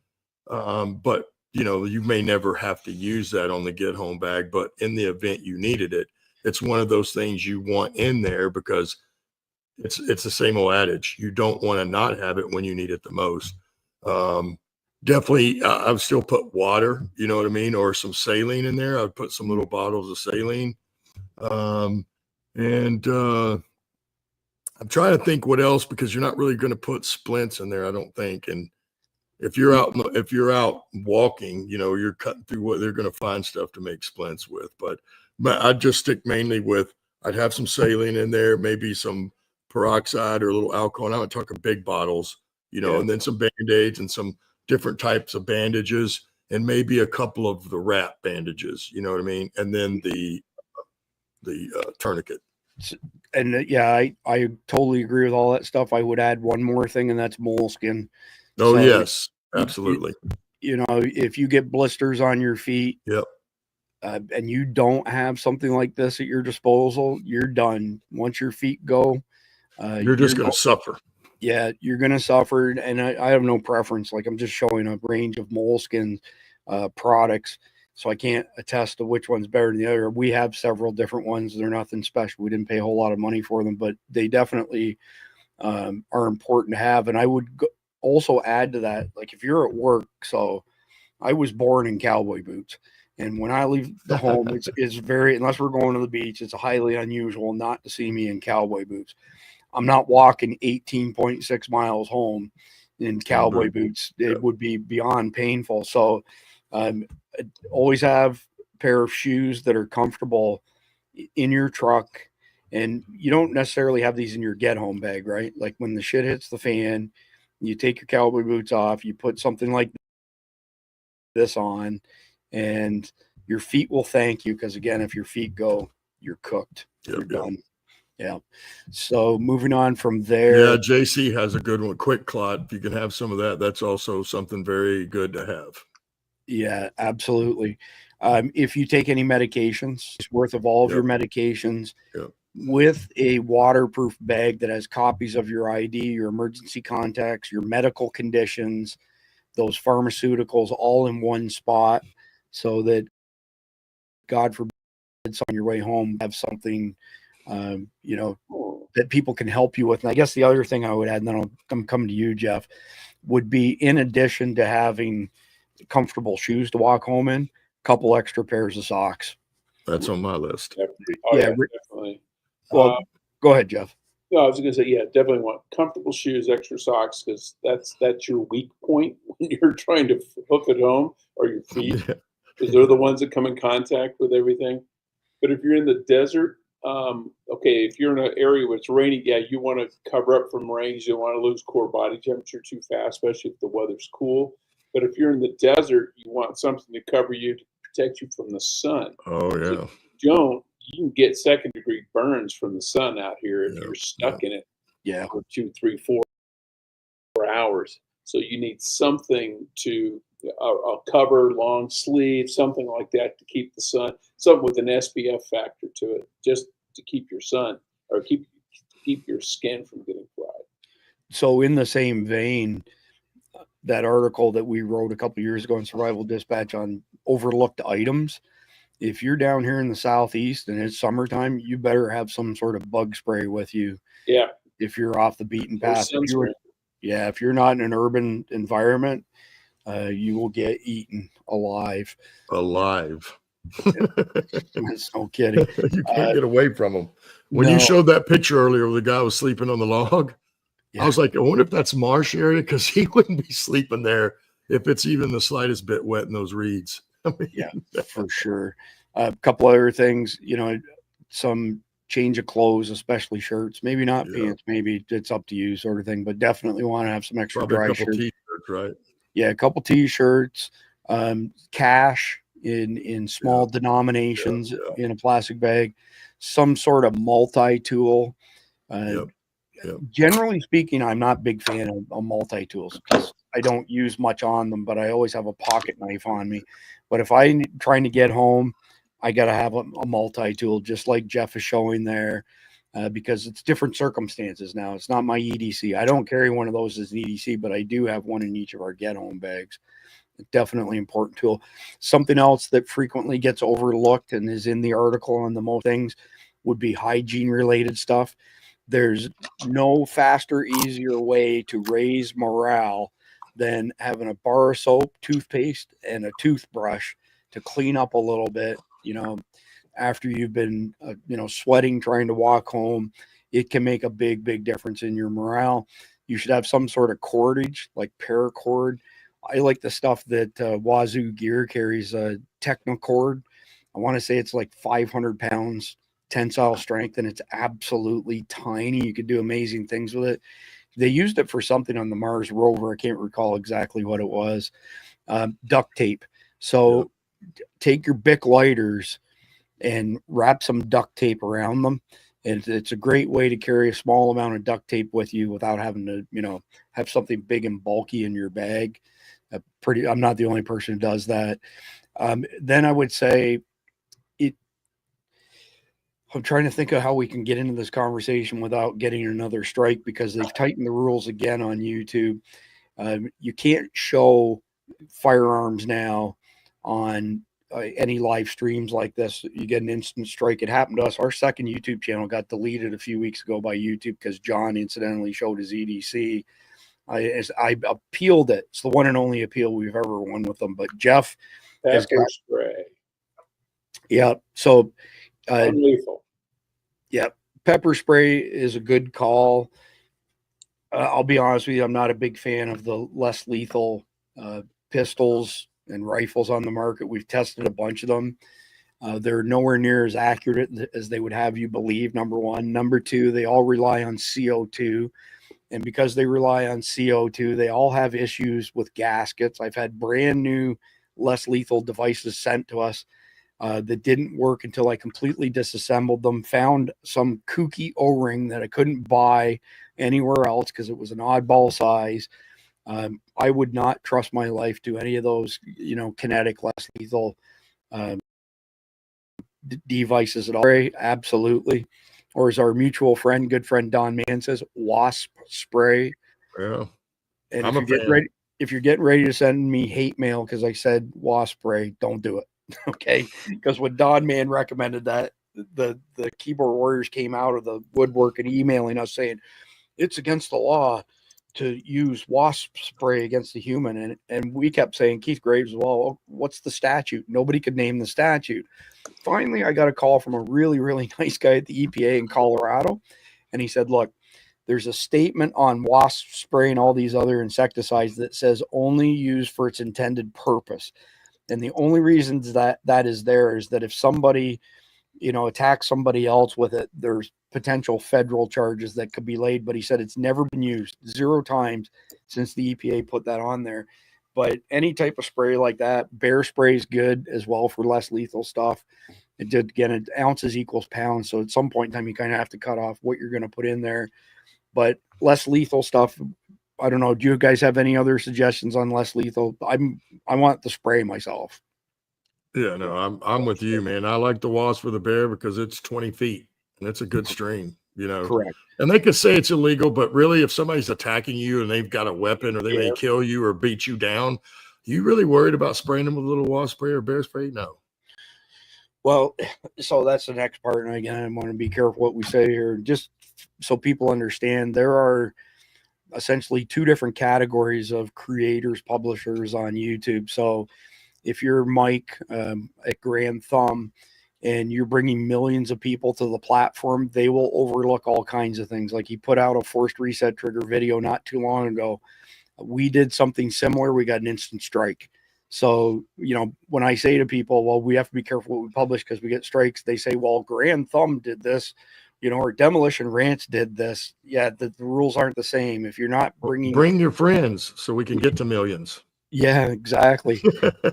But you may never have to use that on the get home bag, but in the event you needed it, it's one of those things you want in there, because it's the same old adage. You don't want to not have it when you need it the most. Definitely, I would still put water, you know what I mean? Or some saline in there. I would put some little bottles of saline. I'm trying to think what else, because you're not really going to put splints in there, I don't think. And if you're out walking, you're cutting through what they're going to find stuff to make splints with. But I'd just stick mainly with, I'd have some saline in there, maybe some peroxide or a little alcohol. And I'm talking big bottles, and then some Band-Aids and some different types of bandages, and maybe a couple of the wrap bandages, you know what I mean? And then the tourniquet. And I totally agree with all that stuff. I would add one more thing, and that's moleskin. Oh, yes, absolutely. If you get blisters on your feet, yep, and you don't have something like this at your disposal, you're done. Once your feet go, you're just going to suffer. Yeah, you're going to suffer. And I have no preference. Like, I'm just showing a range of moleskin products, so I can't attest to which one's better than the other. We have several different ones. They're nothing special. We didn't pay a whole lot of money for them, but they definitely are important to have. And I would also add to that, like, if you're at work, so I was born in cowboy boots, and when I leave the home, it's very, unless we're going to the beach, it's highly unusual not to see me in cowboy boots. I'm not walking 18.6 miles home in cowboy boots. It would be beyond painful. So always have a pair of shoes that are comfortable in your truck. And you don't necessarily have these in your get home bag, right? Like, when the shit hits the fan, you take your cowboy boots off, you put something like this on, and your feet will thank you. Because again, if your feet go, you're cooked. You're done. Yeah. So moving on from there. Yeah, JC has a good one. Quick Clot. If you can have some of that, that's also something very good to have. Yeah, absolutely. If you take any medications, it's worth of all of your medications. Yep. With a waterproof bag that has copies of your ID, your emergency contacts, your medical conditions, those pharmaceuticals, all in one spot, so that, God forbid, it's on your way home, have something, that people can help you with. And I guess the other thing I would add, and then I'm coming to you, Jeff, would be, in addition to having comfortable shoes to walk home in, a couple extra pairs of socks. That's on my list. Definitely. Well, go ahead, Jeff. No, I was going to say, definitely want comfortable shoes, extra socks, because that's your weak point when you're trying to hoof it home, or your feet, because they're the ones that come in contact with everything. But if you're in the desert, if you're in an area where it's rainy, you want to cover up from rains. You don't want to lose core body temperature too fast, especially if the weather's cool. But if you're in the desert, you want something to cover you, to protect you from the sun. Oh If yeah. you don't, you can get second-degree burns from the sun out here if you're stuck in it for 2, 3, 4 hours. So you need something to a cover, long sleeve, something like that to keep the sun, something with an SPF factor to it, just to keep your sun or keep your skin from getting fried. So in the same vein, that article that we wrote a couple years ago in Survival Dispatch on overlooked items, if you're down here in the Southeast and it's summertime, you better have some sort of bug spray with you. Yeah. If you're off the beaten Or path. sunscreen. If you're not in an urban environment, you will get eaten alive. Alive. That's no kidding. You can't get away from them. When you no. showed that picture earlier where the guy was sleeping on the log, I was like, I wonder if that's marsh area, because he wouldn't be sleeping there if it's even the slightest bit wet in those reeds. I mean, Yeah, for sure. A couple other things, some change of clothes, especially shirts, maybe not pants, maybe it's up to you sort of thing, but definitely want to have some extra probably dry a couple shirts. t-shirts, right? Yeah, a couple t-shirts, cash in small denominations in a plastic bag, some sort of multi-tool. Generally speaking, I'm not a big fan of multi-tools because I don't use much on them, but I always have a pocket knife on me. But if I'm trying to get home, I got to have a multi-tool, just like Jeff is showing there, because it's different circumstances now. It's not my EDC. I don't carry one of those as an EDC, but I do have one in each of our get-home bags. Definitely important tool. Something else that frequently gets overlooked and is in the article on the most things would be hygiene-related stuff. There's no faster, easier way to raise morale than having a bar of soap, toothpaste, and a toothbrush to clean up a little bit. After you've been, sweating, trying to walk home, it can make a big, big difference in your morale. You should have some sort of cordage, like paracord. I like the stuff that Wazoo Gear carries, Technocord. I want to say it's like 500 pounds tensile strength, and it's absolutely tiny. You could do amazing things with it. They used it for something on the Mars rover. I can't recall exactly what it was. Duct tape. So take your Bic lighters and wrap some duct tape around them. And it's a great way to carry a small amount of duct tape with you without having to, have something big and bulky in your bag. I'm not the only person who does that. Then I would say I'm trying to think of how we can get into this conversation without getting another strike, because they've tightened the rules again on YouTube. You can't show firearms now on any live streams like this. You get an instant strike. It happened to us. Our second YouTube channel got deleted a few weeks ago by YouTube because John incidentally showed his EDC. I appealed it. It's the one and only appeal we've ever won with them. But Jeff has Pepper got, spray. yeah. So Unlethal. yeah, pepper spray is a good call. I'll be honest with you, I'm not a big fan of the less lethal pistols and rifles on the market. We've tested a bunch of them. They're nowhere near as accurate as they would have you believe, number one. Number two, they all rely on CO2. And because they rely on CO2, they all have issues with gaskets. I've had brand new, less lethal devices sent to us that didn't work until I completely disassembled them, found some kooky O-ring that I couldn't buy anywhere else because it was an oddball size. I would not trust my life to any of those, kinetic, less lethal devices at all. Absolutely. Or as our mutual friend, good friend Don Mann says, wasp spray. Yeah. And I'm if you're getting ready to send me hate mail because I said wasp spray, don't do it. Okay. Because when Don Mann recommended that, the keyboard warriors came out of the woodwork and emailing us saying it's against the law to use wasp spray against a human. And we kept saying, Keith Graves, well, what's the statute? Nobody could name the statute. Finally, I got a call from a really, really nice guy at the EPA in Colorado. And he said, look, there's a statement on wasp spray and all these other insecticides that says only used for its intended purpose. And the only reasons that is there is that if somebody, attacks somebody else with it, there's potential federal charges that could be laid. But he said it's never been used 0 times since the EPA put that on there. But any type of spray like that, bear spray is good as well for less lethal stuff. It did, again, ounces equals pounds. So at some point in time, you kind of have to cut off what you're going to put in there. But less lethal stuff, I don't know. Do you guys have any other suggestions on less lethal? I want the spray myself. Yeah, no, I'm with you, man. I like the wasp for the bear because it's 20 feet and it's a good stream, you know. Correct. And they could say it's illegal, but really, if somebody's attacking you and they've got a weapon or they may kill you or beat you down, you really worried about spraying them with a little wasp spray or bear spray? No. Well, so that's the next part. And again, I want to be careful what we say here, just so people understand. There are essentially two different categories of creators, publishers on YouTube. So if you're Mike at Grand Thumb, and you're bringing millions of people to the platform, they will overlook all kinds of things. Like he put out a forced reset trigger video not too long ago. We did something similar. We got an instant strike. So, you know, when I say to people, well, we have to be careful what we publish because we get strikes, they say, well, Grand Thumb did this, you know, or Demolition Ranch did this. Yeah, the rules aren't the same. If you're not bring your friends so we can get to millions. Yeah, exactly.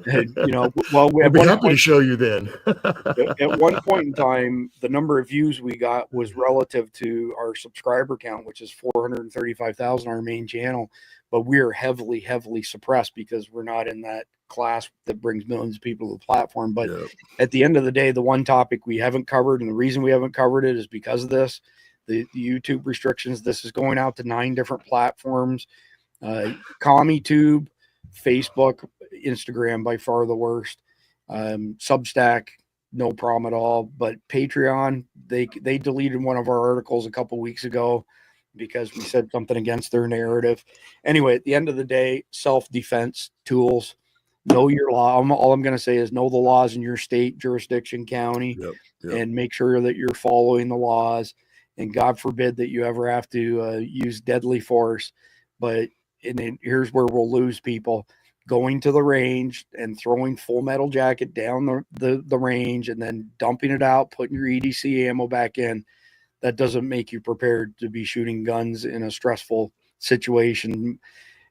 And, you know, well, we'll be happy to show you then. At one point in time, the number of views we got was relative to our subscriber count, which is 435,000, our main channel. But we're heavily suppressed because we're not in that class that brings millions of people to the platform. But at the end of the day, the one topic we haven't covered, and the reason we haven't covered it is because of this, the YouTube restrictions. This is going out to 9 different platforms. CommieTube, Facebook, Instagram, by far the worst. Substack, no problem at all. But Patreon, they deleted one of our articles a couple weeks ago because we said something against their narrative. Anyway, at the end of the day, self-defense tools. Know your law. All I'm going to say is know the laws in your state, jurisdiction, county, and make sure that you're following the laws. And God forbid that you ever have to use deadly force. But and then here's where we'll lose people: going to the range and throwing Full Metal Jacket down the range and then dumping it out, putting your EDC ammo back in. That doesn't make you prepared to be shooting guns in a stressful situation.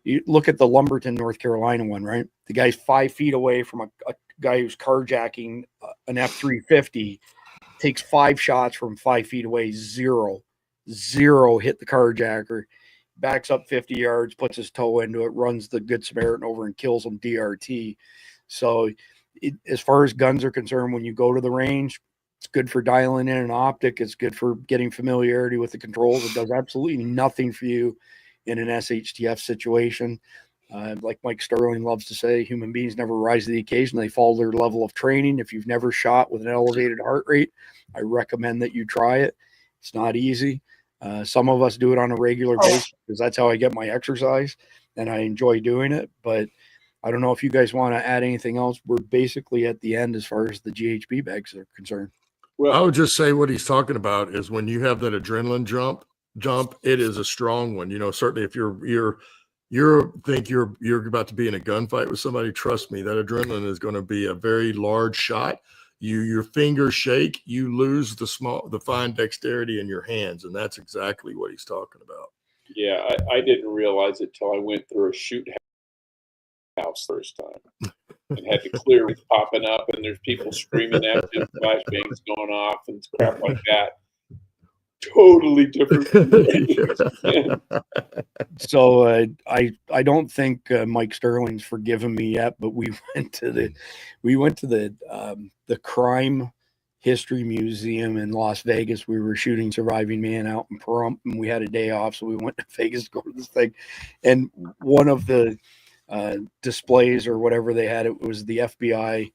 You look at the Lumberton, North Carolina one, right? The guy's 5 feet away from a guy who's carjacking an F-350, takes 5 shots from 5 feet away, zero hit the carjacker. Backs up 50 yards, puts his toe into it, runs the Good Samaritan over and kills him DRT. So as far as guns are concerned, when you go to the range, it's good for dialing in an optic. It's good for getting familiarity with the controls. It does absolutely nothing for you in an SHTF situation. Like Mike Sterling loves to say, human beings never rise to the occasion. They follow their level of training. If you've never shot with an elevated heart rate, I recommend that you try it. It's not easy. Some of us do it on a regular basis because that's how I get my exercise and I enjoy doing it. But I don't know if you guys want to add anything else. We're basically at the end as far as the GHB bags are concerned. Well, I would just say what he's talking about is when you have that adrenaline jump, it is a strong one. You know, certainly if you're about to be in a gunfight with somebody, trust me, that adrenaline is going to be a very large shot. Your fingers shake, you lose the fine dexterity in your hands, and that's exactly what he's talking about. Yeah, I didn't realize it till I went through a shoot house first time and had to clear it popping up, and there's people screaming at you, flashbangs going off, and crap like that. Totally different. So I don't think Mike Sterling's forgiven me yet, but we went to the Crime History Museum in Las Vegas. We were shooting Surviving Man out in Pahrump, and we had a day off, so we went to Vegas to go to this thing. And one of the displays or whatever they had, it was the FBI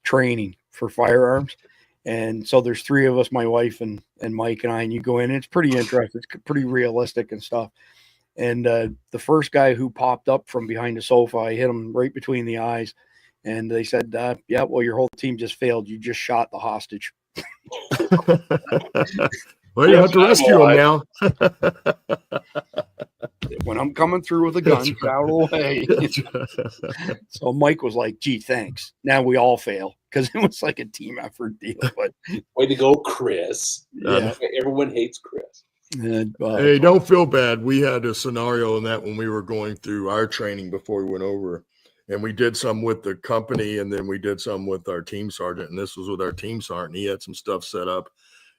training for firearms. And so there's 3 of us, my wife and Mike and I, and you go in, and it's pretty interesting. It's pretty realistic and stuff. And the first guy who popped up from behind the sofa, I hit him right between the eyes. And they said, yeah, well, your whole team just failed. You just shot the hostage. Well, you have to rescue him now. When I'm coming through with a gun, get out of the way. So Mike was like, gee, thanks. Now we all fail because it was like a team effort deal. But way to go, Chris. Yeah. Everyone hates Chris. And, hey, don't feel bad. We had a scenario in that when we were going through our training before we went over, and we did some with the company, and then we did some with our team sergeant. And this was with our team sergeant. He had some stuff set up,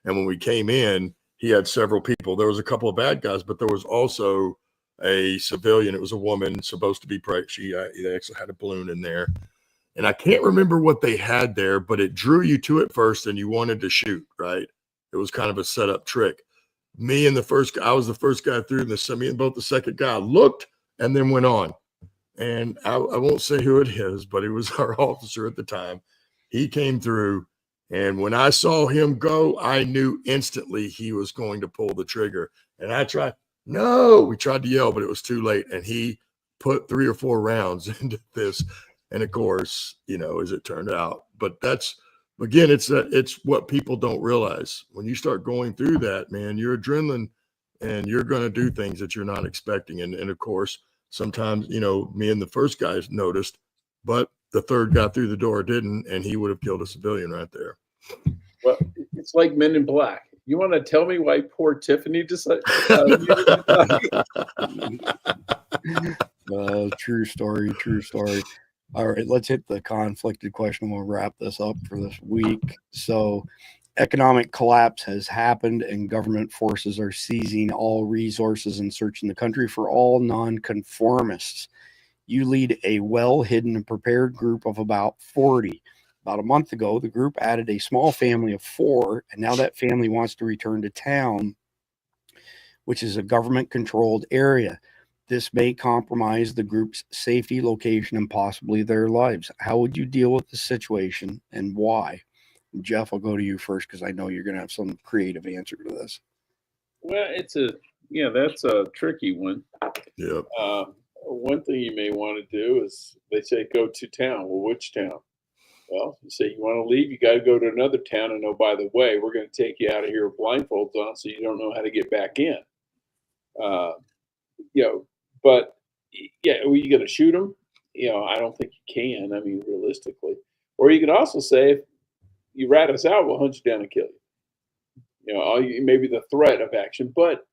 and when we came in, he had several people. There was a couple of bad guys, but there was also a civilian. It was a woman supposed to be pregnant. They actually had a balloon in there, and I can't remember what they had there, but it drew you to it first, and you wanted to shoot. Right? It was kind of a setup trick. Me and I was the first guy through, and me and both the second guy looked and then went on. And I won't say who it is, but it was our officer at the time. He came through, and when I saw him go, I knew instantly he was going to pull the trigger. And we tried to yell, but it was too late. And he put 3 or 4 rounds into this. And of course, as it turned out, but again, it's what people don't realize. When you start going through that, man, your adrenaline, and you're going to do things that you're not expecting. And of course, sometimes, me and the first guys noticed, but the third guy through the door didn't, and he would have killed a civilian right there. Well, it's like Men in Black. You want to tell me why poor Tiffany decided? True story. All right, let's hit the conflicted question. We'll wrap this up for this week. So, economic collapse has happened, and government forces are seizing all resources and searching the country for all nonconformists. You lead a well-hidden and prepared group of about 40. About a month ago, the group added a small family of 4, and now that family wants to return to town, which is a government-controlled area. This may compromise the group's safety, location, and possibly their lives. How would you deal with the situation, and why? Jeff, I'll go to you first because I know you're going to have some creative answer to this. Well, that's a tricky one. Yep. One thing you may want to do is they say go to town. Well, which town? Well, you say you want to leave, you got to go to another town. And oh, by the way, we're going to take you out of here with blindfolds on, so you don't know how to get back in. But are you going to shoot them? I don't think you can. I mean, realistically. Or you could also say, if you rat us out, we'll hunt you down and kill you. Maybe the threat of action. But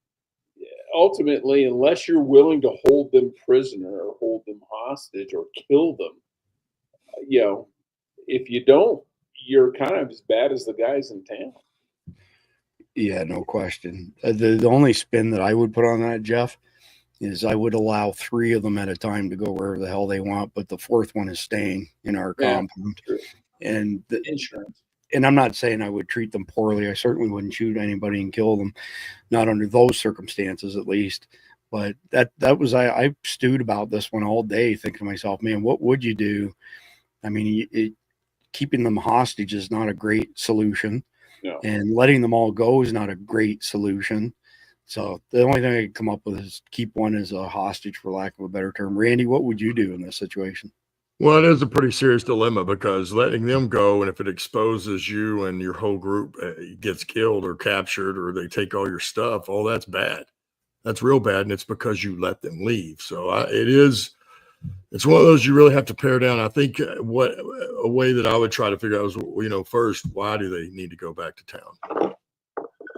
ultimately, unless you're willing to hold them prisoner or hold them hostage or kill them, if you don't, you're kind of as bad as the guys in town. Yeah, no question. The only spin that I would put on that, Jeff, is I would allow 3 of them at a time to go wherever the hell they want, but the 4th one is staying in our compound. True. And the insurance. And I'm not saying I would treat them poorly. I certainly wouldn't shoot anybody and kill them, not under those circumstances at least. But that was I stewed about this one all day, thinking to myself, man, what would you do? I mean, keeping them hostage is not a great solution, and letting them all go is not a great solution. So the only thing I could come up with is keep one as a hostage, for lack of a better term. Randy, what would you do in this situation? Well, it is a pretty serious dilemma, because letting them go, and if it exposes you and your whole group gets killed or captured, or they take all your stuff, that's bad. That's real bad, and it's because you let them leave. So it's one of those you really have to pare down. I think a way that I would try to figure out is, first, why do they need to go back to town?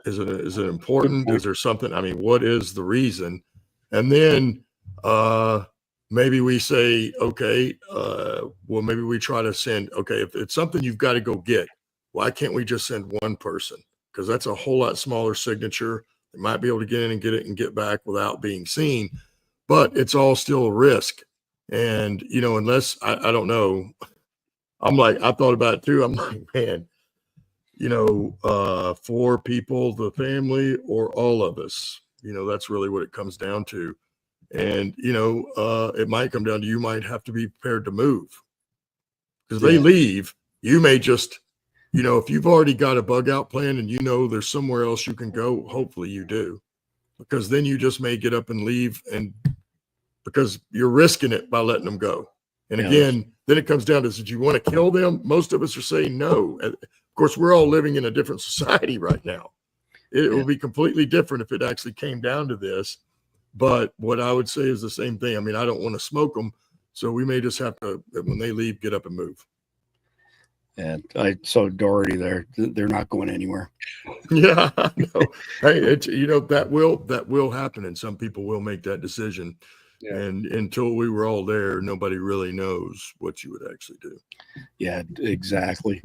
Is it important? Is there something? I mean, what is the reason? And then maybe we say, okay, maybe we try to send, if it's something you've got to go get, why can't we just send one person? Because that's a whole lot smaller signature. They might be able to get in and get it and get back without being seen, but it's all still a risk. And, unless I don't know, I thought about it too. I'm like, man, 4 people, the family, or all of us, that's really what it comes down to. And, it might come down to, you might have to be prepared to move, because they leave. You may just, if you've already got a bug out plan and there's somewhere else you can go, hopefully you do, because then you just may get up and leave, and because you're risking it by letting them go. And again, then it comes down to, do you want to kill them? Most of us are saying no. Of course, we're all living in a different society right now. It will be completely different if it actually came down to this. But what I would say is the same thing. I mean, I don't want to smoke them, so we may just have to, when they leave, get up and move. And I saw Doherty there. They're not going anywhere. Yeah, I know. Hey, it's, you know, that will happen, and some people will make that decision. Yeah. And until we were all there, nobody really knows what you would actually do. Yeah, exactly.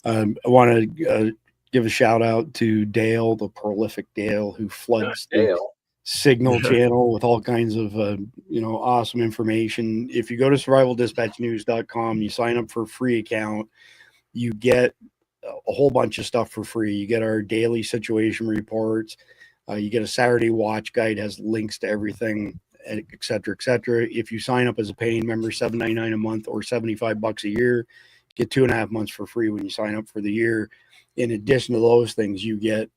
I want to give a shout out to Dale, the prolific Dale, who floods the Signal channel with all kinds of awesome information. If you go to survivaldispatchnews.com, you sign up for a free account, you get a whole bunch of stuff for free. You get our daily situation reports, you get a Saturday watch guide, has links to everything, et cetera, et cetera. If you sign up as a paying member, $7.99 a month or $75 a year, get 2.5 months for free when you sign up for the year. In addition to those things, you get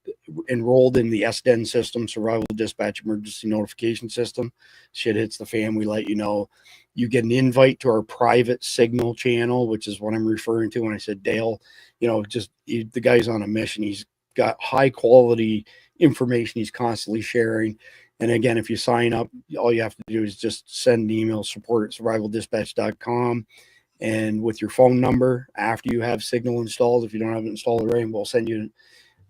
enrolled in the SDEN system, Survival Dispatch Emergency Notification System. Shit hits the fan, we let you know. You get an invite to our private Signal channel, which is what I'm referring to when I said Dale. The guy's on a mission. He's got high quality information he's constantly sharing. And again, if you sign up, all you have to do is just send an email, support@survivaldispatch.com. And with your phone number, after you have Signal installed, if you don't have it installed already, we'll send you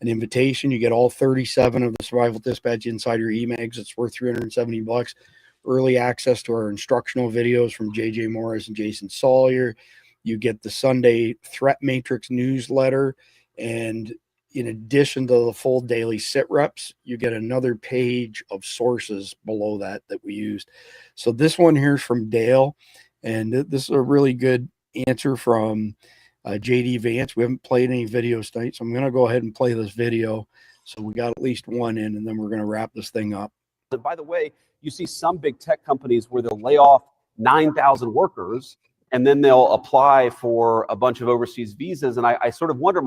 an invitation. You get all 37 of the Survival Dispatch Insider emags. It's worth $370. Early access to our instructional videos from JJ Morris and Jason Sawyer. You get the Sunday Threat Matrix newsletter. And in addition to the full daily sit reps, you get another page of sources below that we used. So this one here is from Dale. And this is a really good answer from JD Vance. We haven't played any videos tonight, so I'm going to go ahead and play this video. So we got at least one in, and then we're going to wrap this thing up. By the way, you see some big tech companies where they'll lay off 9,000 workers, and then they'll apply for a bunch of overseas visas. And I sort of wonder,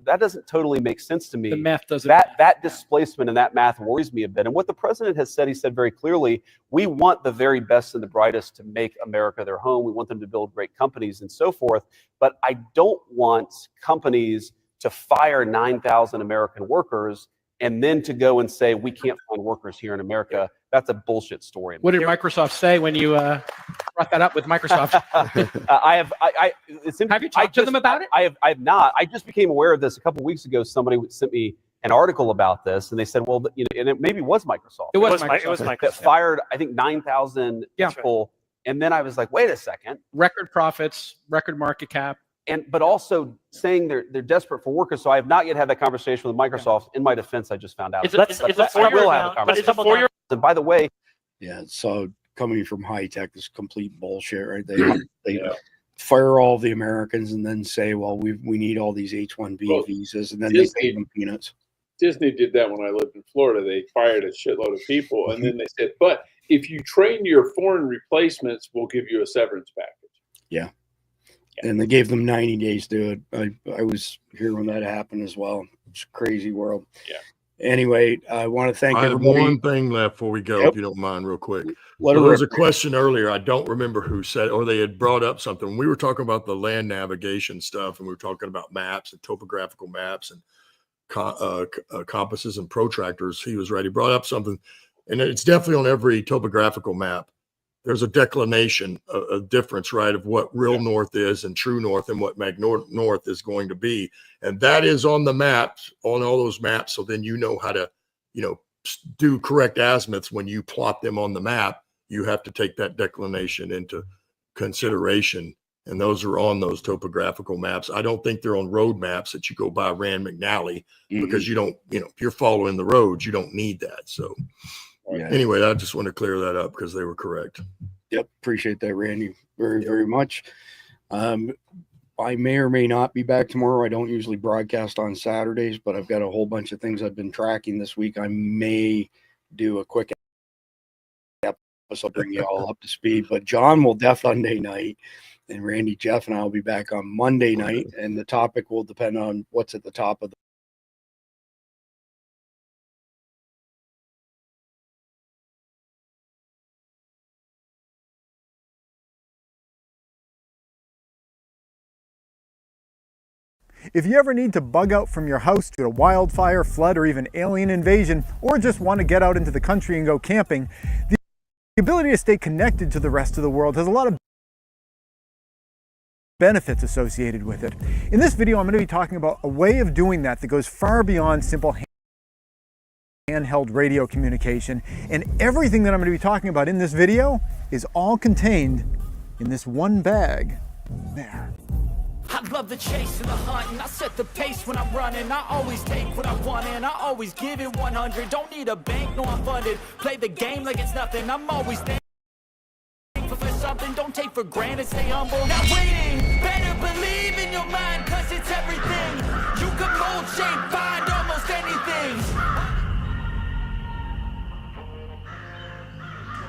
that doesn't totally make sense to me. The math doesn't. That displacement and that math worries me a bit. And what the president has said, he said very clearly, we want the very best and the brightest to make America their home. We want them to build great companies and so forth. But I don't want companies to fire 9,000 American workers and then to go and say, we can't find workers here in America. That's a bullshit story. What did Microsoft say when you brought that up with Microsoft? Have you talked to them about it? I have not. I just became aware of this a couple of weeks ago. Somebody sent me an article about this, and they said, well, and it maybe was Microsoft. It was Microsoft. That fired, I think, 9,000 people. And then I was like, wait a second. Record profits, record market cap. But also saying they're desperate for workers. So I have not yet had that conversation with Microsoft. In my defense, I just found out. It's a 4-year conversation. And by the way, yeah. So coming from high tech, this is complete bullshit, right? They fire all the Americans and then say, well, we need all these H-1B visas, and then they pay them peanuts. Disney did that when I lived in Florida. They fired a shitload of people, and then they said, but if you train your foreign replacements, we'll give you a severance package. Yeah. And they gave them 90 days to do it. I was here when that happened as well. It's a crazy world. Yeah. Anyway, I want to thank everybody. I have one thing left before we go, if you don't mind, real quick. There was a question earlier. I don't remember who said it, or they had brought up something. We were talking about the land navigation stuff, and we were talking about maps and topographical maps and compasses and protractors. He was right. He brought up something, and it's definitely on every topographical map. There's a declination, a difference, right, of what real north is and true north and what north is going to be. And that is on the maps, on all those maps. So then you know how to, do correct azimuths when you plot them on the map. You have to take that declination into consideration. And those are on those topographical maps. I don't think they're on road maps that you go by Rand McNally because you don't, if you're following the roads, you don't need that. So. Yeah. Anyway, I just want to clear that up because they were correct. Yep. Appreciate that, Randy, very, very much. I may or may not be back tomorrow. I don't usually broadcast on Saturdays, but I've got a whole bunch of things I've been tracking this week. I may do a quick episode, bring you all up to speed, but John will Sunday night, and Randy, Jeff, and I will be back on Monday night, and the topic will depend on what's at the top of the If you ever need to bug out from your house due to wildfire, flood, or even alien invasion, or just want to get out into the country and go camping, the ability to stay connected to the rest of the world has a lot of benefits associated with it. In this video, I'm going to be talking about a way of doing that that goes far beyond simple handheld radio communication, and everything that I'm going to be talking about in this video is all contained in this one bag there. I love the chase and the hunt, and I set the pace when I'm running. I always take what I want and I always give it 100. Don't need a bank, no, I'm funded. Play the game like it's nothing. I'm always thankful for something. Don't take for granted, stay humble. Now waiting, better believe in your mind, cause it's everything. You can mold, shape, find almost anything.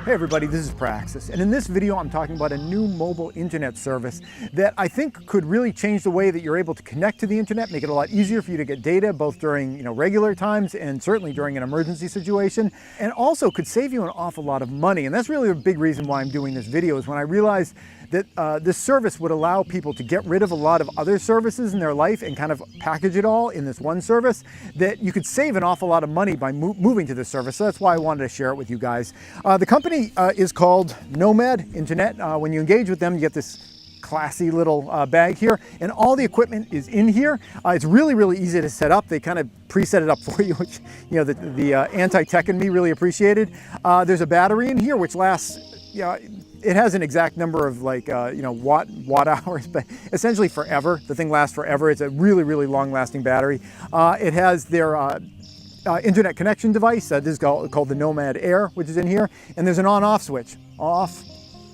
Hey everybody, this is Praxis, and in this video I'm talking about a new mobile internet service that I think could really change the way that you're able to connect to the internet, make it a lot easier for you to get data both during regular times and certainly during an emergency situation, and also could save you an awful lot of money. And that's really a big reason why I'm doing this video, is when I realized that this service would allow people to get rid of a lot of other services in their life and kind of package it all in this one service, that you could save an awful lot of money by moving to this service. So that's why I wanted to share it with you guys. The company is called Nomad Internet. When you engage with them, you get this classy little bag here, and all the equipment is in here. It's really, really easy to set up. They kind of pre-set it up for you, which the anti-tech in me really appreciated. There's a battery in here which lasts, it has an exact number of watt hours, but essentially forever. The thing lasts forever. It's a really, really long lasting battery. It has their internet connection device. This is called the Nomad Air, which is in here. And there's an on-off switch, off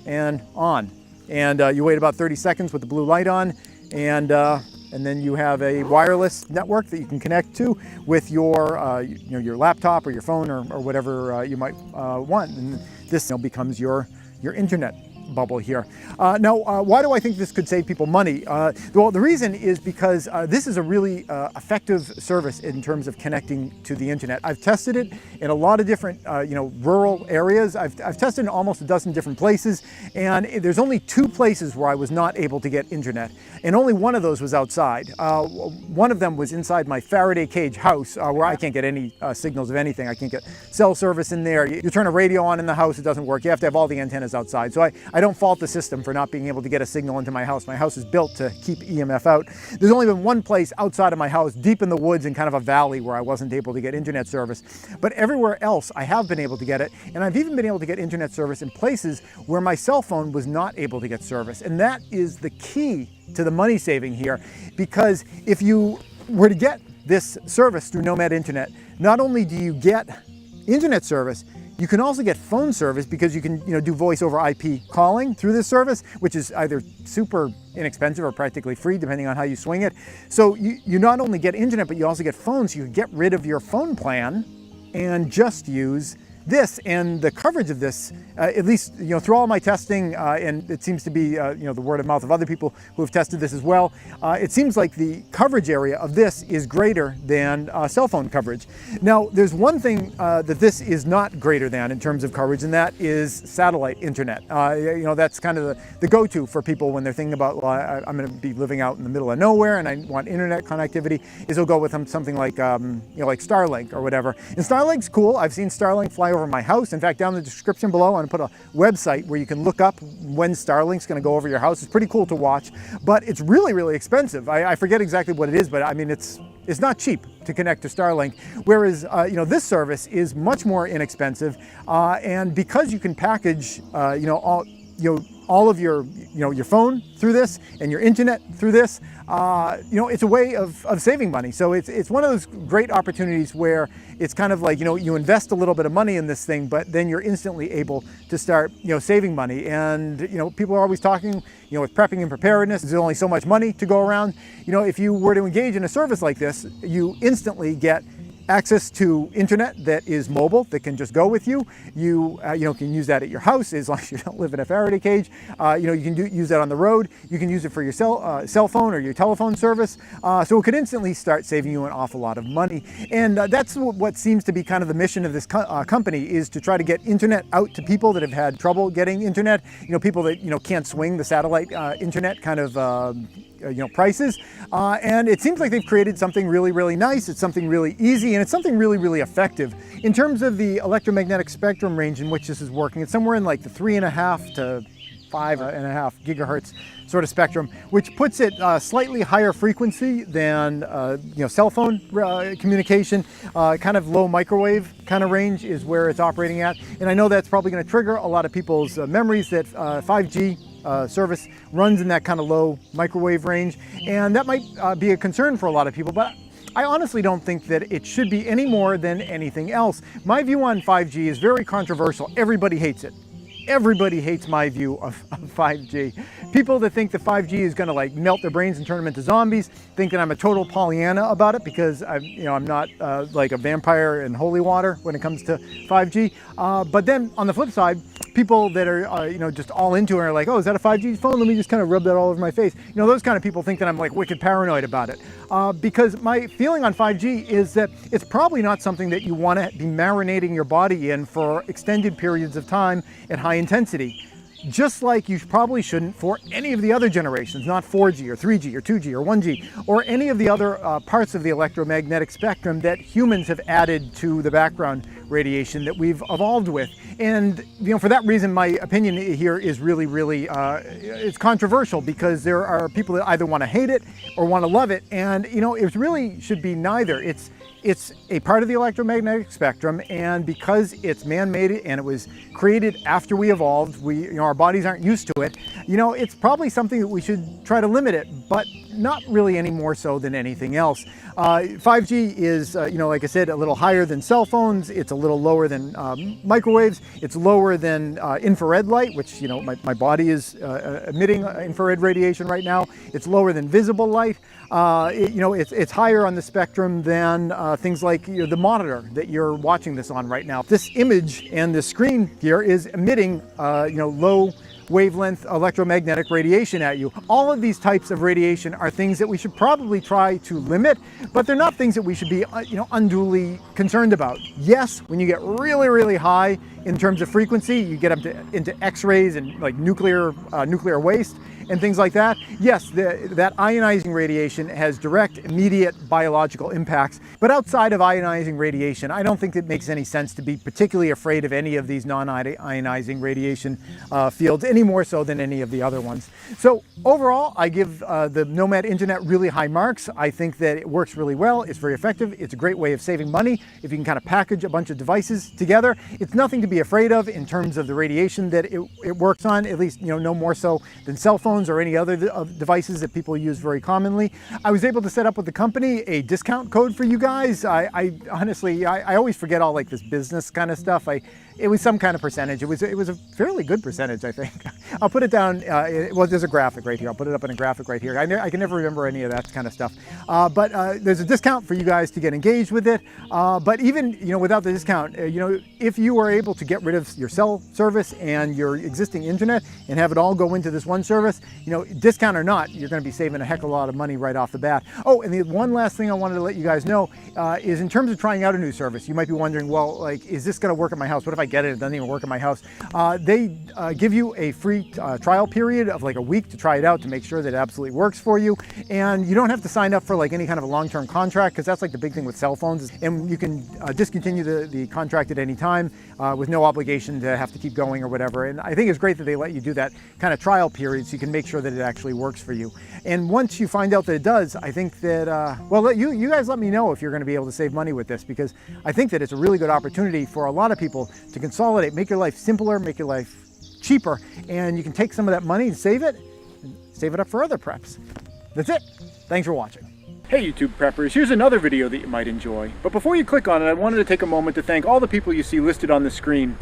and on. And you wait about 30 seconds with the blue light on, and then you have a wireless network that you can connect to with your your laptop or your phone or whatever you might want. And this becomes your internet bubble here. Now, why do I think this could save people money? Well, the reason is because this is a really effective service in terms of connecting to the internet. I've tested it in a lot of different, rural areas. I've tested in almost a dozen different places, and there's only 2 places where I was not able to get internet, and only one of those was outside. One of them was inside my Faraday cage house, where I can't get any signals of anything. I can't get cell service in there. You turn a radio on in the house, it doesn't work. You have to have all the antennas outside. So I don't fault the system for not being able to get a signal into my house. My house is built to keep EMF out. There's only been one place outside of my house, deep in the woods in kind of a valley, where I wasn't able to get internet service. But everywhere else I have been able to get it, and I've even been able to get internet service in places where my cell phone was not able to get service. And that is the key to the money saving here, because if you were to get this service through Nomad Internet, not only do you get internet service, you can also get phone service, because you can do voice over IP calling through this service, which is either super inexpensive or practically free, depending on how you swing it. So you not only get internet, but you also get phones. So you can get rid of your phone plan and just use this. And the coverage of this, at least through all my testing, and it seems to be the word of mouth of other people who have tested this as well, it seems like the coverage area of this is greater than cell phone coverage. Now, there's one thing that this is not greater than in terms of coverage, and that is satellite internet. That's kind of the go-to for people when they're thinking about, well, I'm going to be living out in the middle of nowhere and I want internet connectivity. Is they'll go with something like like Starlink or whatever. And Starlink's cool. I've seen Starlink fly over my house. In fact, down in the description below, I'm going to put a website where you can look up when Starlink's going to go over your house. It's pretty cool to watch, but it's really, really expensive. I forget exactly what it is, but I mean, it's not cheap to connect to Starlink. Whereas, this service is much more inexpensive, and because you can package, all of your phone through this and your internet through this, it's a way of saving money. So it's one of those great opportunities where it's kind of like, you invest a little bit of money in this thing, but then you're instantly able to start, saving money. And, people are always talking, with prepping and preparedness, there's only so much money to go around. If you were to engage in a service like this, you instantly get access to internet that is mobile, that can just go with you. You can use that at your house as long as you don't live in a Faraday cage. You can use that on the road. You can use it for your cell phone or your telephone service. So it could instantly start saving you an awful lot of money. And that's what seems to be kind of the mission of this company, is to try to get internet out to people that have had trouble getting internet. People that can't swing the satellite internet kind of prices. And it seems like they've created something really, really nice. It's something really easy, and it's something really, really effective. In terms of the electromagnetic spectrum range in which this is working, it's somewhere in like the 3.5 to 5.5 gigahertz sort of spectrum, which puts it slightly higher frequency than cell phone communication. Kind of low microwave kind of range is where it's operating at. And I know that's probably going to trigger a lot of people's memories that 5G service runs in that kind of low microwave range. And that might be a concern for a lot of people, but I honestly don't think that it should be any more than anything else. My view on 5G is very controversial. Everybody hates it. Everybody hates my view of 5G. People that think that 5G is going to like melt their brains and turn them into zombies think that I'm a total Pollyanna about it because I'm not like a vampire in holy water when it comes to 5G. But then on the flip side, people that are just all into it are like, oh, is that a 5G phone? Let me just kind of rub that all over my face. Those kind of people think that I'm like wicked paranoid about it. Because my feeling on 5G is that it's probably not something that you want to be marinating your body in for extended periods of time at high intensity. Just like you probably shouldn't for any of the other generations, not 4G or 3G or 2G or 1G, or any of the other parts of the electromagnetic spectrum that humans have added to the background radiation that we've evolved with. And for that reason, my opinion here is really, it's controversial because there are people that either want to hate it or want to love it. And it really should be neither. It's a part of the electromagnetic spectrum, and because it's man-made and it was created after we evolved, our bodies aren't used to it. It's probably something that we should try to limit it, but not really any more so than anything else. 5G is, like I said, a little higher than cell phones. It's a little lower than microwaves. It's lower than infrared light, which, my body is emitting infrared radiation right now. It's lower than visible light. It's higher on the spectrum than things like the monitor that you're watching this on right now. This image and the screen here is emitting, low wavelength electromagnetic radiation at you. All of these types of radiation are things that we should probably try to limit, but they're not things that we should be, unduly concerned about. Yes, when you get really high in terms of frequency, you get up into X-rays and like nuclear waste and things like that. Yes, that ionizing radiation has direct, immediate biological impacts. But outside of ionizing radiation, I don't think it makes any sense to be particularly afraid of any of these non-ionizing radiation fields, any more so than any of the other ones. So overall, I give the Nomad Internet really high marks. I think that it works really well. It's very effective. It's a great way of saving money if you can kind of package a bunch of devices together. It's nothing to be afraid of in terms of the radiation that it works on, at least no more so than cell phones or any other devices that people use very commonly. I was able to set up with the company a discount code for you guys. I honestly always forget all like this business kind of stuff. It was some kind of percentage. It was a fairly good percentage, I think. I'll put it down. Well, there's a graphic right here. I'll put it up in a graphic right here. I can never remember any of that kind of stuff. But there's a discount for you guys to get engaged with it. But even without the discount, if you are able to get rid of your cell service and your existing internet and have it all go into this one service, discount or not, you're going to be saving a heck of a lot of money right off the bat. Oh, and the one last thing I wanted to let you guys know is in terms of trying out a new service, you might be wondering, well, like, is this going to work at my house? What if I get it doesn't even work at my house? They give you a free trial period of like a week to try it out to make sure that it absolutely works for you. And you don't have to sign up for like any kind of a long-term contract, because that's like the big thing with cell phones. And you can discontinue the contract at any time with no obligation to have to keep going or whatever. And I think it's great that they let you do that kind of trial period so you can make sure that it actually works for you. And once you find out that it does, I think that, well, you guys let me know if you're going to be able to save money with this, because I think that it's a really good opportunity for a lot of people to consolidate, make your life simpler, make your life cheaper, and you can take some of that money and save it up for other preps. That's it. Thanks for watching. Hey YouTube preppers, here's another video that you might enjoy. But before you click on it, I wanted to take a moment to thank all the people you see listed on the screen.